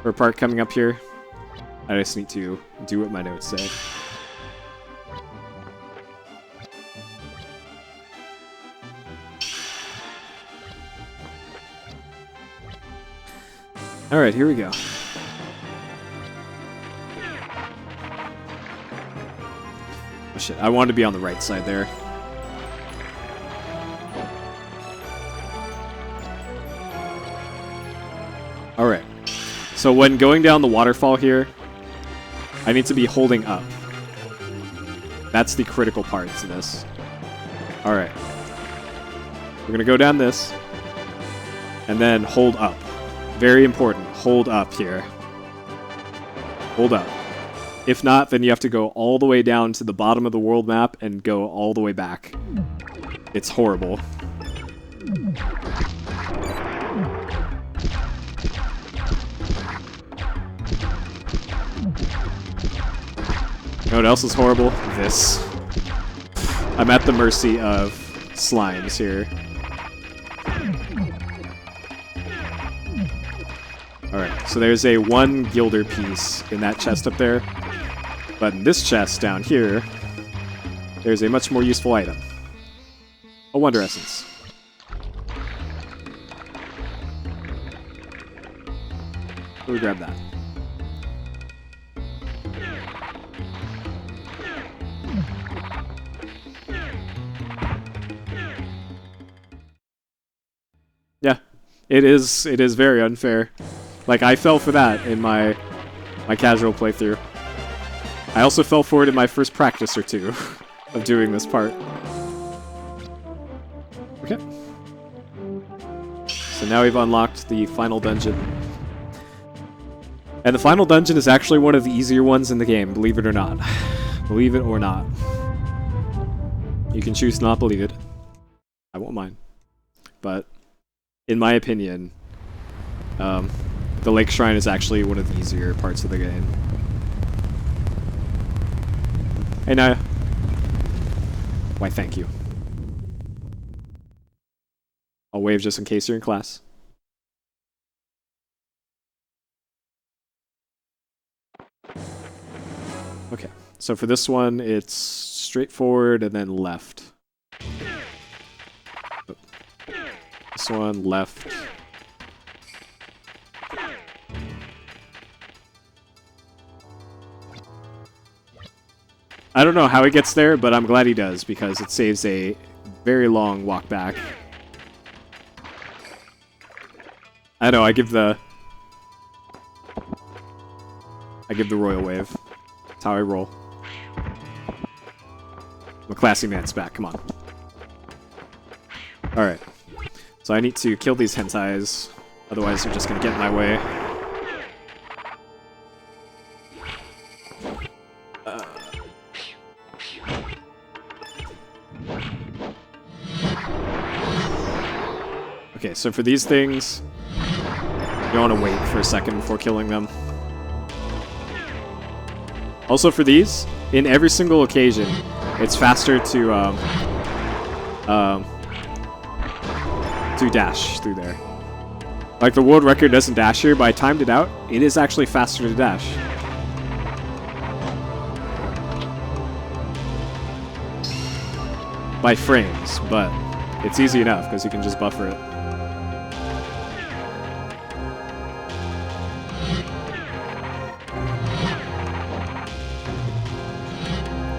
for a part coming up here. I just need to do what my notes say. Alright, here we go. Oh shit, I wanted to be on the right side there. Alright, so when going down the waterfall here, I need to be holding up. That's the critical part to this. Alright. We're going to go down this, and then hold up. Very important, hold up here. Hold up. If not, then you have to go all the way down to the bottom of the world map and go all the way back. It's horrible. You know what else is horrible? This. I'm at the mercy of slimes here. Alright, so there's a 1 gilder piece in that chest up there. But in this chest down here, there's a much more useful item. A Wonder Essence. So we grab that. Yeah, it is very unfair. Like, I fell for that in my casual playthrough. I also fell for it in my first practice or two of doing this part. Okay. So now we've unlocked the final dungeon. And the final dungeon is actually one of the easier ones in the game, believe it or not. Believe it or not. You can choose to not believe it. I won't mind. But in my opinion, the Lake Shrine is actually one of the easier parts of the game. Hey, Naya. Why, thank you. I'll wave just in case you're in class. Okay, so for this one, it's straightforward and then left. This one, left. I don't know how he gets there, but I'm glad he does, because it saves a very long walk back. I know, I give the royal wave. That's how I roll. I'm a classy man's back, come on. Alright. So I need to kill these hentais, otherwise they're just gonna get in my way. Okay, so for these things, you want to wait for a second before killing them. Also for these, in every single occasion, it's faster to dash through there. Like, the world record doesn't dash here, but I timed it out. It is actually faster to dash. By frames, but it's easy enough because you can just buffer it.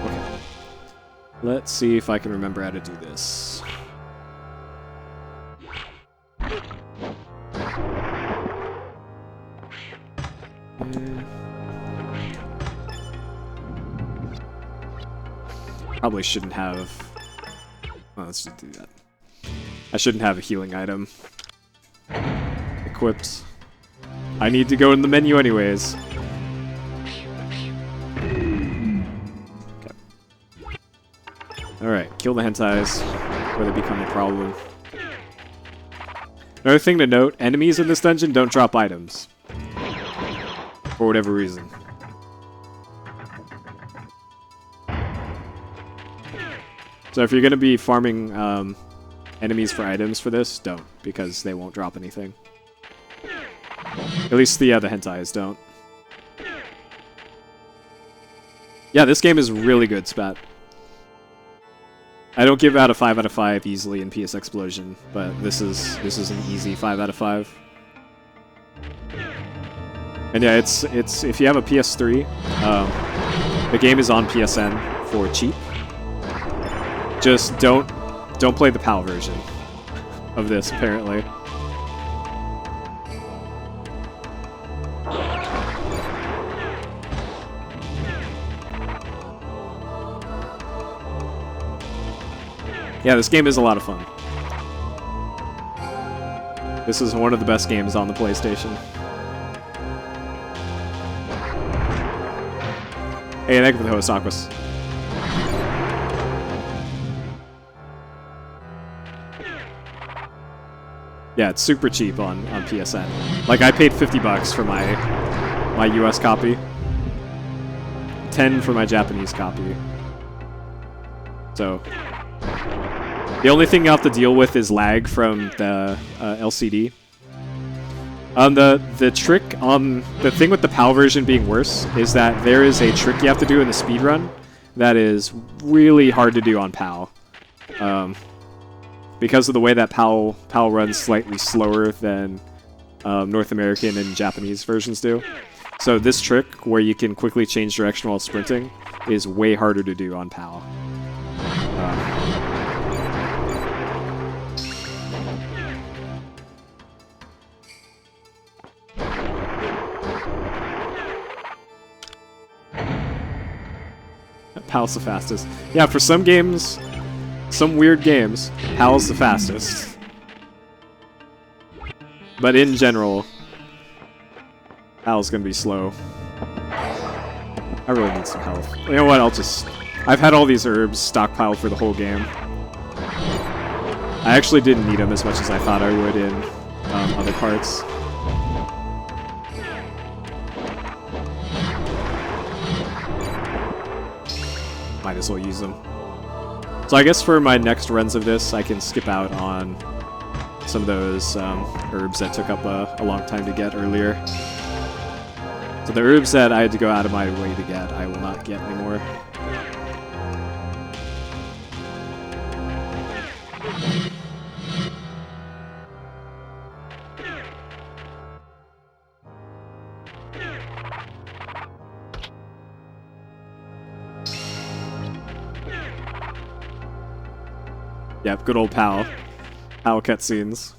Okay. Let's see if I can remember how to do this. Probably shouldn't have... Oh, let's just do that. I shouldn't have a healing item equipped. I need to go in the menu anyways. Okay. Alright, kill the hentais before they become a problem. Another thing to note, enemies in this dungeon don't drop items. For whatever reason. So if you're going to be farming enemies for items for this, don't, because they won't drop anything. At least the hentais don't. Yeah, this game is really good, Spat. I don't give out a 5 out of 5 easily in PS Explosion, but this is an easy 5 out of 5. And yeah, it's if you have a PS3, the game is on PSN for cheap. Just don't play the PAL version of this, apparently. Yeah, this game is a lot of fun. This is one of the best games on the PlayStation. Hey, thank you for the host, Aquas. Yeah, it's super cheap on PSN. Like, I paid $50 for my US copy. 10 for my Japanese copy. So, the only thing you have to deal with is lag from the LCD. The trick on the thing with the PAL version being worse is that there is a trick you have to do in the speedrun that is really hard to do on PAL. Because of the way that PAL runs slightly slower than North American and Japanese versions do. So this trick, where you can quickly change direction while sprinting, is way harder to do on PAL. PAL's the fastest. Yeah, for some games, some weird games, PAL's the fastest. But in general, PAL's gonna be slow. I really need some health. You know what, I've had all these herbs stockpiled for the whole game. I actually didn't need them as much as I thought I would in other parts. Might as well use them. So I guess for my next runs of this, I can skip out on some of those herbs that took up a long time to get earlier. So the herbs that I had to go out of my way to get, I will not get anymore. Yep, good old PAL. PAL cutscenes.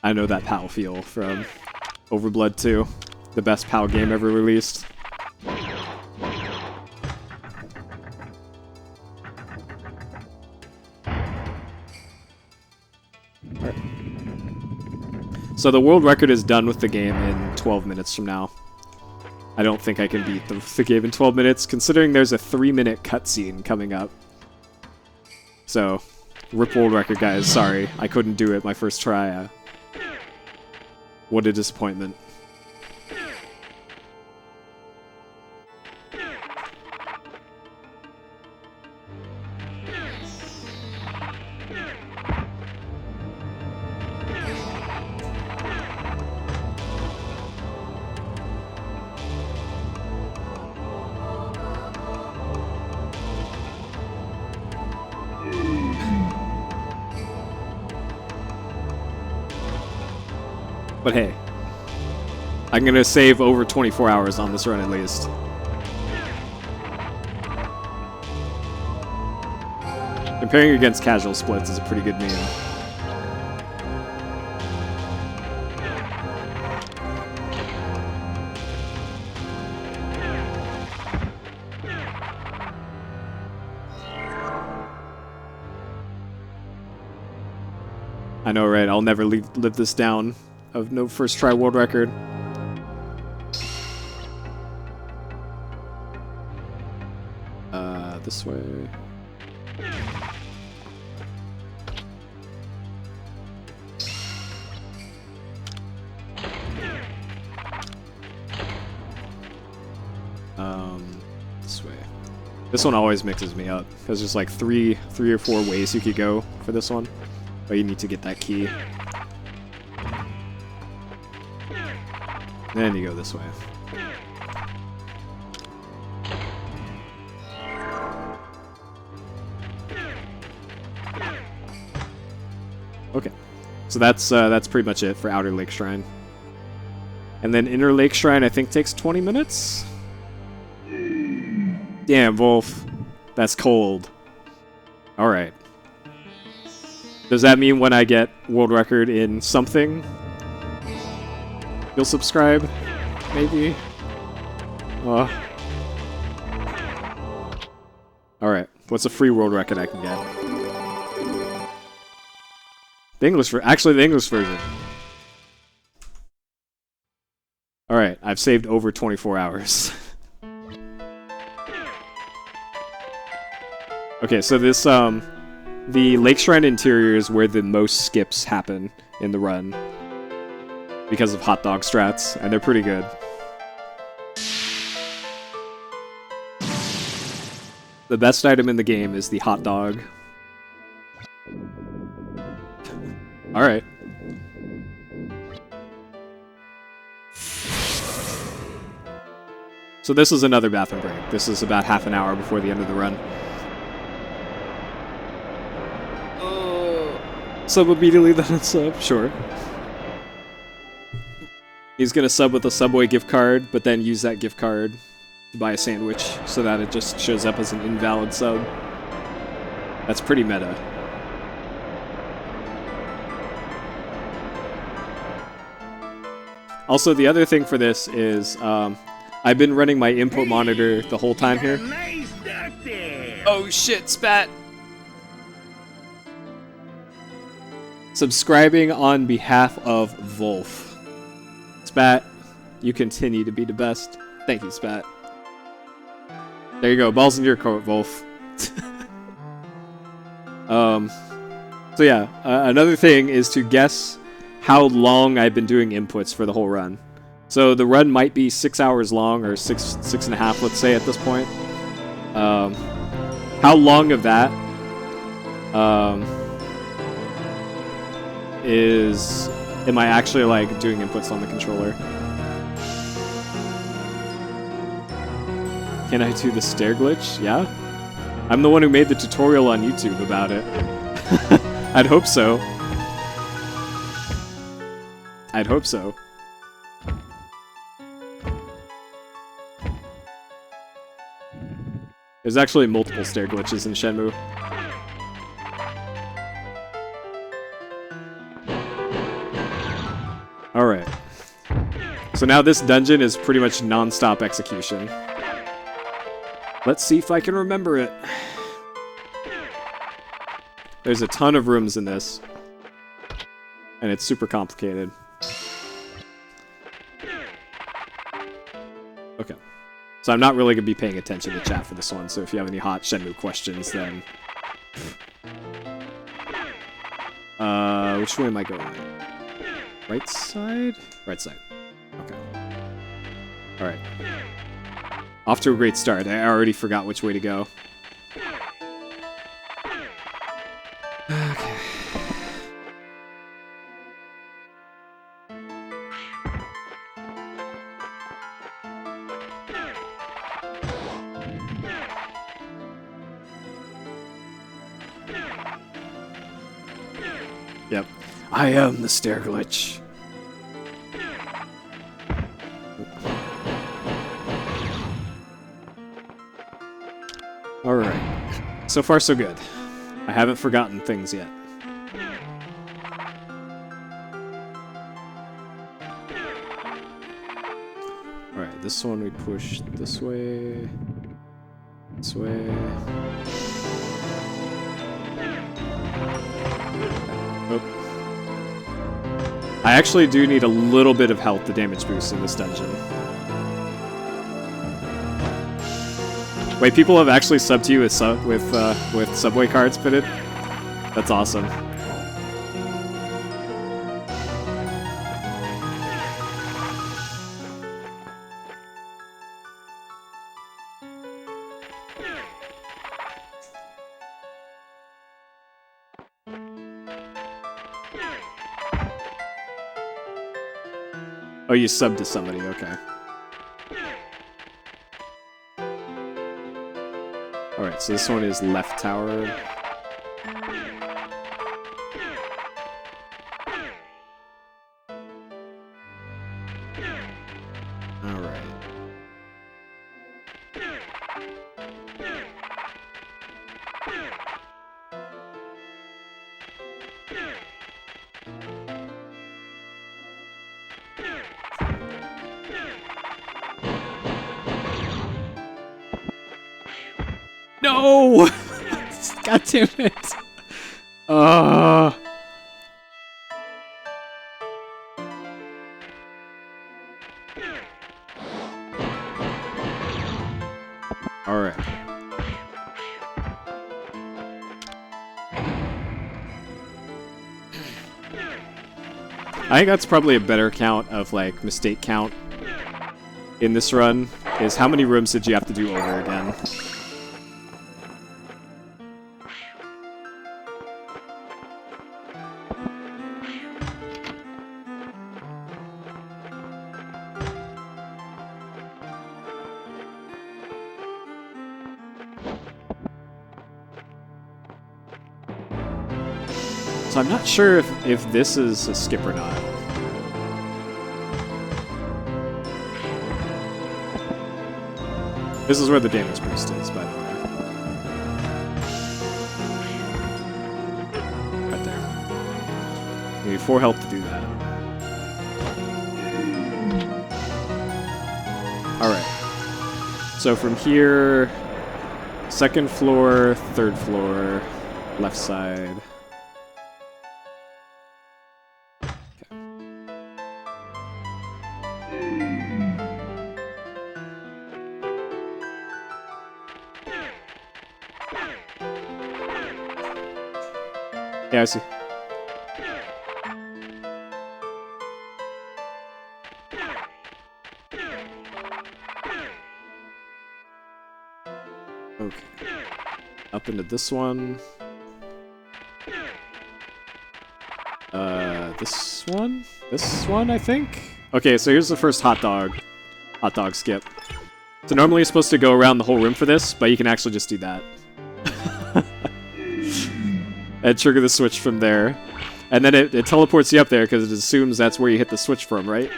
I know that PAL feel from Overblood 2, the best PAL game ever released. Right. So the world record is done with the game in 12 minutes from now. I don't think I can beat the game in 12 minutes, considering there's a 3-minute cutscene coming up. So, rip world record, guys. Sorry, I couldn't do it my first try. What a disappointment. But hey, I'm gonna save over 24 hours on this run at least. Comparing against casual splits is a pretty good meme. I know, right? I'll never live this down of no first try world record. This way. This way. This one always mixes me up because there's like three or four ways you could go for this one, but you need to get that key. Then you go this way. Okay, so that's pretty much it for Outer Lake Shrine. And then Inner Lake Shrine, I think, takes 20 minutes? Damn, Wolf. That's cold. Alright. Does that mean when I get world record in something, you'll subscribe? Maybe? Alright, what's a free world record I can get? The English actually the English version. Alright, I've saved over 24 hours. Okay, so this, the Lake Shrine interior is where the most skips happen in the run. Because of hot dog strats, and they're pretty good. The best item in the game is the hot dog. Alright. So this is another bathroom break. This is about half an hour before the end of the run. Sub immediately, then sub, sure. He's gonna sub with a Subway gift card, but then use that gift card to buy a sandwich so that it just shows up as an invalid sub. That's pretty meta. Also, the other thing for this is, I've been running my input monitor the whole time here. Oh shit, spat! Subscribing on behalf of Wolf. Spat, you continue to be the best. Thank you, Spat. There you go, balls in your court, Wolf. So yeah, another thing is to guess how long I've been doing inputs for the whole run. So the run might be 6 hours long, or six and a half, let's say, at this point. How long of that am I actually like doing inputs on the controller? Can I do the stair glitch? Yeah? I'm the one who made the tutorial on YouTube about it. I'd hope so. I'd hope so. There's actually multiple stair glitches in Shenmue. Alright. So now this dungeon is pretty much non-stop execution. Let's see if I can remember it. There's a ton of rooms in this. And it's super complicated. Okay. So I'm not really going to be paying attention to chat for this one, so if you have any hot Shenmue questions, then... which way am I going? Right side? Right side. Okay. Alright. Off to a great start. I already forgot which way to go. Okay. Yep. I am the stair glitch. so far so good. I haven't forgotten things yet. Alright, this one we push this way. This way. Oh. I actually do need a little bit of health to damage boost in this dungeon. Wait, people have actually subbed to you with subway cards fitted? That's awesome. Oh, you subbed to somebody, okay. Alright, so this one is left tower. Alright. No! God damn it. Alright. I think that's probably a better count of, like, mistake count in this run, is how many rooms did you have to do over again? So I'm not sure if this is a skip or not. This is where the damage boost is, by the way. Right there. You need 4 health to do that. Alright. So from here, 2nd floor, 3rd floor, left side. Yeah, I see. Okay. Up into this one. This one? This one, I think? Okay, so here's the first hot dog skip. So normally you're supposed to go around the whole room for this, but you can actually just do that. And trigger the switch from there. And then it teleports you up there because it assumes that's where you hit the switch from, right?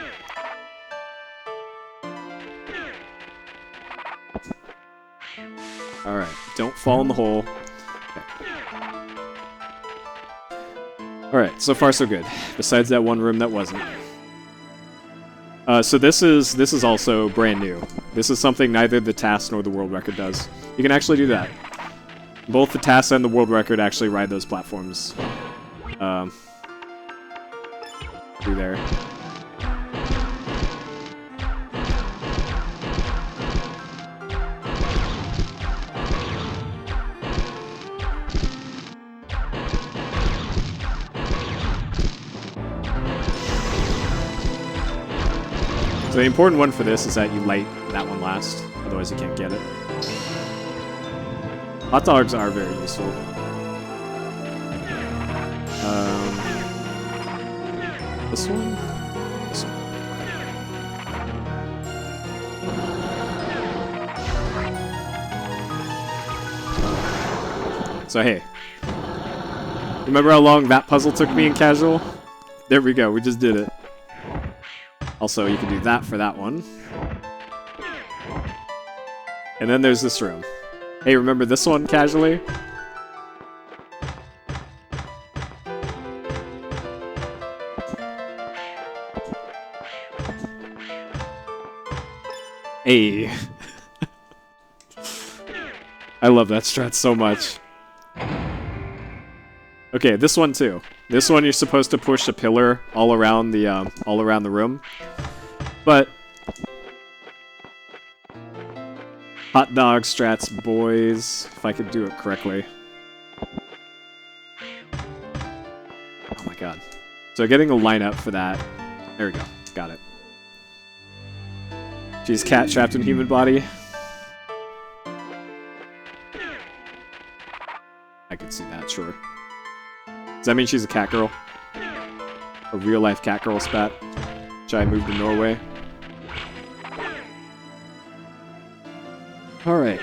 Alright, don't fall in the hole. Okay. Alright, so far so good. Besides that one room that wasn't. So this is also brand new. This is something neither the task nor the world record does. You can actually do that. Both the task and the world record actually ride those platforms. Through there. So the important one for this is that you light that one last, otherwise you can't get it. Hot dogs are very useful. This one? This one. So hey, remember how long that puzzle took me in casual? There we go, we just did it. Also, you can do that for that one. And then there's this room. Hey, remember this one casually? Hey. I love that strat so much. Okay, this one too. This one you're supposed to push a pillar all around the room. But hot dog strats, boys, if I could do it correctly. Oh my god. So getting a lineup for that. There we go. Got it. She's cat trapped in human body. I could see that, sure. Does that mean she's a cat girl? A real-life cat girl spat? Should I move to Norway? Alright.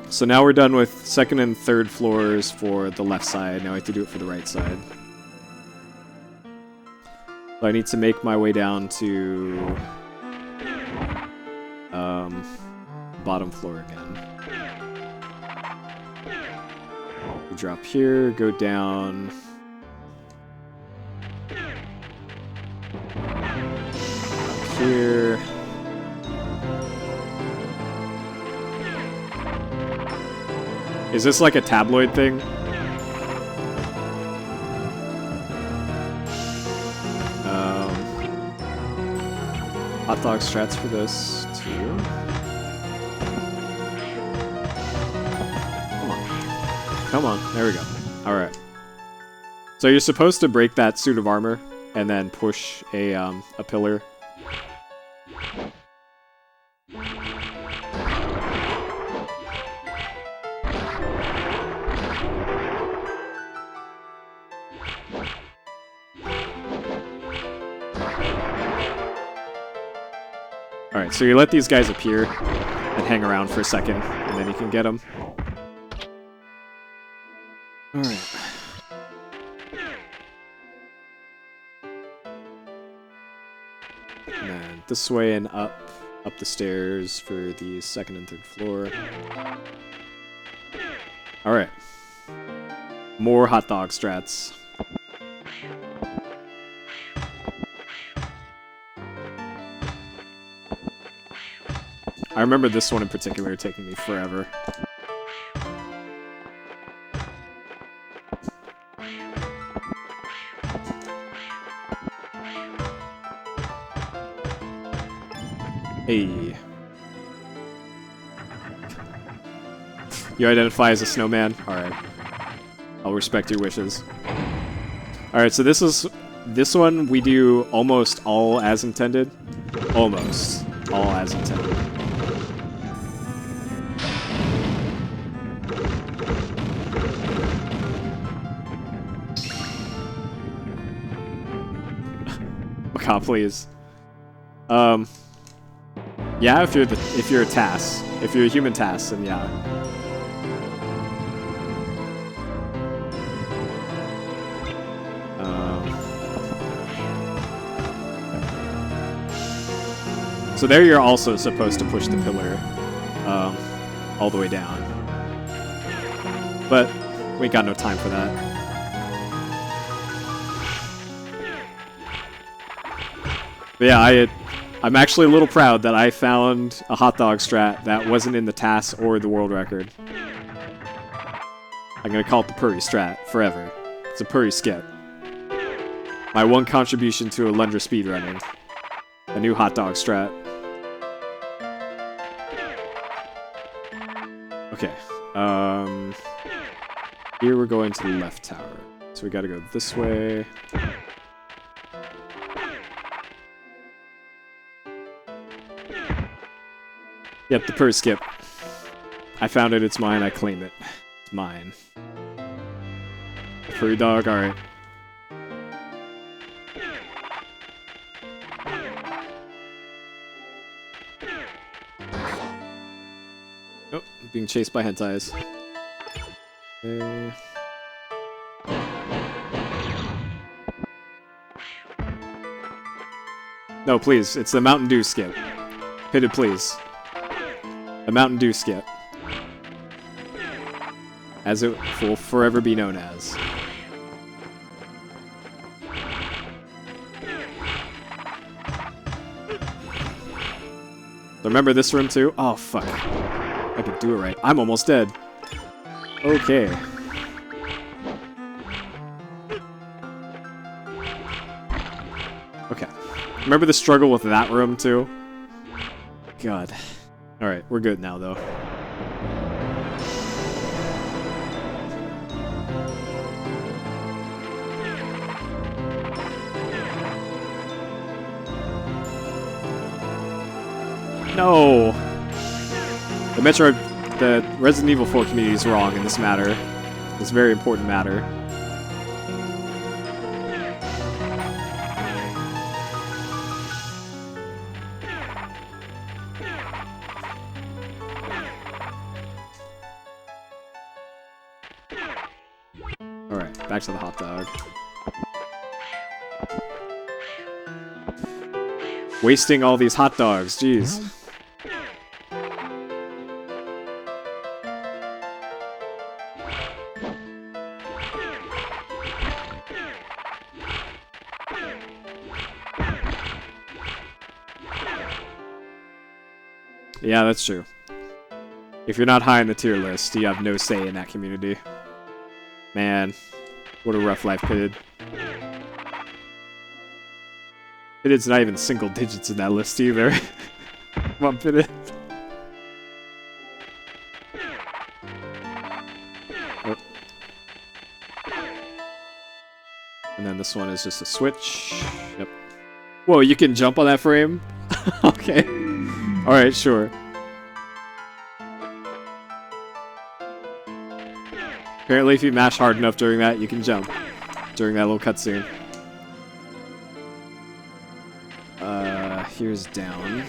So now we're done with second and third floors for the left side. Now I have to do it for the right side. So I need to make my way down to bottom floor again. We drop here, go down. Up here. Is this like a tabloid thing? Hot dog strats for this too. Come on, there we go. Alright. So you're supposed to break that suit of armor and then push a pillar. Alright, so you let these guys appear and hang around for a second, and then you can get them. Alright. And then this way and up the stairs for the second and third floor. Alright. More hot dog strats. I remember this one in particular taking me forever. Hey. You identify as a snowman? Alright. I'll respect your wishes. Alright, so this one we do almost all as intended. Almost all as intended. Macaw, please. Yeah, if you're a TAS. If you're a human TAS, then yeah. So there you're also supposed to push the pillar all the way down. But we ain't got no time for that. But yeah, I'm actually a little proud that I found a hot dog strat that wasn't in the TAS or the world record. I'm gonna call it the Purry strat forever. It's a Purry skip. My one contribution to Alundra speedrunning. A new hot dog strat. Okay. Here we're going to the left tower. So we gotta go this way. Yep, the Purr skip. I found it, it's mine, I claim it. It's mine. Furry dog, alright. Oh, being chased by hentais. Okay. No, please, it's the Mountain Dew skip. Hit it, please. The Mountain Dew skip. As it will forever be known as. Remember this room too? Oh, fuck. I could do it right. I'm almost dead. Okay. Okay. Remember the struggle with that room too? God. Alright, we're good now though. No! The Resident Evil 4 community is wrong in this matter. This very important matter. Alright, back to the hot dog. Wasting all these hot dogs, jeez. Yeah, that's true. If you're not high on the tier list, you have no say in that community. Man, what a rough life, Pitted. Pitted's not even single digits in that list either. Come on, Pitted. Oh. And then this one is just a switch. Yep. Whoa, you can jump on that frame? Okay. Alright, sure. Apparently if you mash hard enough during that, you can jump. During that little cutscene. Here's down.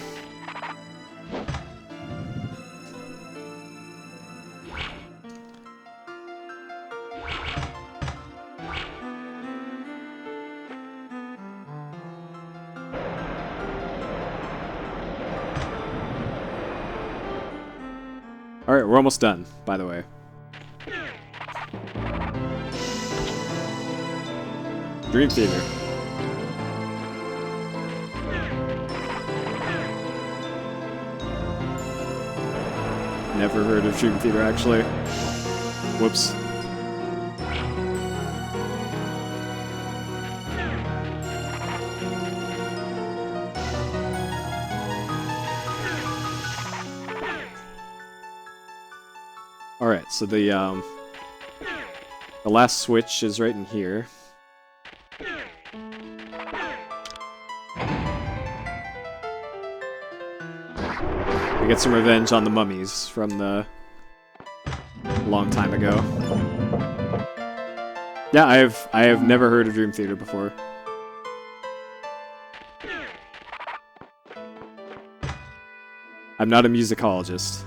Alright, we're almost done, by the way. Dream Theater. Never heard of Dream Theater, actually. Whoops. Alright, so the last switch is right in here. We get some revenge on the mummies from the long time ago. Yeah, I have never heard of Dream Theater before. I'm not a musicologist.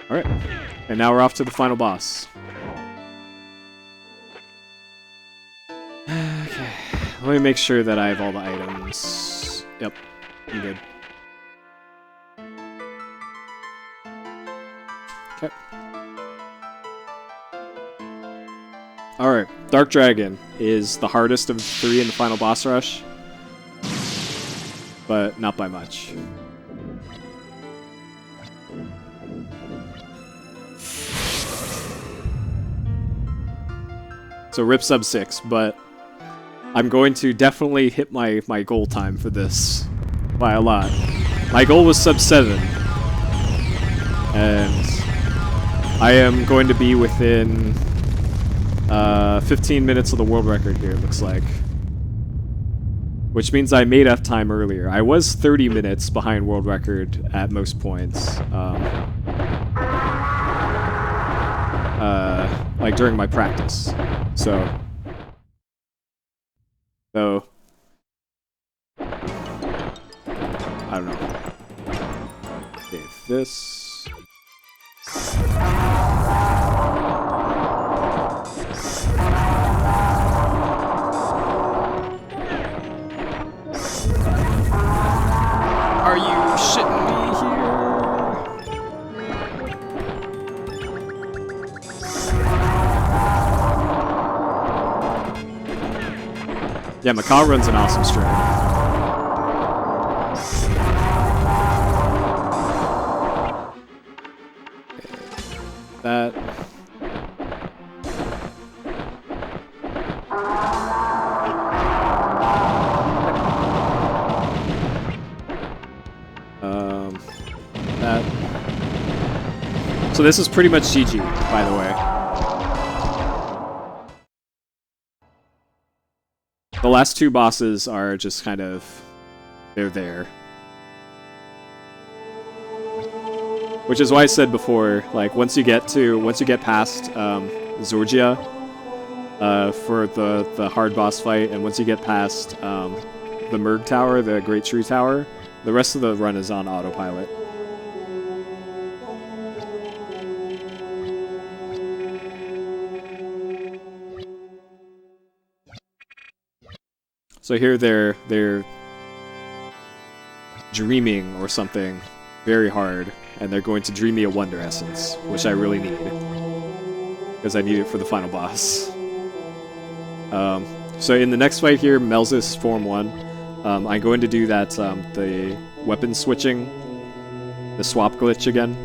Alright, and now we're off to the final boss. Okay, let me make sure that I have all the items. Yep, I'm good. Okay. Alright, Dark Dragon is the hardest of the three in the final boss rush, but not by much. So rip sub 6, but I'm going to definitely hit my goal time for this by a lot. My goal was sub 7, and I am going to be within 15 minutes of the world record here, it looks like. Which means I made up time earlier. I was 30 minutes behind world record at most points. Like during my practice. So I don't know. Save this. Yeah, Macaw runs an awesome strat. That. That. So this is pretty much GG, by the way. The last two bosses are just kind of, they're there. Which is why I said before, like once you get past Zorgia for the hard boss fight, and once you get past the Merg Tower, the Great Tree Tower, the rest of the run is on autopilot. So here they're dreaming or something very hard, and they're going to dream me a Wonder Essence, which I really need, because I need it for the final boss. So in the next fight here, Melzus Form 1, I'm going to do that, the weapon switching, the swap glitch again.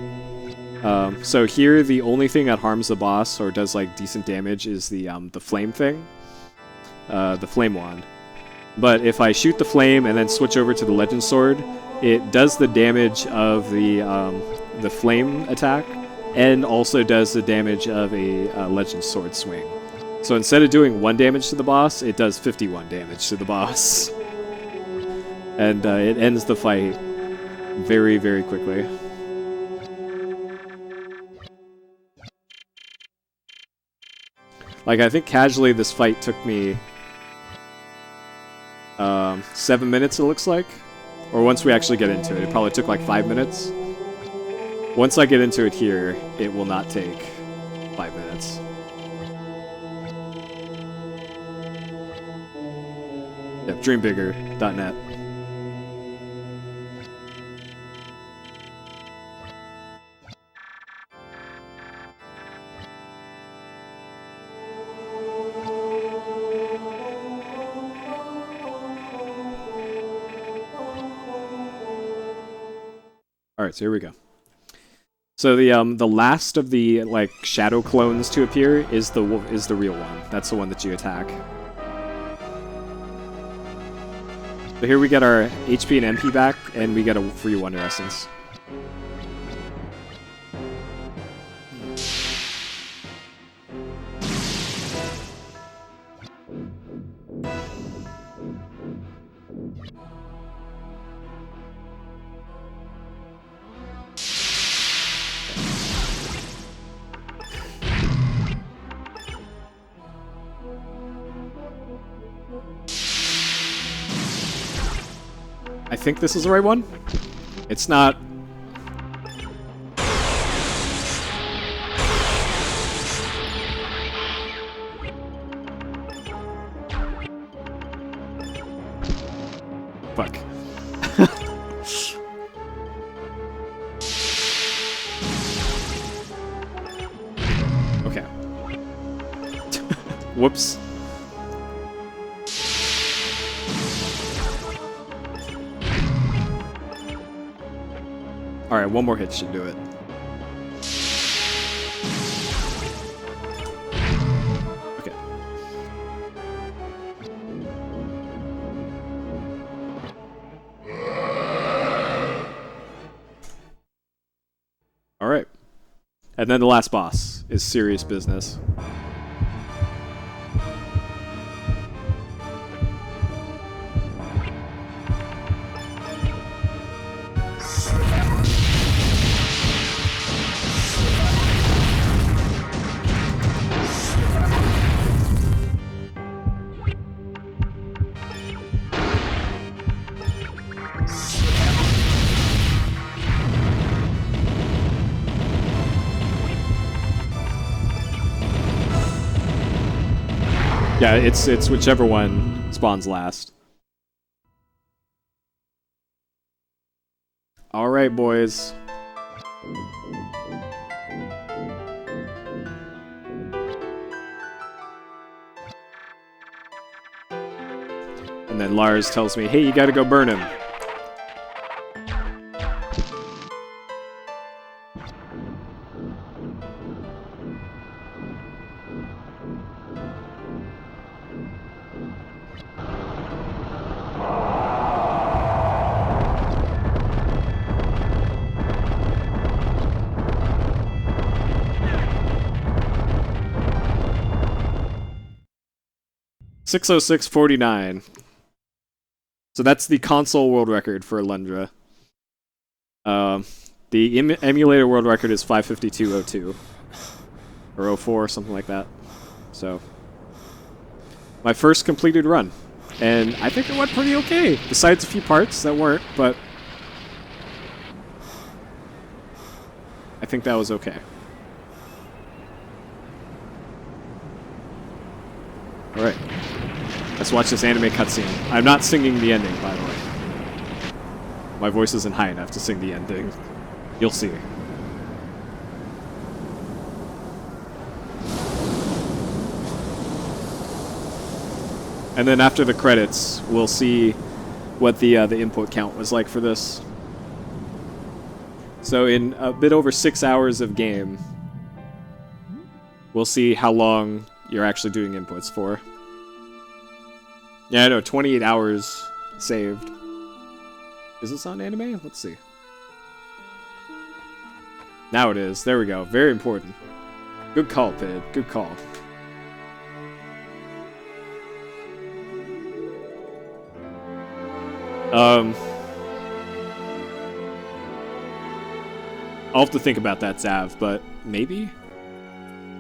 So here, the only thing that harms the boss, or does like decent damage, is the flame thing, the flame wand. But if I shoot the flame and then switch over to the Legend Sword, it does the damage of the flame attack, and also does the damage of a Legend Sword swing. So instead of doing 1 damage to the boss, it does 51 damage to the boss. And it ends the fight very, very quickly. Like, I think casually this fight took me 7 minutes, it looks like. Or once we actually get into it, it probably took like 5 minutes. Once I get into it here, it will not take 5 minutes. Yep, dreambigger.net. Alright, so here we go. So the last of the like shadow clones to appear is the real one. That's the one that you attack. So here we get our HP and MP back, and we get a free Wonder Essence. I think this is the right one. It's not. Fuck. Okay. Whoops. Alright, one more hit should do it. Okay. Alright. And then the last boss is serious business. Yeah, it's whichever one spawns last. All right, boys. And then Lars tells me, hey, you gotta go burn him. .6h6m49s. So that's the console world record for Alundra. The emulator world record is 5:52:02 or 04, something like that. So my first completed run, and I think it went pretty okay. Besides a few parts that weren't, but I think that was okay. All right. Let's watch this anime cutscene. I'm not singing the ending, by the way. My voice isn't high enough to sing the ending. You'll see. And then after the credits, we'll see what the input count was like for this. So in a bit over 6 hours of game, we'll see how long you're actually doing inputs for. Yeah, I know, 28 hours saved. Is this on anime? Let's see. Now it is. There we go. Very important. Good call, Pid. Good call. I'll have to think about that, Zav, but maybe?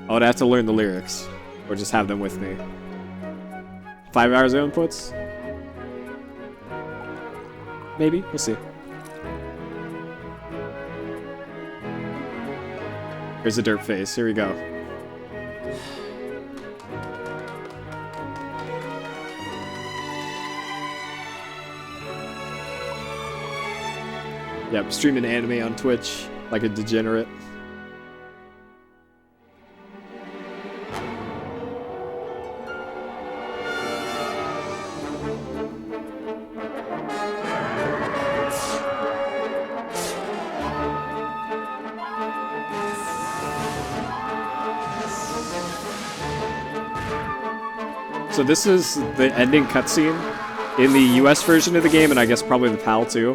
I would have to learn the lyrics. Or just have them with me. 5 hours of inputs? Maybe. We'll see. Here's a dirt face. Here we go. Yep, streaming anime on Twitch like a degenerate. So this is the ending cutscene in the US version of the game, and I guess probably the PAL too.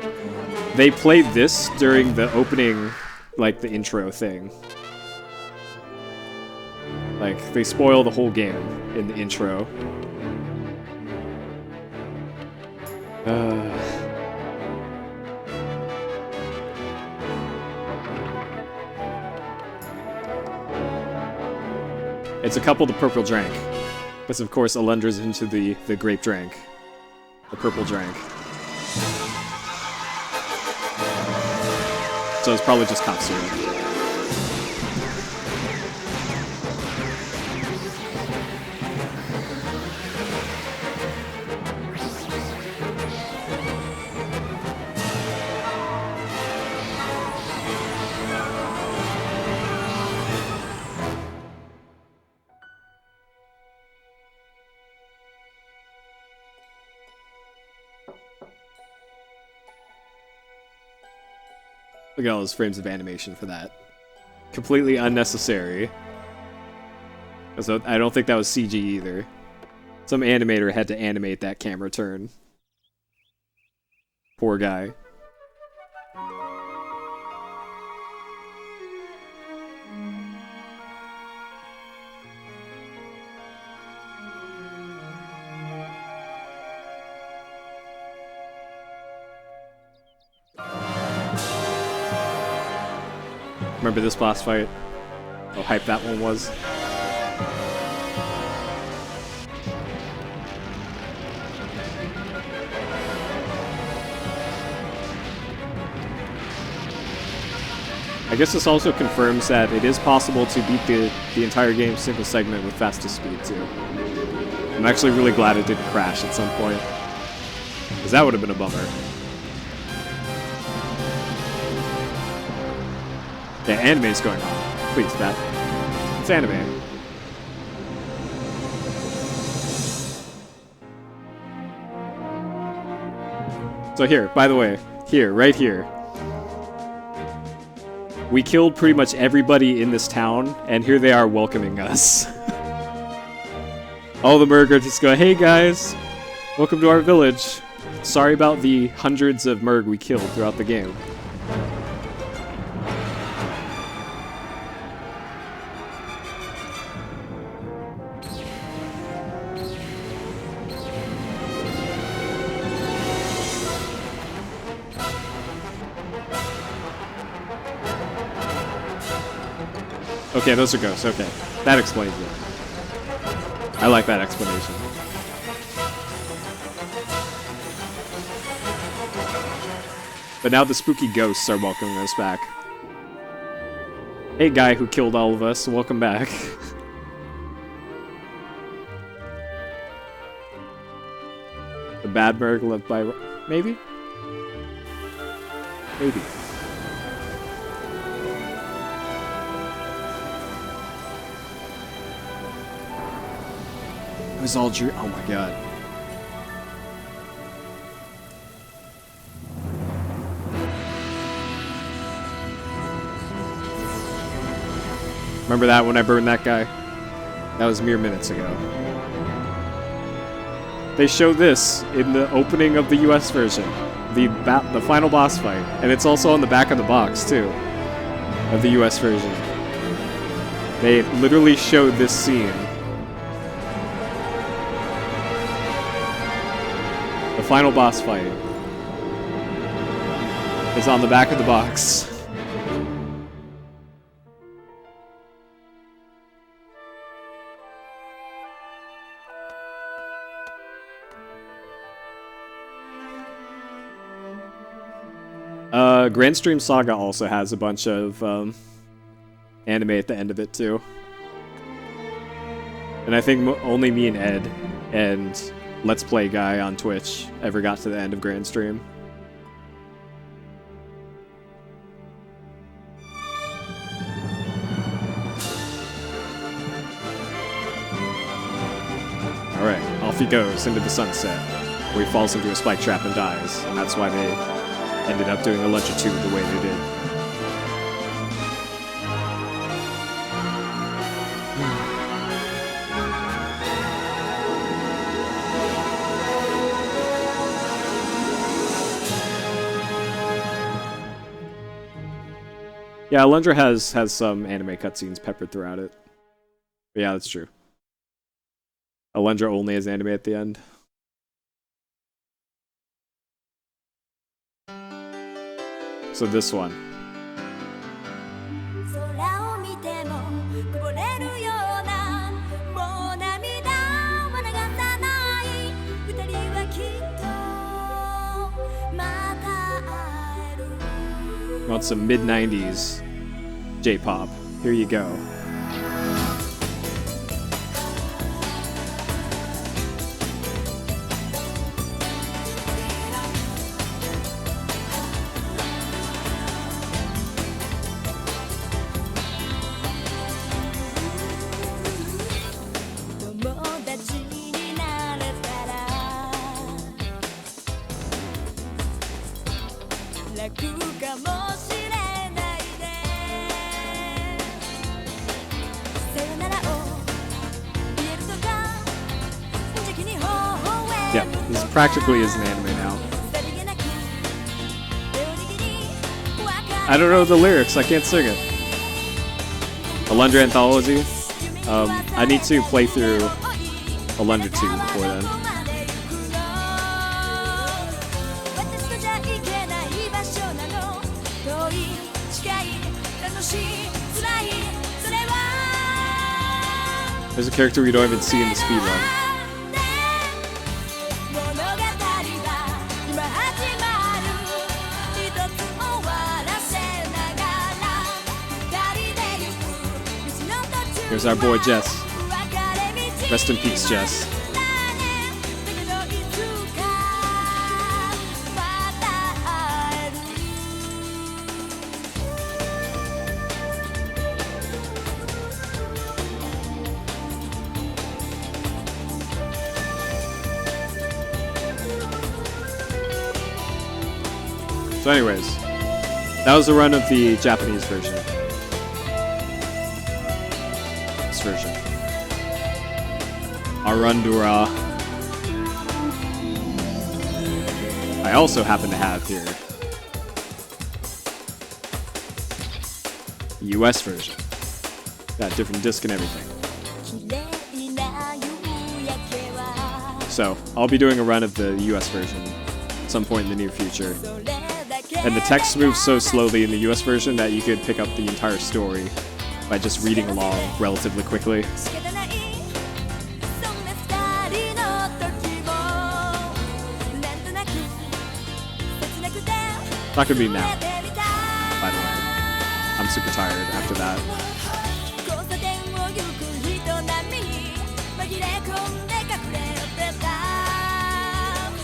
They played this during the opening, like the intro thing. Like, they spoil the whole game in the intro. It's a couple the purple drank. Because of course Alundra's into the grape drank. The purple drank. So it's probably just cop syrup. Look at all those frames of animation for that. Completely unnecessary. So I don't think that was CG either. Some animator had to animate that camera turn. Poor guy. Remember this boss fight? How hype that one was. I guess this also confirms that it is possible to beat the entire game single segment with fastest speed too. I'm actually really glad it didn't crash at some point, because that would have been a bummer. Yeah, anime's going on. Please, Matt. It's anime. So here, by the way, here, right here. We killed pretty much everybody in this town, and here they are welcoming us. All the Mergwoods just go, hey guys, welcome to our village. Sorry about the hundreds of Merg we killed throughout the game. Okay, those are ghosts, okay. That explains it. I like that explanation. But now the spooky ghosts are welcoming us back. Hey guy who killed all of us, welcome back. The bad Merg left by... maybe? Maybe. It was all oh my god. Remember that when I burned that guy? That was mere minutes ago. They show this in the opening of the US version. The final boss fight. And it's also on the back of the box, too. Of the US version. They literally showed this scene. The final boss fight is on the back of the box. Grand Stream Saga also has a bunch of anime at the end of it too. And I think only me and Ed and Let's Play Guy on Twitch ever got to the end of Grand Stream. Alright, off he goes into the sunset, where he falls into a spike trap and dies, and that's why they ended up doing a Ledger 2 the way they did. Yeah, Alundra has some anime cutscenes peppered throughout it. But yeah, that's true. Alundra only has anime at the end. So this one. Want some mid-90s J-pop. Here you go. Yeah, this practically is an anime now. I don't know the lyrics, I can't sing it. Alundra Anthology. I need to play through Alundra 2 before then. There's a character we don't even see in the speedrun. Here's our boy Jess. Rest in peace, Jess. So anyways, that was a run of the Japanese version. This version. Alundra. I also happen to have here the US version. Got a different disc and everything. So, I'll be doing a run of the US version at some point in the near future. And the text moves so slowly in the US version that you could pick up the entire story by just reading along relatively quickly. Not gonna be now, by the way. I'm super tired after that.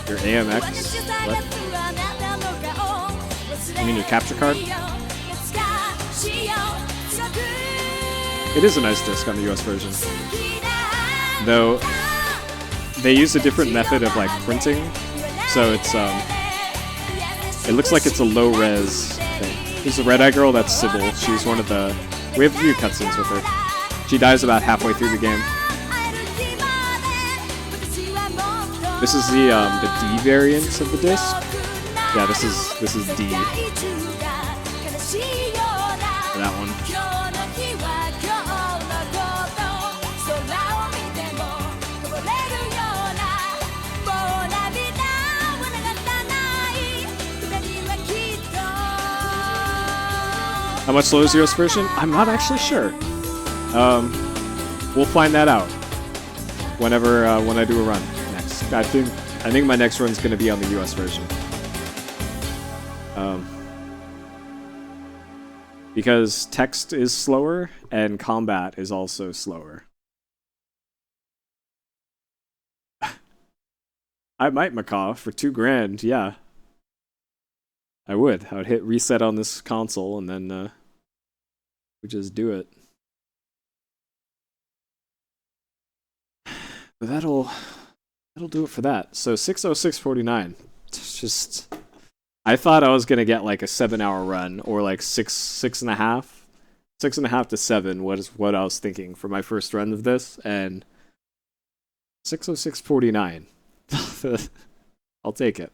Your AMX? What? You mean your capture card? It is a nice disc on the US version. Though, they use a different method of like printing, so it's it looks like it's a low-res thing. There's a red-eye girl, that's Sybil. She's one of the... We have a few cutscenes with her. She dies about halfway through the game. This is the D variant of the disc. Yeah, this is D. For that one. How much slow is the US version? I'm not actually sure. We'll find that out whenever when I do a run next. I think my next run's gonna be on the US version. Because text is slower and combat is also slower. I might macaw for $2,000, yeah. I would hit reset on this console and then we just do it. But that'll do it for that. So 6h6m49. Just I thought I was gonna get like a 7-hour run or like 6.5 to 7 was what I was thinking for my first run of this, and 6h6m49. I'll take it.